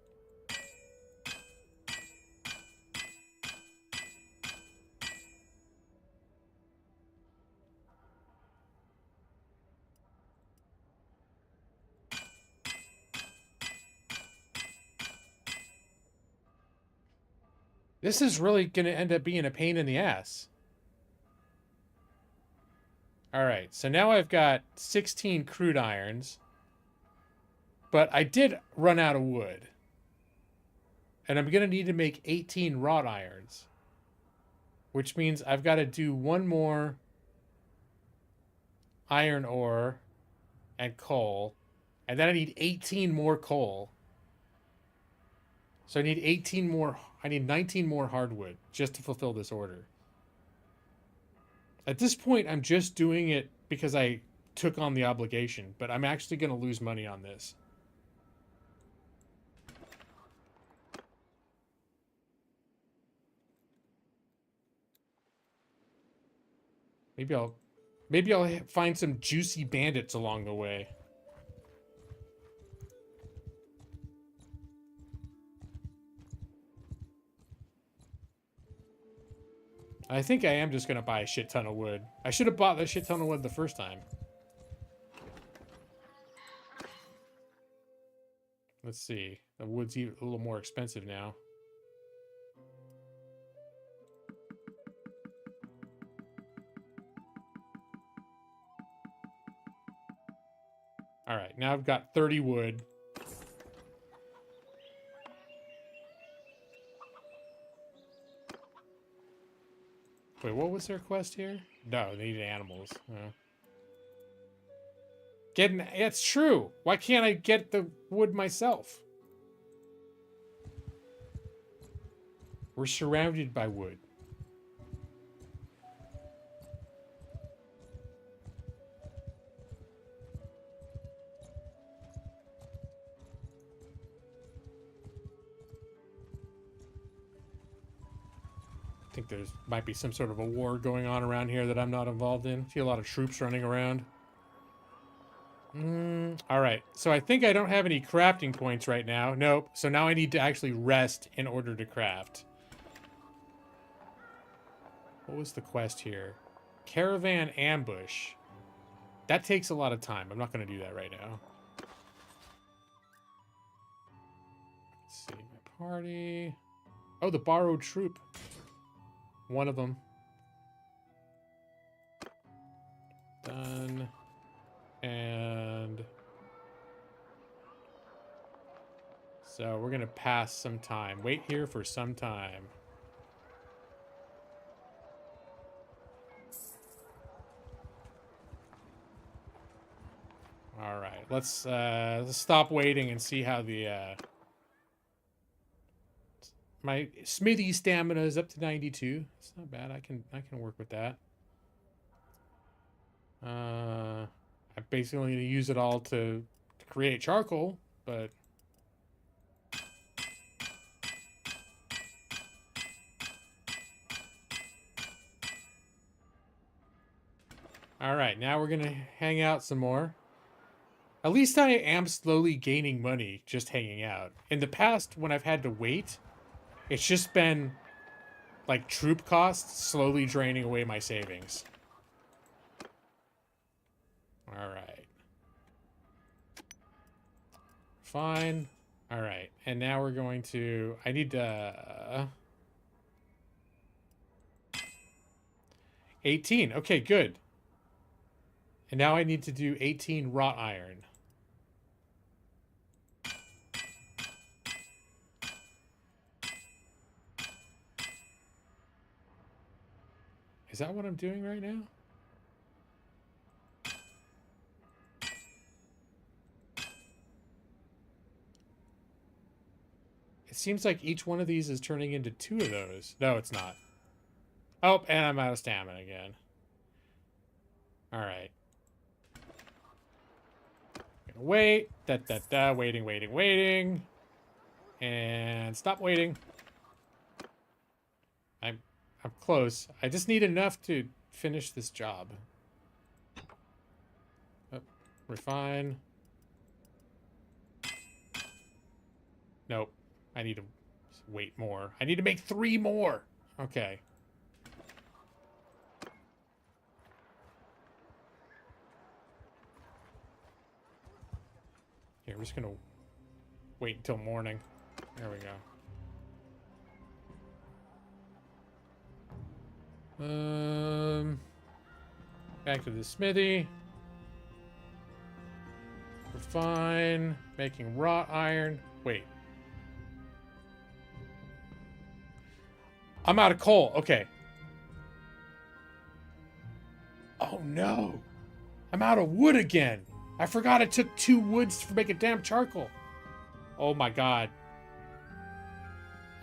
This is really going to end up being a pain in the ass. All right, so now I've got 16 crude irons, but I did run out of wood. And I'm going to need to make 18 wrought irons, which means I've got to do one more iron ore and coal, and then I need 18 more coal. So I need 18 more, I need 19 more hardwood just to fulfill this order. At this point, I'm just doing it because I took on the obligation, but I'm actually going to lose money on this. Maybe I'll find some juicy bandits along the way. I think I am just going to buy a shit ton of wood. I should have bought that shit ton of wood the first time. Let's see. The wood's a little more expensive now. All right, now I've got 30 wood. Wait, what was their quest here? No, they needed animals. It's true. Why can't I get the wood myself? We're surrounded by wood. I think there's might be some sort of a war going on around here that I'm not involved in. I see a lot of troops running around. All right. So I think I don't have any crafting points right now. Nope. So now I need to actually rest in order to craft. What was the quest here? Caravan ambush. That takes a lot of time. I'm not going to do that right now. Let's see. My party. Oh, the borrowed troop. One of them. Done. And so we're going to pass some time. Wait here for some time. All right. Let's stop waiting and see how the my smithy stamina is up to 92. It's not bad. I can work with that. I'm basically going to use it all to create charcoal, but all right, now we're going to hang out some more. At least I am slowly gaining money just hanging out. In the past, when I've had to wait, it's just been like troop costs slowly draining away my savings. All right. Fine. All right. And now we're going to... I need to... 18. Okay, good. And now I need to do 18 wrought iron. Is that what I'm doing right now? It seems like each one of these is turning into 2 of those. No, it's not. Oh, and I'm out of stamina again. Alright. Gonna wait. Waiting, waiting, waiting. And stop waiting. I'm close. I just need enough to finish this job. Oh, refine. Nope. I need to wait more. I need to make 3 more. Okay. Here, we're just gonna wait until morning. There we go. Back to the smithy. Refine. Making wrought iron. Wait. I'm out of coal. Okay. Oh no. I'm out of wood again. I forgot it took 2 woods to make a damn charcoal. Oh my god.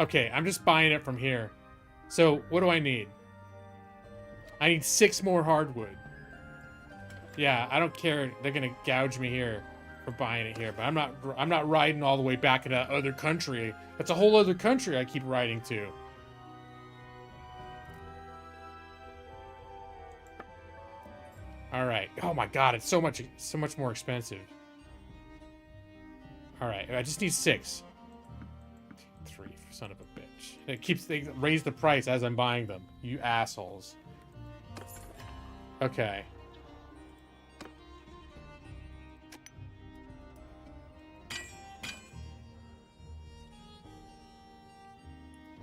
Okay, I'm just buying it from here. So, what do I need? I need 6 more hardwood. Yeah, I don't care. They're gonna gouge me here for buying it here, but I'm not riding all the way back to that other country. That's a whole other country I keep riding to. All right. Oh my god, it's so much more expensive. All right, I just need 6. 3, son of a bitch. They raise the price as I'm buying them. You assholes. Okay.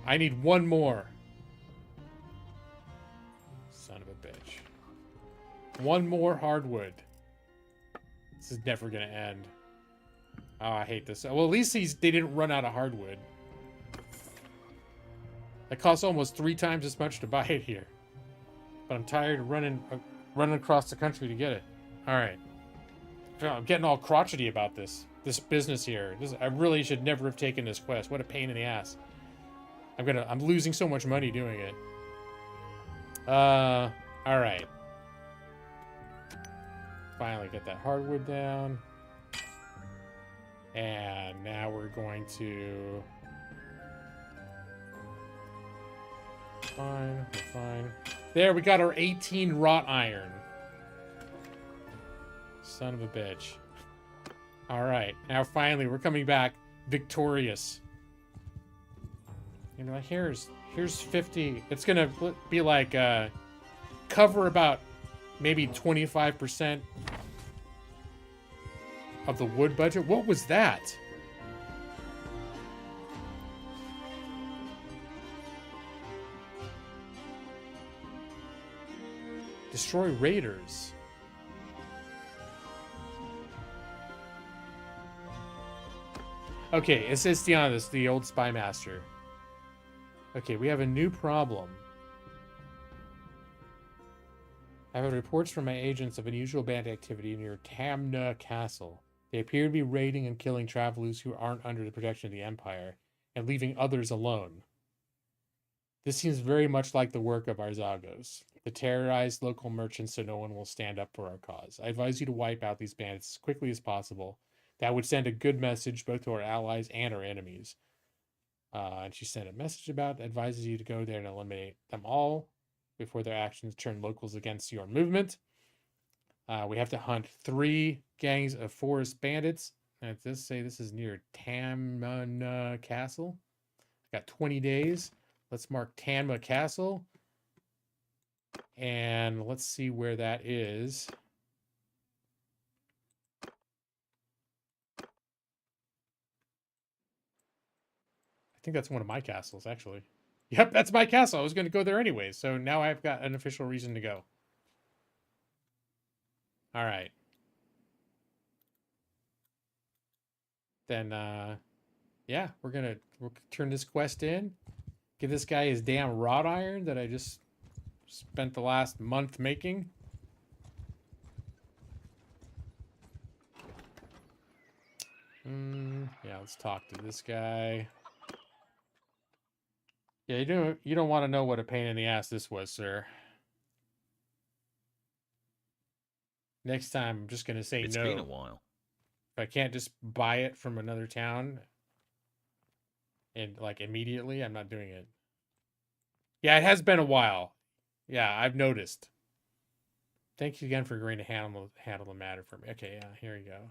I need 1 more. Son of a bitch. 1 more hardwood. This is never gonna end. Oh, I hate this. Well, at least they didn't run out of hardwood. It costs almost 3 times as much to buy it here. But I'm tired of running across the country to get it. All right. I'm getting all crotchety about this business here. I really should never have taken this quest. What a pain in the ass. I'm losing so much money doing it. All right. Finally get that hardwood down. And now we're going to... Fine, we're fine. There, we got our 18 wrought iron. Son of a bitch. Alright, now finally, we're coming back victorious. You know, here's 50. It's gonna be like, cover about maybe 25% of the wood budget. What was that? Destroy raiders. Okay, it says Stianus, the old spy master. Okay, we have a new problem. I have reports from my agents of unusual band activity near Tamna Castle. They appear to be raiding and killing travelers who aren't under the protection of the Empire, and leaving others alone. This seems very much like the work of our Zagos, to terrorize local merchants so no one will stand up for our cause. I advise you to wipe out these bandits as quickly as possible. That would send a good message both to our allies and our enemies. And she sent a message advises you to go there and eliminate them all before their actions turn locals against your movement. We have to hunt 3 gangs of forest bandits. And it does say this is near Tamna Castle. I got 20 days. Let's mark Tamna Castle. And let's see where that is. I think that's one of my castles, actually. Yep, that's my castle. I was going to go there anyway. So now I've got an official reason to go. All right. Then, yeah, we'll turn this quest in. Give this guy his damn wrought iron that I just spent the last month making. Yeah, let's talk to this guy. Yeah, you don't want to know what a pain in the ass this was, sir. Next time, I'm just gonna say It's no. been a while. If I can't just buy it from another town and like immediately, I'm not doing it. Yeah, it has been a while. Yeah, I've noticed. Thank you again for agreeing to handle the matter for me. Okay, yeah, here you go.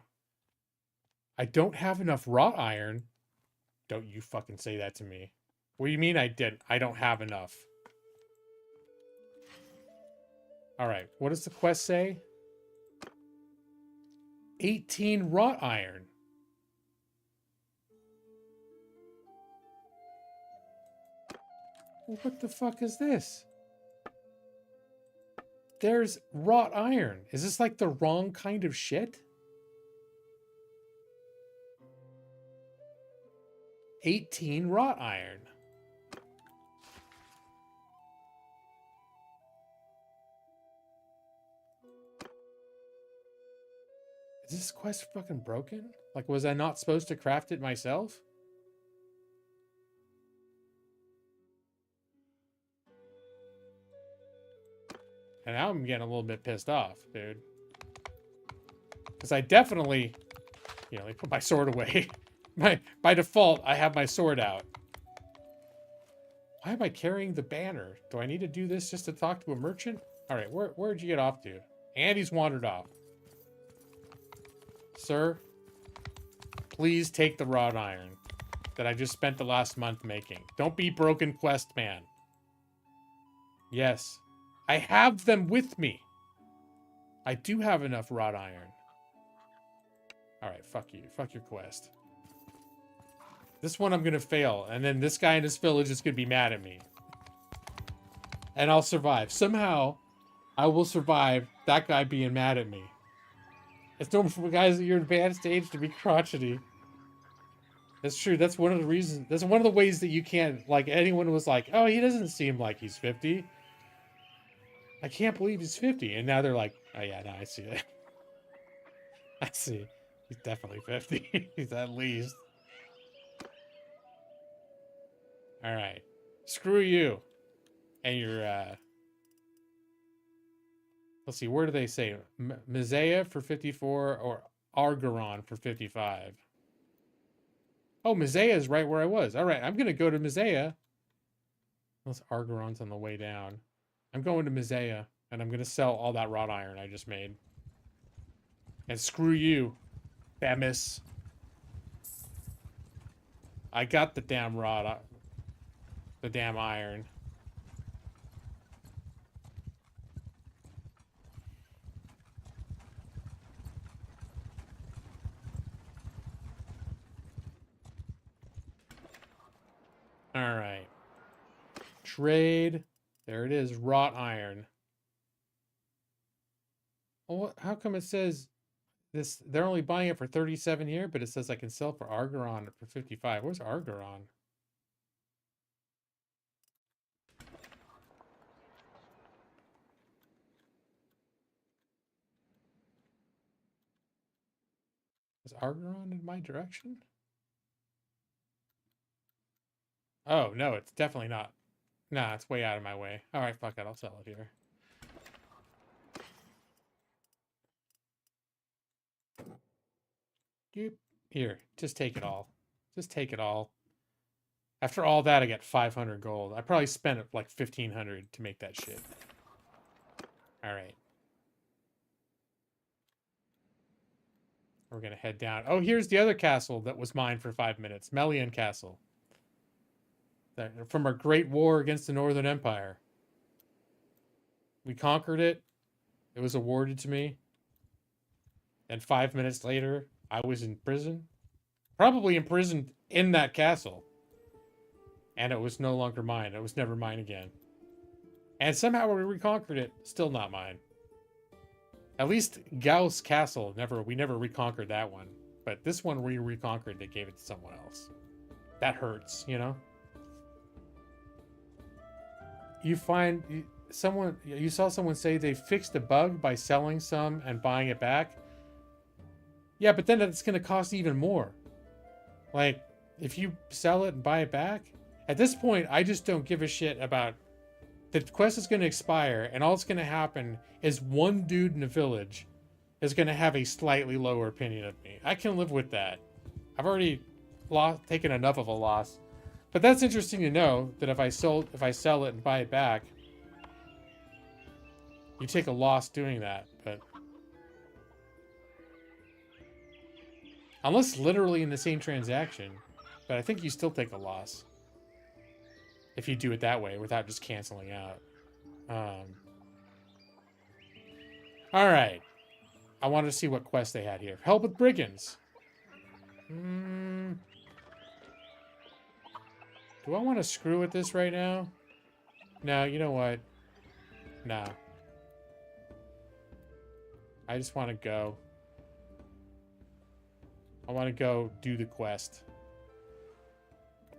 I don't have enough wrought iron. Don't you fucking say that to me. What do you mean I didn't? I don't have enough. All right, what does the quest say? 18 wrought iron. What the fuck is this? There's wrought iron. Is this like the wrong kind of shit? 18 wrought iron. Is this quest fucking broken? Like, was I not supposed to craft it myself? And now I'm getting a little bit pissed off, dude. Because I definitely, you know, put my sword away. By default, I have my sword out. Why am I carrying the banner? Do I need to do this just to talk to a merchant? All right, where'd you get off to? Andy's wandered off. Sir, please take the wrought iron that I just spent the last month making. Don't be broken quest man. Yes, I have them with me. I do have enough wrought iron. All right, fuck you. Fuck your quest. This one I'm going to fail, and then this guy in this village is going to be mad at me. And I'll survive. Somehow, I will survive that guy being mad at me. It's normal for guys at your advanced age to be crotchety. That's true. That's one of the reasons. That's one of the ways that you can't, like, anyone was like, oh, he doesn't seem like he's 50. I can't believe he's 50. And now they're like, oh, yeah, no, I see it. I see. He's definitely 50. He's at least. All right. Screw you. And your, let's see, where do they say? Mizea for 54 or Argaron for 55? Oh, Mizea is right where I was. All right, I'm going to go to Mizea. Unless Argaron's on the way down. I'm going to Mizea, and I'm going to sell all that wrought iron I just made. And screw you, Bemis. I got the damn the damn iron. All right. Trade. There it is. Wrought iron. Well, how come it says this? They're only buying it for 37 here, but it says I can sell for Argaron for 55. Where's Argaron? Is Argaron in my direction? Oh, no, it's definitely not. Nah, it's way out of my way. All right, fuck it. I'll sell it here. Here, just take it all. Just take it all. After all that, I get 500 gold. I probably spent like 1,500 to make that shit. All right. We're going to head down. Oh, here's the other castle that was mine for 5 minutes. Melian Castle. From our great war against the Northern Empire. We conquered it. It was awarded to me. And 5 minutes later, I was in prison. Probably imprisoned in that castle. And it was no longer mine. It was never mine again. And somehow we reconquered it. Still not mine. At least Gauss Castle, we never reconquered that one. But this one we reconquered, they gave it to someone else. That hurts, you know? You find you saw someone say they fixed a bug by selling some and buying it back. Yeah, but then it's going to cost even more. Like, if you sell it and buy it back, at this point, I just don't give a shit about... The quest is going to expire, and all that's going to happen is one dude in the village is going to have a slightly lower opinion of me. I can live with that. I've already taken enough of a loss. But that's interesting to know, that if I sell it and buy it back, you take a loss doing that. But unless literally in the same transaction, but I think you still take a loss if you do it that way without just canceling out. All right. I wanted to see what quest they had here. Help with brigands. Do I want to screw with this right now? No, you know what? No. I just want to go. I want to go do the quest.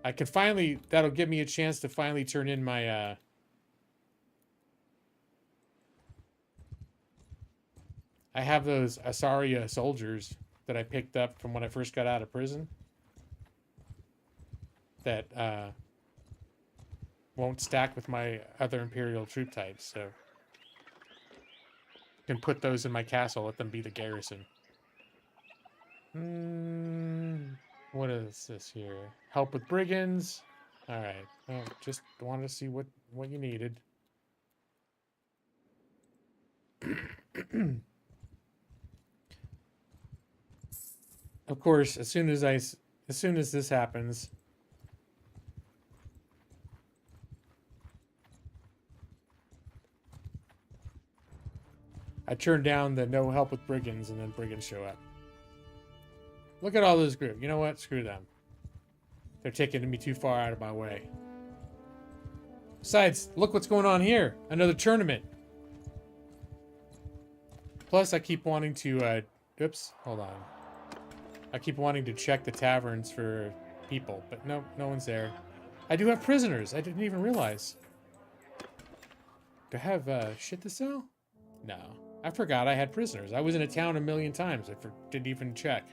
I can finally... That'll give me a chance to finally turn in my... I have those Asaria soldiers that I picked up from when I first got out of prison. That won't stack with my other Imperial troop types, so... I can put those in my castle, let them be the garrison. What is this here? Help with brigands. All right. Well, just wanted to see what you needed. Of course, as soon as this happens, I turn down the no help with brigands, and then brigands show up. Look at all those group. You know what? Screw them. They're taking me too far out of my way. Besides, look what's going on here. Another tournament. Plus, I keep wanting to... oops, hold on. I keep wanting to check the taverns for people, but no one's there. I do have prisoners. I didn't even realize. Do I have shit to sell? No. I forgot I had prisoners. I was in a town a million times. I didn't even check.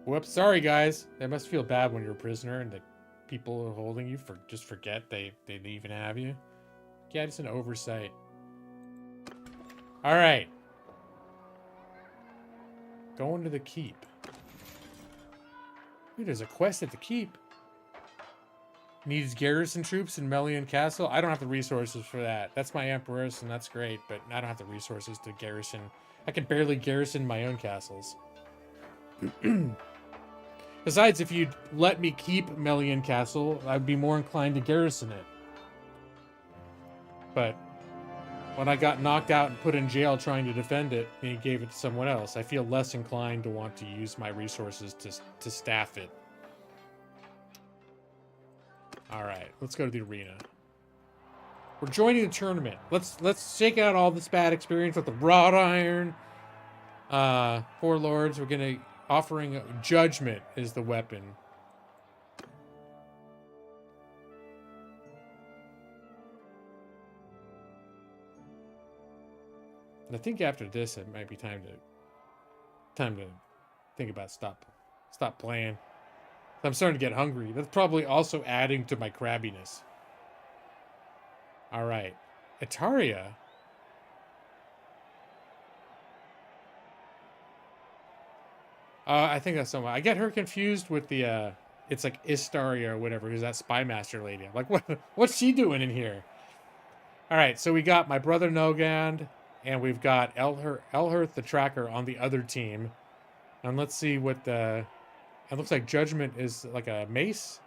Whoops, sorry guys. That must feel bad when you're a prisoner and the people holding you just forget they even have you. Yeah, it's an oversight. Alright. Going to the keep. Dude, there's a quest at the keep. Needs garrison troops in Melian Castle. I don't have the resources for that. That's my Empress, and that's great, but I don't have the resources to garrison. I can barely garrison my own castles. Besides, if you'd let me keep Melian Castle, I'd be more inclined to garrison it. But when I got knocked out and put in jail trying to defend it, and he gave it to someone else, I feel less inclined to want to use my resources to staff it. Alright, let's go to the arena. We're joining the tournament. Let's shake out all this bad experience with the wrought iron. 4 lords. We're gonna offering judgment is the weapon. And I think after this it might be time to think about stop playing. I'm starting to get hungry. That's probably also adding to my crabbiness. Alright. Etaria. I think that's someone. I get her confused with the, it's like Istaria or whatever, who's that spy master lady. I'm like, what's she doing in here? Alright, so we got my brother Nogand, and we've got Elhurth the Tracker on the other team. And let's see what the... It looks like Judgment is like a mace.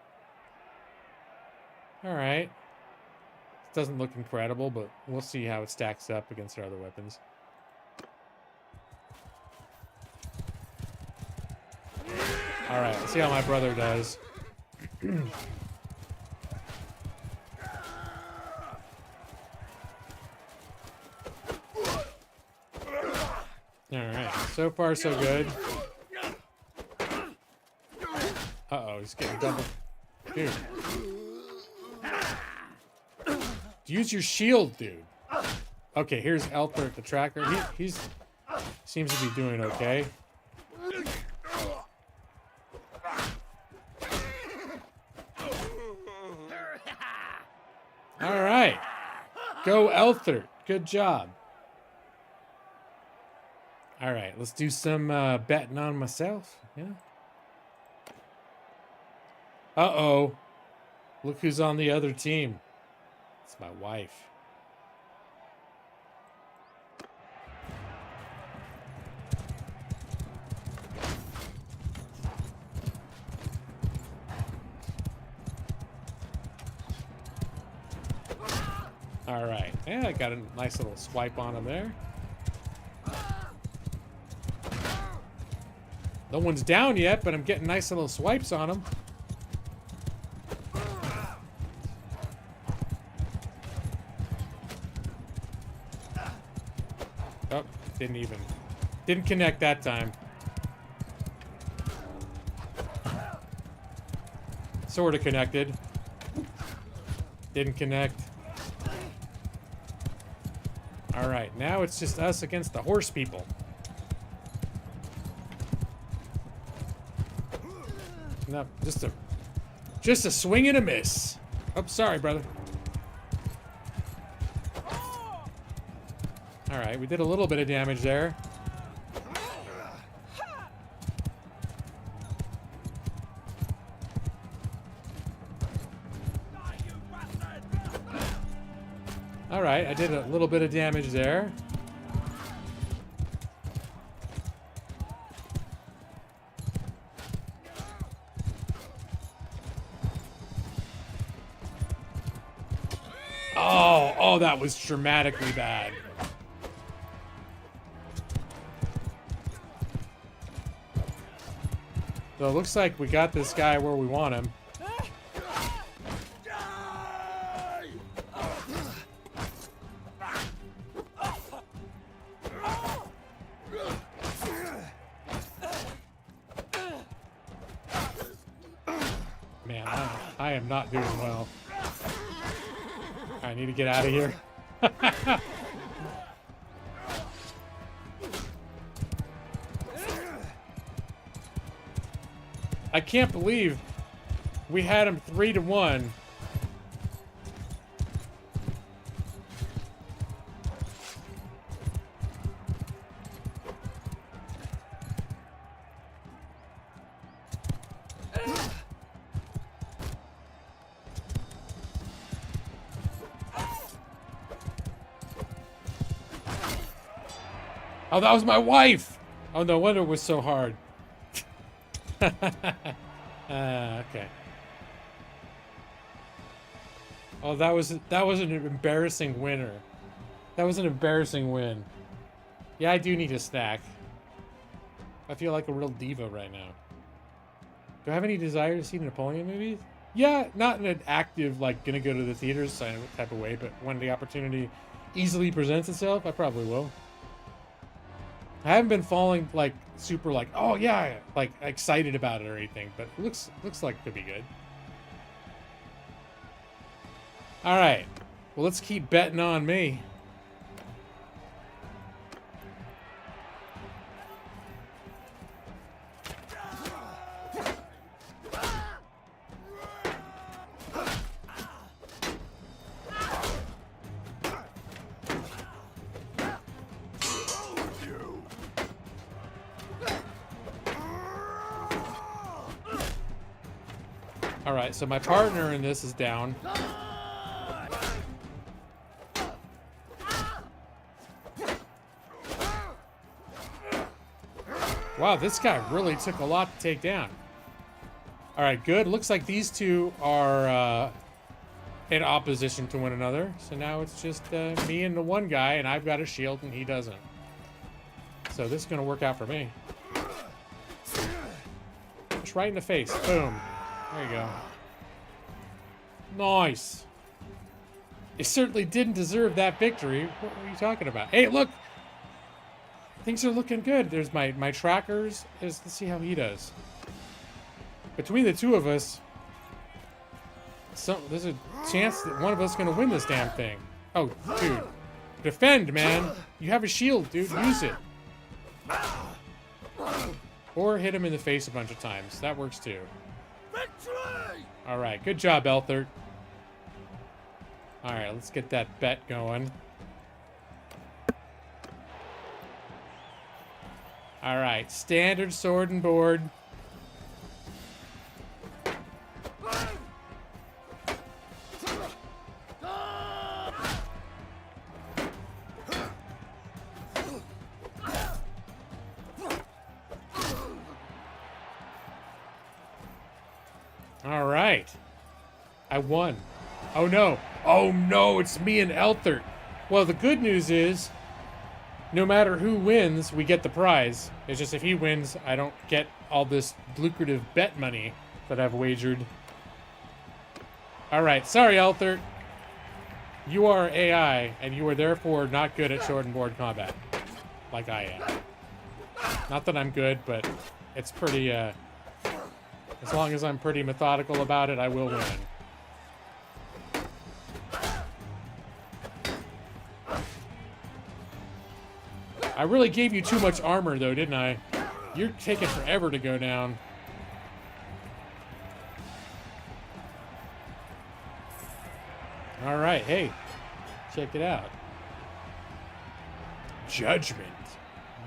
Alright. Doesn't look incredible, but we'll see how it stacks up against our other weapons. Alright, let's see how my brother does. Alright, so far so good. Uh-oh, he's getting double. Dude. Use your shield, dude. Okay, here's Elthert, the tracker. He's seems to be doing okay. All right. Go, Elthert. Good job. All right, let's do some betting on myself. Yeah. Uh-oh. Look who's on the other team. It's my wife. All right. Yeah, I got a nice little swipe on him there. No one's down yet, but I'm getting nice little swipes on him. Oh, didn't connect that time. Sort of connected. Didn't connect. All right, now it's just us against the horse people. No, just a swing and a miss. Oh, sorry, brother. All right, we did a little bit of damage there. All right, I did a little bit of damage there. Oh, that was dramatically bad. So it looks like we got this guy where we want him. Man, I am not doing well. I need to get out of here. I can't believe we had him 3-1. Oh, that was my wife! Oh, no wonder it was so hard. Okay. Oh, that was an embarrassing winner. That was an embarrassing win. Yeah, I do need a snack. I feel like a real diva right now. Do I have any desire to see Napoleon movies? Yeah, not in an active, like, gonna go to the theaters type of way, but when the opportunity easily presents itself, I probably will. I haven't been falling like super like, oh yeah, like excited about it or anything, but it looks like it could be good. All right, well, let's keep betting on me. All right, so my partner in this is down. Wow, this guy really took a lot to take down. All right, good. Looks like these two are in opposition to one another. So now it's just me and the one guy, and I've got a shield and he doesn't. So this is going to work out for me. Just right in the face. Boom. There you go. Nice. It certainly didn't deserve that victory. What were you talking about? Hey, look! Things are looking good. There's my trackers. Let's see how he does. Between the two of us, there's a chance that one of us is gonna win this damn thing. Oh, dude. Defend, man. You have a shield, dude. Use it. Or hit him in the face a bunch of times. That works too. Victory! Alright, good job, Elthert. Alright, let's get that bet going. Alright, standard sword and board. Alright. I won. Oh no. Oh no, it's me and Elthert. Well, the good news is, no matter who wins, we get the prize. It's just if he wins, I don't get all this lucrative bet money that I've wagered. Alright, sorry, Elthert. You are AI, and you are therefore not good at sword and board combat. Like I am. Not that I'm good, but it's pretty, as long as I'm pretty methodical about it, I will win. I really gave you too much armor, though, didn't I? You're taking forever to go down. All right, hey, check it out. Judgment.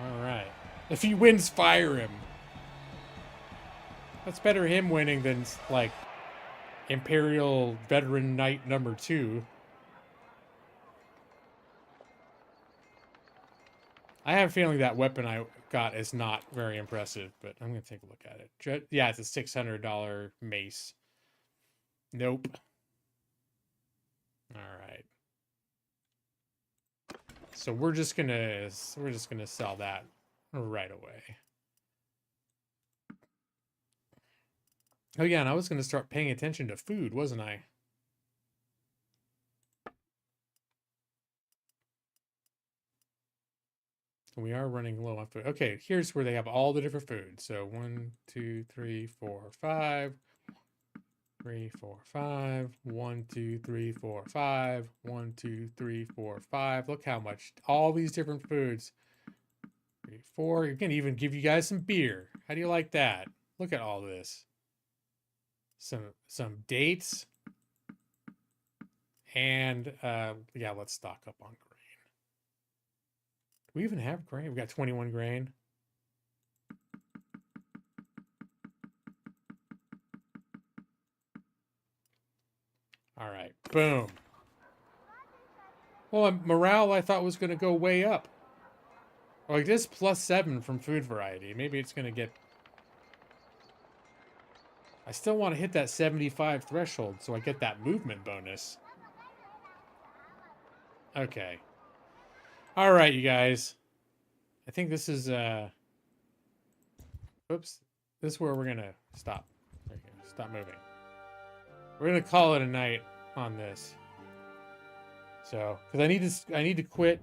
All right. If he wins, fire him. That's better him winning than, like, Imperial Veteran Knight number 2. I have a feeling that weapon I got is not very impressive, but I'm going to take a look at it. Yeah, it's a $600 mace. Nope. All right. So we're just going to sell that right away. Oh yeah, and I was going to start paying attention to food, wasn't I? We are running low on food. Okay, here's where they have all the different foods. So 1, 2, 3, 4, 5. 3, 4, 5. 1, 2, 3, 4, 5. 1, 2, 3, 4, 5. Look how much. All these different foods. 3, 4. You can even give you guys some beer. How do you like that? Look at all this. Some dates. And yeah, let's stock up on grain. Do we even have grain? We got 21 grain. All right, boom. Well, morale I thought was going to go way up. Like this +7 from food variety. Maybe it's going to get... I still want to hit that 75 threshold so I get that movement bonus. Okay. All right, you guys. I think this is, oops. This is where we're going to stop. There you go. Stop moving. We're going to call it a night on this. So, because I need to quit.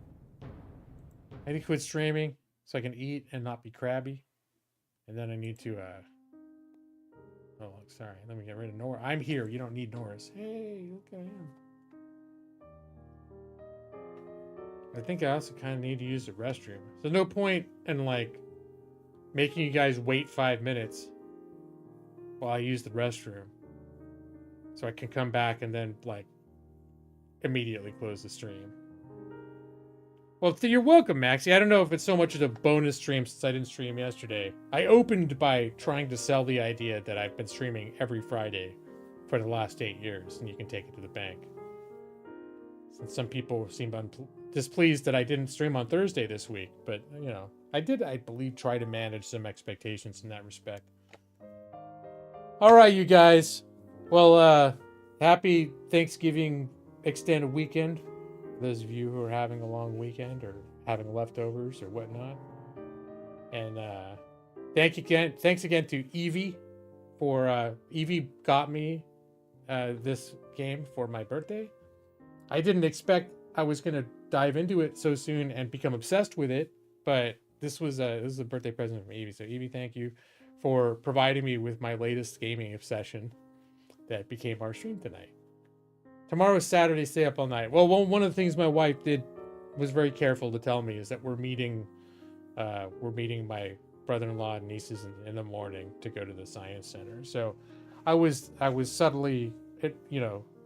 I need to quit streaming so I can eat and not be crabby. And then I need to, oh, sorry. Let me get rid of Nora. I'm here. You don't need Nora's. Hey, look at him. I think I also kind of need to use the restroom. There's no point in, like, making you guys wait 5 minutes while I use the restroom. So I can come back and then, like, immediately close the stream. Well, you're welcome, Maxie. I don't know if it's so much of a bonus stream since I didn't stream yesterday. I opened by trying to sell the idea that I've been streaming every Friday for the last 8 years, and you can take it to the bank. Since some people seem displeased that I didn't stream on Thursday this week, but, you know, I did, I believe, try to manage some expectations in that respect. All right, you guys. Well, happy Thanksgiving extended weekend. Those of you who are having a long weekend or having leftovers or whatnot. And thanks again to Evie for Evie got me this game for my birthday. I didn't expect I was gonna dive into it so soon and become obsessed with it, but this was a birthday present from Evie. So Evie, thank you for providing me with my latest gaming obsession that became our stream tonight. Tomorrow is Saturday, stay up all night. Well, one of the things my wife was very careful to tell me is that we're meeting my brother-in-law and nieces in the morning to go to the science center. So I was subtly,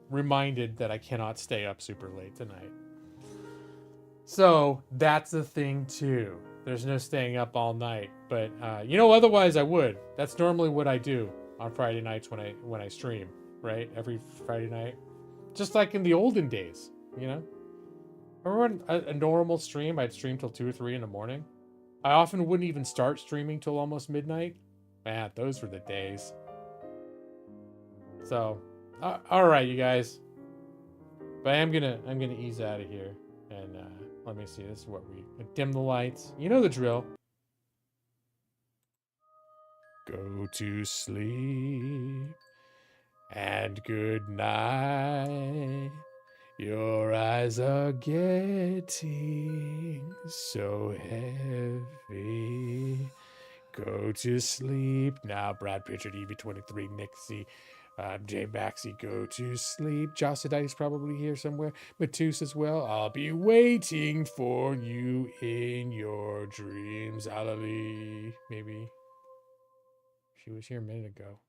reminded that I cannot stay up super late tonight. So that's the thing too. There's no staying up all night, but otherwise I would. That's normally what I do on Friday nights when I stream, right? Every Friday night, just like in the olden days, Remember when a normal stream, I'd stream till 2 or 3 in the morning. I often wouldn't even start streaming till almost midnight. Man, those were the days. So, all right, you guys. But I'm gonna ease out of here, and let me see. This is what we dim the lights. You know the drill. Go to sleep, and good night. Your eyes are getting so heavy. Go to sleep now. Brad Pritchard, EV23, Nixie, Jay Maxey, go to sleep. Josiditis probably here somewhere. Matus as well. I'll be waiting for you in your dreams. Alalie, maybe. She was here a minute ago.